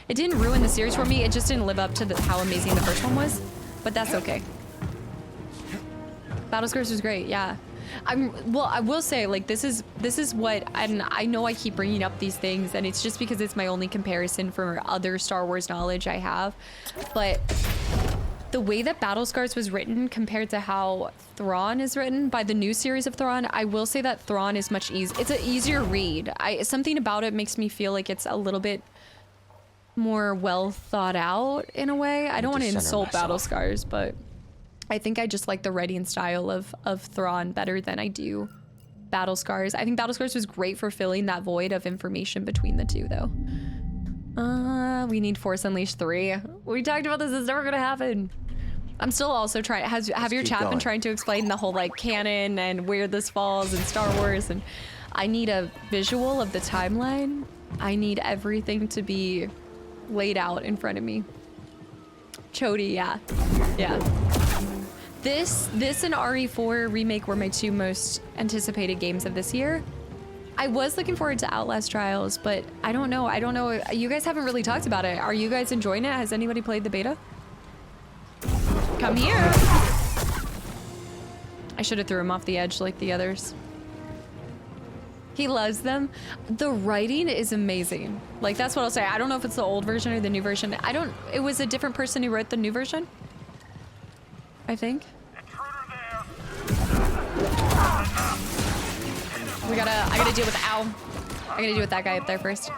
It didn't ruin the series for me, it just didn't live up to how amazing the first one was, but that's okay. Battle Scars was great, yeah. Well, I will say, like, this is what, and I know I keep bringing up these things, and it's just because it's my only comparison for other Star Wars knowledge I have, but the way that Battle Scars was written compared to how Thrawn is written by the new series of Thrawn, I will say that Thrawn is much easier. It's an easier read. Something about it makes me feel like it's a little bit more well thought out in a way. I don't want to insult Battle Scars, but I think I just like the writing style of Thrawn better than I do Battle Scars. I think Battle Scars was great for filling that void of information between the two, though. We need Force Unleashed 3. We talked about this. It's never gonna happen. I'm still also trying. Have your chat been trying to explain the whole like canon and where this falls in Star Wars? And I need a visual of the timeline. I need everything to be laid out in front of me. Chody, yeah. This and RE4 Remake were my two most anticipated games of this year. I was looking forward to Outlast Trials, but I don't know. You guys haven't really talked about it. Are you guys enjoying it? Has anybody played the beta? Come here. I should have threw him off the edge like the others. He loves them. The writing is amazing. Like, that's what I'll say. I don't know if it's the old version or the new version. It was a different person who wrote the new version, I think. I gotta deal with Ow. I gotta deal with that guy up there first.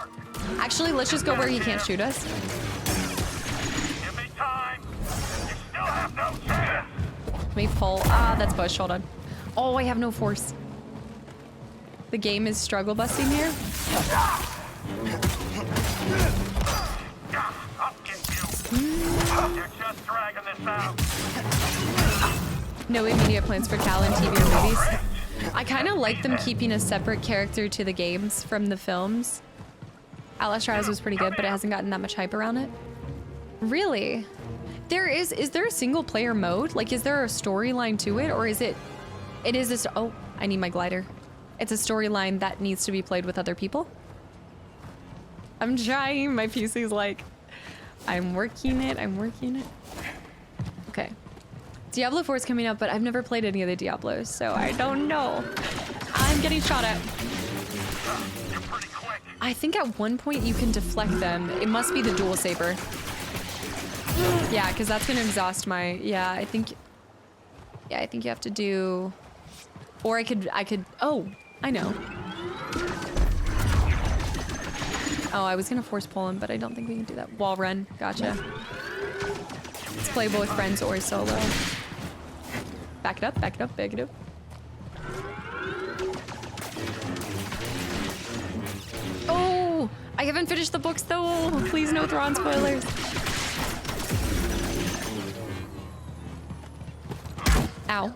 Actually, let's just go where he can't shoot us. Give me time. You still have no chance. Let me pull. Ah, that's Bush. Hold on. Oh, I have no force. The game is struggle busting here. I'll get you. You're just dragging this out. No immediate plans for Cal in TV or movies. I kind of like them keeping a separate character to the games from the films. Outlast Trials was pretty good, but it hasn't gotten that much hype around it. Really? Is there a single player mode? Like, is there a storyline to it, or is it is this? Oh, I need my glider. It's a storyline that needs to be played with other people. I'm trying. My PC's like, I'm working it. Okay. Diablo 4 is coming out, but I've never played any of the Diablos, so I don't know. I'm getting shot at. I think at one point you can deflect them. It must be the dual saber. Yeah, because that's gonna exhaust my. Yeah, I think you have to do. Or I could. Oh, I know. Oh, I was gonna force pull him, but I don't think we can do that. Wall run. Gotcha. It's playable with friends or solo. Back it up, back it up, back it up. Oh, I haven't finished the books though. Please no Thrawn spoilers. Ow.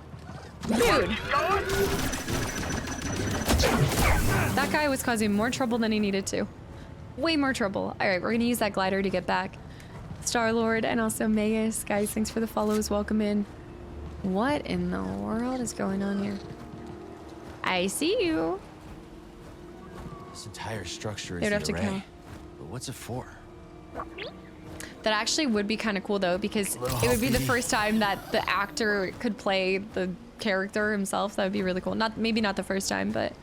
Dude. That guy was causing more trouble than he needed to. Way more trouble. All right, we're gonna use that glider to get back. Star-Lord and also Magus. Guys, thanks for the follows. Welcome in. What in the world is going on here? I see you. This entire structure is They'd the have to array. kill. But what's it for? That actually would be kind of cool though, because it would be the first time that the actor could play the character himself. That would be really cool. Maybe not the first time, but...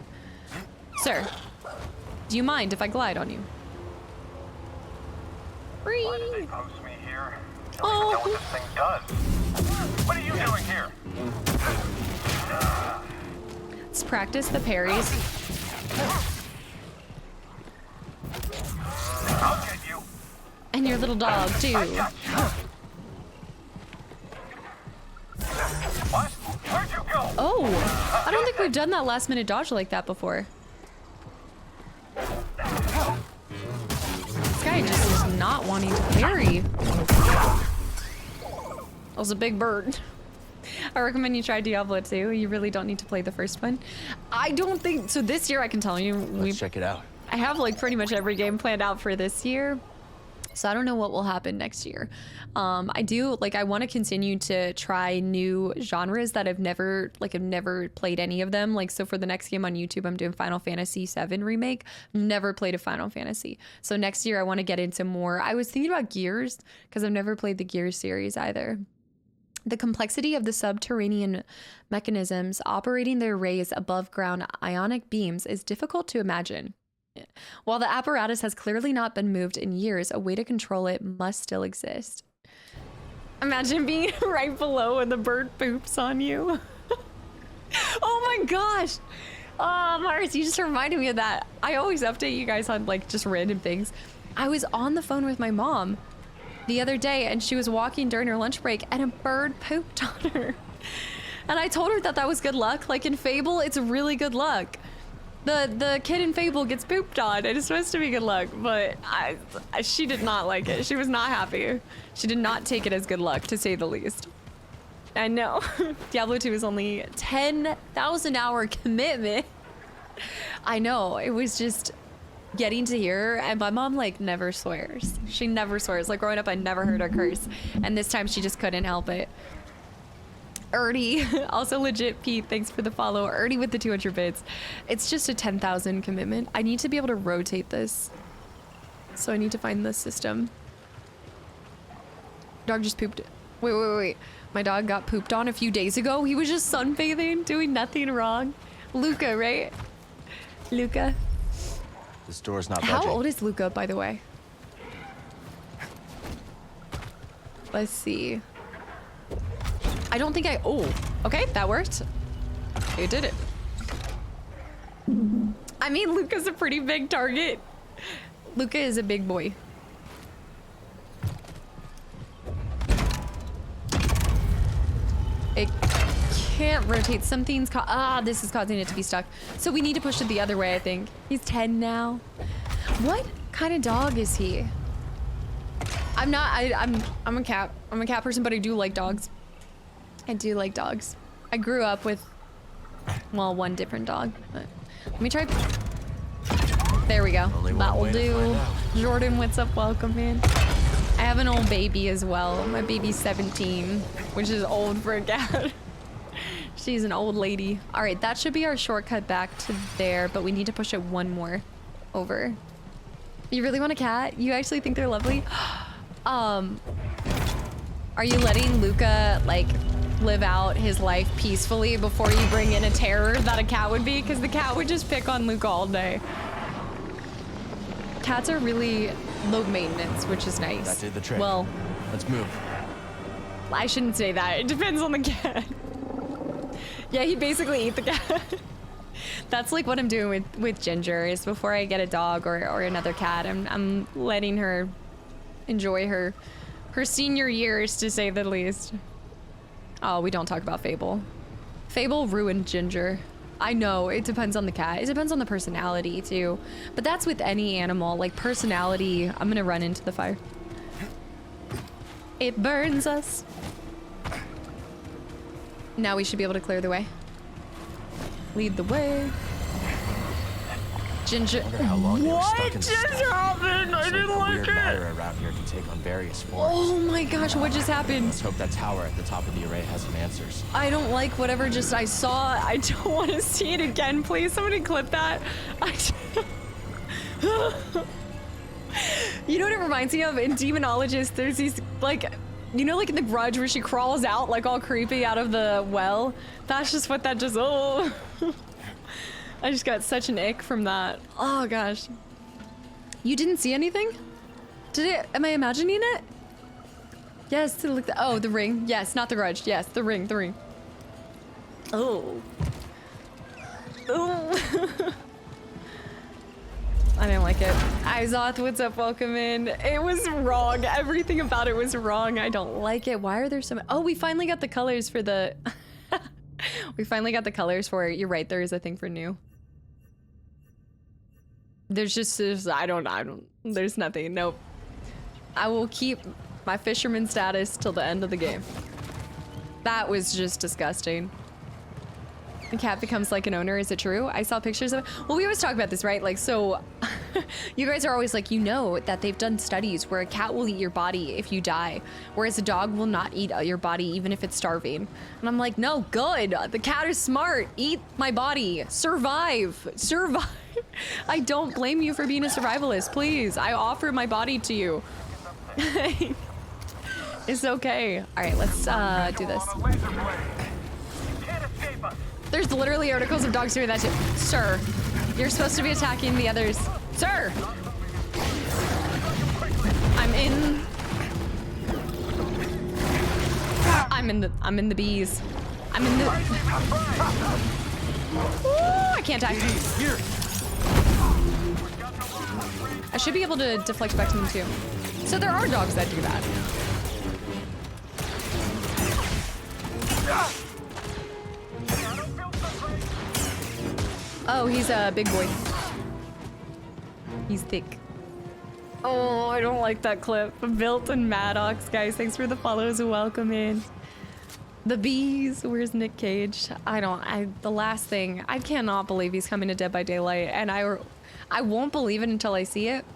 Sir, do you mind if I glide on you? Free. Why did they post me here? Don't even know what this thing does. What are you doing here? Let's practice the parries. I'll get you. And your little dog, too. What? Where'd you go? Oh, I don't think we've done that last minute dodge like that before. This guy just is not wanting to parry. That was a big bird. I recommend you try Diablo 2. You really don't need to play the first one. I don't think so. This year, I can tell you, Let's check it out. I have like pretty much every game planned out for this year. So I don't know what will happen next year. I want to continue to try new genres that I've never played any of them. Like, so for the next game on YouTube, I'm doing Final Fantasy VII Remake. Never played a Final Fantasy. So next year I want to get into more. I was thinking about Gears because I've never played the Gears series either. The complexity of the subterranean mechanisms operating their arrays above ground ionic beams is difficult to imagine. While the apparatus has clearly not been moved in years, a way to control it must still exist. Imagine being right below and the bird poops on you. Oh my gosh. Oh, Mars, you just reminded me of that. I always update you guys on like just random things. I was on the phone with my mom the other day and she was walking during her lunch break and a bird pooped on her. And I told her that was good luck. Like in Fable, it's really good luck. The kid in Fable gets pooped on and it's supposed to be good luck, but she did not like it. She was not happy. She did not take it as good luck, to say the least. I know. Diablo 2 is only 10,000 hour commitment. I know. It was just getting to hear, and my mom like never swears. She never swears. Like growing up, I never heard her curse, and this time she just couldn't help it. Ernie, also legit Pete, thanks for the follow. Ernie with the 200 bits. It's just a 10,000 commitment. I need to be able to rotate this. So I need to find the system. Dog just pooped. Wait. My dog got pooped on a few days ago. He was just sunbathing, doing nothing wrong. Luca, right? Luca. This door's not budging. How old is Luca, by the way? Let's see. I don't think oh, okay, that worked. It did it. I mean, Luca's a pretty big target. Luca is a big boy. It can't rotate. Something's this is causing it to be stuck. So we need to push it the other way, I think. He's 10 now. What kind of dog is he? I'm a cat. I'm a cat person, but I do like dogs. I do like dogs. I grew up with, well, one different dog, but let me try. There we go. That will do. Jordan, what's up? Welcome, man. I have an old baby as well. My baby's 17, which is old for a cat. She's an old lady. All right, that should be our shortcut back to there, but we need to push it one more over. You really want a cat? You actually think they're lovely? Are you letting Luca, like, live out his life peacefully before you bring in a terror that a cat would be? Because the cat would just pick on Luca all day. Cats are really low maintenance, which is nice. That did the trick. Well, let's move. I shouldn't say that. It depends on the cat. Yeah, he basically ate the cat. That's like what I'm doing with Ginger, is before I get a dog or another cat, I'm letting her enjoy her senior years, to say the least. Oh, we don't talk about Fable. Fable ruined Ginger. I know, it depends on the cat. It depends on the personality too. But that's with any animal, like personality. I'm gonna run into the fire. It burns us. Now we should be able to clear the way. Lead the way. Ginger. I wonder how long they were stuck What in the just stuff. happened? I Looks didn't a like weird it. barrier around here can take on various forms. Oh my gosh, what just happened? Let's hope that tower at the top of the array has some answers. I don't like whatever just I saw. I don't want to see it again. Please, somebody clip that. You know what it reminds me of? In Demonologist, there's these, like, you know, like in The Grudge where she crawls out, like, all creepy out of the well? That's just what that just, oh. I just got such an ick from that. Oh, gosh. You didn't see anything? Did it? Am I imagining it? Yes, look. Oh, the ring. Yes, not the Grudge. Yes, the ring. The ring. Oh. Oh. I didn't like it. Izoth, what's up? Welcome in. It was wrong. Everything about it was wrong. I don't like it. Why are there so many? Oh, we finally got the colors for the. We finally got the colors for it. You're right. There is a thing for new. There's I don't, there's nothing. Nope. I will keep my fisherman status till the end of the game. That was just disgusting. The cat becomes like an owner. Is it true? I saw pictures of it. Well, we always talk about this, right? Like, so you guys are always like, you know that they've done studies where a cat will eat your body if you die, whereas a dog will not eat your body even if it's starving. And I'm like, no, good. The cat is smart. Eat my body. Survive. Survive. I don't blame you for being a survivalist. Please, I offer my body to you. It's okay. All right, let's do this. There's literally articles of dogs doing that too. Sir, you're supposed to be attacking the others. Sir! I'm in the bees. I'm in the... Ooh, I can't die. Here. I should be able to deflect back to them too. So there are dogs that do that. Oh, he's a big boy. He's thick. Oh, I don't like that clip. Built and Maddox, guys. Thanks for the follows. Welcome in. The bees. Where's Nick Cage? The last thing. I cannot believe he's coming to Dead by Daylight, and I won't believe it until I see it.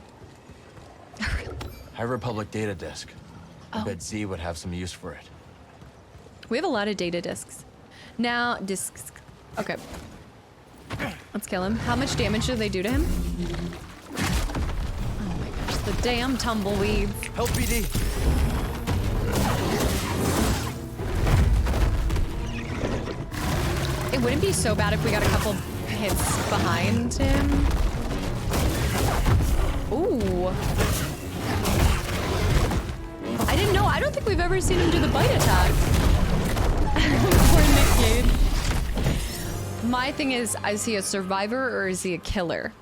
High Republic data disk. I bet Z would have some use for it. We have a lot of data discs. Now, discs. Okay. Let's kill him. How much damage do they do to him? Oh my gosh, the damn tumbleweeds. Help BD. It wouldn't be so bad if we got a couple hits behind him. Ooh. I didn't know. I don't think we've ever seen him do the bite attack. Poor Nick Cage. My thing is he a survivor or is he a killer?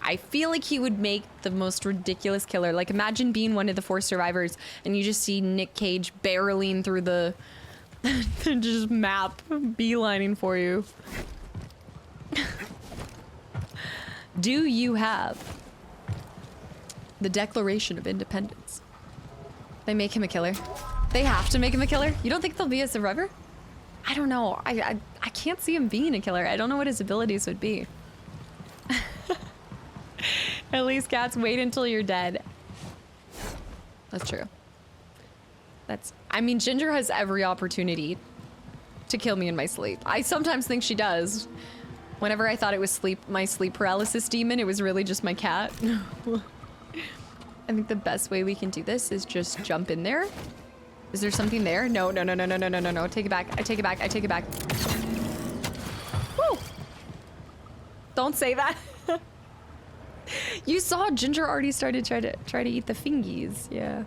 I feel like he would make the most ridiculous killer. Like, imagine being one of the 4 survivors and you just see Nick Cage barreling through the just map, beelining for you. Do you have the Declaration of Independence? They make him a killer. They have to make him a killer? You don't think they'll be a survivor? I don't know. I can't see him being a killer. I don't know what his abilities would be. At least cats, wait until you're dead. That's true. I mean, Ginger has every opportunity to kill me in my sleep. I sometimes think she does. Whenever I thought it was my sleep paralysis demon, it was really just my cat. I think the best way we can do this is just jump in there. Is there something there? No. Take it back. I take it back. I take it back. Woo! Don't say that. You saw Ginger already started try to eat the fingies. Yeah.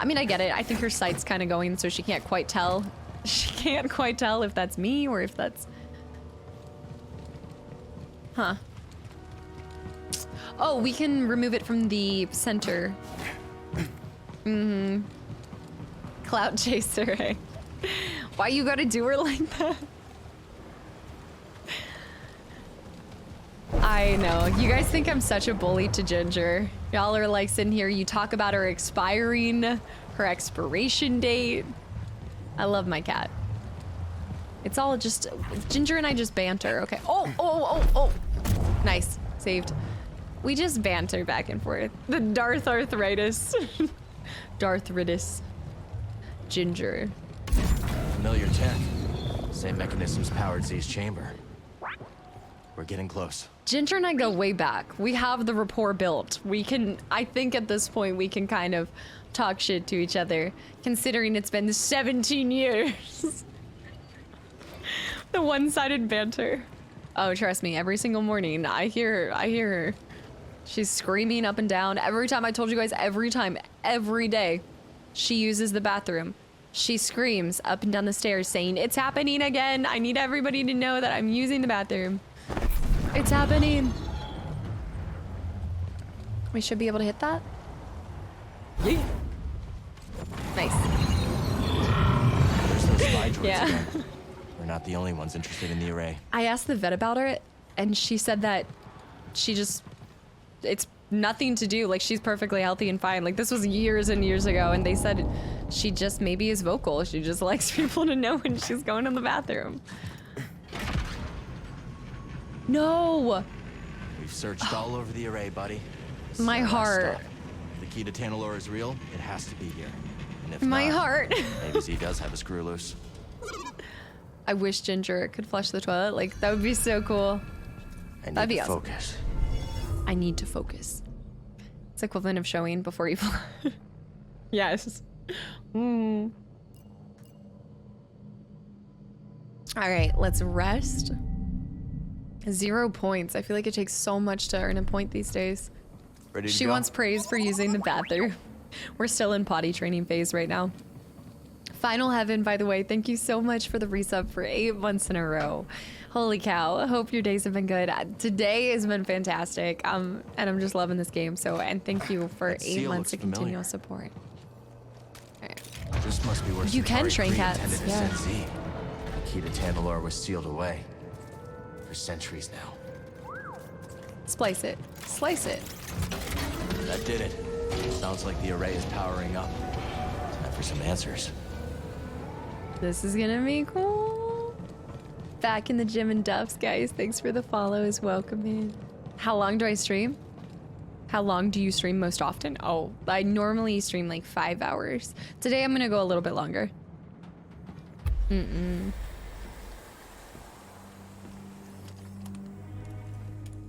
I mean, I get it. I think her sight's kind of going, so she can't quite tell. She can't quite tell if that's me or if that's... Huh. Oh, we can remove it from the center. Mm-hmm. Cloud chaser, eh? Why you gotta do her like that? I know. You guys think I'm such a bully to Ginger. Y'all are like sitting here, you talk about her expiring, her expiration date. I love my cat. It's all just, Ginger and I just banter. Okay. Oh. Nice. Saved. We just banter back and forth. The Darth Arthritis. Darthritis. Ginger. Familiar tech. Same mechanisms powered Z's chamber. We're getting close. Ginger and I go way back. We have the rapport built. We can, I think at this point, we can kind of talk shit to each other, considering it's been 17 years. The one-sided banter. Oh, trust me, every single morning, I hear her. She's screaming up and down. Every time, I told you guys, every day, she uses the bathroom. She screams up and down the stairs saying, "It's happening again. I need everybody to know that I'm using the bathroom. It's happening." We should be able to hit that. Yeah. Nice. There's those spy droids Yeah. again. We're not the only ones interested in the array. I asked the vet about her, and she said that it's nothing to do. Like, she's perfectly healthy and fine. Like, this was years and years ago, and they said she just maybe is vocal. She just likes people to know when she's going to the bathroom. No! We've searched all over the array, buddy. This is My our last heart. stop. If the key to Tanalorr is real, it has to be here. And if My not, heart. maybe Z does have a screw loose. I wish Ginger could flush the toilet. Like, that would be so cool. That'd be awesome. Focus. I need to focus. It's equivalent of showing before you flush. Yes. All right, let's rest. 0 points. I feel like it takes so much to earn a point these days. Ready to She go? wants praise for using the bathroom. We're still in potty training phase right now. Final Heaven, by the way, thank you so much for the resub for 8 months in a row. Holy cow. I hope your days have been good. Today has been fantastic. And I'm just loving this game. And thank you for That 8 seal months of looks familiar. continual support. This must be where You can Centauri train Cree cats, intended to yeah. send Z. The key to Tanalorr was sealed away. For centuries now. Splice it. Slice it. That did it. Sounds like the array is powering up. Time for some answers. This is gonna be cool. Back in the gym and Duffs, guys. Thanks for the follows. Welcome in. How long do I stream? How long do you stream most often? Oh, I normally stream like 5 hours. Today I'm gonna go a little bit longer.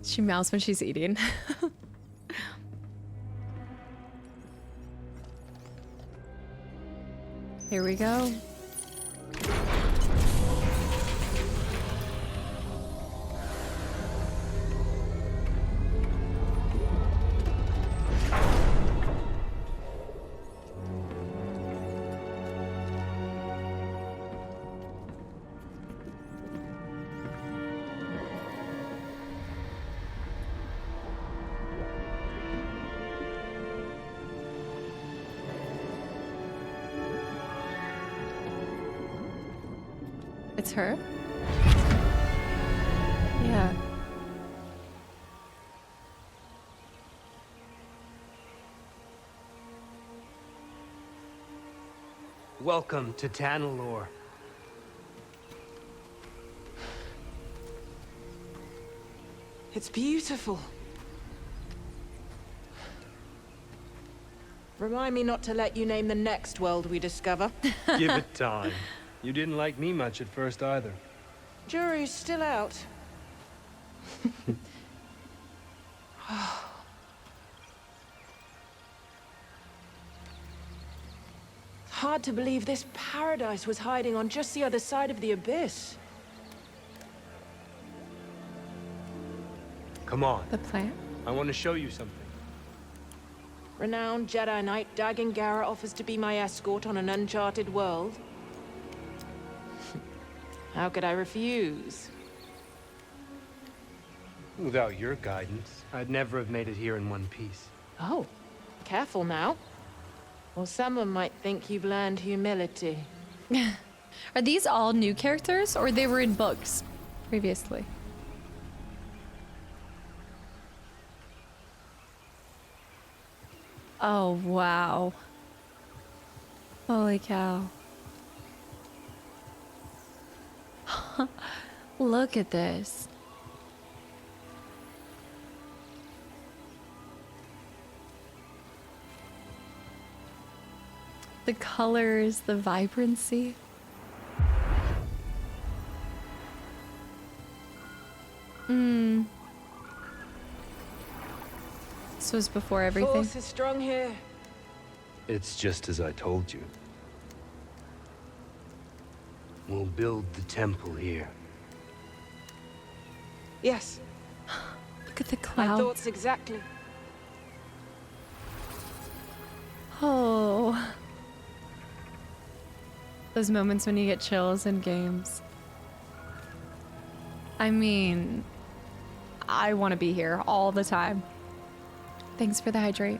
She mouths when she's eating. Here we go. It's her? Yeah. Welcome to Tanalorr. It's beautiful. Remind me not to let you name the next world we discover. Give it time. You didn't like me much at first either. Jury's still out. Hard to believe this paradise was hiding on just the other side of the abyss. Come on. The plant? I want to show you something. Renowned Jedi Knight Dagan Gera offers to be my escort on an uncharted world. How could I refuse? Without your guidance, I'd never have made it here in one piece. Oh, careful now. Or someone might think you've learned humility. Are these all new characters or they were in books previously? Oh, wow. Holy cow. Look at this. The colors, the vibrancy. This was before everything. Force is strong here. It's just as I told you. We'll build the temple here. Yes. Look at the My clouds. thoughts exactly. Oh. Those moments when you get chills in games. I mean, I want to be here all the time. Thanks for the hydrate.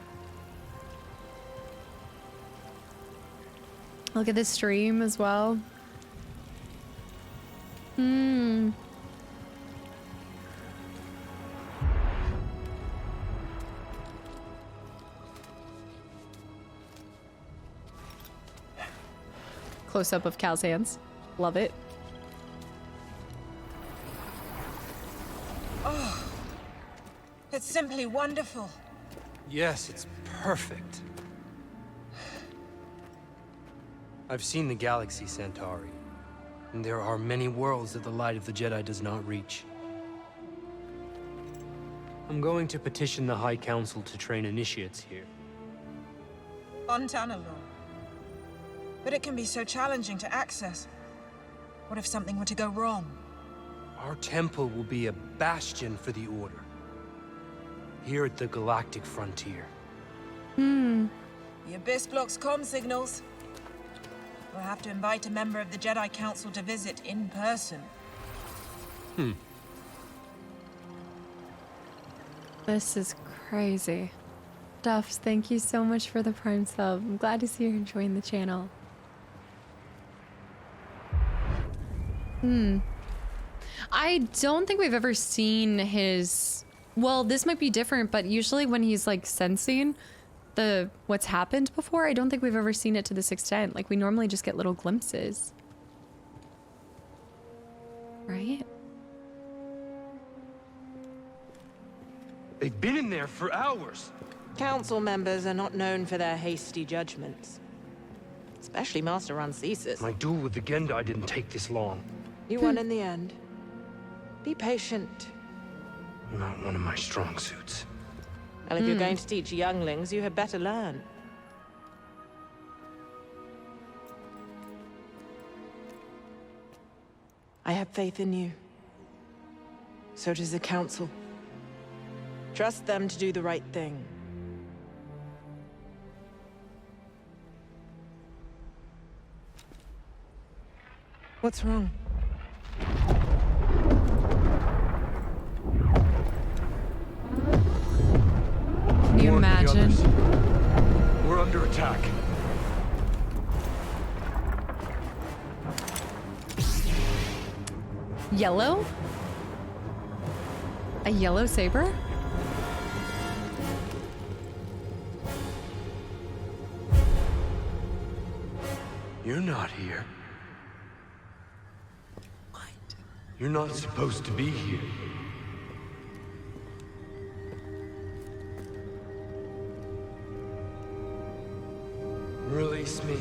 Look at the stream as well. Close up of Cal's hands. Love it. Oh, it's simply wonderful. Yes, it's perfect. I've seen the galaxy, Centauri. And there are many worlds that the light of the Jedi does not reach. I'm going to petition the High Council to train initiates here. Fontana law. But it can be so challenging to access. What if something were to go wrong? Our temple will be a bastion for the Order. Here at the galactic frontier. The Abyss blocks comm signals. We'll have to invite a member of the Jedi Council to visit in person. This is crazy. Duffs, thank you so much for the Prime sub. I'm glad to see you're enjoying the channel. I don't think we've ever seen his... Well, this might be different, but usually when he's like sensing what's happened before, I don't think we've ever seen it to this extent. Like, we normally just get little glimpses. Right? They've been in there for hours. Council members are not known for their hasty judgments. Especially Master Rancesis. My duel with the Gendai didn't take this long. You won in the end. Be patient. Not one of my strong suits. Well, if you're going to teach younglings, you had better learn. I have faith in you. So does the Council. Trust them to do the right thing. What's wrong? Can you imagine? We're under attack. Yellow? A yellow saber? You're not here. What? You're not supposed to be here. Release me.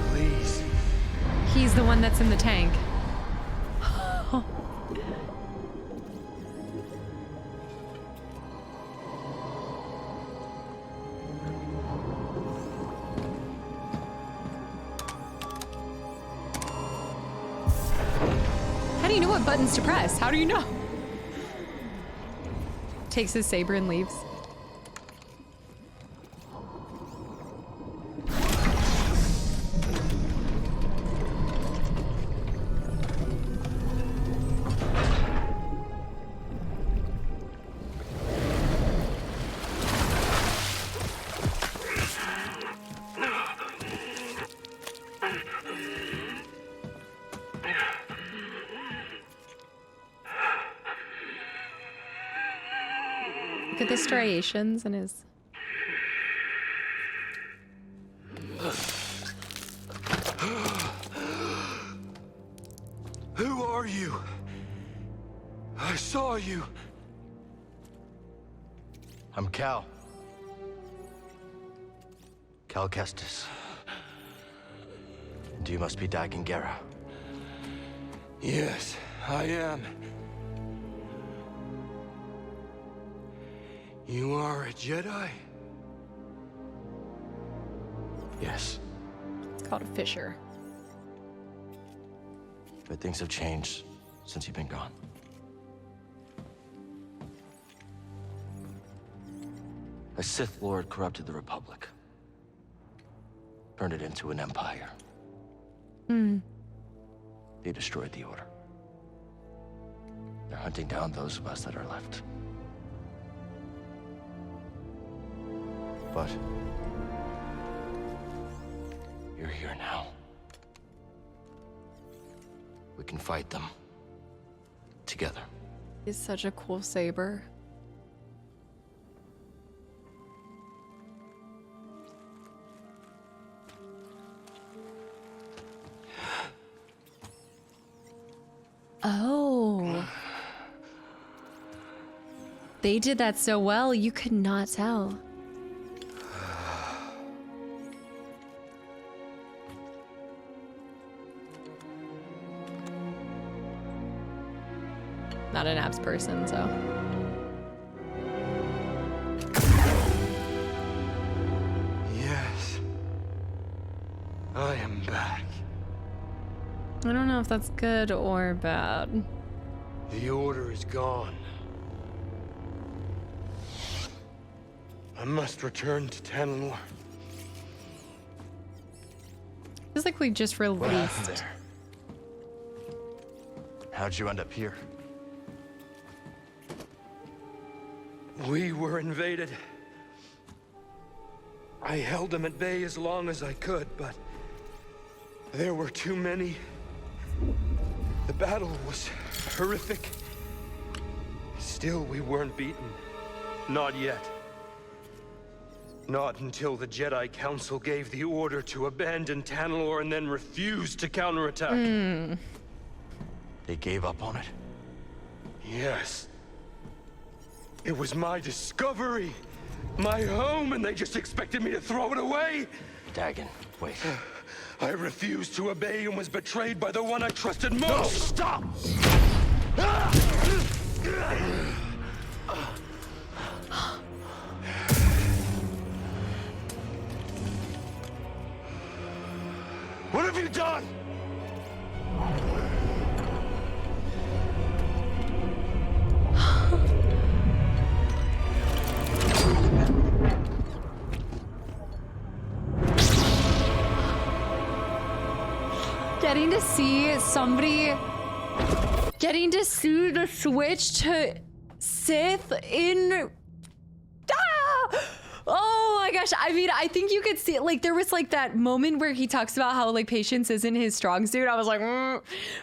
Please. He's the one that's in the tank. How do you know what buttons to press? How do you know? Takes his saber and leaves. Look at the striations in his Who are you? I saw you. I'm Cal. Cal Kestis. And you must be Dagan Gera. Yes, I am. You are a Jedi? Yes. It's called a Fisher. But things have changed since you've been gone. A Sith Lord corrupted the Republic. Turned it into an empire. They destroyed the Order. They're hunting down those of us that are left. But you're here now. We can fight them together. It's such a cool saber. Oh. They did that so well, you could not tell. Not an apps person, so. Yes. I am back. I don't know if that's good or bad. The Order is gone. I must return to Tanalorr. Feels like we just released. There. How'd you end up here? We were invaded. I held them at bay as long as I could, but there were too many. The battle was horrific. Still, we weren't beaten. Not yet. Not until the Jedi Council gave the order to abandon Tanalorr and then refused to counterattack. They gave up on it? Yes. It was my discovery, my home, and they just expected me to throw it away? Dagan, wait. I refused to obey and was betrayed by the one I trusted most. No, stop! What have you done? Getting to see somebody getting to see the switch to Sith in oh my gosh. I mean, I think you could see it. Like, there was like that moment where he talks about how like patience isn't his strong suit. I was like,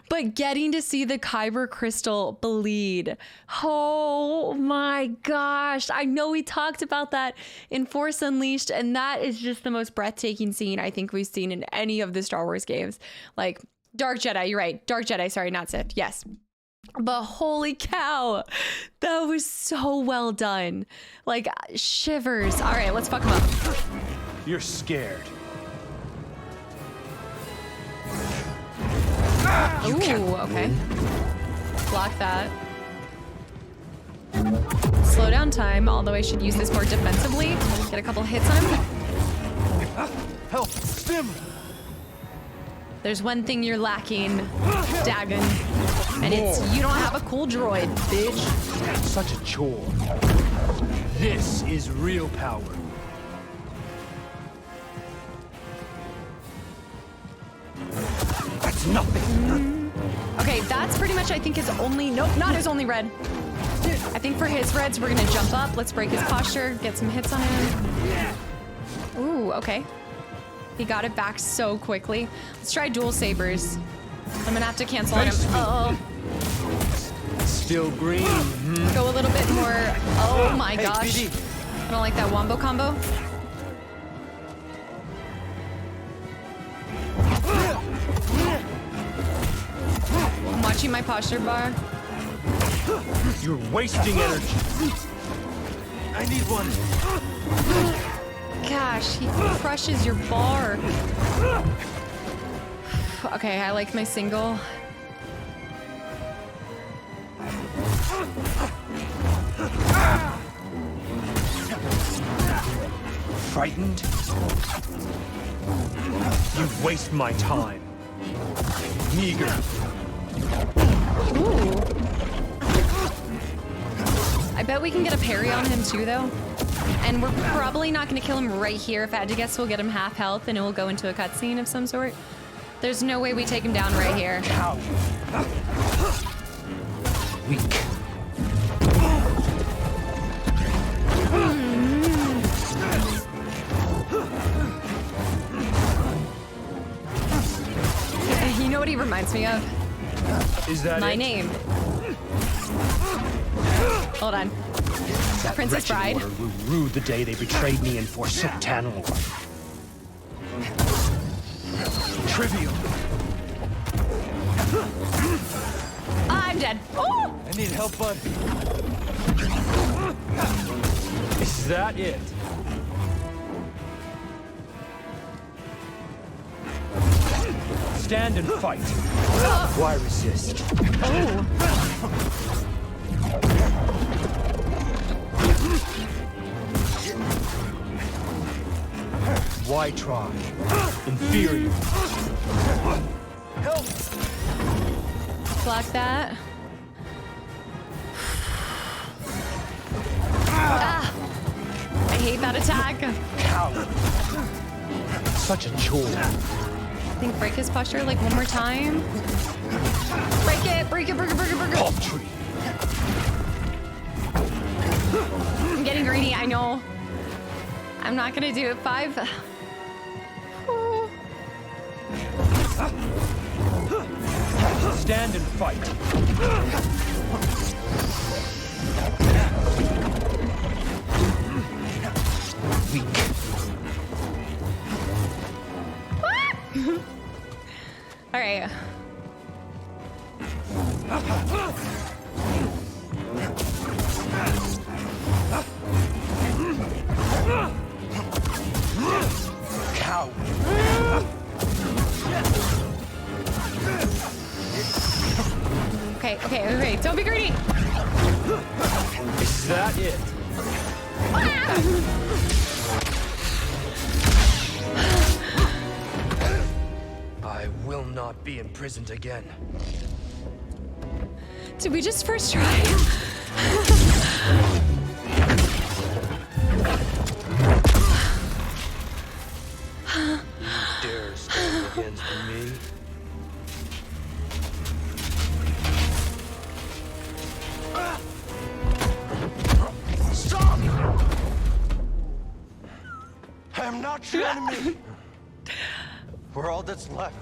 but getting to see the Kyber crystal bleed. Oh my gosh. I know we talked about that in Force Unleashed, and that is just the most breathtaking scene I think we've seen in any of the Star Wars games. Like, Dark Jedi, you're right. Dark Jedi, sorry, not Sith. Yes. But holy cow, that was so well done. Like, shivers. All right, let's fuck him up. You're scared. Ooh, okay. Block that. Slow down time, although I should use this more defensively. Get a couple hits on him. Help! Stim! There's one thing you're lacking, Dagan. And it's you don't have a cool droid, bitch. Such a chore. This is real power. That's nothing. Okay, that's pretty much, I think, his only... Nope, not his only red. I think for his reds, we're going to jump up. Let's break his posture, get some hits on him. Ooh, okay. He got it back so quickly. Let's try dual sabers. I'm going to have to cancel on him. Uh-oh. Still green. Go a little bit more. Oh my gosh. BD. I don't like that wombo combo. watching my posture bar? You're wasting energy. I need one. Gosh, he crushes your bar. Okay, I like my single. Frightened? You waste my time. Meager. Ooh. I bet we can get a parry on him too, though. And we're probably not going to kill him right here. If I had to guess, we'll get him half health and it will go into a cutscene of some sort. There's no way we take him down right here. Weak. You know what he reminds me of? Is that my it? name? Hold on. That Princess Bride. order will rue the day they betrayed me and forsook Tanalorn. Trivial. I'm dead. Oh! I need help, bud. Is that it? Stand and fight. Why resist? Oh. Why try? Inferior. Help! Block that. Ah. I hate that attack. Coward. Such a chore. I think break his posture like one more time. Break it, break it, break it, break it, break it. Paltry. I'm getting greedy, I know. I'm not gonna do it. 5. Oh. Stand and fight. Weak. All right. Cow. Okay. Don't be greedy. Is that it? I will not be imprisoned again. Did we just first try? Dare stand against me? Stop! I am not your enemy. We're all that's left.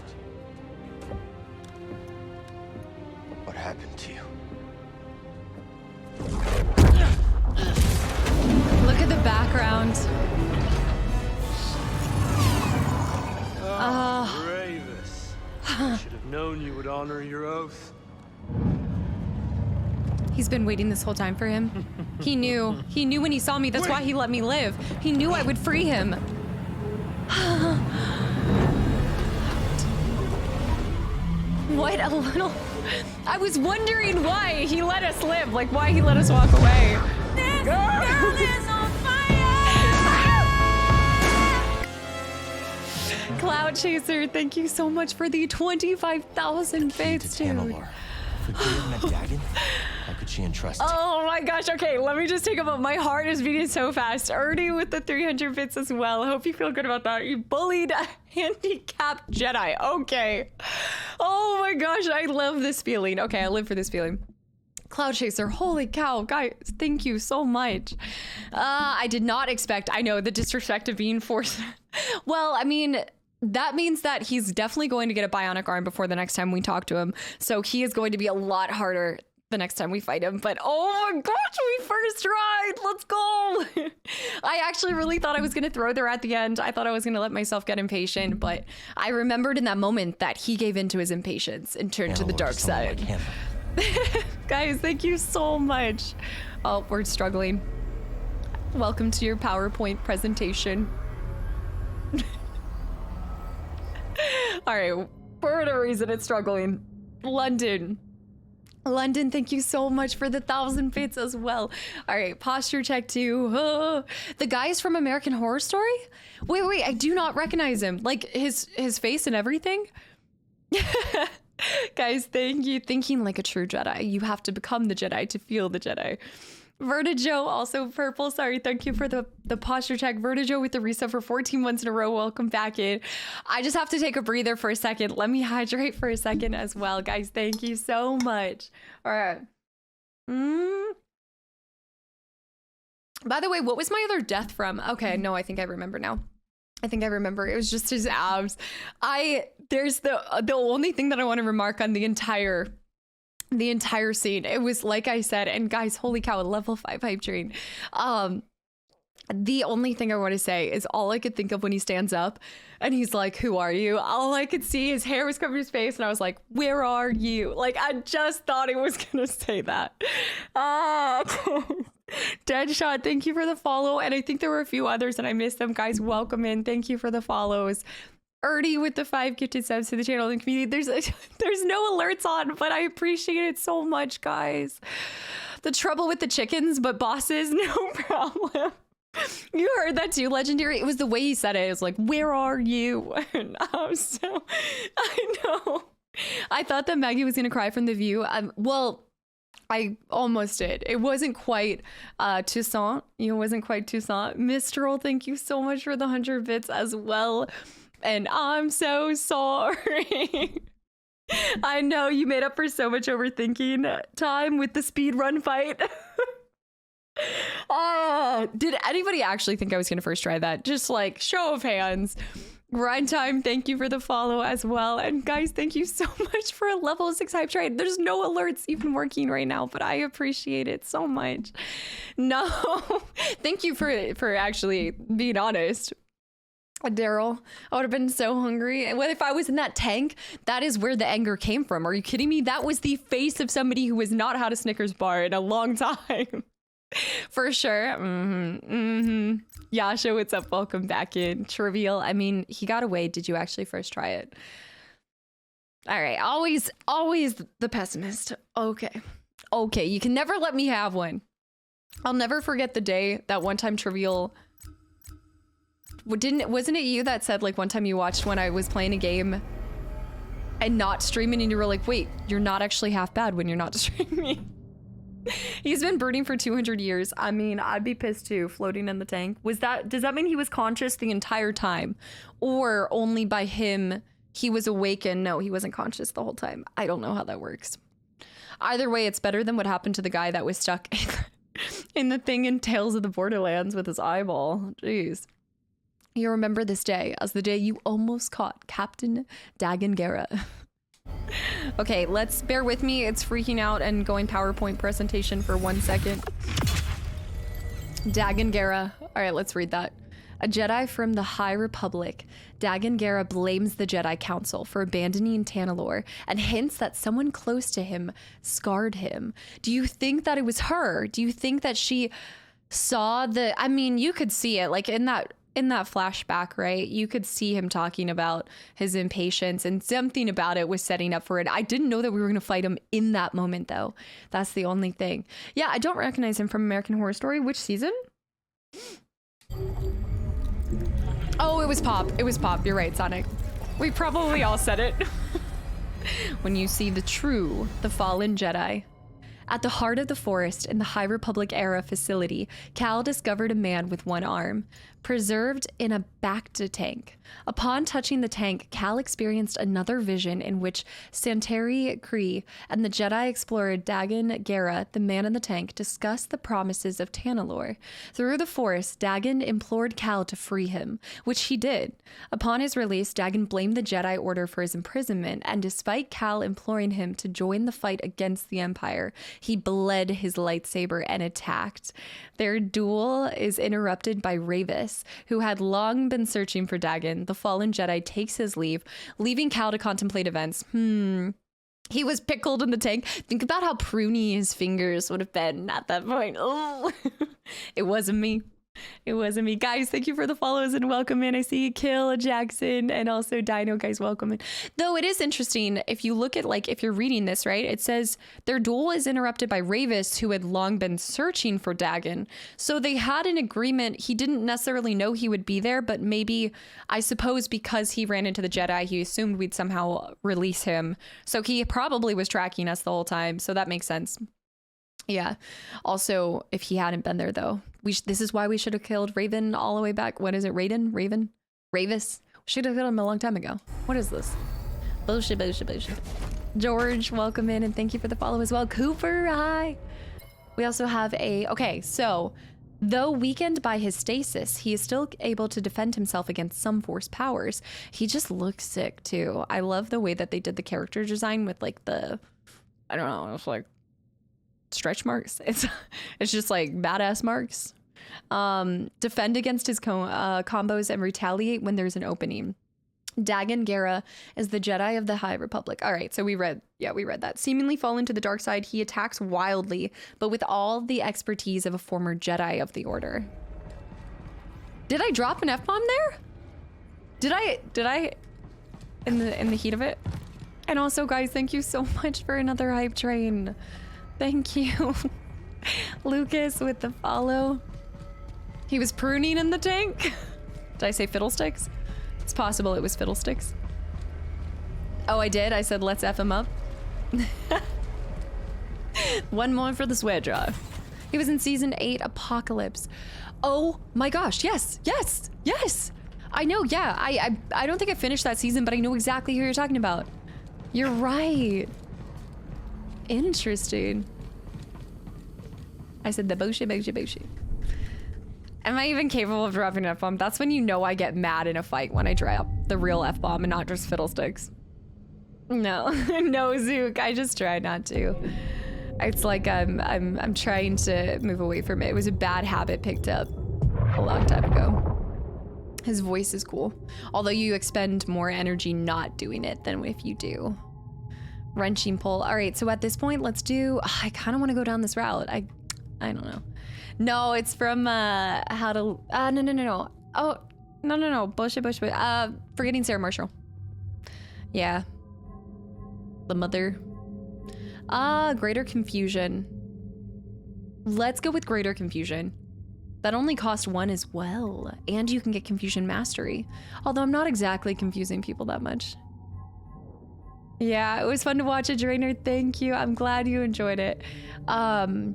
What happened to you? Look at the background. Bravest. I should have known you would honor your oath. He's been waiting this whole time for him. He knew. He knew when he saw me. That's why he let me live. He knew I would free him. What a little... I was wondering why he let us live. Like, why he let us walk away. This girl is on fire! Cloud Chaser, thank you so much for the 25,000 bits, dude. How could she entrust you? Oh my gosh, okay, let me just take a moment. My heart is beating so fast. Ernie with the 300 bits as well. I hope you feel good about that. You bullied a handicapped Jedi. Okay. Oh my gosh, I love this feeling. Okay, I live for this feeling. Cloud Chaser, holy cow, guys, thank you so much. I did not expect, I know, the disrespect of being forced. Well, I mean, that means that he's definitely going to get a bionic arm before the next time we talk to him. So he is going to be a lot harder the next time we fight him. But oh my gosh, we first tried. Let's go. I actually really thought I was going to throw there at the end. I thought I was going to let myself get impatient, but I remembered in that moment that he gave into his impatience and turned to the dark side. Guys, thank you so much. Oh, we're struggling. Welcome to your PowerPoint presentation. All right, for whatever reason, it's struggling. London, thank you so much for the 1,000 bits as well. All right, posture check 2. The guy is from American Horror Story? Wait, I do not recognize him. Like his face and everything. Guys, thank you. Thinking like a true Jedi. You have to become the Jedi to feel the Jedi. Vertigo, also purple. Sorry, thank you for the posture check. Vertigo with the reset for 14 months in a row. Welcome back in. I just have to take a breather for a second. Let me hydrate for a second as well. Guys, thank you so much. All right. By the way, what was my other death from? Okay, no, I think I remember now. It was just his abs. There's the only thing that I want to remark on the entire scene. It was like I said, and guys, holy cow, a level 5 hype train. The only thing I want to say is all I could think of when he stands up and he's like, "Who are you?" All I could see, his hair was covering his face, and I was like, "Where are you?" Like, I just thought he was gonna say that. Deadshot, thank you for the follow, and I think there were a few others and I missed them. Guys, welcome in. Thank you for the follows. Ernie with the 5 gifted subs to the channel and community. There's no alerts on, but I appreciate it so much, guys. The trouble with the chickens, but bosses, no problem. You heard that too, Legendary. It was the way he said it. It was like, "Where are you?" And I know. I thought that Maggie was gonna cry from the view. Well, I almost did. It wasn't quite Toussaint. It wasn't quite Toussaint. Mistral, thank you so much for the 100 bits as well. And I'm so sorry. I know you made up for so much overthinking time with the speed run fight. Did anybody actually think I was gonna first try that? Just like show of hands. Grind time, thank you for the follow as well. And guys, thank you so much for a level 6 hype train. There's no alerts even working right now, but I appreciate it so much. No, thank you for actually being honest. Daryl, I would have been so hungry. What if I was in that tank? That is where the anger came from. Are you kidding me? That was the face of somebody who has not had a Snickers bar in a long time. For sure. Yasha, what's up? Welcome back in. Trivial. I mean, he got away. Did you actually first try it? All right. Always the pessimist. Okay. You can never let me have one. I'll never forget the day that one time Trivial... Wasn't it you that said like one time you watched when I was playing a game and not streaming and you were like, "Wait, you're not actually half bad when you're not streaming." He's been brooding for 200 years. I mean, I'd be pissed too, floating in the tank. Does that mean he was conscious the entire time? Or only by him, he was awake and no, he wasn't conscious the whole time? I don't know how that works. Either way, it's better than what happened to the guy that was stuck in the thing in Tales of the Borderlands with his eyeball. Jeez. You remember this day as the day you almost caught Captain Dagan Gera. Okay, let's bear with me. It's freaking out and going PowerPoint presentation for 1 second. Dagan Gera. All right, let's read that. A Jedi from the High Republic, Dagan Gera blames the Jedi Council for abandoning Tanalorr and hints that someone close to him scarred him. Do you think that it was her? Do you think that she saw the... I mean, you could see it, like in that flashback, right? You could see him talking about his impatience and something about it was setting up for it. I didn't know that we were going to fight him in that moment, though. That's the only thing. Yeah, I don't recognize him from American Horror Story. Which season? Oh, it was Pop. It was Pop. You're right, Sonic. We probably all said it. When you see the fallen Jedi. At the heart of the forest in the High Republic era facility, Cal discovered a man with one arm, preserved in a Bacta tank. Upon touching the tank, Cal experienced another vision in which Pt.3 and the Jedi explorer Dagan Gera, the man in the tank, discussed the promises of Tanalorr. Through the forest, Dagan implored Cal to free him, which he did. Upon his release, Dagan blamed the Jedi Order for his imprisonment, and despite Cal imploring him to join the fight against the Empire, he bled his lightsaber and attacked. Their duel is interrupted by Ravis, who had long been searching for Dagon. The fallen Jedi takes his leave, leaving Cal to contemplate events. He was pickled in the tank. Think about how pruny his fingers would have been at that point. Oh, it wasn't me. It wasn't me. Guys, thank you for the follows and welcome in. I see you, Kill, Jackson, and also Dino. Guys, welcome in. Though it is interesting, if you look at, like, if you're reading this, right, it says their duel is interrupted by Ravis, who had long been searching for Dagon. So they had an agreement. He didn't necessarily know he would be there, but maybe, I suppose because he ran into the Jedi, he assumed we'd somehow release him. So he probably was tracking us the whole time. So that makes sense. Yeah. Also, if he hadn't been there, though, this is why we should have killed Raven all the way back. What is it? Raven? Ravis? Should have killed him a long time ago. What is this? Bullshit. George, welcome in and thank you for the follow as well. Cooper, hi. We also have okay, so though weakened by his stasis, he is still able to defend himself against some force powers. He just looks sick too. I love the way that they did the character design with like the, I don't know, it's like stretch marks. It's just like badass marks. Defend against his combos and retaliate when there's an opening. Dagon Gera is the Jedi of the High Republic. All right, so we read that. Seemingly falling to the dark side, he attacks wildly, but with all the expertise of a former Jedi of the Order. Did I drop an F-bomb there? Did I in the heat of it? And also, guys, thank you so much for another hype train. Thank you. Lucas with the follow. He was pruning in the tank. Did I say fiddlesticks? It's possible it was fiddlesticks. Oh, I did? I said, let's F him up. One more for the swear jar. He was in season 8, Apocalypse. Oh my gosh, yes. I know, yeah. I don't think I finished that season, but I know exactly who you're talking about. You're right. Interesting. I said the boshi. Am I even capable of dropping an F-bomb? That's when you know I get mad in a fight, when I drop the real F-bomb and not just fiddlesticks. No, no, Zook. I just try not to. It's like I'm trying to move away from it. It was a bad habit picked up a long time ago. His voice is cool, although you expend more energy not doing it than if you do. Wrenching pull. All right, so at this point, let's do. I kind of want to go down this route. I don't know. No, it's from how to. No. Oh, no. Bullshit. Forgetting Sarah Marshall. Yeah. The mother. Greater Confusion. Let's go with Greater Confusion. That only costs 1 as well, and you can get Confusion Mastery. Although I'm not exactly confusing people that much. Yeah, it was fun to watch it, Drainer. Thank you. I'm glad you enjoyed it. I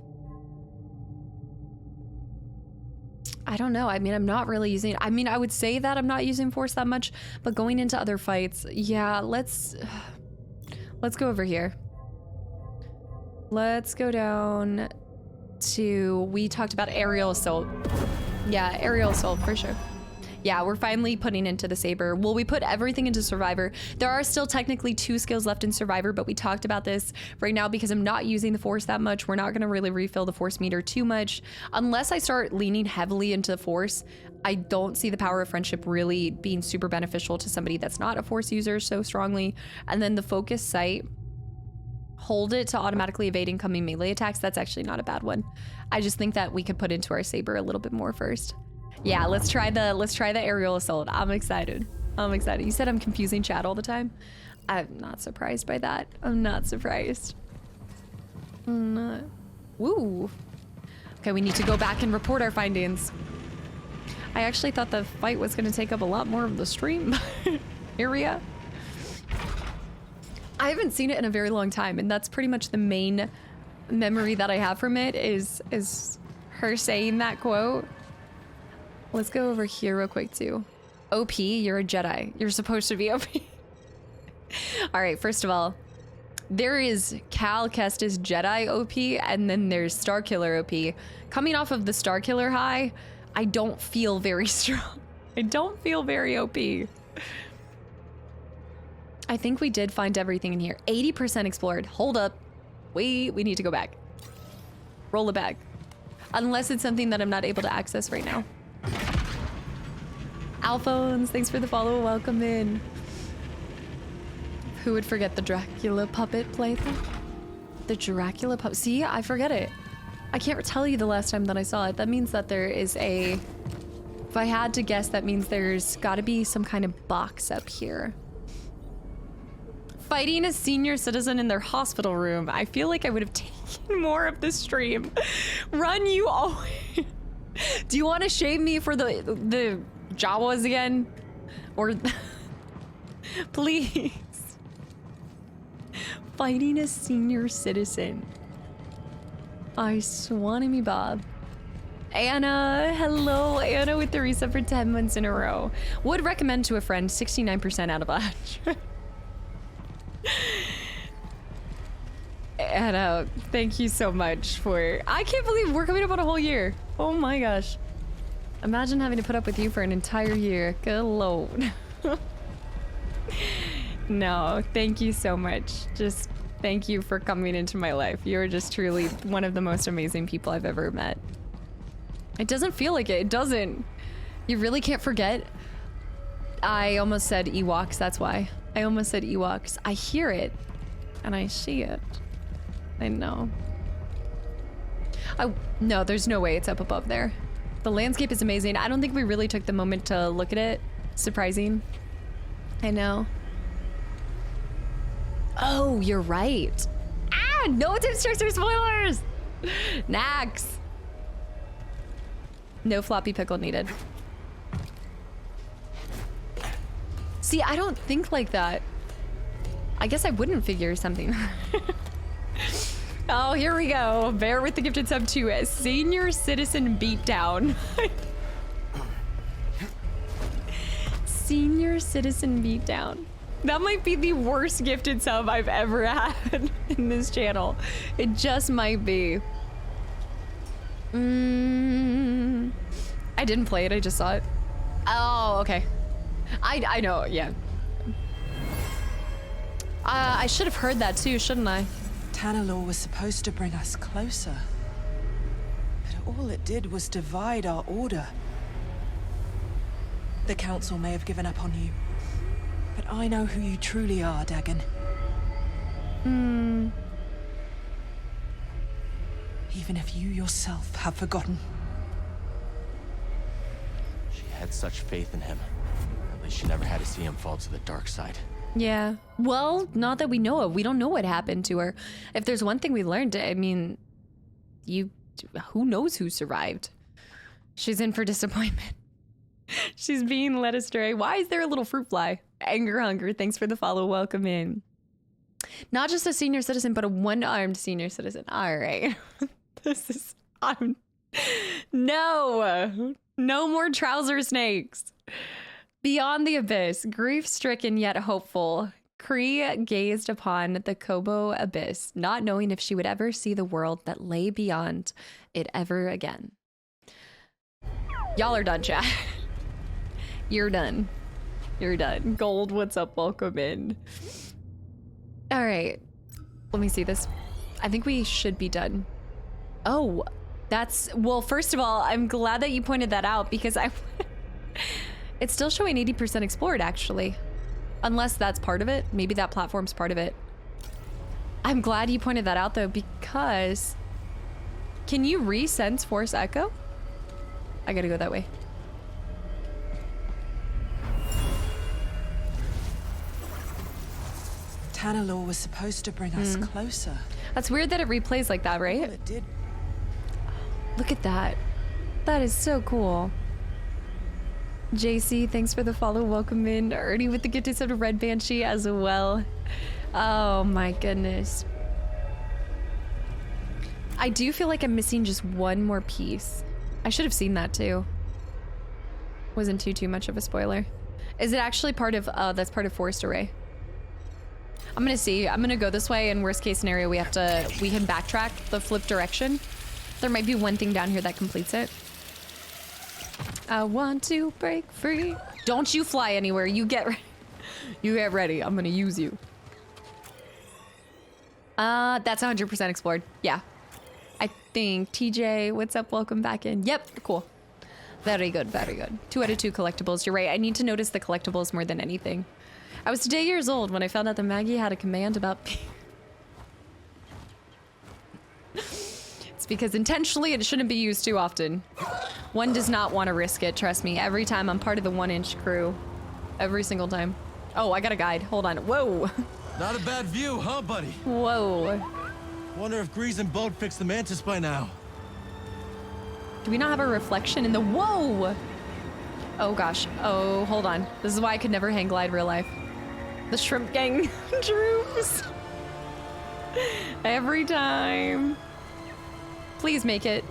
don't know. I mean, I'm not really using... I mean, I would say that I'm not using Force that much, but going into other fights, yeah, let's go over here. Let's go down to... We talked about Aerial Assault. Yeah, Aerial Assault, for sure. Yeah, we're finally putting into the Saber. Well, we put everything into Survivor. There are still technically 2 skills left in Survivor, but we talked about this right now because I'm not using the Force that much. We're not going to really refill the Force meter too much. Unless I start leaning heavily into the Force, I don't see the power of friendship really being super beneficial to somebody that's not a Force user so strongly. And then the Focus Sight, hold it to automatically evade incoming melee attacks. That's actually not a bad one. I just think that we could put into our Saber a little bit more first. Yeah, let's try the Aerial Assault. I'm excited. You said I'm confusing chat all the time. I'm not surprised by that. I'm not surprised. I'm not. Woo. Okay, we need to go back and report our findings. I actually thought the fight was going to take up a lot more of the stream area. I haven't seen it in a very long time, and that's pretty much the main memory that I have from it is her saying that quote. Let's go over here real quick too. OP, you're a Jedi. You're supposed to be OP. All right, first of all, there is Cal Kestis Jedi OP, and then there's Starkiller OP. Coming off of the Starkiller high, I don't feel very strong. I don't feel very OP. I think we did find everything in here. 80% explored. Hold up. We need to go back. Roll it back. Unless it's something that I'm not able to access right now. Alphonse, thanks for the follow. Welcome in. Who would forget the Dracula puppet plaything? The Dracula puppet. See, I forget it. I can't tell you the last time that I saw it. That means that there is a... If I had to guess, that means there's got to be some kind of box up here. Fighting a senior citizen in their hospital room. I feel like I would have taken more of the stream. Run, you always... Do you want to shave me for the Jawas again? Or... Please. Fighting a senior citizen. I swanny me Bob. Anna, hello. Anna with the resub for 10 months in a row. Would recommend to a friend, 69% out of 100. Anna, thank you so much for... I can't believe we're coming up on a whole year. Oh my gosh. Imagine having to put up with you for an entire year. Good lord. No, thank you so much. Just thank you for coming into my life. You're just truly one of the most amazing people I've ever met. It doesn't feel like it. It doesn't. You really can't forget. I almost said Ewoks, that's why. I almost said Ewoks. I hear it and I see it. I know. No, there's no way it's up above there. The landscape is amazing. I don't think we really took the moment to look at it. Surprising. I know. Oh, you're right. Ah, no Tipster spoilers! Nax. No floppy pickle needed. See, I don't think like that. I guess I wouldn't figure something. Oh, here we go. Bear with the gifted sub to a senior citizen beatdown. Senior citizen beatdown. That might be the worst gifted sub I've ever had in this channel. It just might be. I didn't play it, I just saw it. Oh, okay. I know, yeah. I should have heard that too, shouldn't I? Tanalor was supposed to bring us closer. But all it did was divide our order. The Council may have given up on you. But I know who you truly are, Dagon. Even if you yourself have forgotten. She had such faith in him. At least she never had to see him fall to the dark side. Yeah. Well, not that we know of. We don't know what happened to her. If there's one thing we learned, I mean, who knows who survived? She's in for disappointment. She's being led astray. Why is there a little fruit fly? Anger Hunger, thanks for the follow. Welcome in. Not just a senior citizen, but a one-armed senior citizen. All right. This is... No more trouser snakes. Beyond the abyss, grief-stricken yet hopeful, Kree gazed upon the Kobo abyss, not knowing if she would ever see the world that lay beyond it ever again. Y'all are done, chat. You're done. You're done. Gold, what's up? Welcome in. All right. Let me see this. I think we should be done. Oh, that's... Well, first of all, I'm glad that you pointed that out because it's still showing 80% explored, actually. Unless that's part of it. Maybe that platform's part of it. I'm glad you pointed that out, though, because... Can you re-sense Force Echo? I gotta go that way. Tanalor was supposed to bring us closer. That's weird that it replays like that, right? Well, it did. Look at that. That is so cool. JC, thanks for the follow. Welcome in. Ernie with the gifted sub to Red Banshee as well. Oh my goodness. I do feel like I'm missing just one more piece. I should have seen that too. Wasn't too much of a spoiler. Is it actually part of, that's part of Forest Array? I'm gonna see. I'm gonna go this way, and worst case scenario, we can backtrack the flip direction. There might be one thing down here that completes it. I want to break free. Don't you fly anywhere. You get ready. You get ready. I'm gonna use you. That's 100% explored. Yeah. think. TJ, what's up? Welcome back in. Yep, cool. Very good, very good. 2 out of 2 collectibles. You're right. I need to notice the collectibles more than anything. I was today years old when I found out that Maggie had a command about It's because intentionally it shouldn't be used too often. One does not want to risk it, trust me. Every time I'm part of the 1-inch crew. Every single time. Oh, I got a guide. Hold on. Whoa. Not a bad view, huh, buddy? Whoa. Wonder if Grease and Boat fixed the mantis by now. Do we not have a reflection in the... Whoa! Oh, gosh. Oh, hold on. This is why I could never hang glide real life. The shrimp gang droops. Every time. Please make it.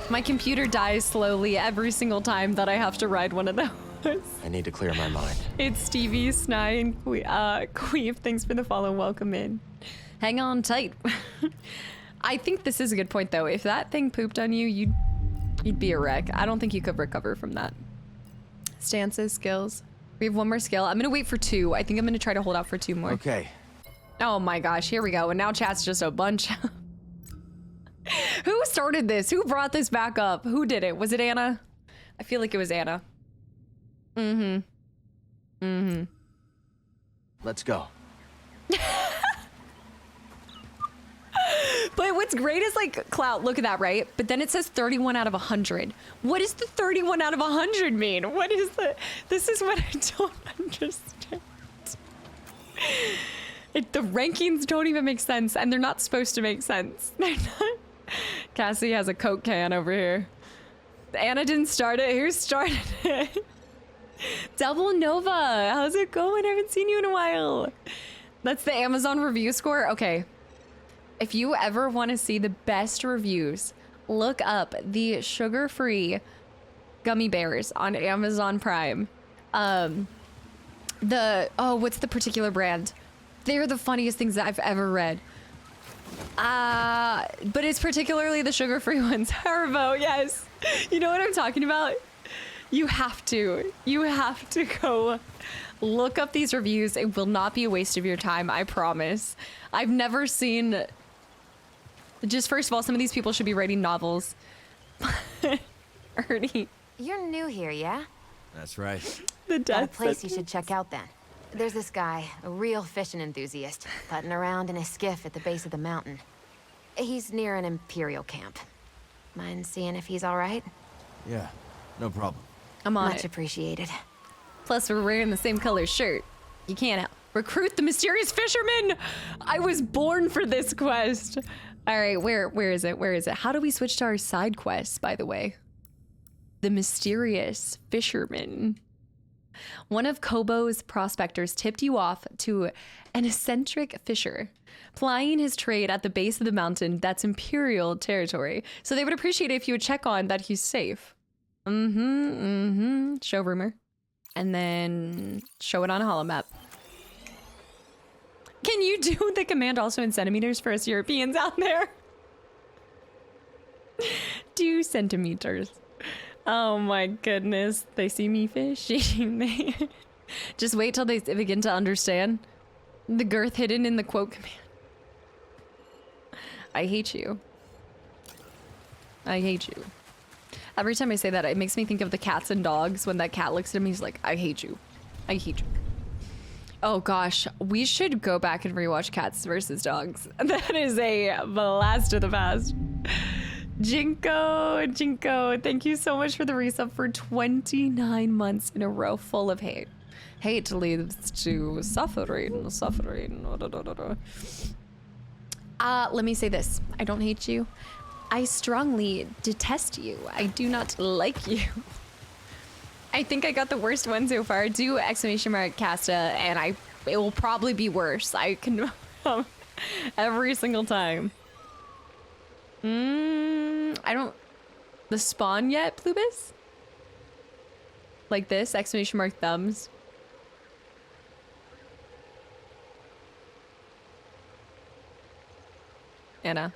My computer dies slowly every single time that I have to ride one of those. I need to clear my mind. It's Stevie, Snai, and Queef. Thanks for the follow. Welcome in. Hang on tight. I think this is a good point, though. If that thing pooped on you, you'd be a wreck. I don't think you could recover from that. Stances, skills. We have 1 more skill. I'm gonna wait for 2. I think I'm gonna try to hold out for 2 more. Okay. Oh my gosh, here we go. And now chat's just a bunch. Who started this? Who brought this back up? Who did it? Was it Anna? I feel like it was Anna. Let's go. But what's great is like, Clout, look at that, right? But then it says 31 out of 100. What does the 31 out of 100 mean? What is the... This is what I don't understand. The rankings don't even make sense, and they're not supposed to make sense. They're not... Cassie has a Coke can over here. Anna didn't start it. Who started it? Double Nova, how's it going? I haven't seen you in a while. That's the Amazon review score? Okay. If you ever want to see the best reviews, look up the sugar-free gummy bears on Amazon Prime. Oh, what's the particular brand? They're the funniest things that I've ever read. But it's particularly the sugar-free ones. Haribo, yes. You know what I'm talking about? You have to go look up these reviews. It will not be a waste of your time, I promise. I've never seen... Just first of all, some of these people should be writing novels. Ernie. You're new here, yeah? That's right. The got a place you should check out then. There's this guy, a real fishing enthusiast, putting around in a skiff at the base of the mountain. He's near an Imperial camp. Mind seeing if he's all right? Yeah, no problem. I'm on Much appreciated. Plus, we're wearing the same color shirt. You can't help. Recruit the mysterious fisherman! I was born for this quest. All right, where is it? Where is it? How do we switch to our side quests, by the way? The mysterious fisherman. One of Kobo's prospectors tipped you off to an eccentric fisher plying his trade at the base of the mountain. That's Imperial territory. So they would appreciate it if you would check on that he's safe. Show rumor. And then show it on a holomap. Can you do the command also in centimeters for us Europeans out there? 2 centimeters. Oh my goodness. They see me fishing. Just wait till they begin to understand the girth hidden in the quote command. I hate you. I hate you. Every time I say that, it makes me think of the cats and dogs. When that cat looks at me, he's like, I hate you. I hate you. Oh gosh, we should go back and rewatch Cats versus Dogs. That is a blast of the past. Jinko, thank you so much for the resub for 29 months in a row full of hate. Hate leads to suffering. Let me say this. I don't hate you. I strongly detest you. I do not like you. I think I got the worst one so far. Do exclamation mark Casta, and it will probably be worse. I can every single time. I don't the spawn yet, Plubis? Like this, exclamation mark thumbs. Anna.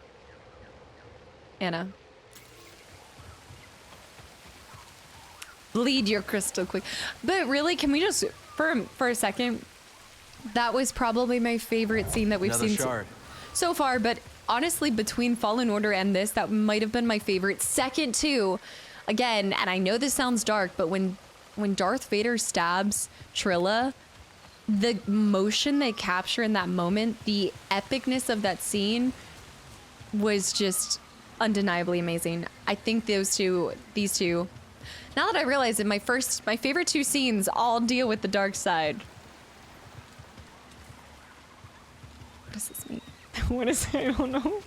Bleed your crystal quick. But really, can we just, for a second, that was probably my favorite scene that we've seen so far, but honestly, between Fallen Order and this, that might have been my favorite. Second to, again, and I know this sounds dark, but when Darth Vader stabs Trilla, the motion they capture in that moment, the epicness of that scene was just undeniably amazing. I think these two, now that I realize it, my favorite two scenes all deal with the dark side. What does this mean? What is it? I don't know.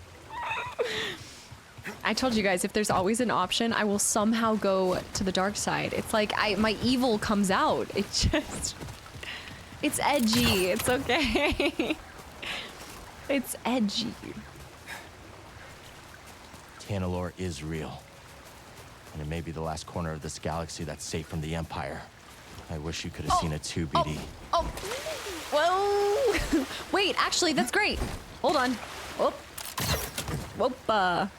I told you guys, if there's always an option, I will somehow go to the dark side. It's like my evil comes out. It just, it's edgy. It's okay. It's edgy. Tanalorr is real. And it may be the last corner of this galaxy that's safe from the Empire. I wish you could have seen it too, BD. Oh, whoa. Wait, actually, that's great. Hold on. Whoop. Whoop. All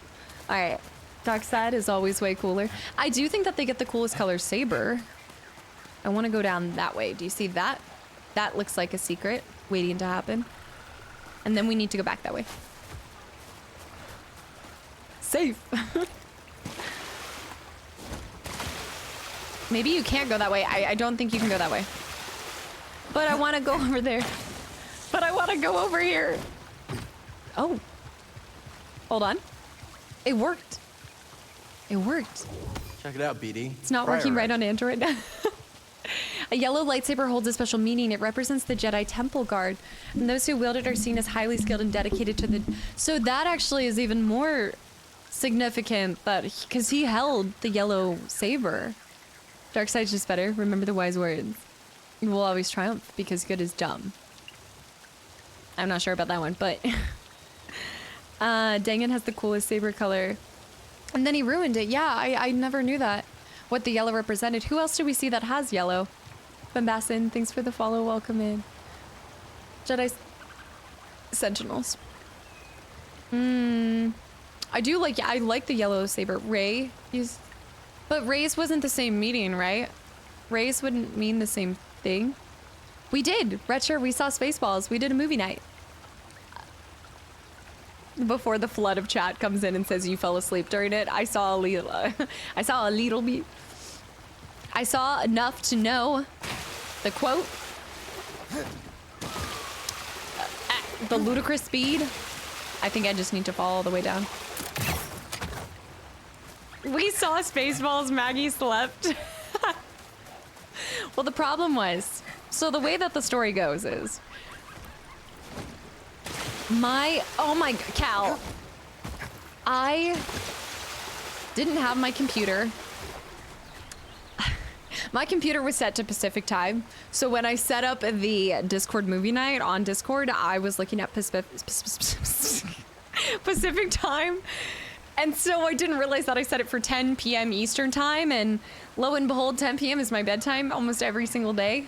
right. Dark side is always way cooler. I do think that they get the coolest color saber. I want to go down that way. Do you see that? That looks like a secret waiting to happen. And then we need to go back that way. Safe. Maybe you can't go that way. I don't think you can go that way. But I want to go over there. But I want to go over here. Oh. Hold on. It worked. It worked. Check it out, BD. It's not working right on Android. A yellow lightsaber holds a special meaning. It represents the Jedi Temple Guard. And those who wield it are seen as highly skilled and dedicated to the... So that actually is even more significant, that because he held the yellow saber. Dark side's just better. Remember the wise words. You will always triumph because good is dumb. I'm not sure about that one, but... Dangan has the coolest saber color. And then he ruined it. Yeah, I never knew that. What the yellow represented. Who else do we see that has yellow? Bambassin, thanks for the follow. Welcome in. Jedi Sentinels. I do like, I like the yellow saber. Rey used... But Rey's wasn't the same meaning, right? Rey's wouldn't mean the same thing. We did. Retcher, we saw Spaceballs. We did a movie night. Before the flood of chat comes in and says you fell asleep during it, I saw a little, bit. I saw enough to know the quote. The ludicrous speed. I think I just need to fall all the way down. We saw Spaceballs, Maggie slept. Well, the problem was, so the way that the story goes is, oh my, Cal, I didn't have my computer. My computer was set to Pacific time. So when I set up the Discord movie night on Discord, I was looking at Pacific time. And so I didn't realize that I set it for 10 p.m. Eastern time. And lo and behold, 10 p.m. is my bedtime almost every single day.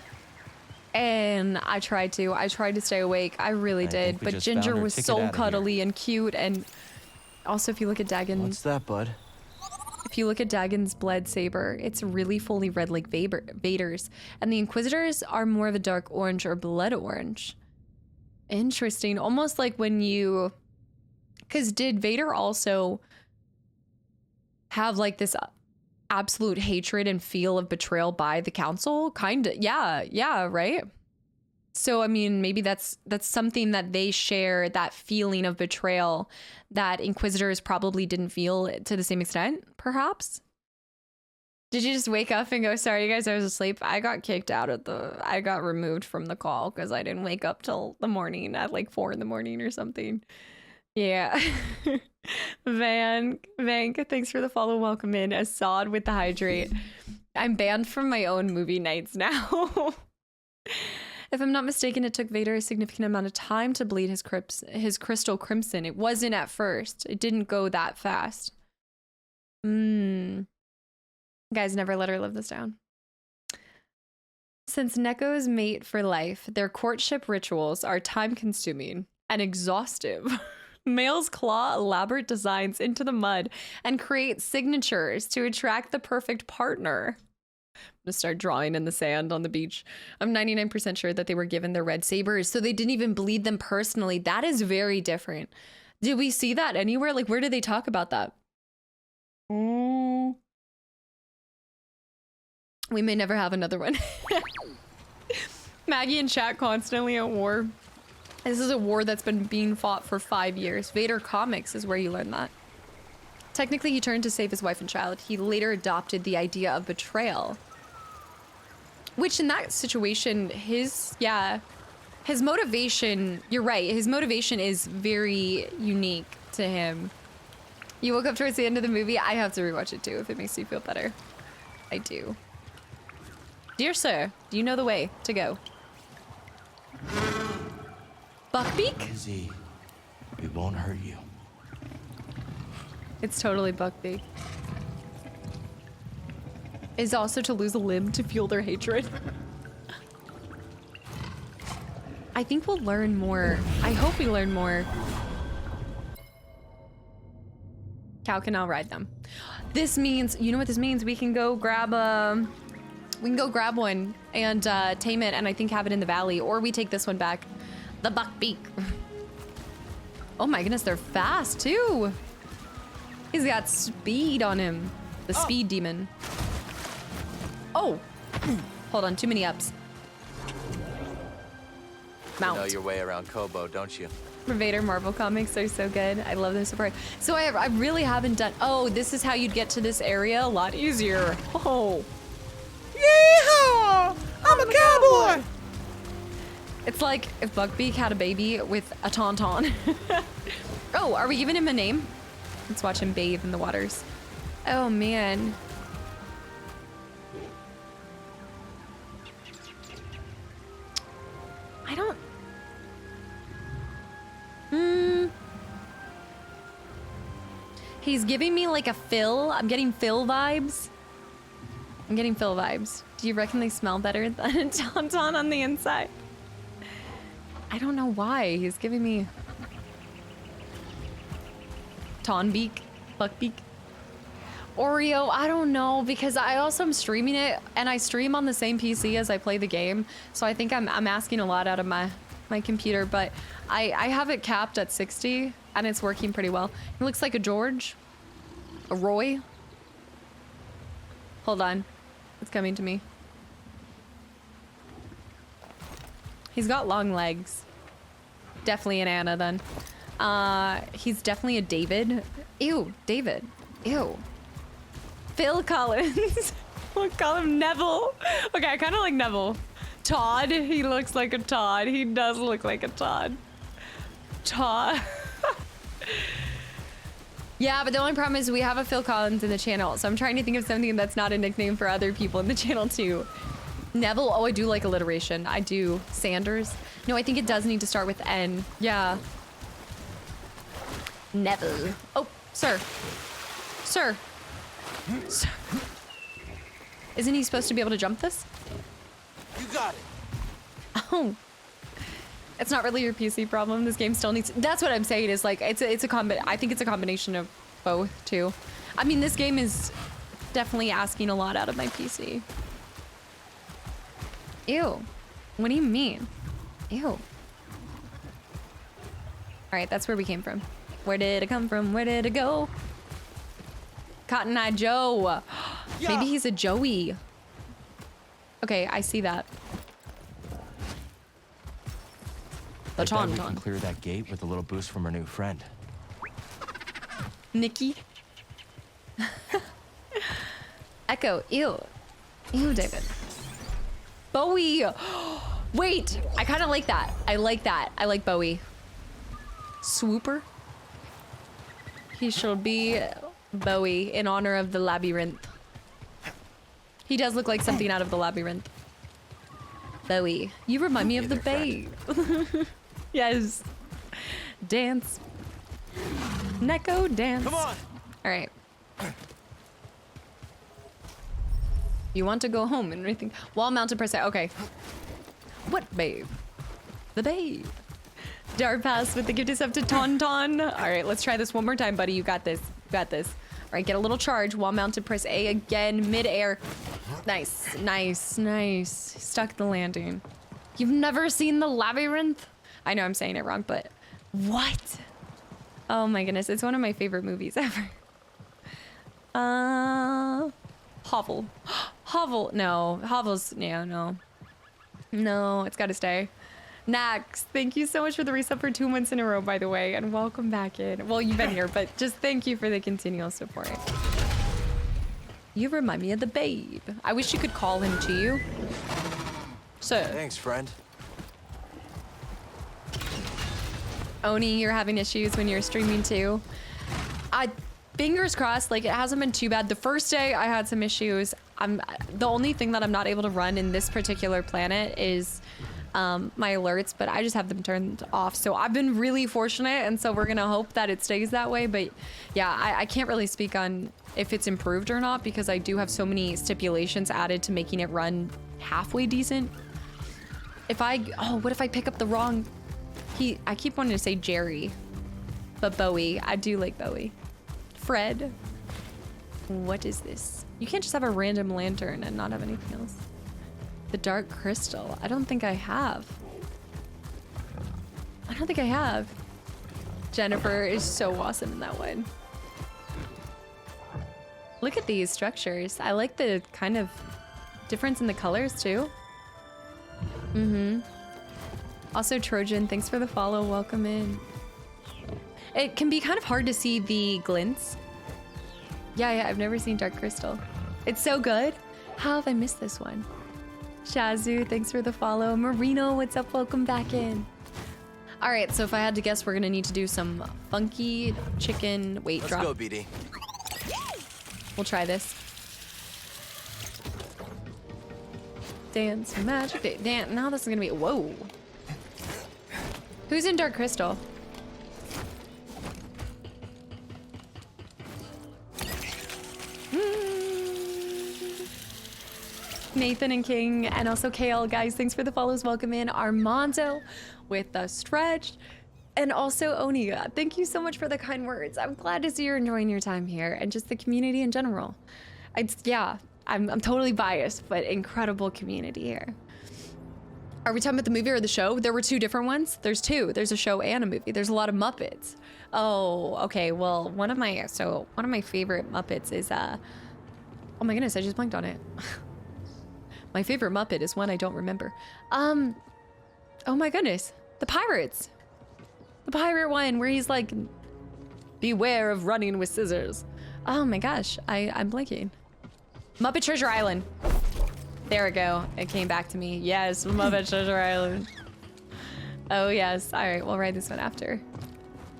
And I tried to stay awake. I really did. But Ginger was so cuddly and cute. And also, if you look at Dagon's... What's that, bud? If you look at Dagon's blade saber, it's really fully red like Vader's. And the Inquisitors are more of a dark orange or blood orange. Interesting. Almost like when you... Because did Vader also have like this absolute hatred and feel of betrayal by the Council? Kinda. Yeah, right? So, I mean, maybe that's something that they share, that feeling of betrayal that Inquisitors probably didn't feel to the same extent, perhaps? Did you just wake up and go, sorry, you guys, I was asleep? I got kicked out of I got removed from the call because I didn't wake up till the morning at like 4 in the morning or something. Yeah. Vank, thanks for the follow. Welcome in. Assad with the hydrate. I'm banned from my own movie nights now. If I'm not mistaken, it took Vader a significant amount of time to bleed his crystal crimson. It wasn't at first. It didn't go that fast. Guys, never let her live this down. Since Neko's mate for life, their courtship rituals are time-consuming and exhaustive. Males claw elaborate designs into the mud and create signatures to attract the perfect partner. I'm gonna start drawing in the sand on the beach. I'm 99% sure that they were given their red sabers, so they didn't even bleed them personally. That is very different. Did we see that anywhere? Like, where did they talk about that? We may never have another one. Maggie and chat constantly at war. This is a war that's been being fought for 5 years. Vader Comics is where you learn that. Technically, he turned to save his wife and child. He later adopted the idea of betrayal. Which in that situation, his motivation, you're right, his motivation is very unique to him. You woke up towards the end of the movie. I have to rewatch it too if it makes you feel better. I do. Dear sir, do you know the way to go? Buckbeak? Easy. We won't hurt you. It's totally Buckbeak. Is also to lose a limb to fuel their hatred. I think we'll learn more. I hope we learn more. Cal can now ride them. This means, you know what this means? We can go grab one and tame it and I think have it in the valley, or we take this one back. The Buckbeak. Oh my goodness, they're fast too. He's got speed on him. The speed demon. Oh, hold on, too many ups. Mount. You know your way around Kobo, don't you? Vader Marvel comics are so good. I love them so far. So I really haven't done, oh, this is how you'd get to this area a lot easier. Oh. Yeehaw! I'm a cowboy! It's like if Buckbeak had a baby with a tauntaun. Oh, are we giving him a name? Let's watch him bathe in the waters. Oh man. I don't... He's giving me like a Phil. I'm getting Phil vibes. Do you reckon they smell better than a tauntaun on the inside? I don't know why. He's giving me... Taunbeak? Buckbeak? Oreo, I don't know, because I also am streaming it, and I stream on the same PC as I play the game, so I think I'm asking a lot out of my computer, but I have it capped at 60, and it's working pretty well. He looks like a George. A Roy. Hold on. It's coming to me. He's got long legs. Definitely an Anna, then. He's definitely a David. Ew, David. Ew. Phil Collins. We'll call him Neville. Okay, I kind of like Neville. Todd. He looks like a Todd. He does look like a Todd. Todd. Yeah, but the only problem is we have a Phil Collins in the channel, so I'm trying to think of something that's not a nickname for other people in the channel too. Neville. Oh, I do like alliteration. I do. Sanders. No, I think it does need to start with N. Yeah. Neville. Oh, sir. Sir. Sir. Isn't he supposed to be able to jump this? You got it. Oh. It's not really your PC problem. This game still needs... That's what I'm saying is like, it's a I think it's a combination of both too. I mean, this game is definitely asking a lot out of my PC. Ew. What do you mean? Ew. All right, that's where we came from. Where did it come from? Where did it go? Cotton Eye Joe. Maybe he's a Joey. Okay, I see that. The I bet we can tauntaun. clear that gate with a little boost from our new friend. Nikki. Echo. Ew. Ew, David. Bowie. Wait, I kind of like that. I like that. I like Bowie. Swooper. He should be Bowie in honor of the labyrinth. He does look like something out of the labyrinth. Bowie. You remind me of the Babe. Yes. Dance. Neko dance. Come on. All right. You want to go home and rethink. Wall mounted per se. Okay. What babe? The babe. Dart pass with the gift is up to Tauntaun. All right, let's try this one more time, buddy. You got this. You got this. All right, get a little charge. Wall mounted, press A again, mid-air. Nice, nice, nice. Stuck the landing. You've never seen the labyrinth? I know I'm saying it wrong, but what? Oh my goodness, it's one of my favorite movies ever. Hovel. Hovel. No, Hovel's, yeah, no. No, it's gotta stay. Nax, thank you so much for the resub for 2 months in a row, by the way, and welcome back in. Well, you've been here, but just thank you for the continual support. You remind me of the babe. I wish you could call him to you. So. Thanks, friend. Oni, you're having issues when you're streaming too. Fingers crossed, like it hasn't been too bad. The first day I had some issues. The only thing that I'm not able to run in this particular planet is my alerts, but I just have them turned off. So I've been really fortunate, and so we're gonna hope that it stays that way. But yeah, I can't really speak on if it's improved or not because I do have so many stipulations added to making it run halfway decent. What if I pick up the wrong? I keep wanting to say Jerry, but Bowie. I do like Bowie. Fred. What is this? You can't just have a random lantern and not have anything else. The dark crystal. I don't think I have. Jennifer is so awesome in that one. Look at these structures. I like the kind of difference in the colors too. Also, Trojan, thanks for the follow. Welcome in. It can be kind of hard to see the glints. Yeah, I've never seen Dark Crystal. It's so good. How have I missed this one? Shazu, thanks for the follow. Marino, what's up? Welcome back in. All right, so if I had to guess, we're gonna need to do some funky chicken weight drop. Let's go, BD. We'll try this. Dance magic. Dance. Now this is gonna be. Whoa. Who's in Dark Crystal? Nathan and King, and also KL, guys, thanks for the follows. Welcome in. Armando with the stretch, and also Onia. Thank you so much for the kind words. I'm glad to see you're enjoying your time here and just the community in general. I'm totally biased, but incredible community here. Are we talking about the movie or the show? There were two different ones. There's two. There's a show and a movie. There's a lot of Muppets. Oh, okay. Well, one of my favorite Muppets is oh my goodness, I just blanked on it. My favorite Muppet is one I don't remember. Oh my goodness, the Pirates. The pirate one where he's like, beware of running with scissors. Oh my gosh, I'm blanking. Muppet Treasure Island. There we go. It came back to me. Yes, Muppet Treasure Island. Oh yes. All right, we'll ride this one after.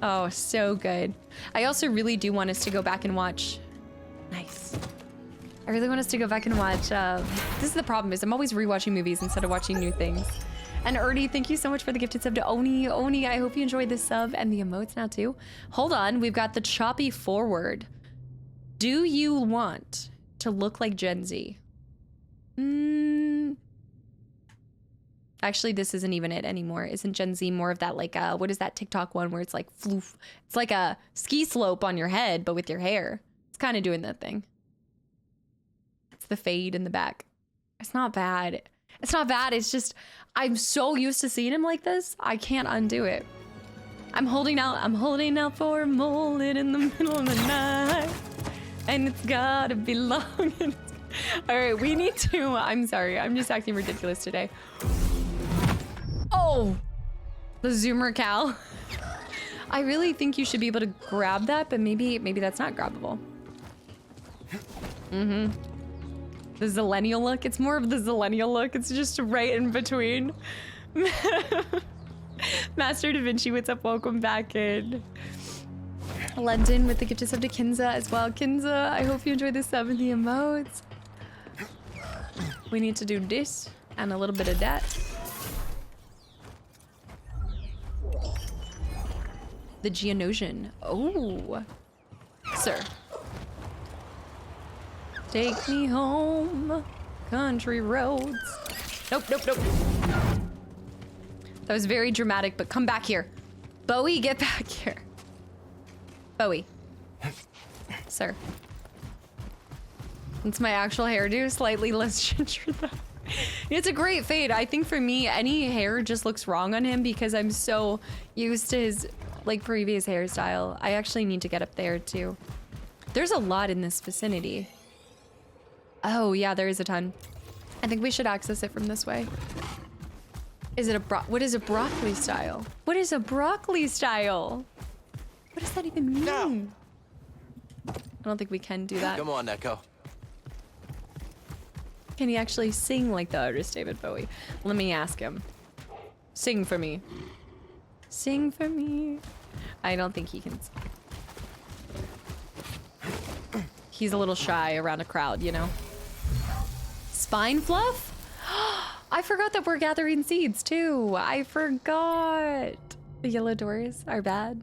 Oh, so good. I also really do want us to go back and watch. Nice. I really want us to go back and watch. This is the problem is I'm always rewatching movies instead of watching new things. And Ernie, thank you so much for the gifted sub to Oni. Oni, I hope you enjoyed this sub and the emotes now too. Hold on, we've got the choppy forward. Do you want to look like Gen Z? Actually, this isn't even it anymore. Isn't Gen Z more of that like, what is that TikTok one where it's like floof? It's like a ski slope on your head, but with your hair. It's kind of doing that thing. It's the fade in the back. It's not bad. It's not bad. It's just, I'm so used to seeing him like this. I can't undo it. I'm holding out for a mullet in the middle of the night. And it's gotta be long. All right, we need to, I'm sorry. I'm just acting ridiculous today. Oh, the Zoomer Cal. I really think you should be able to grab that, but maybe that's not grabbable. The Zillennial look. It's more of the Zillennial look. It's just right in between. Master Da Vinci, what's up? Welcome back in. London with the gifted sub to Kinza as well. Kinza, I hope you enjoyed this sub and the emotes. We need to do this and a little bit of that. The Geonosian. Oh, sir. Take me home, country roads. Nope. That was very dramatic, but come back here. Bowie, get back here. Bowie. Sir. It's my actual hairdo, slightly less ginger though. It's a great fade. I think for me, any hair just looks wrong on him because I'm so used to his like previous hairstyle. I actually need to get up there too. There's a lot in this vicinity. Oh yeah, there is a ton. I think we should access it from this way. Is it a what is a broccoli style? What is a broccoli style? What does that even mean? No. I don't think we can do that. Come on, Echo. Can he actually sing like the artist David Bowie? Let me ask him. Sing for me. Sing for me. I don't think he can. He's a little shy around a crowd, you know? Spine fluff? I forgot that we're gathering seeds too. I forgot. The yellow doors are bad.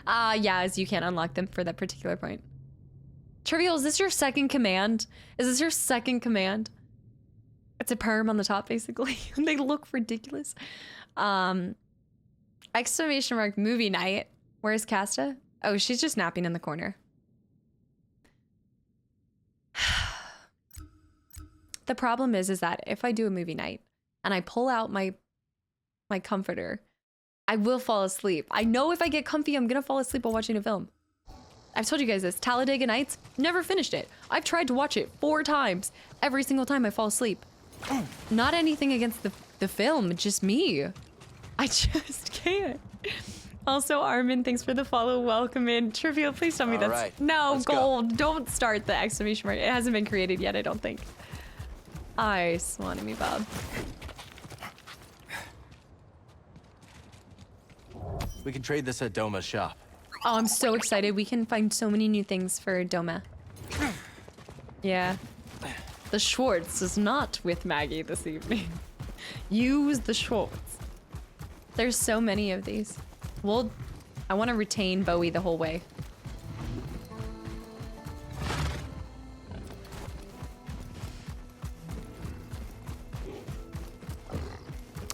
Yeah, as you can't unlock them for that particular point. Trivial, is this your second command? Is this your second command? It's a perm on the top, basically. They look ridiculous. Exclamation mark movie night. Where's Casta? Oh, she's just napping in the corner. The problem is that if I do a movie night and I pull out my comforter, I will fall asleep. I know if I get comfy, I'm gonna fall asleep while watching a film. I've told you guys this. Talladega Nights, never finished it. I've tried to watch it 4 times. Every single time I fall asleep. Not anything against the film, just me. I just can't. Also, Armin, thanks for the follow. Welcome in. Trivial, please tell me that's... Right. No, Let's gold. Go. Don't start the exclamation mark. It hasn't been created yet, I don't think. I swanted me, Bob. We can trade this at Doma's shop. Oh, I'm so excited. We can find so many new things for Doma. Yeah. The Schwartz is not with Maggie this evening. Use the Schwartz. There's so many of these. Well, I want to retain Bowie the whole way.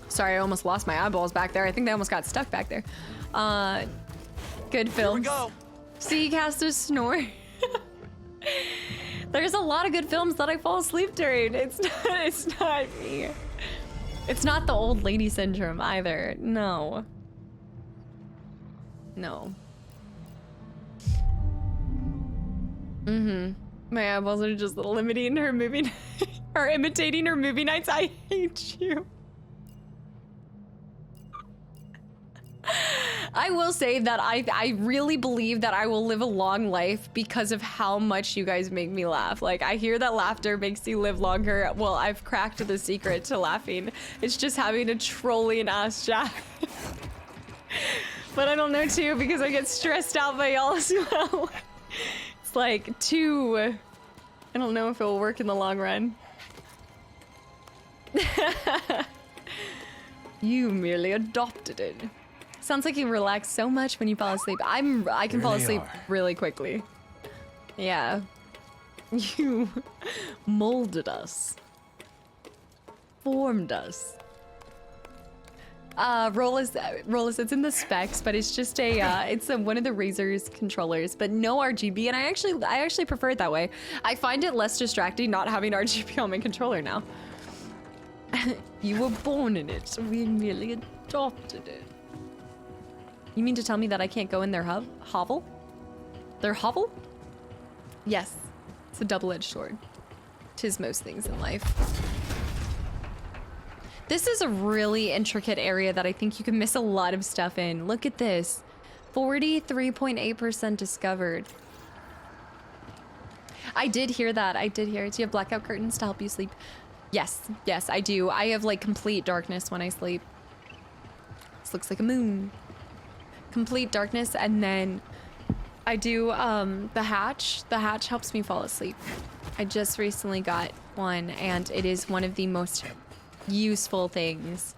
Sorry, I almost lost my eyeballs back there. I think they almost got stuck back there. Good film. Here we go. See, Caster snore. There's a lot of good films that I fall asleep during. It's not me. It's not the old lady syndrome either. No. No. My eyeballs are just limiting her movie or imitating her movie nights. I hate you. I will say that I really believe that I will live a long life because of how much you guys make me laugh. Like, I hear that laughter makes you live longer. Well, I've cracked the secret to laughing. It's just having a trolling ass chat. But I don't know too, because I get stressed out by y'all as well. It's like too... I don't know if it will work in the long run. You merely adopted it. Sounds like you relax so much when you fall asleep. I can fall asleep really quickly. Yeah. You molded us. Formed us. Rollis, it's in the specs, but it's just it's one of the Razer's controllers, but no RGB, and I actually prefer it that way. I find it less distracting not having RGB on my controller now. You were born in it, so we merely adopted it. You mean to tell me that I can't go in their hovel? Their hovel? Yes, it's a double-edged sword. 'Tis most things in life. This is a really intricate area that I think you can miss a lot of stuff in. Look at this. 43.8% discovered. I did hear that. I did hear it. Do you have blackout curtains to help you sleep? Yes, yes, I do. I have like complete darkness when I sleep. This looks like a moon. Complete darkness, and then I do the hatch. The hatch helps me fall asleep. I just recently got one, and it is one of the most useful things.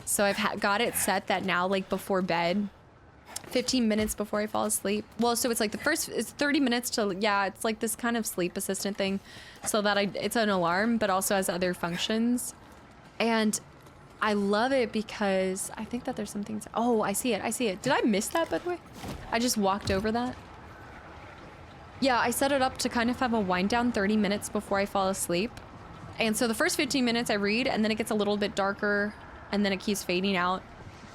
So I've got it set that now, like before bed, 15 minutes before I fall asleep. Well, so it's like it's 30 minutes to, yeah, it's like this kind of sleep assistant thing, so that it's an alarm, but also has other functions. And I love it because I think that there's some things. Oh, I see it. I see it. Did I miss that, by the way? I just walked over that. Yeah, I set it up to kind of have a wind down 30 minutes before I fall asleep. And so the first 15 minutes I read, and then it gets a little bit darker, and then it keeps fading out.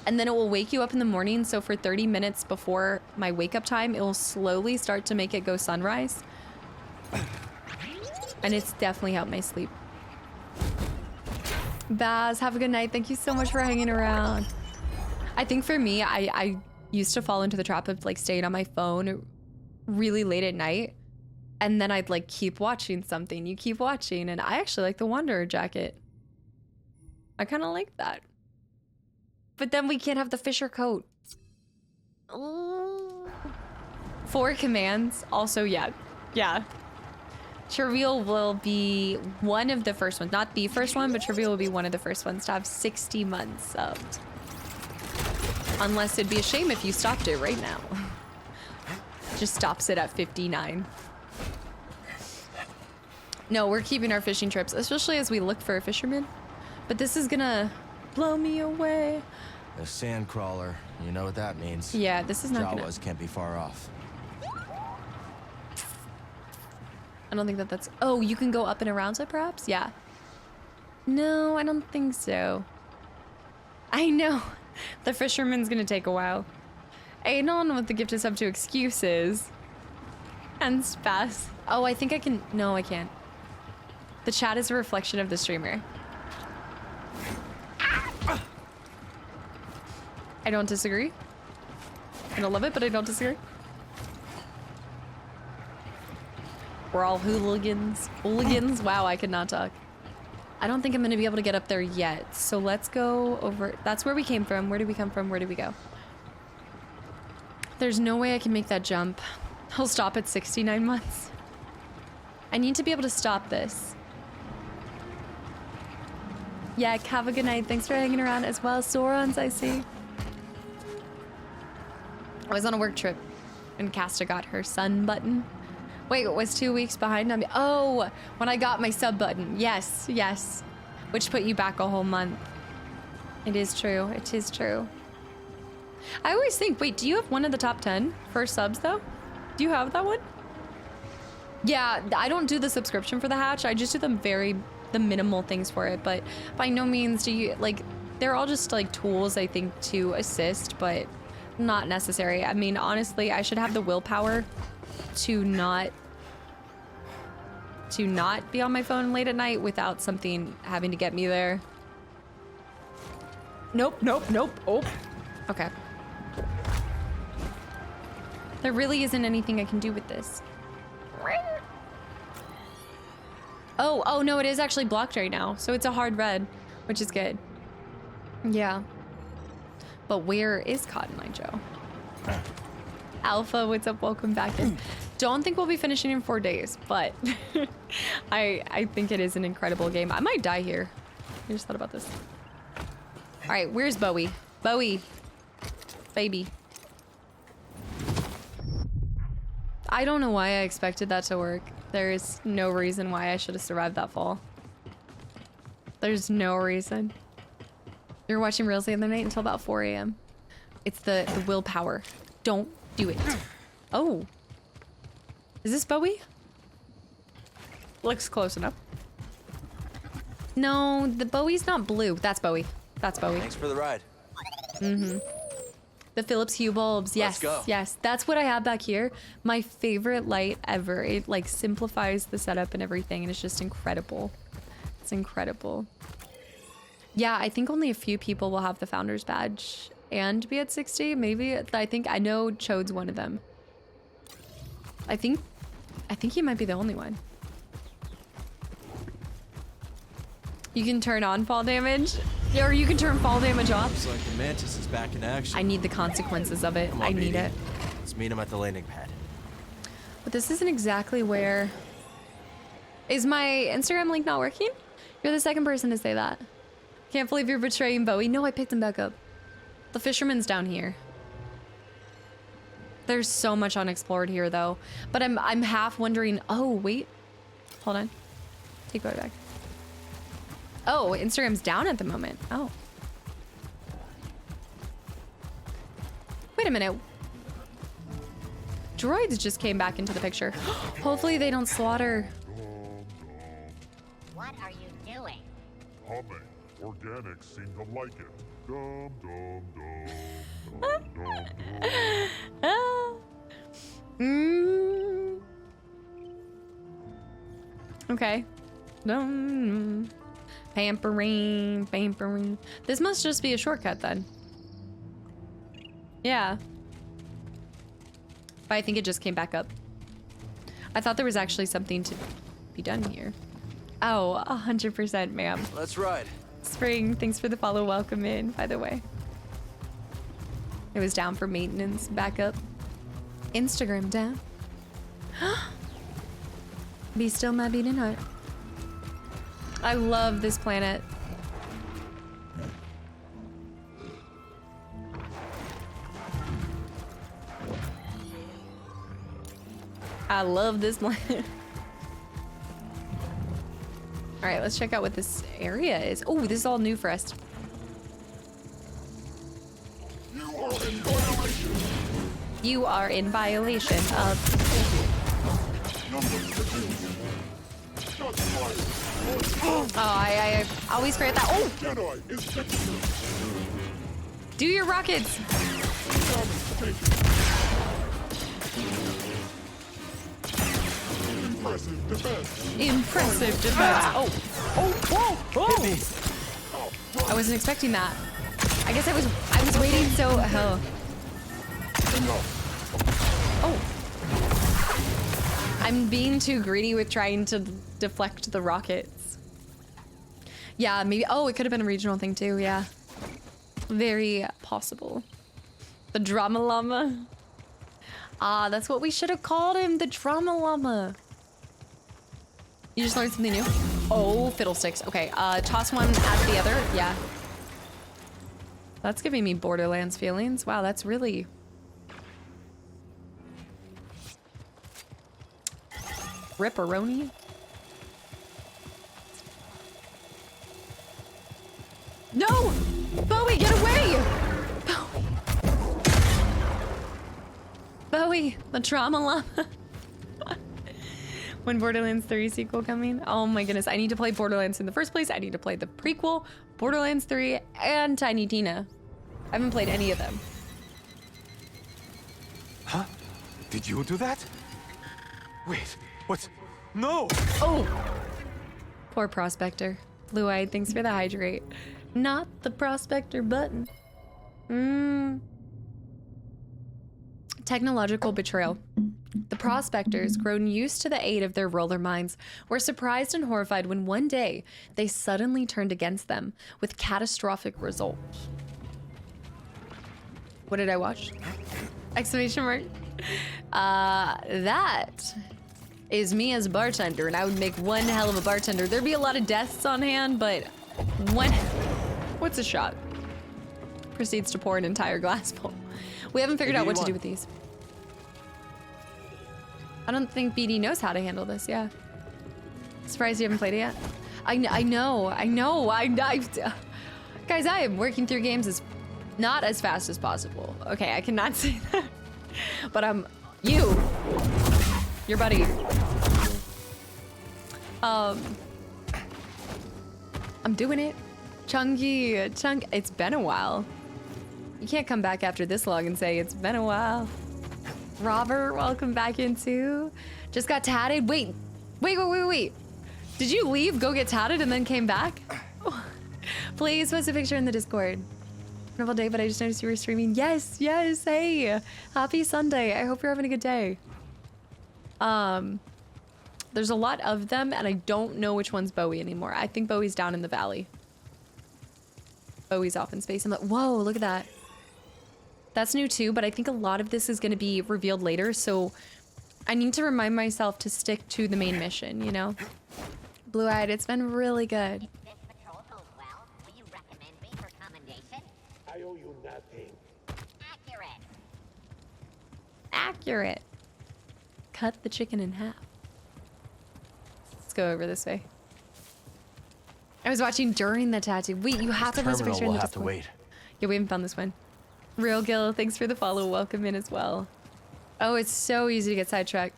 and then it will wake you up in the morning. So for 30 minutes before my wake up time, it will slowly start to make it go sunrise. And it's definitely helped my sleep. Baz, have a good night. Thank you so much for hanging around. I think for me, I used to fall into the trap of like staying on my phone really late at night. And then I'd like keep watching something. You keep watching. And I actually like the Wanderer jacket. I kind of like that. But then we can't have the Fisher coat. Oh. 4 commands. Also, yeah. Trivial will be one of the first ones. Not the first one, but Trivial will be one of the first ones to have 60 months subbed. Unless it'd be a shame if you stopped it right now. Just stops it at 59. No, we're keeping our fishing trips, especially as we look for a fisherman. But this is gonna blow me away. A sand crawler. You know what that means. Yeah, this is not Jawas can't be far off. I don't think that's... Oh, you can go up and around it, perhaps? Yeah. No, I don't think so. I know. The fisherman's gonna take a while. Anon with the gift is up to excuses. And Spaz. Oh, I think I can... No, I can't. The chat is a reflection of the streamer. I don't disagree. I don't love it, but I don't disagree. We're all hooligans. Hooligans? Wow, I could not talk. I don't think I'm gonna be able to get up there yet. So let's go over. That's where we came from. Where did we come from? Where did we go? There's no way I can make that jump. I'll stop at 69 months. I need to be able to stop this. Yeah, have a good night. Thanks for hanging around as well. Saurons, I see. I was on a work trip and Casta got her sun button. Wait, it was 2 weeks behind on me. Oh, when I got my sub button. Yes, yes. Which put you back a whole month. It is true. It is true. I always think, wait, do you have one of the top 10 for subs though? Do you have that one? Yeah, I don't do the subscription for the hatch. I just do the minimal things for it. But by no means do you, like, they're all just like tools, I think, to assist, but not necessary. I mean, honestly, I should have the willpower to not be on my phone late at night without something having to get me there. Nope. Oh, okay. There really isn't anything I can do with this. Oh no, it is actually blocked right now. So it's a hard red, which is good. Yeah. But where is Cotton Eye Joe? Alpha, what's up? Welcome back in. Don't think we'll be finishing in 4 days, but I think it is an incredible game. I might die here. I just thought about this. All right, where's Bowie? Bowie, baby. I don't know why I expected that to work. There is no reason why I should have survived that fall. There's no reason. You're watching Reels the other night until about 4 a.m. It's the willpower. Don't do it. Oh. Is this Bowie? Looks close enough. No, the Bowie's not blue. That's Bowie. That's Bowie. Thanks for the ride. Mm-hmm. The Philips Hue bulbs. Yes, Let's go. Yes. That's what I have back here. My favorite light ever. It like simplifies the setup and everything, and it's just incredible. It's incredible. Yeah, I think only a few people will have the Founder's Badge and be at 60. Maybe. I know Chode's one of them. I think he might be the only one. You can turn on fall damage, or you can turn fall damage off. Looks like the Mantis is back in action. I need the consequences of it. Come on, I need BD. it. Let's meet him at the landing pad. But this isn't exactly where... Is my Instagram link not working? You're the second person to say that. Can't believe you're betraying Bowie. No, I picked him back up. The fisherman's down here. There's so much unexplored here, though. But I'm half wondering... Oh, wait. Hold on. Take Bowie back. Oh, Instagram's down at the moment. Oh. Wait a minute. Droids just came back into the picture. Hopefully they don't slaughter. What are you doing? Humming. Organics seem to like it. Dum dum dum dum dum. Okay. Pampering, pampering. This must just be a shortcut then. Yeah. But I think it just came back up. I thought there was actually something to be done here. Oh, 100%, ma'am. Let's ride. Spring, thanks for the follow. Welcome in, by the way. It was down for maintenance, backup. Instagram down. Be still my beating heart. I love this planet. I love this planet. All right, let's check out what this area is. Oh, this is all new for us. You are in violation of... Oh, I always forget that. Oh! Do your rockets! Impressive defense. Impressive defense. Oh, whoa! I wasn't expecting that. I guess I was waiting so. Oh. Oh. I'm being too greedy with trying to deflect the rockets. Yeah, maybe. Oh, it could have been a regional thing too. Yeah. Very possible. The Drama Llama. Ah, that's what we should have called him. The Drama Llama. You just learned something new? Oh, fiddlesticks. Okay, toss one at the other. Yeah. That's giving me Borderlands feelings. Wow, that's really... Ripperoni? No! Bowie, get away! Bowie, the Trauma Llama. When Borderlands 3 sequel coming? Oh my goodness, I need to play Borderlands in the first place. I need to play the prequel, Borderlands 3, and Tiny Tina. I haven't played any of them. Huh? Did you do that? Wait, what? No! Oh! Poor Prospector. Blue-eyed, thanks for the hydrate. Not the Prospector button. Technological betrayal. The Prospectors, grown used to the aid of their roller minds, were surprised and horrified when one day they suddenly turned against them with catastrophic results. What did I watch? Exclamation mark. That is me as a bartender, and I would make one hell of a bartender. There'd be a lot of deaths on hand, but one... What's a shot? Proceeds to pour an entire glass full. We haven't figured out what to do with these. I don't think BD knows how to handle this, yeah. Surprised you haven't played it yet. I know. Guys, I am working through games as not as fast as possible. Okay, I cannot say that. But your buddy. I'm doing it. Chunky, it's been a while. You can't come back after this long and say it's been a while. Robert, welcome back in too. Just got tatted. Wait. Did you leave, go get tatted, and then came back? Please post a picture in the Discord. Wonderful day, but I just noticed you were streaming. Yes, hey. Happy Sunday. I hope you're having a good day. There's a lot of them, and I don't know which one's Bowie anymore. I think Bowie's down in the valley. Bowie's off in space. I'm like, whoa, look at that. That's new too, but I think a lot of this is going to be revealed later, so I need to remind myself to stick to the main mission, you know? Blue-eyed, it's been really good. If this patrol goes well, will you recommend me for commendation? I owe you nothing. Accurate. Cut the chicken in half. Let's go over this way. I was watching during the tattoo. Wait, you have to post a picture in the Discord. Wait. Yeah, we haven't found this one. Real Gil, thanks for the follow. Welcome in as well. Oh, it's so easy to get sidetracked.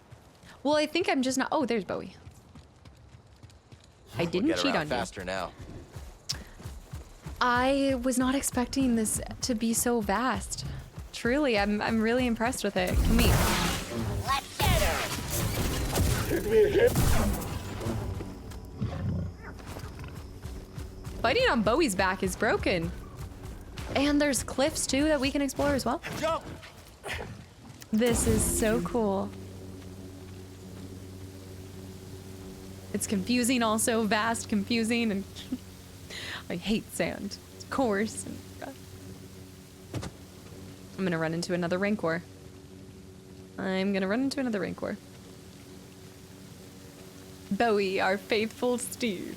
Well, I think I'm just not... Oh, there's Bowie. I didn't cheat on you. Faster now. I was not expecting this to be so vast. Truly, I'm really impressed with it. Can we? Let's get her. Hit me again. Fighting on Bowie's back is broken. And there's cliffs too that we can explore as well. Jump. This is so cool. It's confusing, also vast, confusing, and I hate sand. It's coarse. I'm gonna run into another Rancor. Bowie, our faithful steed.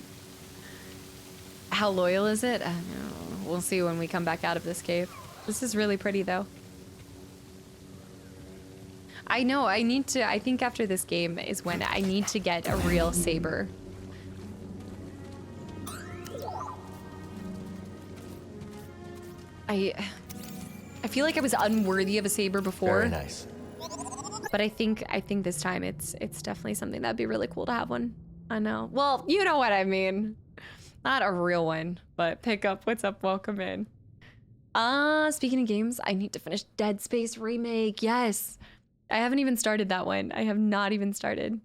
How loyal is it? I don't know. We'll see when we come back out of this cave. This is really pretty though. I know, I think after this game is when I need to get a real saber. I feel like I was unworthy of a saber before. Very nice. But I think this time it's definitely something that'd be really cool to have one. I know. Well, you know what I mean. Not a real one, but pick up. What's up? Welcome in. Speaking of games, I need to finish Dead Space Remake. Yes. I haven't even started that one. I have not even started.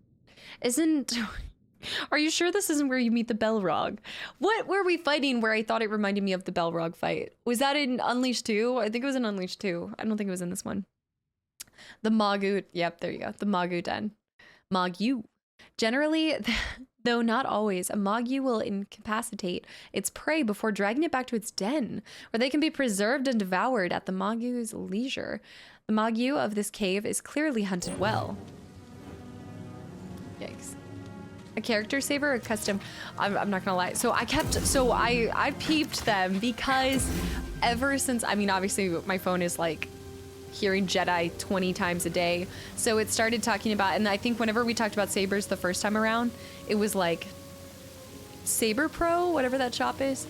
Are you sure this isn't where you meet the Balrog? What were we fighting where I thought it reminded me of the Balrog fight? Was that in Unleashed 2? I think it was in Unleashed 2. I don't think it was in this one. The Magu. Yep, there you go. The Magu Den. Magu. Generally, though not always, a Magu will incapacitate its prey before dragging it back to its den, where they can be preserved and devoured at the Magu's leisure. The Magu of this cave is clearly hunted well. Yikes. A character saver or custom? I'm not gonna lie. So I peeped them because ever since, I mean, obviously my phone is like hearing Jedi 20 times a day. So it started talking about, and I think whenever we talked about sabers the first time around, it was like Saber Pro, whatever that shop is.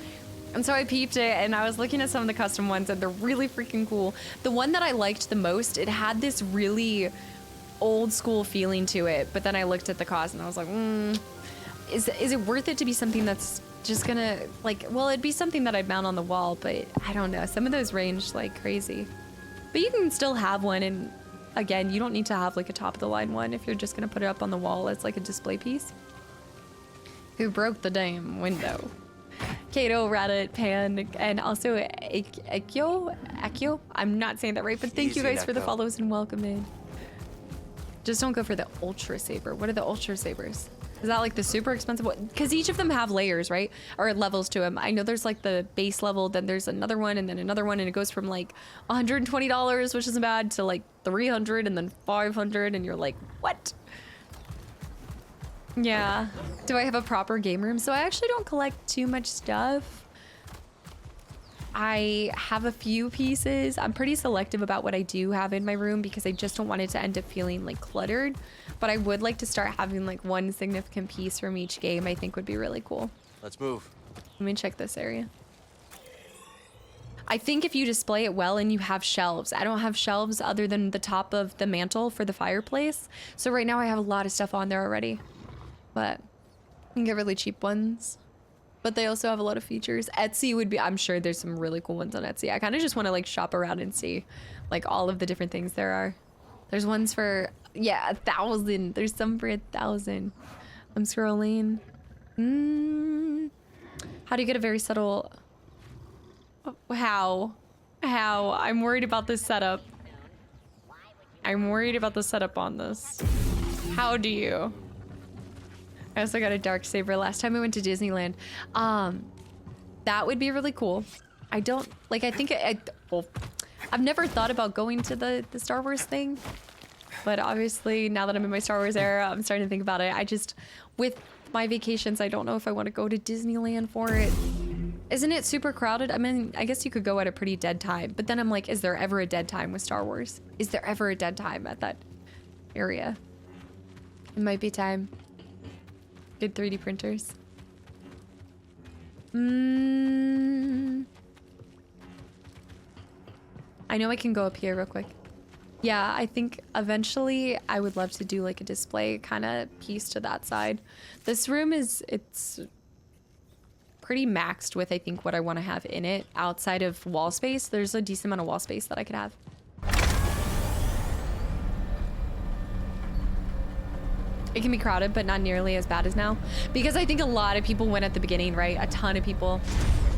And so I peeped it and I was looking at some of the custom ones and they're really freaking cool. The one that I liked the most, it had this really old school feeling to it, but then I looked at the cost and I was like, is it worth it to be something that's just gonna, like, well, it'd be something that I'd mount on the wall, but I don't know, some of those range like crazy. But you can still have one, and again, you don't need to have like a top of the line one if you're just gonna put it up on the wall as like a display piece. Who broke the damn window? Kato, Radit, Pan, and also Akio. I'm not saying that right, but thank you guys for the follows and welcome in. Just don't go for the Ultra Saber. What are the Ultra Sabers? Is that like the super expensive one? Because each of them have layers, right? Or levels to them. I know there's like the base level, then there's another one, and then another one, and it goes from like $120, which isn't bad, to like $300, and then $500, and you're like, what? Yeah. Do I have a proper game room? So I actually don't collect too much stuff. I have a few pieces. I'm pretty selective about what I do have in my room because I just don't want it to end up feeling like cluttered. But I would like to start having like one significant piece from each game. I think would be really cool. Let's move. Let me check this area. I think if you display it well and you have shelves. I don't have shelves other than the top of the mantle for the fireplace. So right now I have a lot of stuff on there already. But you can get really cheap ones. But they also have a lot of features. Etsy would be, I'm sure there's some really cool ones on Etsy. I kind of just want to like shop around and see like all of the different things there are. There's ones for, yeah, 1,000. There's some for 1,000. I'm scrolling. How do you get a very subtle, how? I'm worried about this setup. I'm worried about the setup on this. How do you? I also got a dark saber last time I went to Disneyland. That would be really cool. I don't, like, I think, well, I've never thought about going to the Star Wars thing. But obviously, now that I'm in my Star Wars era, I'm starting to think about it. I just, with my vacations, I don't know if I want to go to Disneyland for it. Isn't it super crowded? I mean, I guess you could go at a pretty dead time. But then I'm like, is there ever a dead time with Star Wars? Is there ever a dead time at that area? It might be time. Good 3D printers. I know I can go up here real quick. Yeah, I think eventually I would love to do like a display kind of piece to that side. This room is, it's pretty maxed with, I think, what I want to have in it. Outside of wall space, there's a decent amount of wall space that I could have. It can be crowded, but not nearly as bad as now. Because I think a lot of people went at the beginning, right? A ton of people.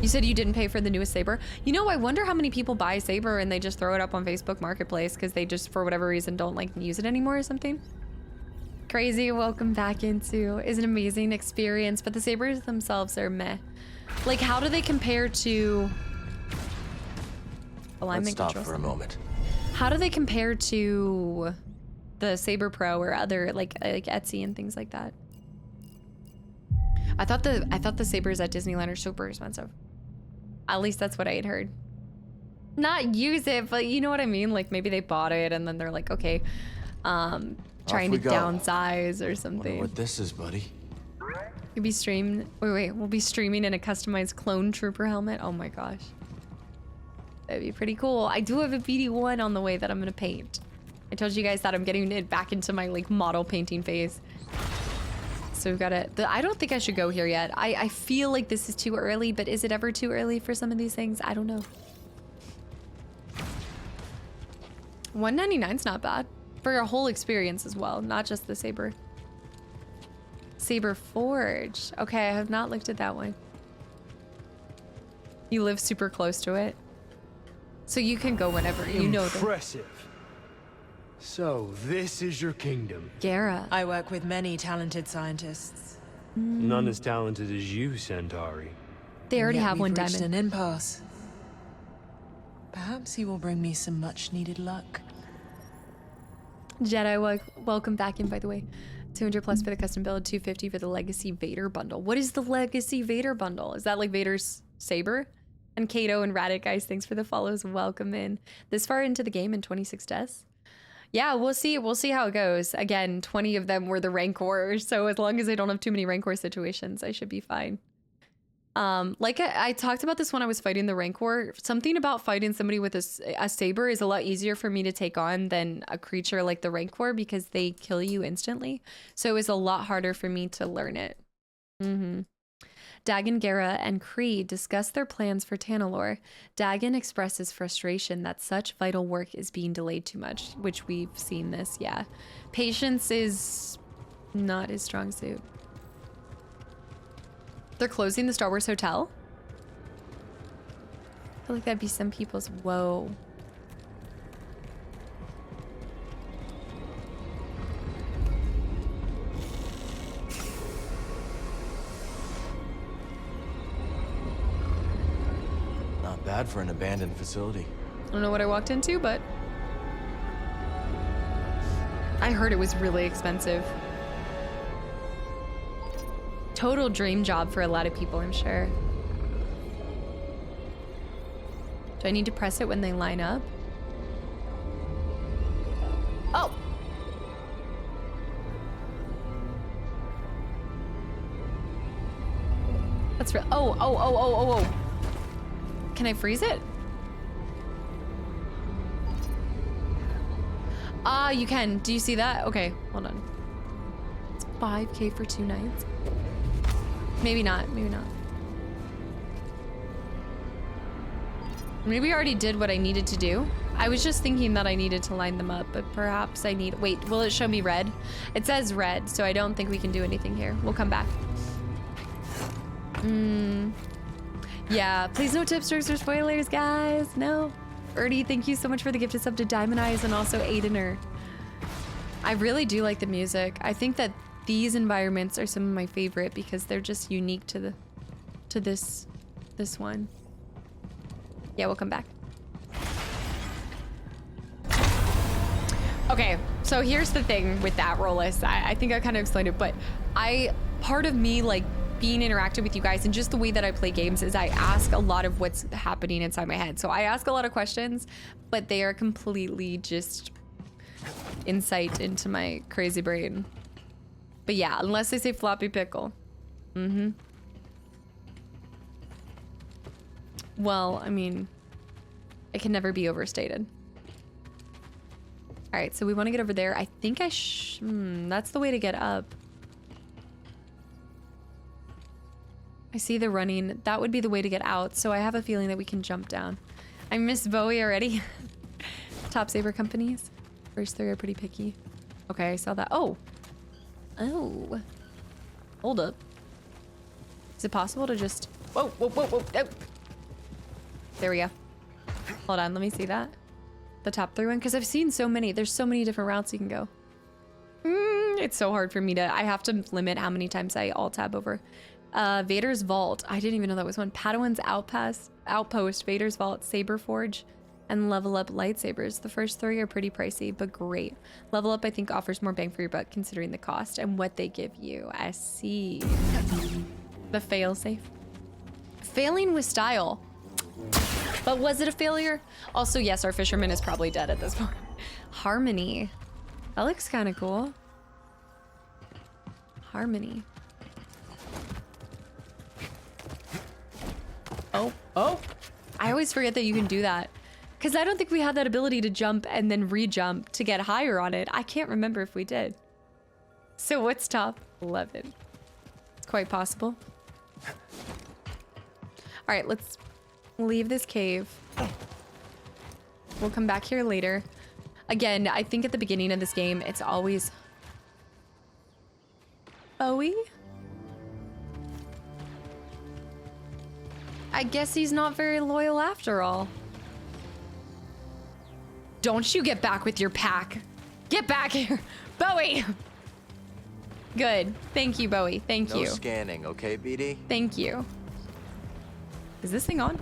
You said you didn't pay for the newest Saber. You know, I wonder how many people buy Saber and they just throw it up on Facebook Marketplace because they just, for whatever reason, don't like use it anymore or something. Crazy, welcome back into is an amazing experience, but the Sabers themselves are meh. Like, how do they compare to alignment Let's stop controls? for a moment. How do they compare to the Saber Pro or other like Etsy and things like that? I thought the Sabers at Disneyland are super expensive. At least that's what I had heard. Not use it, but you know what I mean? Like maybe they bought it and then they're like, okay, trying to downsize or something. Wonder what this is, buddy. You'll be streamed. Wait, we'll be streaming in a customized clone trooper helmet. Oh my gosh. That'd be pretty cool. I do have a BD1 on the way that I'm gonna paint. I told you guys that I'm getting it back into my like model painting phase. So we've got it. I don't think I should go here yet. I feel like this is too early, but is it ever too early for some of these things? I don't know. $199's not bad. For your whole experience as well, not just the Saber. Saber Forge. Okay, I have not looked at that one. You live super close to it. So you can go whenever, you know that. Impressive. So, this is your kingdom. Gara. I work with many talented scientists. None as talented as you, Centauri. They already have one reached diamond. an impasse. Perhaps he will bring me some much-needed luck. Jedi, welcome back in, by the way. 200 plus for the custom build, 250 for the Legacy Vader bundle. What is the Legacy Vader bundle? Is that like Vader's saber? And Kato and Radit, guys, thanks for the follows. Welcome in. This far into the game in 26 deaths. Yeah, we'll see. We'll see how it goes. Again, 20 of them were the Rancor, so as long as I don't have too many Rancor situations, I should be fine. Like I talked about this when I was fighting the Rancor. Something about fighting somebody with a saber is a lot easier for me to take on than a creature like the Rancor because they kill you instantly. So it was a lot harder for me to learn it. Dagon, Gara, and Kree discuss their plans for Tanalorr. Dagon expresses frustration that such vital work is being delayed too much, which we've seen this, yeah. Patience is not his strong suit. They're closing the Star Wars Hotel? I feel like that'd be some people's woe. Not bad for an abandoned facility. I don't know what I walked into, but I heard it was really expensive. Total dream job for a lot of people, I'm sure. Do I need to press it when they line up? Oh! That's real. Oh. Can I freeze it? Ah, you can. Do you see that? Okay, hold on. It's 5K for 2 nights. Maybe not. Maybe not. Maybe I already did what I needed to do. I was just thinking that I needed to line them up, but perhaps I need... Wait, will it show me red? It says red, so I don't think we can do anything here. We'll come back. Yeah, please no tips, tricks, or spoilers, guys. No. Ernie, thank you so much for the gift of sub to Diamond Eyes and also Aidener. I really do like the music. I think that these environments are some of my favorite because they're just unique to this one. Yeah, we'll come back. Okay, so here's the thing with that roll list. I think I kind of explained it, but part of me like being interactive with you guys and just the way that I play games is I ask a lot of what's happening inside my head. So I ask a lot of questions, but they are completely just insight into my crazy brain. But yeah, unless they say floppy pickle. Well, I mean, it can never be overstated. All right, so we want to get over there. I think that's the way to get up. I see the running. That would be the way to get out, so I have a feeling that we can jump down. I miss Bowie already. Top saber companies. First 3 are pretty picky. Okay, I saw that. Oh. Oh. Hold up. Is it possible to just... Whoa, whoa, whoa, whoa. Oh. There we go. Hold on, let me see that. The top 3 one, because I've seen so many. There's so many different routes you can go. It's so hard for me to... I have to limit how many times I alt-tab over. Vader's Vault. I didn't even know that was one. Padawan's Outpost, Vader's Vault, Saber Forge, and Level Up lightsabers. The first 3 are pretty pricey, but great. Level Up, I think, offers more bang for your buck considering the cost and what they give you. I see. The failsafe. Failing with style. But was it a failure? Also, yes, our fisherman is probably dead at this point. Harmony. That looks kind of cool. Harmony. Oh, oh. I always forget that you can do that. Because I don't think we had that ability to jump and then re-jump to get higher on it. I can't remember if we did. So what's top 11? It's quite possible. All right, let's leave this cave. We'll come back here later. Again, I think at the beginning of this game, it's always... Bowie? I guess he's not very loyal after all. Don't you get back with your pack. Get back here. Bowie! Good. Thank you, Bowie. Thank you. No scanning, okay, BD? Thank you. Is this thing on?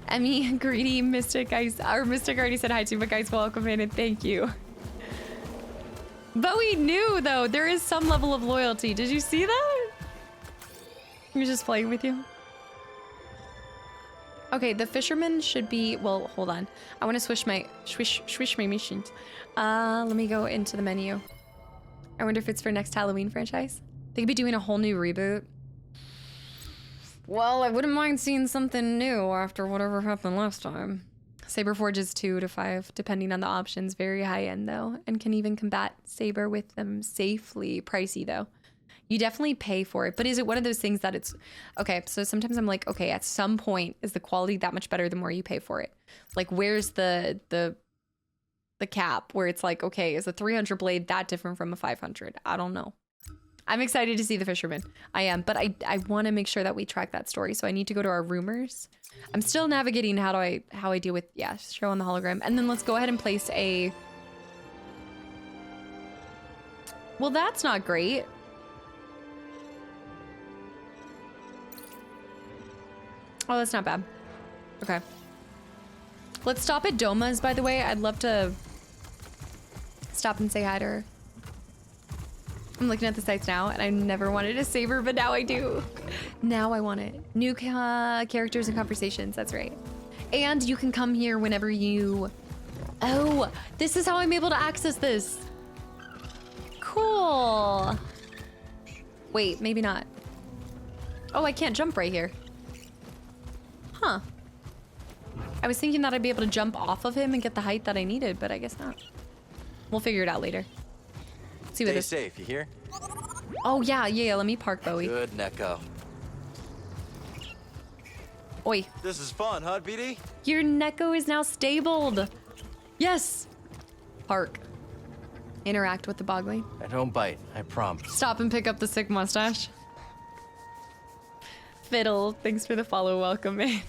Emmy, Greedy, Mystic, Ice, or Mystic already said hi to you, but guys, welcome in and thank you. Bowie knew, though. There is some level of loyalty. Did you see that? He was just playing with you. Okay, the fisherman should be... Well, hold on. I want to swish my missions. Let me go into the menu. I wonder if it's for next Halloween franchise. They could be doing a whole new reboot. Well, I wouldn't mind seeing something new after whatever happened last time. Saberforge is 2 to 5, depending on the options. Very high end, though, and can even combat Saber with them safely. Pricey, though. You definitely pay for it, but is it one of those things that it's... Okay, so sometimes I'm like, okay, at some point, is the quality that much better the more you pay for it? Like, where's the cap where it's like, okay, is a 300 blade that different from a 500? I don't know. I'm excited to see the fisherman. I am, but I want to make sure that we track that story, so I need to go to our rumors. I'm still navigating how I deal with, yeah, show on the hologram. And then let's go ahead and place a... Well, that's not great. Oh, that's not bad. Okay. Let's stop at Doma's, by the way. I'd love to stop and say hi to her. I'm looking at the sites now, and I never wanted a saber, but now I do. Now I want it. New characters and conversations, that's right. And you can come here whenever you... Oh, this is how I'm able to access this. Cool. Wait, maybe not. Oh, I can't jump right here. Huh. I was thinking that I'd be able to jump off of him and get the height that I needed, but I guess not. We'll figure it out later. See what this... Stay safe, you hear? Oh, yeah, let me park, Bowie. Good, Neko. Oi. This is fun, huh, BD? Your Neko is now stabled. Yes. Park. Interact with the bogling. I don't bite, I promise. Stop and pick up the sick mustache. Fiddle, thanks for the follow. Welcome in.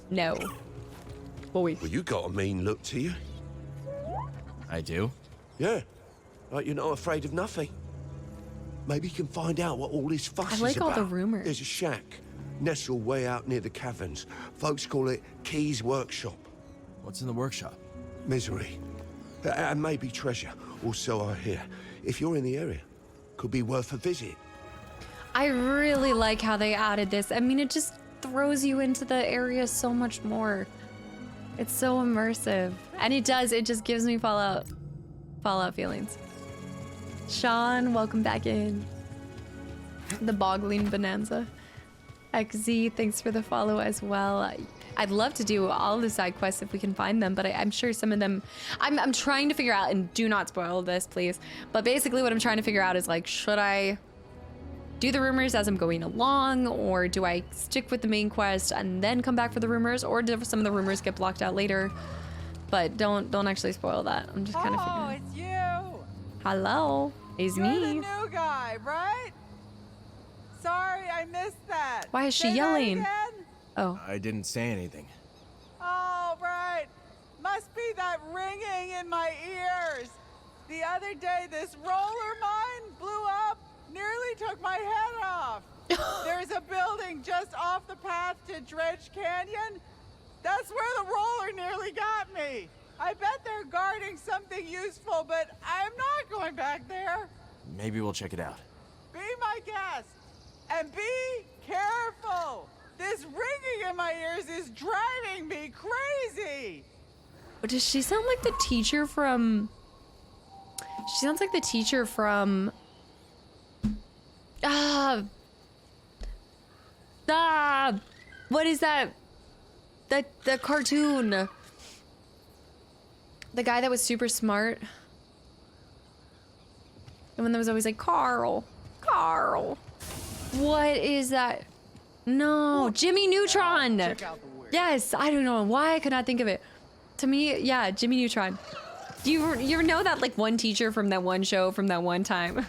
No. Bowie. Well, you got a mean look to you. I do? Yeah. Like you're not afraid of nothing. Maybe you can find out what all this fuss is about. I like all the rumors. There's a shack nestled way out near the caverns. Folks call it Key's Workshop. What's in the workshop? Misery. And maybe treasure, or so I hear. If you're in the area, could be worth a visit. I really like how they added this. I mean, it just throws you into the area so much more. It's so immersive. And it just gives me Fallout feelings. Sean, welcome back in. The Boggling Bonanza. XZ, thanks for the follow as well. I'd love to do all the side quests if we can find them, but I'm sure some of them... I'm trying to figure out, and do not spoil this, please. But basically what I'm trying to figure out is, like, should I do the rumors as I'm going along, or do I stick with the main quest and then come back for the rumors, or do some of the rumors get blocked out later? But don't actually spoil that. I'm just kind of figuring. Oh, it's you. Hello, it's You're me. the new guy, right? Sorry, I missed that. Why is she Say that yelling? again? Oh. I didn't say anything. Oh, right. Must be that ringing in my ears. The other day, this roller mine blew up, nearly took my head off. There's a building just off the path to Dredge Canyon. That's where the roller nearly got me. I bet they're guarding something useful, but I'm not going back there. Maybe we'll check it out. Be my guest, and be careful. This ringing in my ears is driving me crazy. But does she sound like the teacher from... She sounds like the teacher from... What is that? The cartoon. The guy that was super smart. The one that was always like, Carl. What is that? No, Jimmy Neutron. Yes, I don't know why I could not think of it. To me, yeah, Jimmy Neutron. Do you know that like one teacher from that one show from that one time?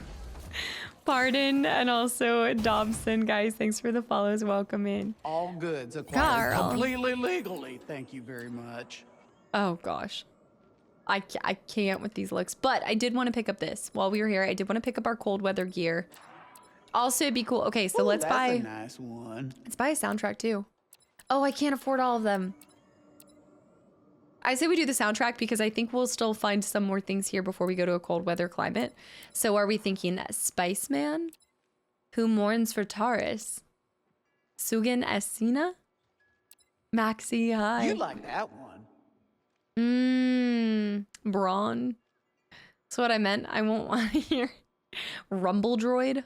Pardon, and also Dobson, guys, thanks for the follows. Welcome in. All goods acquired Carl. completely legally. Thank you very much. Oh gosh, I can't with these looks. But I did want to pick up this while we were here. I did want to pick up our cold weather gear. Also, it'd be cool. Okay, so let's that's buy. a nice one. Let's buy a soundtrack too. Oh, I can't afford all of them. I say we do the soundtrack because I think we'll still find some more things here before we go to a cold weather climate. So are we thinking Spiceman? Who mourns for Taurus? Sugan Essina? Maxi, hi. You like that one. Brawn. That's what I meant. I won't want to hear Rumble Droid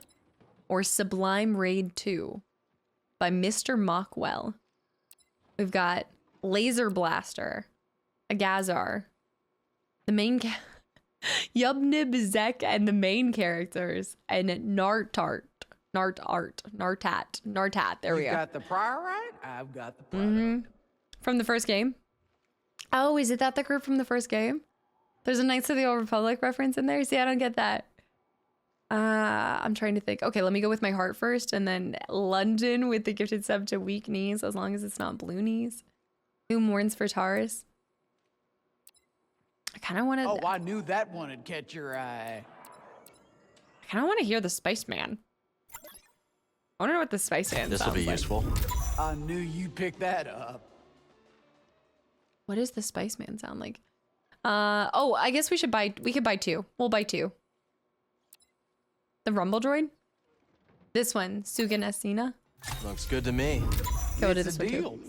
or Sublime Raid 2 by Mr. Mockwell. We've got Laser Blaster. A Gazar, the main Yubnib Zek and the main characters, and Nartat. There we go. You got the prior right? I've got the prior. From the first game. Oh, is it that the group from the first game? There's a Knights of the Old Republic reference in there. See, I don't get that. I'm trying to think. Okay, let me go with my heart first, and then London with the gifted sub to weak knees, as long as it's not blue knees. Who mourns for Taurus? I kind of want to... Oh, I knew that one would catch your eye. I kind of want to hear the Spiceman. I want to know what the Spiceman This will be like. useful. I knew you'd pick that up. What does the Spiceman sound like? Oh, I guess we could buy two. We'll buy two. The Rumble Droid? This one, Sugan Essina. Looks good to me. Go to this one too.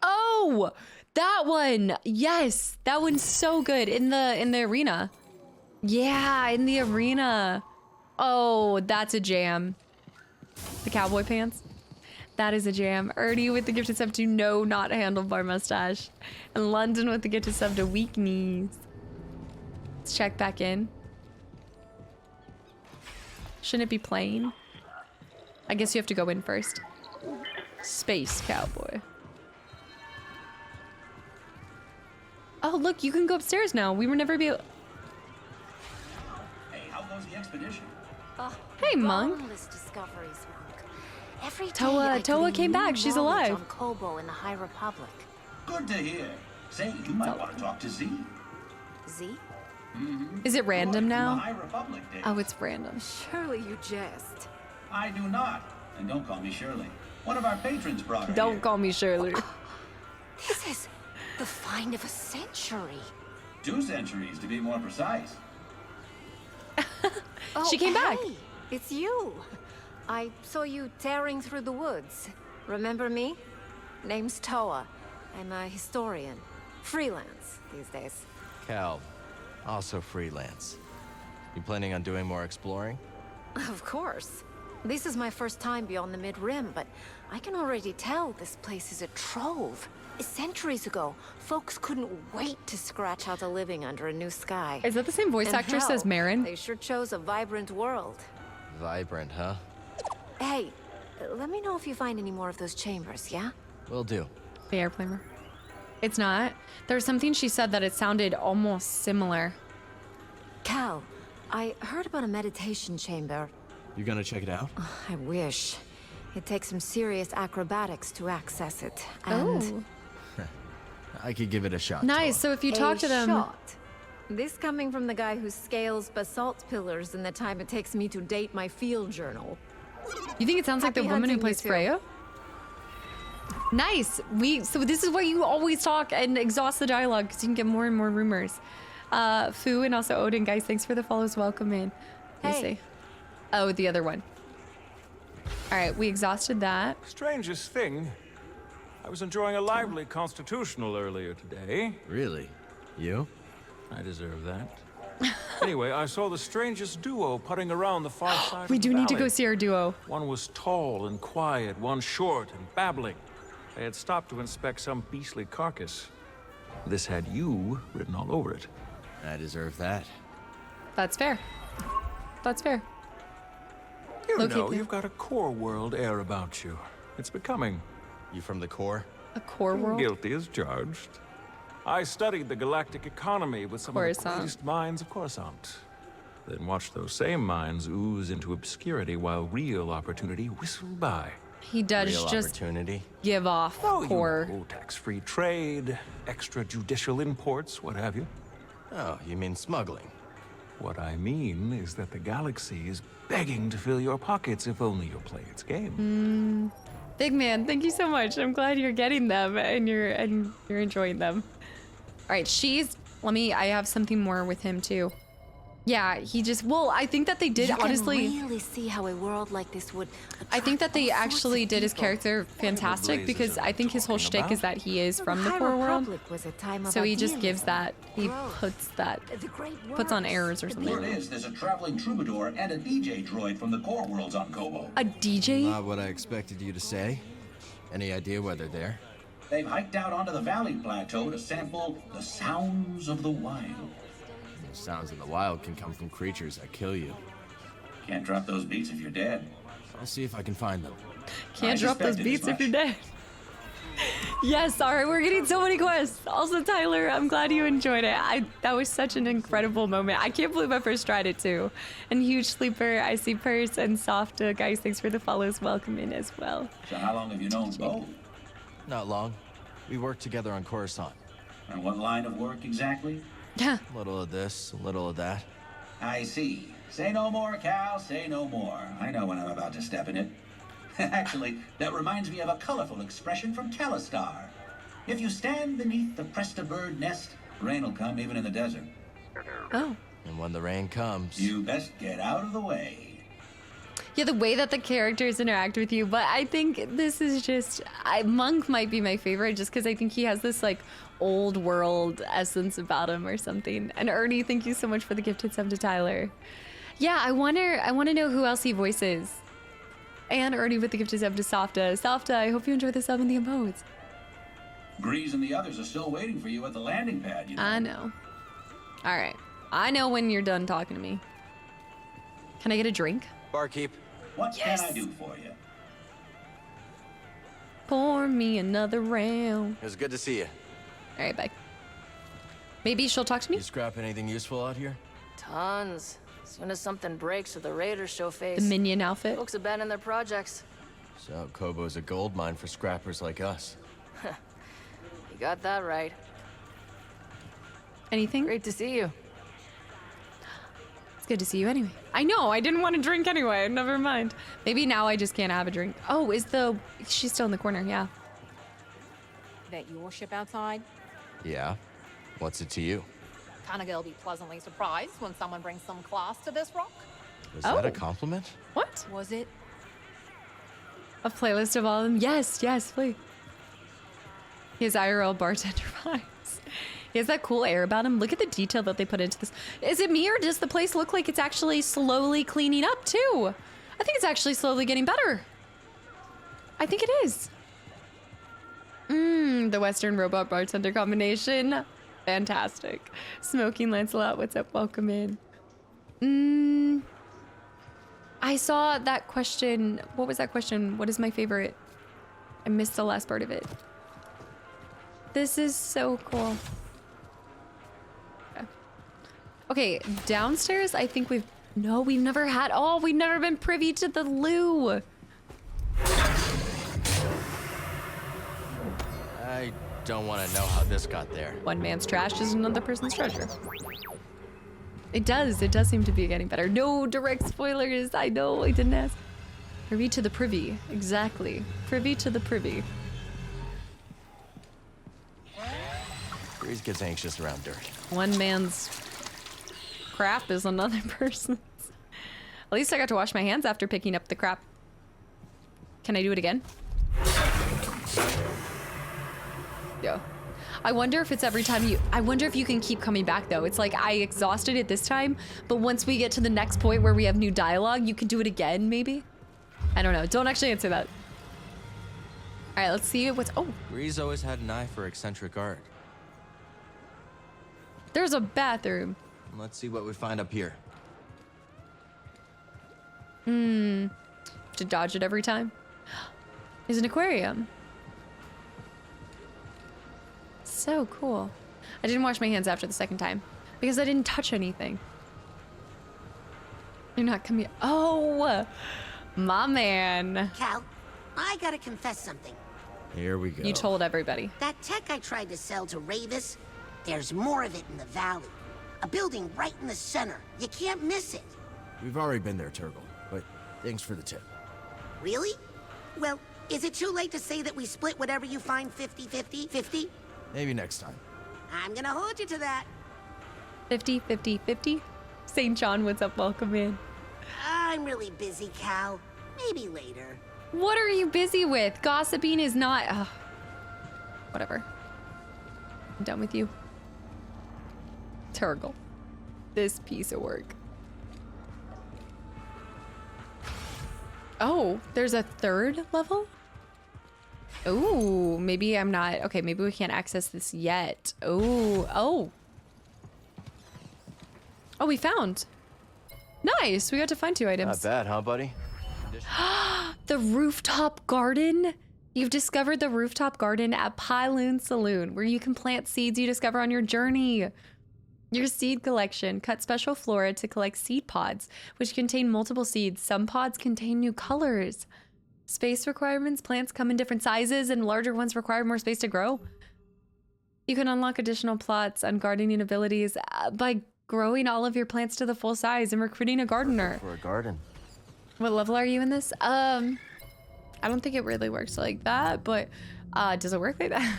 Oh! That one, yes, that one's so good in the arena. Yeah, in the arena. Oh, that's a jam. The cowboy pants. That is a jam. Ernie with the gifted sub to no, not handlebar mustache, and London with the gifted sub to weak knees. Let's check back in. Shouldn't it be playing? I guess you have to go in first. Space cowboy. Oh, look, you can go upstairs now. We were never able... Hey, how goes the expedition? Hey, Monk. Discoveries, Monk. Every day Toa came back. She's alive. On Kobo in the High Republic. Good to hear. Say, you might want to talk to Z. Z? Is it random The now? High Republic days. Oh, it's random. Surely you jest. I do not. And don't call me Shirley. One of our patrons brought her Don't here. call me Shirley. This is the find of a century. 2 centuries, to be more precise. She came back. Hey, it's you. I saw you tearing through the woods. Remember me? Name's Toa. I'm a historian. Freelance these days. Cal, also freelance. You planning on doing more exploring? Of course. This is my first time beyond the Mid-Rim, but I can already tell this place is a trove. Centuries ago, folks couldn't wait to scratch out a living under a new sky. Is that the same voice And actress hell, as Marin? They sure chose a vibrant world. Vibrant, huh? Hey, let me know if you find any more of those chambers, yeah? Will do. The airplane. It's not. There's something she said that it sounded almost similar. Cal, I heard about a meditation chamber. You gonna check it out? I wish. It takes some serious acrobatics to access it, and... Oh. I could give it a shot. Nice, so if you talk to them... Shot. This coming from the guy who scales basalt pillars in the time it takes me to date my field journal. You think it sounds like the woman who plays Freya? Nice. So this is why you always talk and exhaust the dialogue, because you can get more and more rumors. Fu and also Odin, guys, thanks for the follows. Welcome in. Let me see. Oh, the other one. All right, we exhausted that. Strangest thing. I was enjoying a lively constitutional earlier today. Really? You? I deserve that. Anyway, I saw the strangest duo putting around the far side We of the do need to valley. go see our duo. One was tall and quiet, one short and babbling. They had stopped to inspect some beastly carcass. This had you written all over it. I deserve that. That's fair. That's fair. You know, you've got a core world air about you. It's becoming. You from the core? A core world? Guilty as charged. I studied the galactic economy with some of the greatest minds of Coruscant. Then watched those same minds ooze into obscurity while real opportunity whistled by. He does Real just opportunity. give off core. You know, tax-free trade, extrajudicial imports, what have you. Oh, you mean smuggling? What I mean is that the galaxy is begging to fill your pockets if only you'll play its game. Big man, thank you so much. I'm glad you're getting them and you're enjoying them. All right, I have something more with him too. Yeah, I think that they did honestly. You can really see how a world like this would. I think that they actually did his character fantastic because I think his whole shtick is that he is from the core world. So he just gives that, he puts on errors or something. Word is there's a traveling troubadour and a DJ droid from the core worlds on Kobo. A DJ? Not what I expected you to say. Any idea where they're there? They've hiked out onto the valley plateau to sample the sounds of the wild. The sounds of the wild can come from creatures that kill you. Can't drop those beats if you're dead. I'll see if I can find them. Can't drop those beats if you're dead. Yes, all right, we're getting so many quests. Also, Tyler, I'm glad you enjoyed it. That was such an incredible moment. I can't believe I first tried it too. And Huge Sleeper, I see Purse and Softa. Guys, thanks for the follows. Welcome in as well. So how long have you known both? Not long. We worked together on Coruscant. And what line of work exactly? Yeah. A little of this, a little of that. I see. Say no more, Cal, say no more. I know when I'm about to step in it. Actually, that reminds me of a colorful expression from Calistar. If you stand beneath the Presta bird nest, rain will come even in the desert. Oh. And when the rain comes... You best get out of the way. Yeah, the way that the characters interact with you, but I think this is just... Monk might be my favorite just because I think he has this, like, old world essence about him or something. And Ernie, thank you so much for the gifted sub to Tyler. Yeah, I want to know who else he voices. And Ernie with the gifted sub to Softa. Softa, I hope you enjoy the sub and the emotes. Grease and the others are still waiting for you at the landing pad, you know. I know. All right. I know when you're done talking to me. Can I get a drink? Barkeep. What can I do for you? Pour me another round. It was good to see you. All right, bye. Maybe she'll talk to me? You scrap anything useful out here? Tons. As soon as something breaks or the raiders show face. The minion outfit? Folks abandon their projects. So Kobo's a gold mine for scrappers like us. You got that right. Anything? Great to see you. It's good to see you anyway. I know, I didn't want to drink anyway. Never mind. Maybe now I just can't have a drink. Oh, she's still in the corner, yeah. That your ship outside? Yeah. What's it to you? Kinda gonna be pleasantly surprised when someone brings some class to this rock. Was that a compliment? What? Was it? A playlist of all of them? Yes, please. He has IRL bartender vibes. He has that cool air about him. Look at the detail that they put into this. Is it me or does the place look like it's actually slowly cleaning up too? I think it's actually slowly getting better. I think it is. The Western robot bartender combination. Fantastic. Smoking Lancelot, what's up? Welcome in. I saw that question. What was that question? What is my favorite? I missed the last part of it. This is so cool. Okay, downstairs, I think we've never had, oh, we've never been privy to the loo. I don't want to know how this got there. One man's trash is another person's treasure. It does seem to be getting better. No direct spoilers, I know, I didn't ask. Privy to the privy, exactly. Privy to the privy. Breeze gets anxious around dirt. One man's crap is another person's. At least I got to wash my hands after picking up the crap. Can I do it again? Yeah. I wonder if it's every time I wonder if you can keep coming back though. It's like I exhausted it this time, but once we get to the next point where we have new dialogue, you can do it again maybe? I don't know. Don't actually answer that. All right, let's see what's, oh. Breeze always had an eye for eccentric art. There's a bathroom. Let's see what we find up here. To dodge it every time. There's an aquarium. So cool. I didn't wash my hands after the second time because I didn't touch anything. You're not coming. Oh, my man. Cal, I gotta confess something. Here we go. You told everybody. That tech I tried to sell to Ravis, there's more of it in the valley. A building right in the center. You can't miss it. We've already been there, Turgle, but thanks for the tip. Really? Well, is it too late to say that we split whatever you find 50-50? 50? Maybe next time. I'm gonna hold you to that. 50-50-50? St. John, what's up? Welcome in. I'm really busy, Cal. Maybe later. What are you busy with? Gossiping is not... whatever. I'm done with you. Turgle. This piece of work. Oh, there's a third level? Oh, maybe I'm not... Okay, maybe we can't access this yet. Oh. Oh, we found. Nice, we got to find 2 items. Not bad, huh, buddy? The rooftop garden? You've discovered the rooftop garden at Pyloon Saloon, where you can plant seeds you discover on your journey. Your seed collection. Cut special flora to collect seed pods, which contain multiple seeds. Some pods contain new colors. Space requirements. Plants come in different sizes, and larger ones require more space to grow. You can unlock additional plots on gardening abilities by growing all of your plants to the full size and recruiting a gardener. For a garden. What level are you in this? I don't think it really works like that, but does it work like that?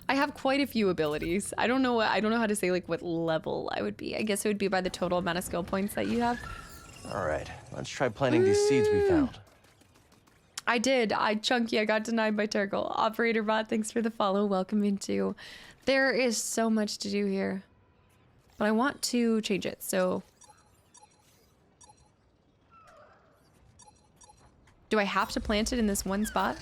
I have quite a few abilities. I don't know how to say like what level I would be. I guess it would be by the total amount of skill points that you have. All right, let's try planting these seeds we found. I did. Chunky, I got denied by Turgle. Operator bot, thanks for the follow. Welcome into. There is so much to do here, but I want to change it. So, do I have to plant it in this one spot?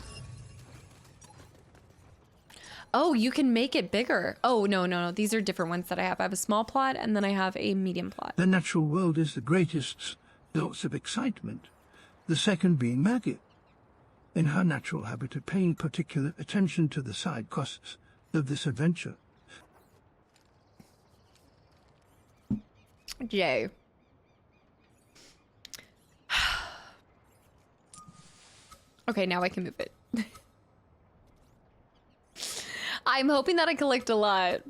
Oh, you can make it bigger. Oh, no. These are different ones that I have. I have a small plot and then I have a medium plot. The natural world is the greatest source of excitement. The second being magic. In her natural habitat, paying particular attention to the side quests of this adventure. Yay. Okay, now I can move it. I'm hoping that I collect a lot.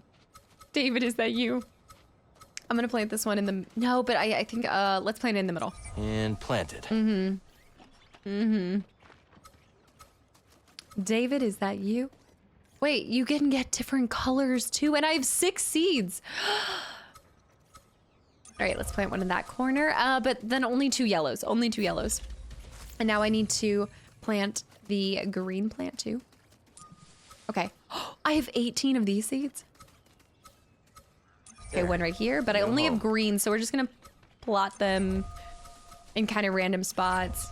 David, is that you? I'm gonna plant this one in the... No, but I think, let's plant it in the middle. And plant it. David, is that you? Wait, you can get different colors too, and I have 6 seeds. All right, let's plant one in that corner, but then only 2 yellows, And now I need to plant the green plant too. Okay, I have 18 of these seeds. Okay, one right here, but I only have green, so we're just gonna plot them in kind of random spots.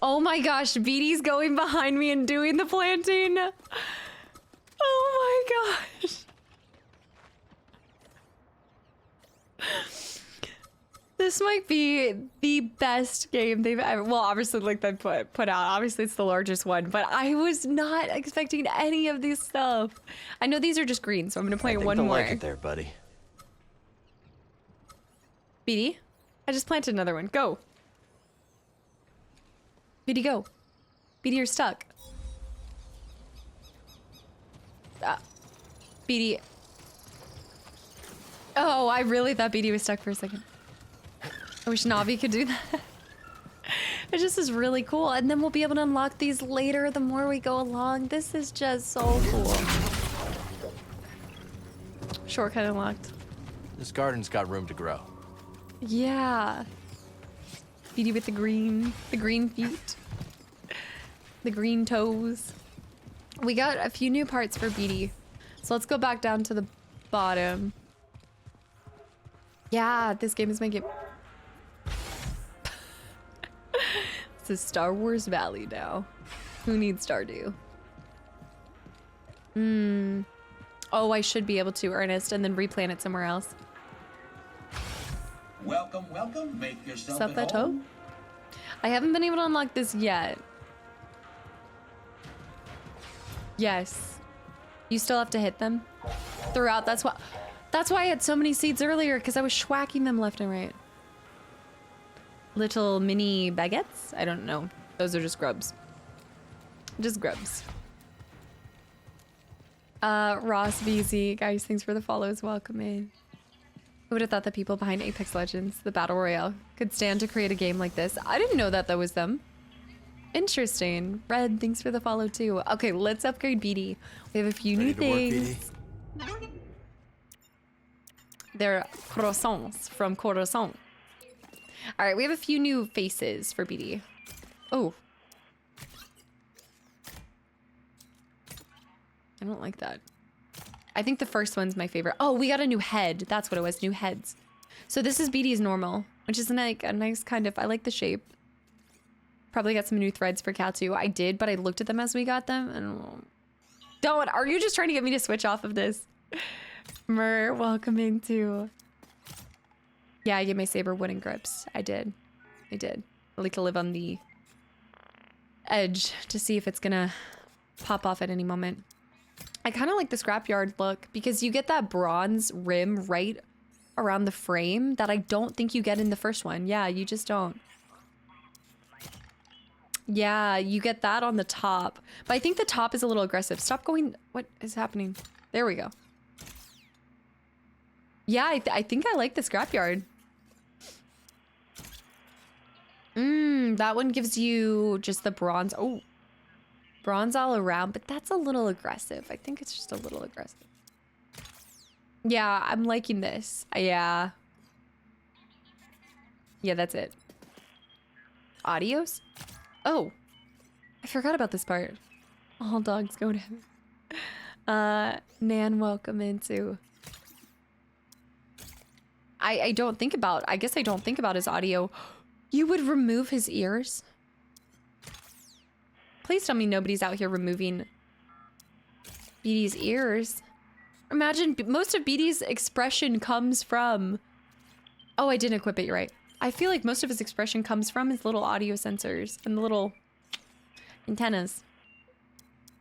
Oh my gosh, Beatty's going behind me and doing the planting. Oh my gosh. This might be the best game they've ever, well, obviously, like they put out. Obviously, it's the largest one, but I was not expecting any of this stuff. I know these are just green, so I'm gonna play one more. I like it there, buddy. BD, I just planted another one. Go. BD, go. BD, you're stuck. BD. Oh, I really thought BD was stuck for a second. I wish Navi could do that. It just is really cool. And then we'll be able to unlock these later the more we go along. This is just so cool. Shortcut unlocked. This garden's got room to grow. Yeah. BD with the green feet. The green toes. We got a few new parts for BD. So let's go back down to the bottom. Yeah, this game is making... This is Star Wars Valley now. Who needs Stardew? Oh, I should be able to, Ernest, and then replant it somewhere else. Welcome, welcome. Make yourself Sup, at that home. I haven't been able to unlock this yet. Yes. You still have to hit them throughout. That's why I had so many seeds earlier, because I was schwacking them left and right. Little mini baguettes? I don't know. Those are just grubs. Just grubs. Ross VZ, guys, thanks for the follows. Welcome in. Who would have thought that people behind Apex Legends, the Battle Royale, could stand to create a game like this? I didn't know that was them. Interesting. Red, thanks for the follow too. Okay, let's upgrade BD. We have a few new things. They're croissants from Coruscant. All right, we have a few new faces for BD. Oh. I don't like that. I think the first one's my favorite. Oh, we got a new head. That's what it was, new heads. So this is BD's normal, which is like a nice kind of, I like the shape. Probably got some new threads for Cal too. I did, but I looked at them as we got them and don't, are you just trying to get me to switch off of this? Mer, welcome into. Yeah, I gave my saber wooden grips. I did. I like to live on the edge to see if it's gonna pop off at any moment. I kind of like the scrapyard look because you get that bronze rim right around the frame that I don't think you get in the first one. Yeah, you just don't. Yeah, you get that on the top. But I think the top is a little aggressive. Stop going. What is happening? There we go. Yeah, I think I like the scrapyard. That one gives you just the bronze. Oh, bronze all around, but that's a little aggressive. I think it's just a little aggressive. Yeah, I'm liking this. Yeah. Yeah, that's it. Adios? Oh, I forgot about this part. All dogs go to heaven. Nan, welcome into. I don't think about, I guess I don't think about his audio. You would remove his ears? Please tell me nobody's out here removing BD's ears. Imagine most of BD's expression comes from... Oh, I didn't equip it, you're right. I feel like most of his expression comes from his little audio sensors and the little antennas.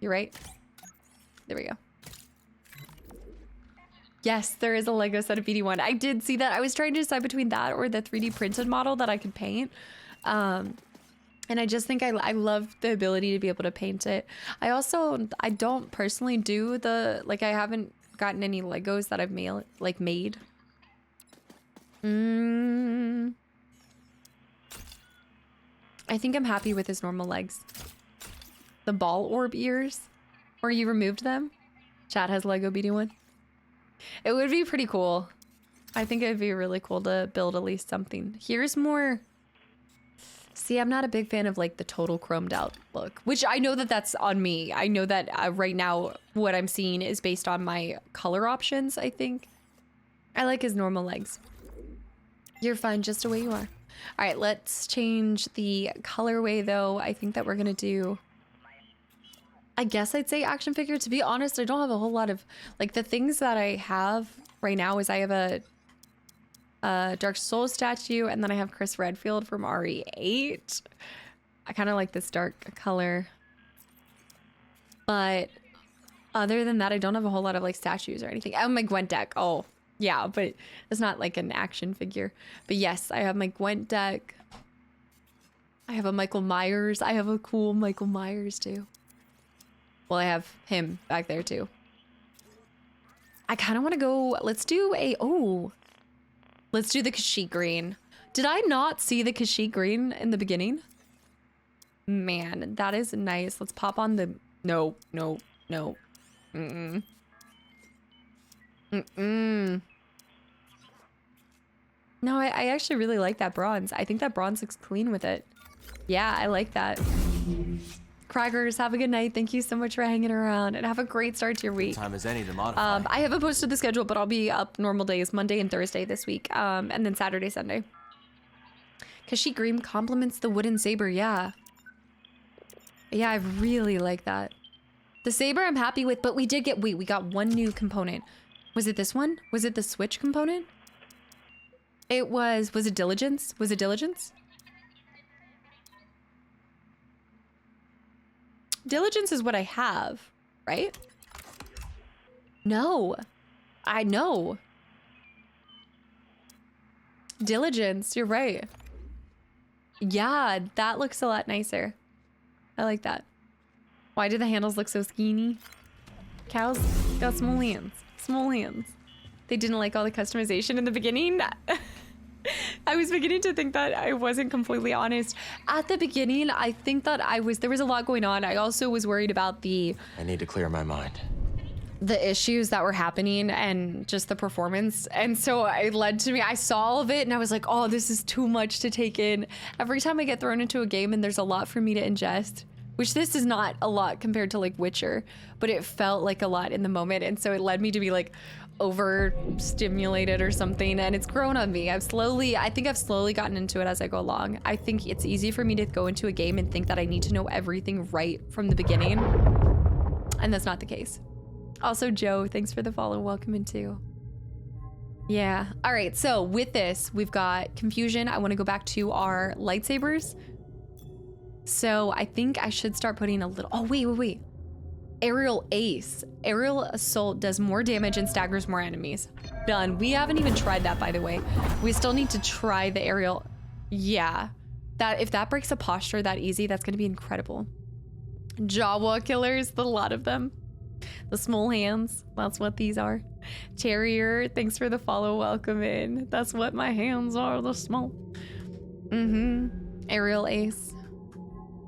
You're right. There we go. Yes, there is a Lego set of BD one. I did see that. I was trying to decide between that or the 3D printed model that I could paint. And I just think I love the ability to be able to paint it. I don't personally do the, like I haven't gotten any Legos that I've made. I think I'm happy with his normal legs. The ball orb ears, or you removed them? Chat has Lego BD one. It would be pretty cool. I think it'd be really cool to build at least something. Here's more. See, I'm not a big fan of like the total chromed out look, which I know that that's on me. I know that right now what I'm seeing is based on my color options, I think. I like his normal legs. You're fine just the way you are. All right, let's change the colorway though. I think that we're gonna do, I guess I'd say action figure. To be honest, I don't have a whole lot of, like the things that I have right now is I have a Dark Souls statue, and then I have Chris Redfield from RE8. I kind of like this dark color. But other than that, I don't have a whole lot of like statues or anything. I have my Gwent deck. Oh, yeah, but it's not like an action figure. But yes, I have my Gwent deck. I have a Michael Myers. I have a cool Michael Myers too. Well, I have him back there too. I kind of want to go, let's do the Kashyyyk green. Did I not see the Kashyyyk green in the beginning? Man, that is nice. Let's pop on the, no. Mm-mm. No, I actually really like that bronze. I think that bronze looks clean with it. Yeah, I like that. Crackers, have a good night. Thank you so much for hanging around and have a great start to your week. Time as any to modify. I haven't posted the schedule, but I'll be up normal days, Monday and Thursday this week, and then Saturday, Sunday. Kashyyyk green complements the wooden saber, yeah. Yeah, I really like that. The saber I'm happy with, but we did get, we got one new component. Was it this one? Was it the switch component? Was it diligence? Was it diligence? Diligence is what I have, right? No, I know. Diligence, you're right. Yeah, that looks a lot nicer. I like that. Why do the handles look so skinny? Cows got small hands. Small hands. They didn't like all the customization in the beginning. I was beginning to think that I wasn't completely honest. At the beginning, I think that there was a lot going on. I also was worried about I need to clear my mind. the issues that were happening and just the performance. And so it led to me, I saw all of it and I was like, oh, this is too much to take in. Every time I get thrown into a game and there's a lot for me to ingest, which this is not a lot compared to like Witcher, but it felt like a lot in the moment. And so it led me to be like overstimulated or something, and it's grown on me. I think I've slowly gotten into it as I go along. I think it's easy for me to go into a game and think that I need to know everything right from the beginning, and that's not the case. Also, Joe, thanks for the follow. Welcome in too. Yeah. All right. So with this, we've got confusion. I want to go back to our lightsabers. So I think I should start putting a little, oh, wait. Aerial Ace. Aerial Assault does more damage and staggers more enemies. Done. We haven't even tried that, by the way. We still need to try the aerial. Yeah. If that breaks a posture that easy, that's going to be incredible. Jawa killers, the lot of them. The small hands, that's what these are. Terrier, thanks for the follow. Welcome in. That's what my hands are, the small. Aerial Ace.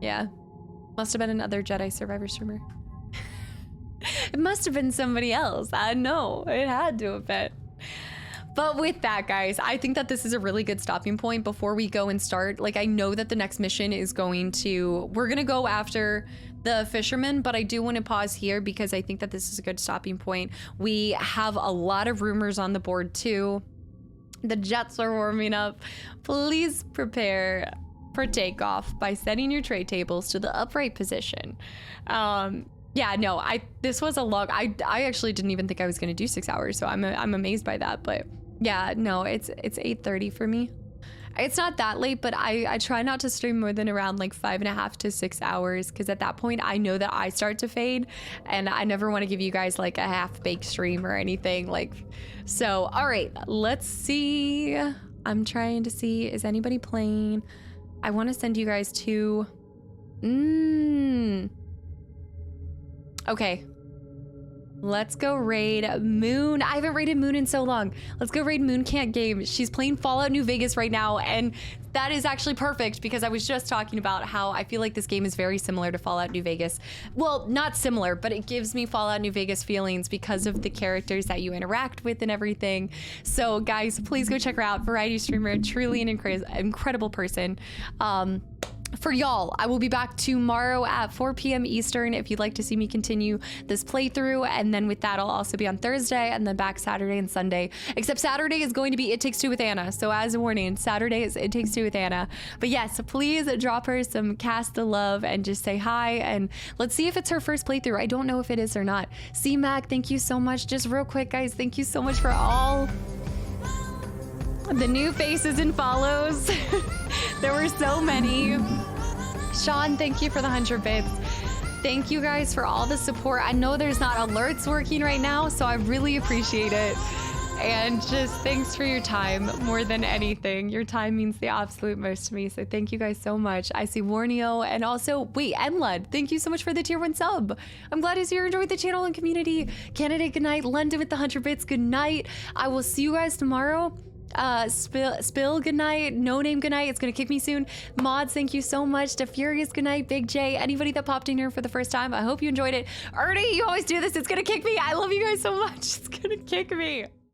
Yeah. Must have been another Jedi Survivor streamer. It must have been somebody else. I know. It had to have been. But with that, guys, I think that this is a really good stopping point before we go and start. Like, I know that the next mission is we're going to go after the fisherman, but I do want to pause here because I think that this is a good stopping point. We have a lot of rumors on the board too. The jets are warming up. Please prepare for takeoff by setting your tray tables to the upright position. Yeah, no, this was a long, I actually didn't even think I was going to do 6 hours, so I'm amazed by that. But yeah, no, it's 8:30 for me. It's not that late, but I try not to stream more than around like 5.5 to 6 hours, because at that point I know that I start to fade, and I never want to give you guys like a half-baked stream or anything like. So, all right, let's see. I'm trying to see, is anybody playing? I want to send you guys to. Okay, let's go raid Moon. I haven't raided Moon in so long. Let's go raid Moon Can't Game. She's playing Fallout New Vegas right now, and that is actually perfect because I was just talking about how I feel like this game is very similar to Fallout New Vegas. Well, not similar, but it gives me Fallout New Vegas feelings because of the characters that you interact with and everything. So guys, please go check her out. Variety streamer, truly an incredible person. For y'all, I will be back tomorrow at 4 p.m. Eastern if you'd like to see me continue this playthrough. And then with that, I'll also be on Thursday and then back Saturday and Sunday. Except Saturday is going to be It Takes Two with Anna. So as a warning, Saturday is It Takes Two with Anna. But yes, please drop her some cast of love and just say hi. And let's see if it's her first playthrough. I don't know if it is or not. C-Mac, thank you so much. Just real quick, guys, thank you so much for all The new faces and follows. There were so many. Sean, thank you for the 100 bits. Thank you guys for all the support. I know there's not alerts working right now, so I really appreciate it. And just thanks for your time more than anything. Your time means the absolute most to me, so thank you guys so much. I see Warnio, and also, wait, Emlud, thank you so much for the tier 1 sub. I'm glad to see you enjoyed the channel and community. Candidate, good night. London with the 100 bits, good night. I will see you guys tomorrow. Spill, good night. No Name, good night. It's gonna kick me soon. Mods, thank you so much. To Furious, good night. Big J, anybody that popped in here for the first time, I hope you enjoyed it. Ernie, you always do this. It's gonna kick me. I love you guys so much. It's gonna kick me.